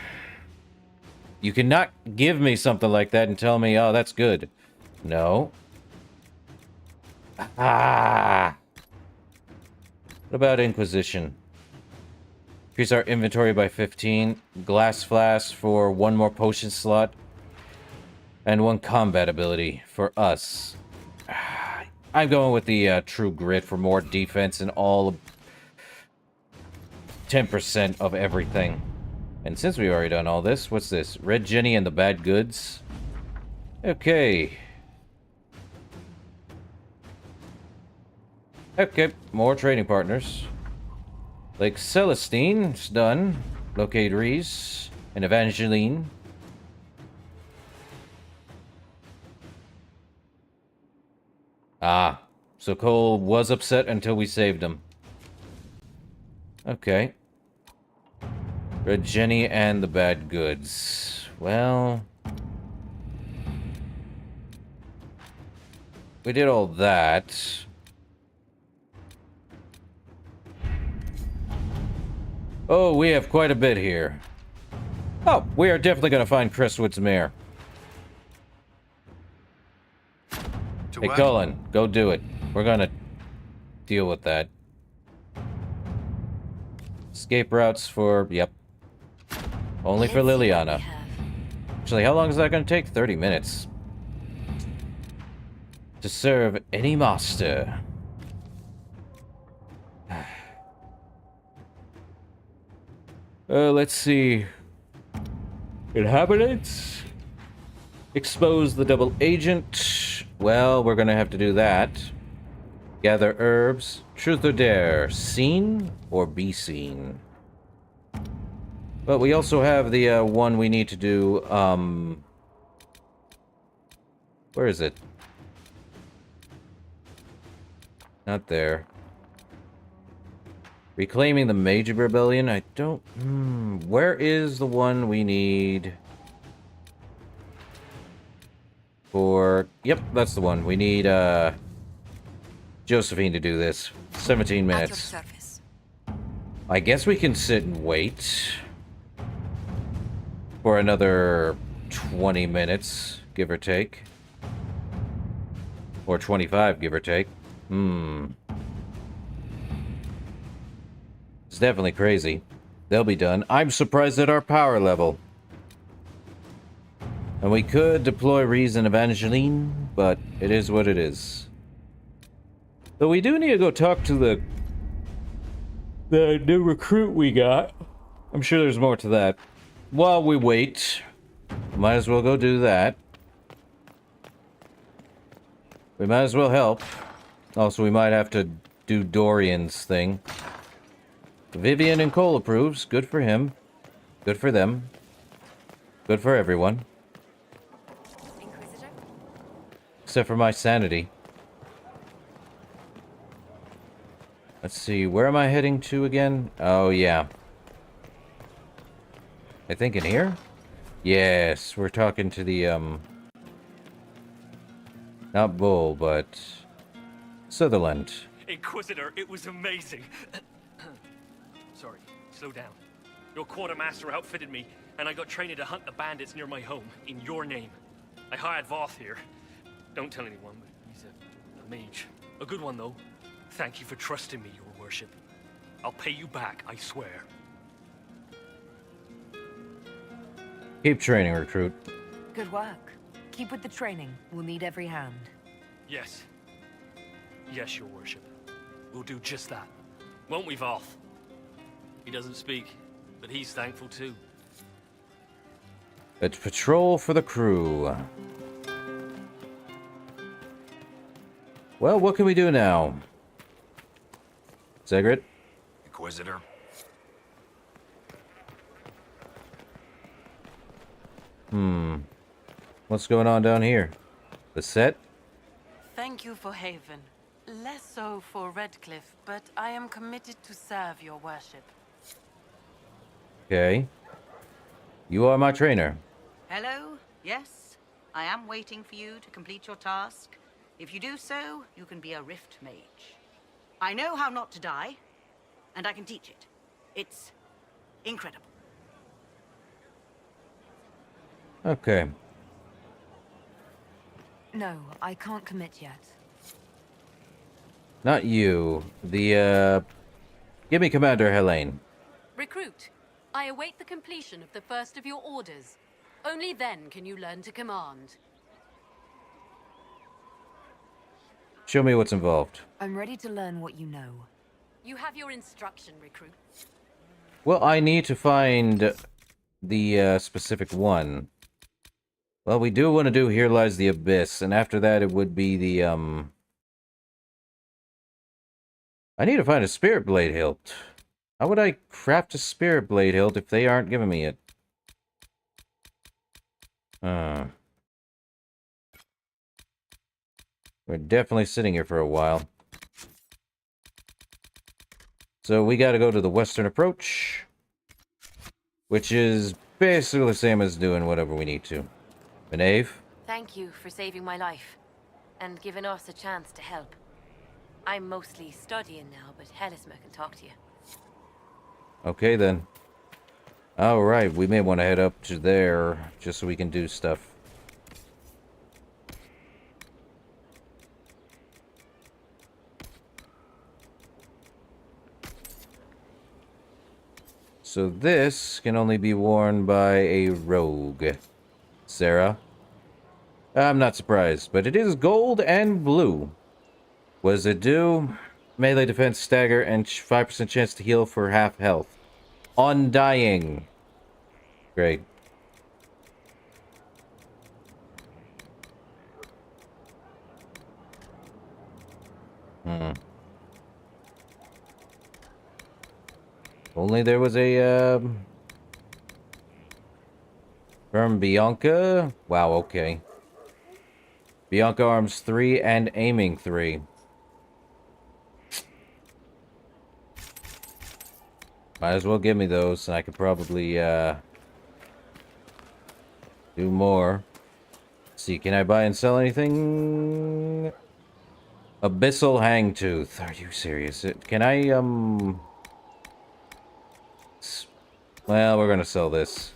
A: You cannot give me something like that and tell me, oh, that's good. No. What about Inquisition? Increase our inventory by 15. Glass flask for one more potion slot. And one combat ability for us. I'm going with the True Grit for more defense and all 10% of everything. And since we've already done all this, what's this? Red Jenny and the Bad Goods? Okay. Okay, more trading partners. Lake Celestine, it's done. Locate Reese and Evangeline. Ah, so Cole was upset until we saved him. Okay. Red Jenny and the bad goods. Well, we did all that. Oh, we have quite a bit here. Oh, we are definitely going to find Crestwood's mare. Hey, Cullen, go do it. We're going to deal with that. Escape routes for... Yep. Only for Liliana. Actually, how long is that going to take? 30 minutes. To serve any master. Let's see. Inhabitants. Expose the double agent. Well, we're gonna have to do that. Gather herbs. Truth or dare. Seen or be seen. But we also have the one we need to do. Where is it? Not there. Reclaiming the Mage Rebellion. I don't... where is the one we need for... Yep, that's the one. We need, Josephine to do this. 17 minutes. I guess we can sit and wait for another 20 minutes, give or take. Or 25, give or take. It's definitely crazy. They'll be done. I'm surprised at our power level. And we could deploy Reese and Evangeline, but it is what it is. Though we do need to go talk to the new recruit we got. I'm sure there's more to that. While we wait, might as well go do that. We might as well help. Also, we might have to do Dorian's thing. Vivian and Cole approves. Good for him. Good for them. Good for everyone.
B: Inquisitor?
A: Except for my sanity. Let's see, where am I heading to again? Oh, yeah. I think in here? Yes, we're talking to the, not Bull, but... Sutherland.
I: Inquisitor, it was amazing. Sorry, slow down. Your quartermaster outfitted me, and I got trained to hunt the bandits near my home, in your name. I hired Voth here. Don't tell anyone, but he's a mage. A good one, though. Thank you for trusting me, your worship. I'll pay you back, I swear.
A: Keep training, recruit.
C: Good work. Keep with the training. We'll need every hand.
I: Yes. Yes, your worship. We'll do just that. Won't we, Voth? He doesn't speak, but he's thankful too.
A: It's patrol for the crew. Well, what can we do now? Zegrid?
R: Inquisitor?
A: What's going on down here? The set?
J: Thank you for Haven. Less so for Redcliffe, but I am committed to serve your worship.
A: Okay. You are my trainer.
O: Hello? Yes? I am waiting for you to complete your task. If you do so, you can be a Rift Mage. I know how not to die, and I can teach it. It's incredible.
A: Okay.
C: No, I can't commit yet.
A: Not you. Give me Commander Helene.
D: Recruit, I await the completion of the first of your orders. Only then can you learn to command.
A: Show me what's involved.
C: I'm ready to learn what you know.
D: You have your instruction, recruit.
A: Well, I need to find the specific one. Well, we do want to do Here Lies the Abyss, and after that it would be the, I need to find a spirit blade hilt. How would I craft a spirit blade hilt if they aren't giving me it? We're definitely sitting here for a while. So we gotta go to the western approach, which is basically the same as doing whatever we need to. Benave?
E: Thank you for saving my life, and giving us a chance to help. I'm mostly studying now, but Hellisma can talk to you.
A: Okay, then. Alright, we may want to head up to there, just so we can do stuff. So this can only be worn by a rogue. Sarah? I'm not surprised, but it is gold and blue. What does it do? Melee defense, stagger, and 5% chance to heal for half health. Undying. Great. Only there was a, from Bianca? Wow, okay. Bianca arms 3 and aiming 3. Might as well give me those, and I could probably, do more. Let's see, can I buy and sell anything? Abyssal Hangtooth. Are you serious? Can I, well, we're gonna sell this.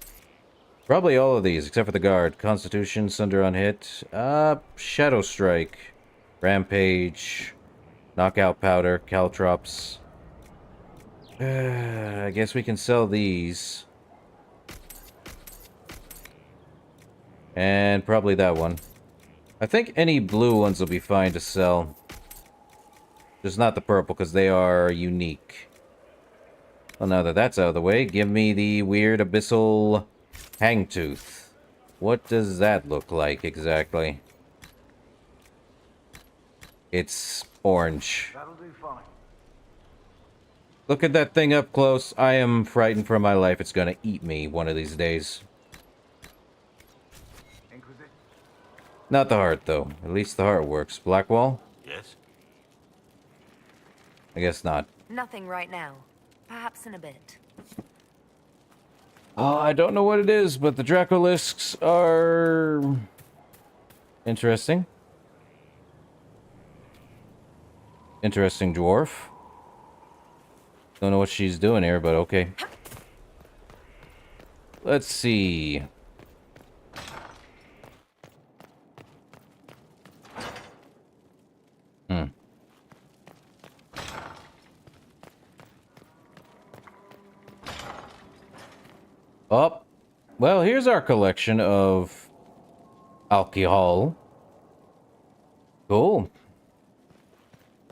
A: Probably all of these, except for the guard. Constitution, Sunder Unhit. Shadow Strike. Rampage. Knockout Powder. Caltrops. I guess we can sell these. And probably that one. I think any blue ones will be fine to sell. Just not the purple, because they are unique. Well, now that that's out of the way, give me the weird Abyssal Hangtooth. What does that look like, exactly? It's orange.
N: That'll do fine.
A: Look at that thing up close. I am frightened for my life. It's gonna eat me one of these days.
N: Inquisition.
A: Not the heart, though. At least the heart works. Blackwall?
M: Yes?
A: I guess not.
C: Nothing right now. Perhaps in a bit.
A: I don't know what it is, but the Dracolisks are interesting. Interesting dwarf. Don't know what she's doing here, but okay. Let's see. Oh, well, here's our collection of alcohol. Cool.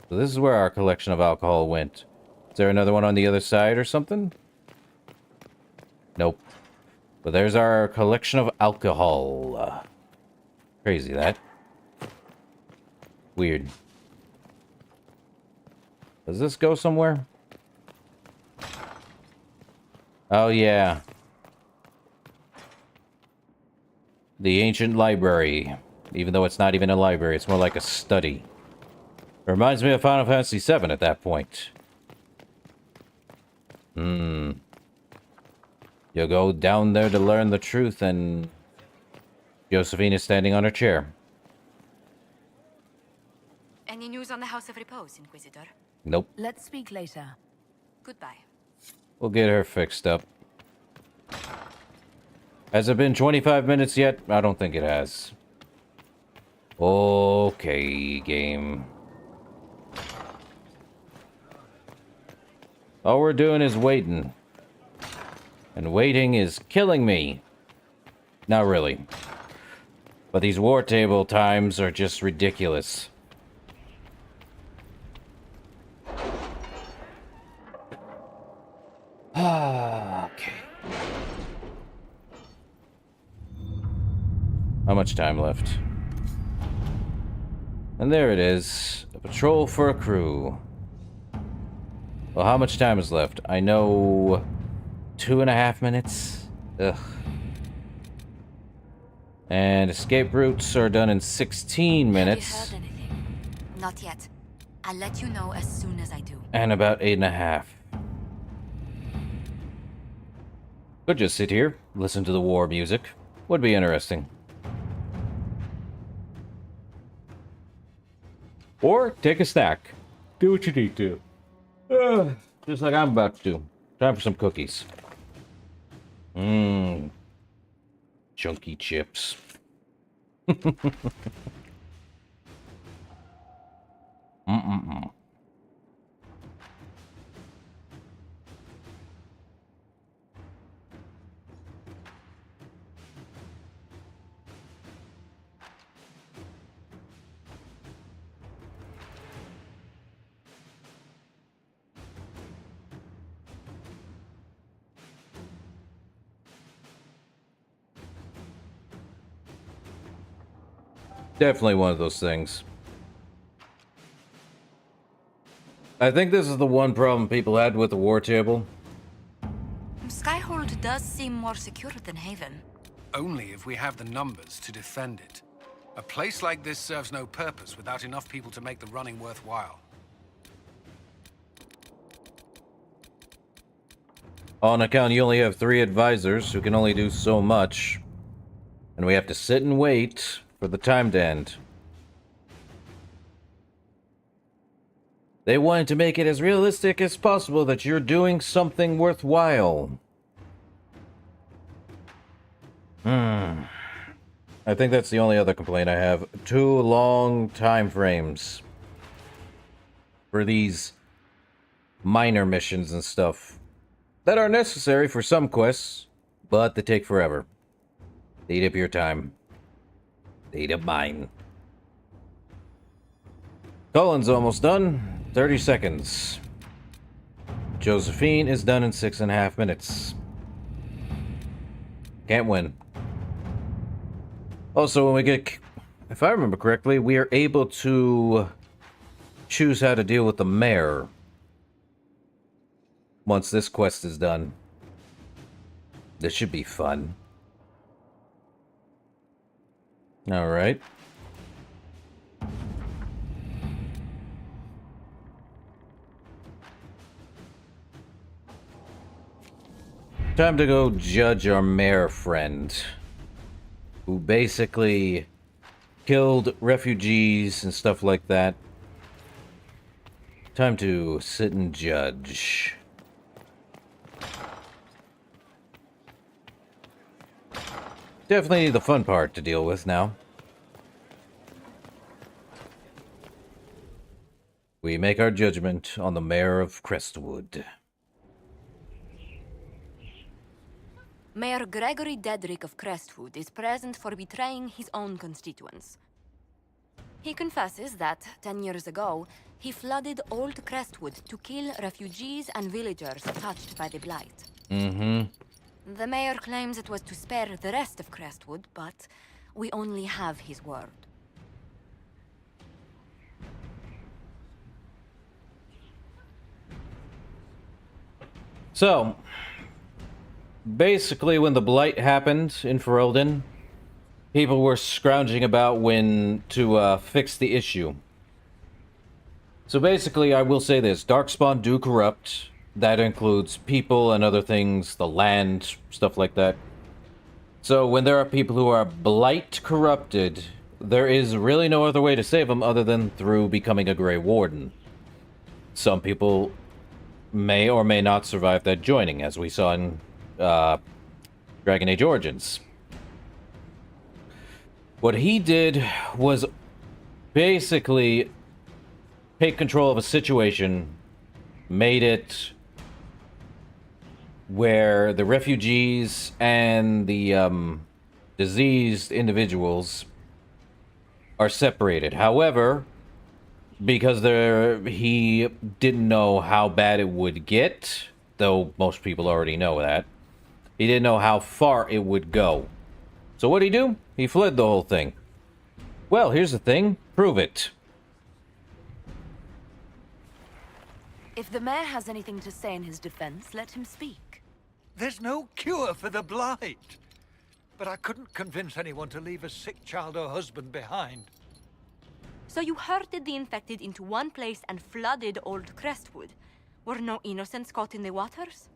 A: So this is where our collection of alcohol went. Is there another one on the other side or something? Nope. But there's our collection of alcohol. Crazy, that. Weird. Does this go somewhere? Oh, yeah. The ancient library. Even though it's not even a library, it's more like a study. It reminds me of Final Fantasy VII at that point. You'll go down there to learn the truth, and Josephine is standing on her chair.
B: Any news on the House of Repose, Inquisitor?
A: Nope.
C: Let's speak later.
B: Goodbye.
A: We'll get her fixed up. Has it been 25 minutes yet? I don't think it has. Okay, game. All we're doing is waiting. And waiting is killing me. Not really. But these war table times are just ridiculous. Okay. How much time left? And there it is. A patrol for a crew. Well, how much time is left? I know 2.5 minutes. Ugh. And escape routes are done in 16 minutes.
B: Have you heard anything? Not yet. I'll let you know as soon as I do.
A: And about 8.5. Could just sit here, listen to the war music. Would be interesting. Or take a snack. Do what you need to. Just like I'm about to do. Time for some cookies. Mmm. Chunky chips. Mm-mm-mm. Definitely one of those things. I think this is the one problem people had with the war table.
B: Skyhold does seem more secure than Haven.
N: Only if we have the numbers to defend it. A place like this serves no purpose without enough people to make the running worthwhile.
A: On account, you only have 3 advisors who can only do so much. And we have to sit and wait for the time to end. They wanted to make it as realistic as possible that you're doing something worthwhile. I think that's the only other complaint I have. 2 long time frames for these minor missions and stuff that are necessary for some quests, but they take forever. They eat up your time. They eat up mine. Cullen's almost done. 30 seconds. Josephine is done in 6.5 minutes. Can't win. Also, when we get... If I remember correctly, we are able to choose how to deal with the mayor once this quest is done. This should be fun. Alright. Time to go judge our mayor friend, who basically killed refugees and stuff like that. Time to sit and judge. Definitely the fun part to deal with now. We make our judgment on the mayor of Crestwood.
B: Mayor Gregory Dedrick of Crestwood is present for betraying his own constituents. He confesses that, 10 years ago, he flooded Old Crestwood to kill refugees and villagers touched by the Blight. The mayor claims it was to spare the rest of Crestwood, but we only have his word.
A: So, basically when the Blight happened in Ferelden, people were scrounging about when to fix the issue. So basically, I will say this. Darkspawn do corrupt. That includes people and other things, the land, stuff like that. So when there are people who are Blight corrupted, there is really no other way to save them other than through becoming a Grey Warden. Some people may or may not survive that joining, as we saw in Dragon Age Origins. What he did was basically take control of a situation, made it where the refugees and the diseased individuals are separated. However, because he didn't know how bad it would get, though most people already know that, he didn't know how far it would go. So what'd he do? He fled the whole thing. Well, here's the thing. Prove it.
C: If the mayor has anything to say in his defense, let him speak.
H: There's no cure for the blight. But I couldn't convince anyone to leave a sick child or husband behind.
B: So you herded the infected into one place and flooded Old Crestwood. Were no innocents caught in the waters?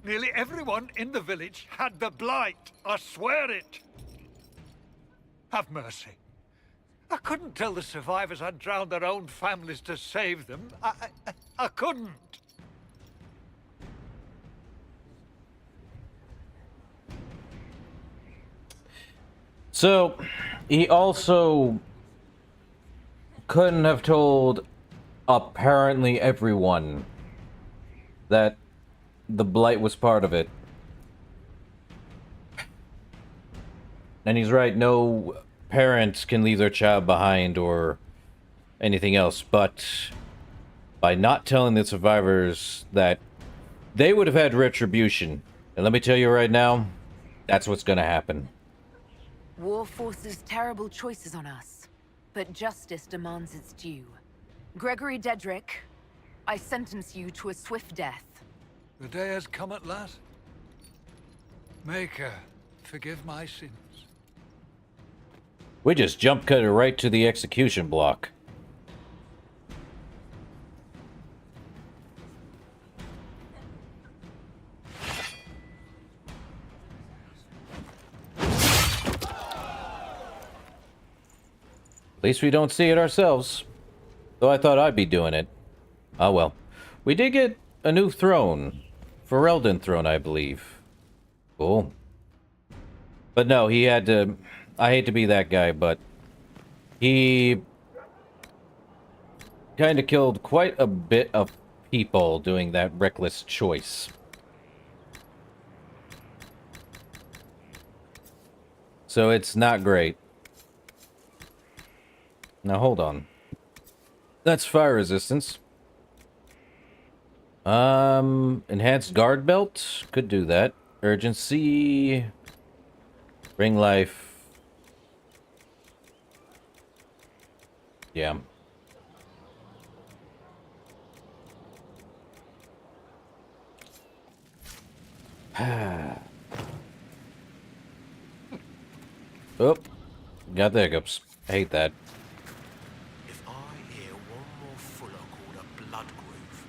H: Nearly everyone in the village had the blight. I swear it. Have mercy. I couldn't tell the survivors I'd drowned their own families to save them. I couldn't.
A: So, he also couldn't have told apparently everyone that the blight was part of it. And he's right, no parents can leave their child behind or anything else, but by not telling the survivors that they would have had retribution. And let me tell you right now, that's what's gonna happen.
C: War forces terrible choices on us, but justice demands its due. Gregory Dedrick, I sentence you to a swift death.
H: The day has come at last. Maker, forgive my sins.
A: We just jump cut it right to the execution block. At least we don't see it ourselves. Though I thought I'd be doing it. Oh well. We did get a new throne. Ferelden throne, I believe. Cool. But no, he had to... I hate to be that guy, but... he... kind of killed quite a bit of people doing that reckless choice. So it's not great. Now hold on. That's fire resistance. Enhanced guard belt. Could do that. Urgency. Ring life. Yeah. Oh. Got the hiccups. I hate that.
V: If I hear one more fuller called a blood groove.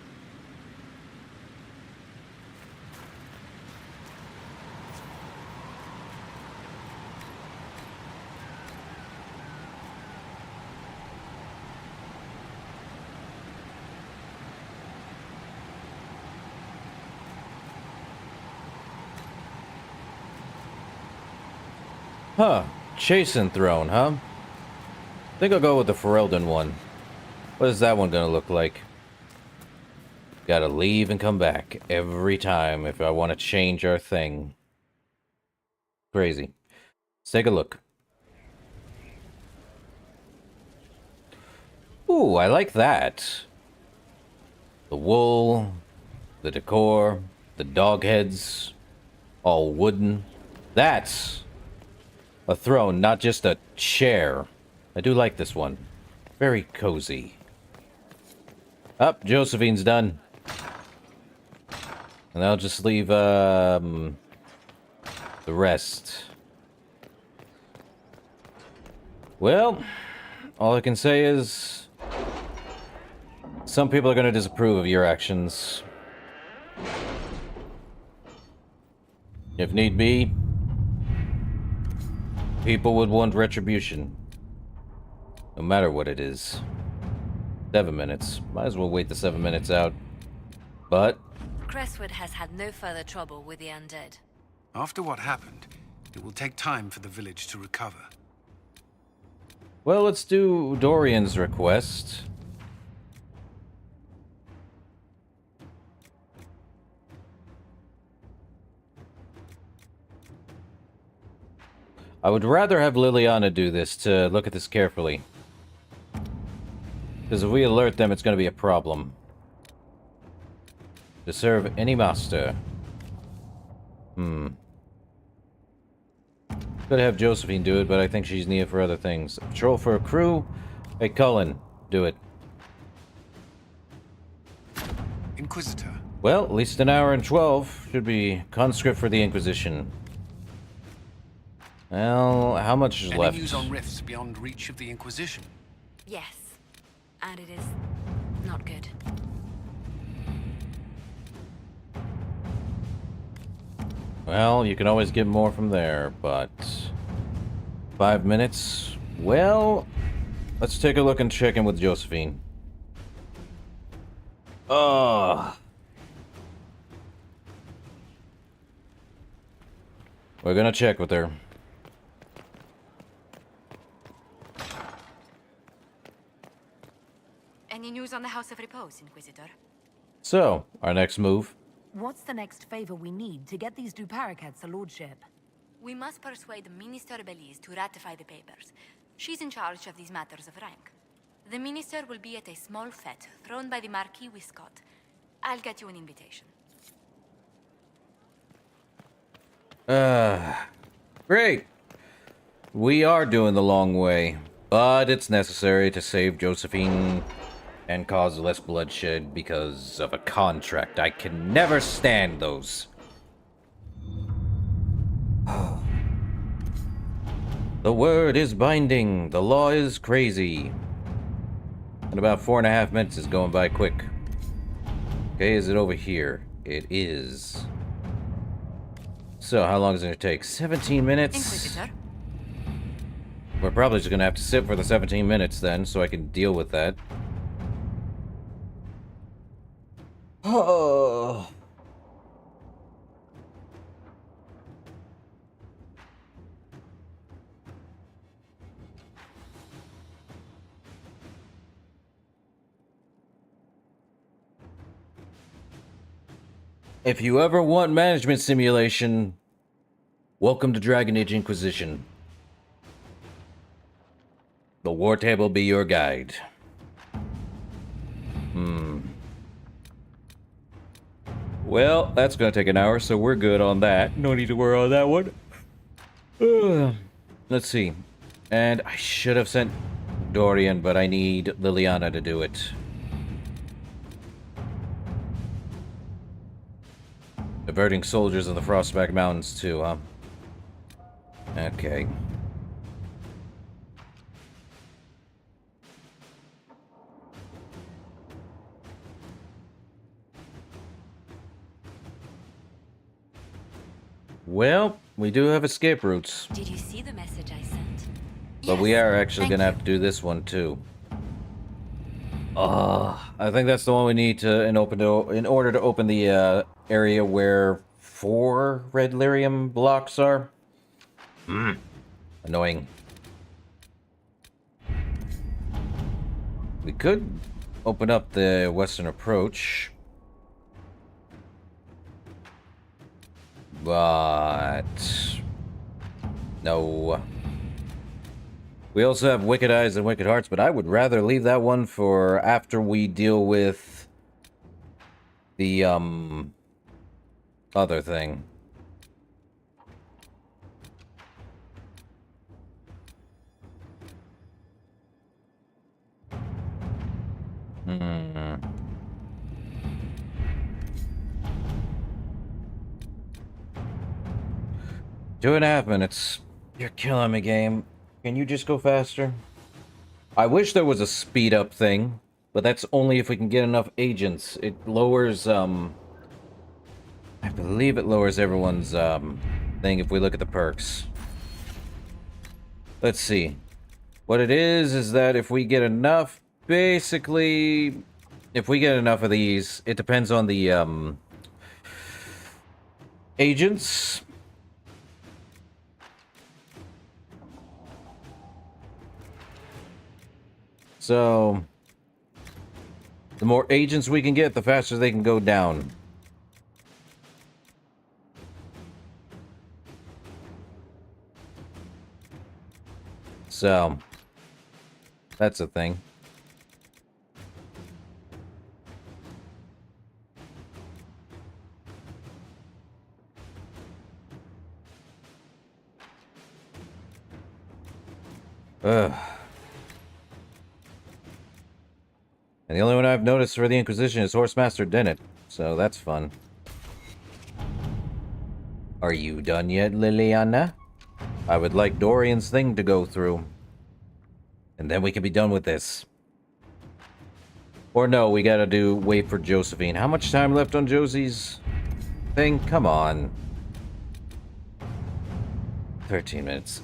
A: Huh. Chasing throne, huh? Think I'll go with the Ferelden one. What is that one gonna look like? Gotta leave and come back every time if I want to change our thing. Crazy. Let's take a look. Ooh, I like that. The wool, the decor, the dog heads, all wooden. That's a throne, not just a chair. I do like this one. Very cozy. Up, Josephine's done. And I'll just leave, the rest. Well, all I can say is... some people are going to disapprove of your actions. If need be, people would want retribution. No matter what it is. 7 minutes. Might as well wait the 7 minutes out. But...
G: Crestwood has had no further trouble with the undead.
N: After what happened, it will take time for the village to recover.
A: well, let's do Dorian's request. I would rather have Liliana do this to look at this carefully. Because if we alert them, it's going to be a problem. To serve any master. Could have Josephine do it, but I think she's needed for other things. Patrol for a crew? Hey, Cullen, do it.
N: Inquisitor.
A: Well, at least an hour and 12 should be conscript for the Inquisition. Well, how much is
N: Any
A: left?
N: news on rifts beyond reach of the Inquisition?
G: Yes. And it is not good.
A: Well, you can always get more from there, but 5 minutes? Well, let's take a look and check in with Josephine. We're gonna check with her.
B: Any news on the House of Repose, Inquisitor?
A: So, our next move.
P: What's the next favor we need to get these Duparacats a lordship?
B: We must persuade Minister Belize to ratify the papers. She's in charge of these matters of rank. The minister will be at a small fete thrown by the Marquis Wiscott. I'll get you an invitation.
A: Great. We are doing the long way, but it's necessary to save Josephine and cause less bloodshed because of a contract. I can never stand those. The word is binding. The law is crazy. And about 4.5 minutes is going by quick. Okay, is it over here? It is. So, how long is it going to take? 17 minutes?
B: Inquisitor?
A: We're probably just going to have to sit for the 17 minutes then, so I can deal with that. Oh. If you ever want management simulation, welcome to Dragon Age Inquisition. The war table be your guide. Well, that's gonna take an hour, so we're good on that. No need to worry on that one. Let's see. And I should have sent Dorian, but I need Liliana to do it. Diverting soldiers in the Frostback Mountains too, huh? Okay. Well, we do have escape routes.
G: Did you see the message I sent?
A: But we are actually gonna have to do this one too. I think that's the one we need to in order to open the area where 4 red lyrium blocks are. Annoying. We could open up the western approach, but no. We also have Wicked Eyes and Wicked Hearts, but I would rather leave that one for after we deal with the other thing. Hmm. 2.5 minutes. You're killing me, game. Can you just go faster? I wish there was a speed up thing, but that's only if we can get enough agents. It lowers, I believe it lowers everyone's, thing if we look at the perks. Let's see. What it is that if we get enough, basically, if we get enough of these, it depends on the, agents. So, the more agents we can get, the faster they can go down. So, that's a thing. Ugh. And the only one I've noticed for the Inquisition is Horsemaster Dennett. so that's fun. Are you done yet, Liliana? I would like Dorian's thing to go through. And then we can be done with this. Or no, we gotta wait for Josephine. How much time left on Josie's thing? Come on. 13 minutes.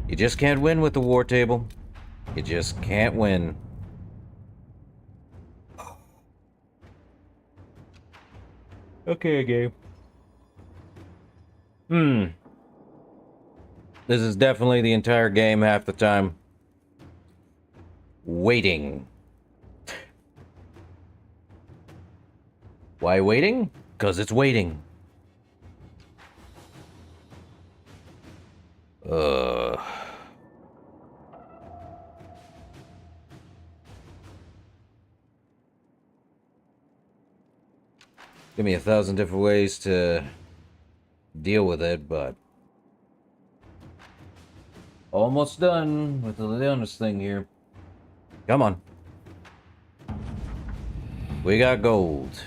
A: You just can't win with the war table. You just can't win. Okay, game. This is definitely the entire game half the time. Waiting. Why waiting? 'Cause it's waiting. Give me 1,000 different ways to deal with it, but almost done with the Leonis thing here. Come on. We got gold.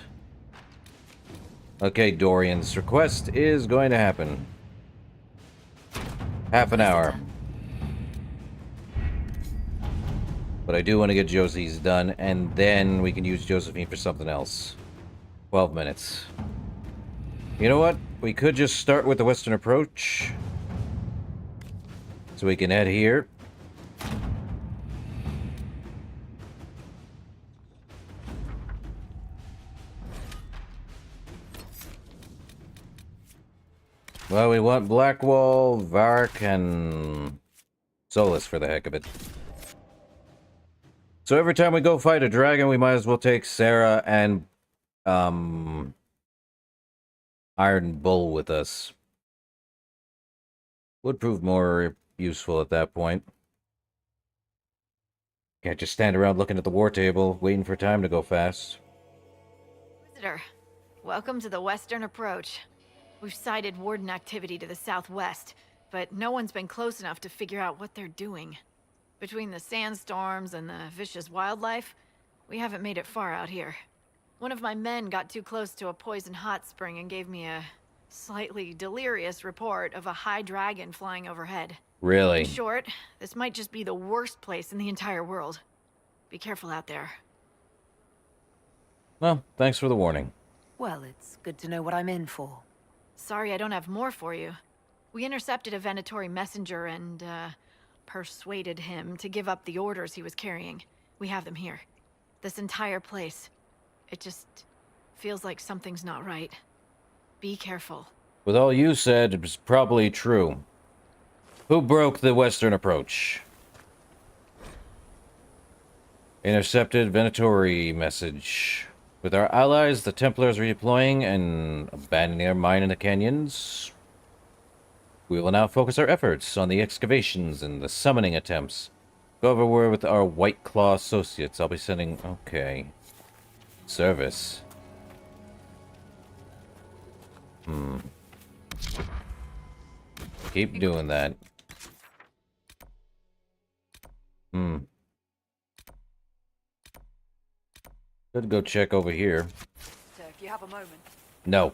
A: Okay, Dorian's request is going to happen. Half an hour. But I do want to get Josie's done, and then we can use Josephine for something else. 12 minutes. You know what? We could just start with the Western approach. So we can head here. Well, we want Blackwall, Vark, and Solus for the heck of it. So every time we go fight a dragon, we might as well take Sarah and Iron Bull with us. Would prove more useful at that point. Can't just stand around looking at the war table, waiting for time to go fast.
D: Visitor, welcome to the Western Approach. We've sighted Warden activity to the southwest, but no one's been close enough to figure out what they're doing. Between the sandstorms and the vicious wildlife, we haven't made it far out here. One of my men got too close to a poison hot spring and gave me a slightly delirious report of a high dragon flying overhead.
A: Really?
D: In short, this might just be the worst place in the entire world. Be careful out there.
A: Well, thanks for the warning.
C: Well, it's good to know what I'm in for.
D: Sorry I don't have more for you. We intercepted a Venatori messenger and, persuaded him to give up the orders he was carrying. We have them here. This entire place. It just feels like something's not right. Be careful.
A: With all you said, it was probably true. Who broke the Western approach? Intercepted Venatori message. With our allies, the Templars redeploying and abandoning their mine in the canyons, we will now focus our efforts on the excavations and the summoning attempts. Go over word with our White Claw associates. I'll be sending... Okay. Service. Keep doing that. Could go check over here.
D: So if you have a moment.
A: No.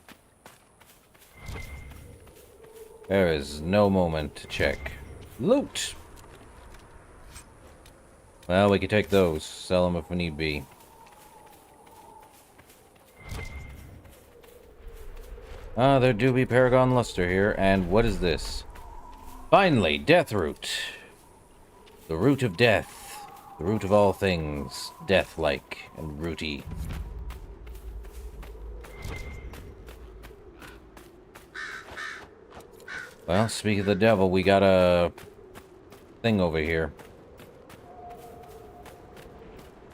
A: There is no moment to check. Loot! Well, we can take those. Sell them if we need be. Ah, there do be Paragon Luster here. And what is this? Finally, Death Root. The root of death. The root of all things. Death-like and rooty. Well, speak of the devil, we got a thing over here.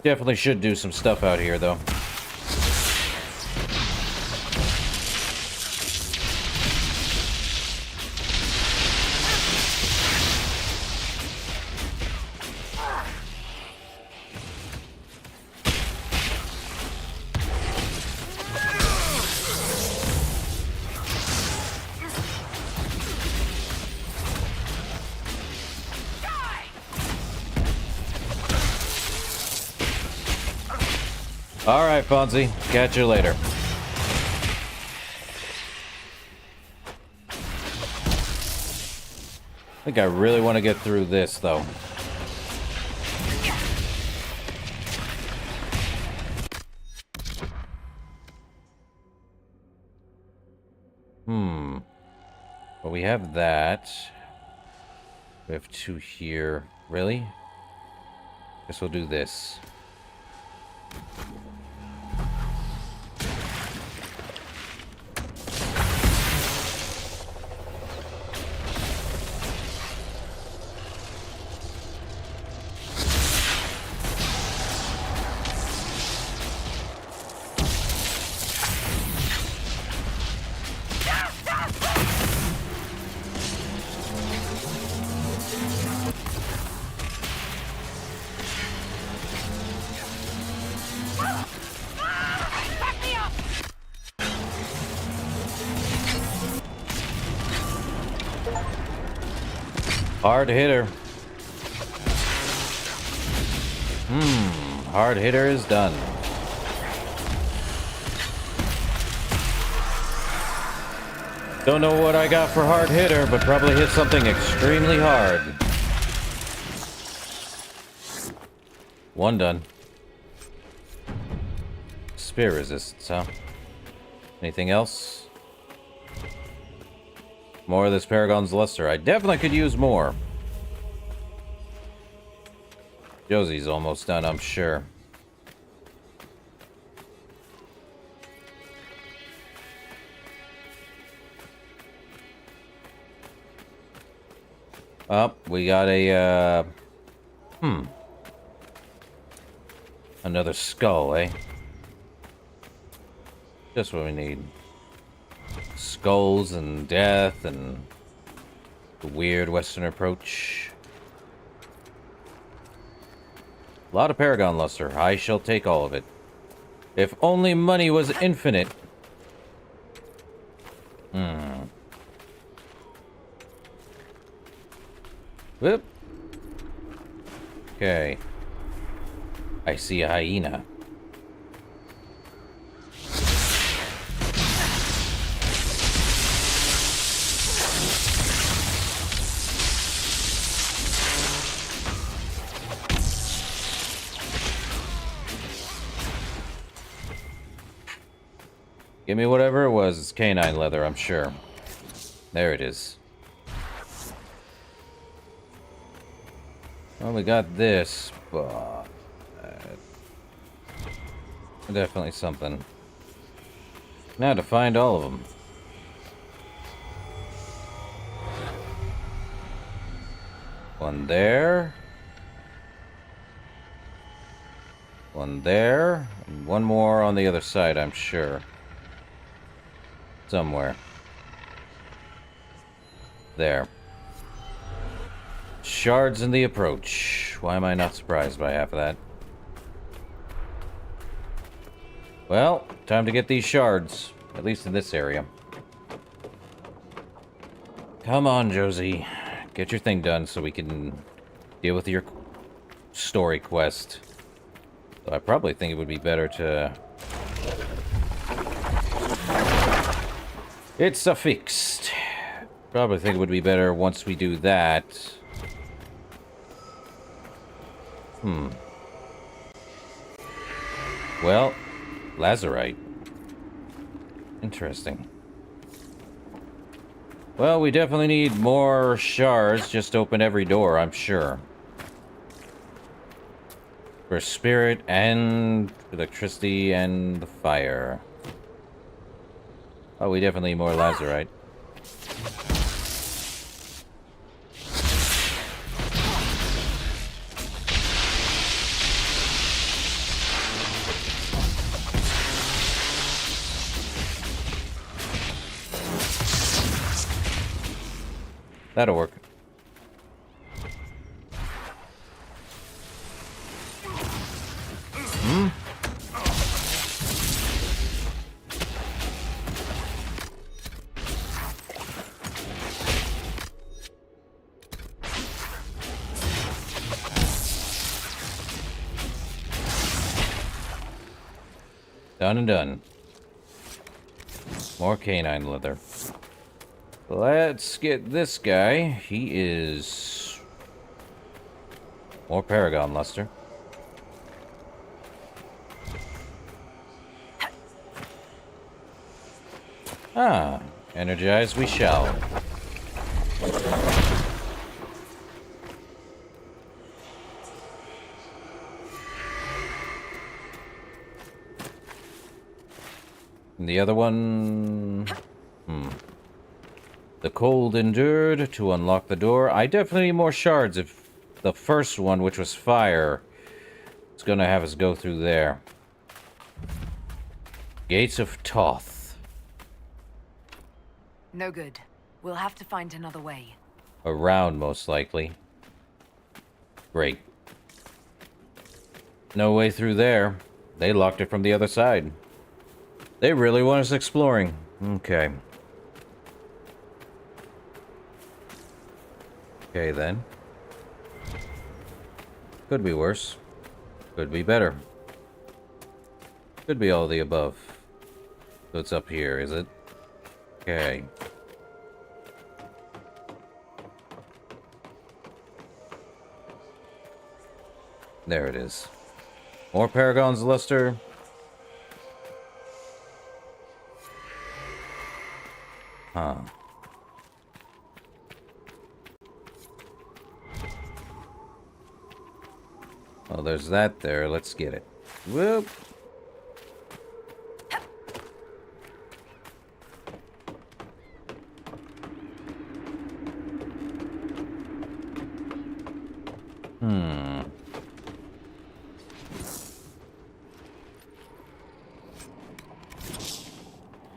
A: Definitely should do some stuff out here, though. Alright, Fonzie. Catch you later. I think I really want to get through this, though. Well, we have that. We have 2 here. Really? Guess we'll do this. Hard hitter. Hard hitter is done. Don't know what I got for hard hitter, but probably hit something extremely hard. 1 done. Spear resistance, huh? Anything else? More of this Paragon's Luster. I definitely could use more. Josie's almost done, I'm sure. Oh, we got a, another skull, eh? Just what we need. Skulls and death and the weird Western approach. A lot of Paragon Luster. I shall take all of it. If only money was infinite. Whoop. Okay. I see a hyena. Give me whatever it was. It's canine leather, I'm sure. There it is. Well, we got this, but... definitely something. Now to find all of them. One there. One there. And one more on the other side, I'm sure. Somewhere. There. Shards in the approach. Why am I not surprised by half of that? Well, time to get these shards. At least in this area. Come on, Josie. Get your thing done so we can deal with your story quest. So I probably think it would be better to... It's affixed. Probably think it would be better once we do that. Well, lazurite. Interesting. Well, we definitely need more shards just to open every door, I'm sure. For spirit and electricity and the fire. Oh, we definitely need more lazurite. That'll work. Done and done. More canine leather. Let's get this guy. He is... more Paragon luster. Ah, energize we shall. And the other one... The cold endured to unlock the door. I definitely need more shards if the first one, which was fire, is gonna have us go through there. Gates of Toth.
P: No good. We'll have to find another way.
A: Around, most likely. Great. No way through there. They locked it from the other side. They really want us exploring. Okay. Okay, then. Could be worse. Could be better. Could be all the above. So it's up here, is it? Okay. There it is. More Paragon's luster. Huh. Well, there's that there. Let's get it. Whoop.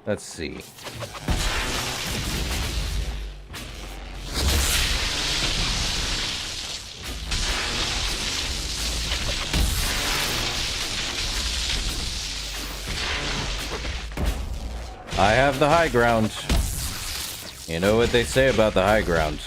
A: Let's see. I have the high ground. You know what they say about the high ground.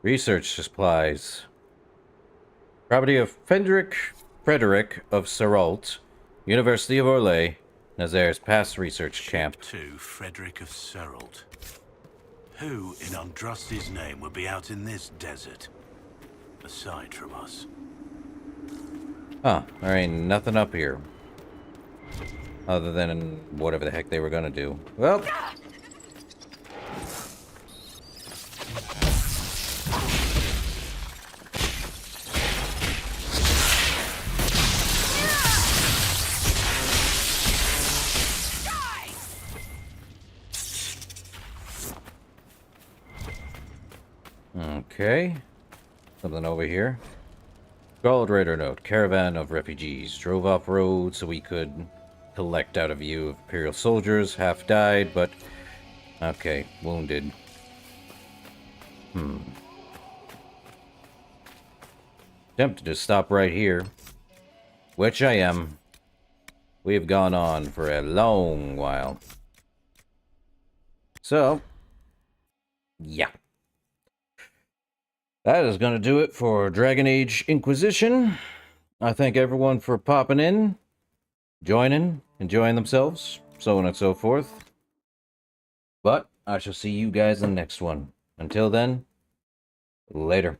A: Research supplies. Property of Frederick of Seralt, University of Orlais, Nazar's past research camp.
M: To Frederick of Seralt. Who in Andraste's name would be out in this desert? Aside from us.
A: Huh, there ain't nothing up here. Other than whatever the heck they were gonna do. Well... Okay. Something over here. Gold Raider note. Caravan of refugees. Drove off road so we could collect out a view of Imperial soldiers. Half died, but... okay. Wounded. Tempted to stop right here. Which I am. We have gone on for a long while. So... yeah. That is going to do it for Dragon Age Inquisition. I thank everyone for popping in, joining, enjoying themselves, so on and so forth. But I shall see you guys in the next one. Until then, later.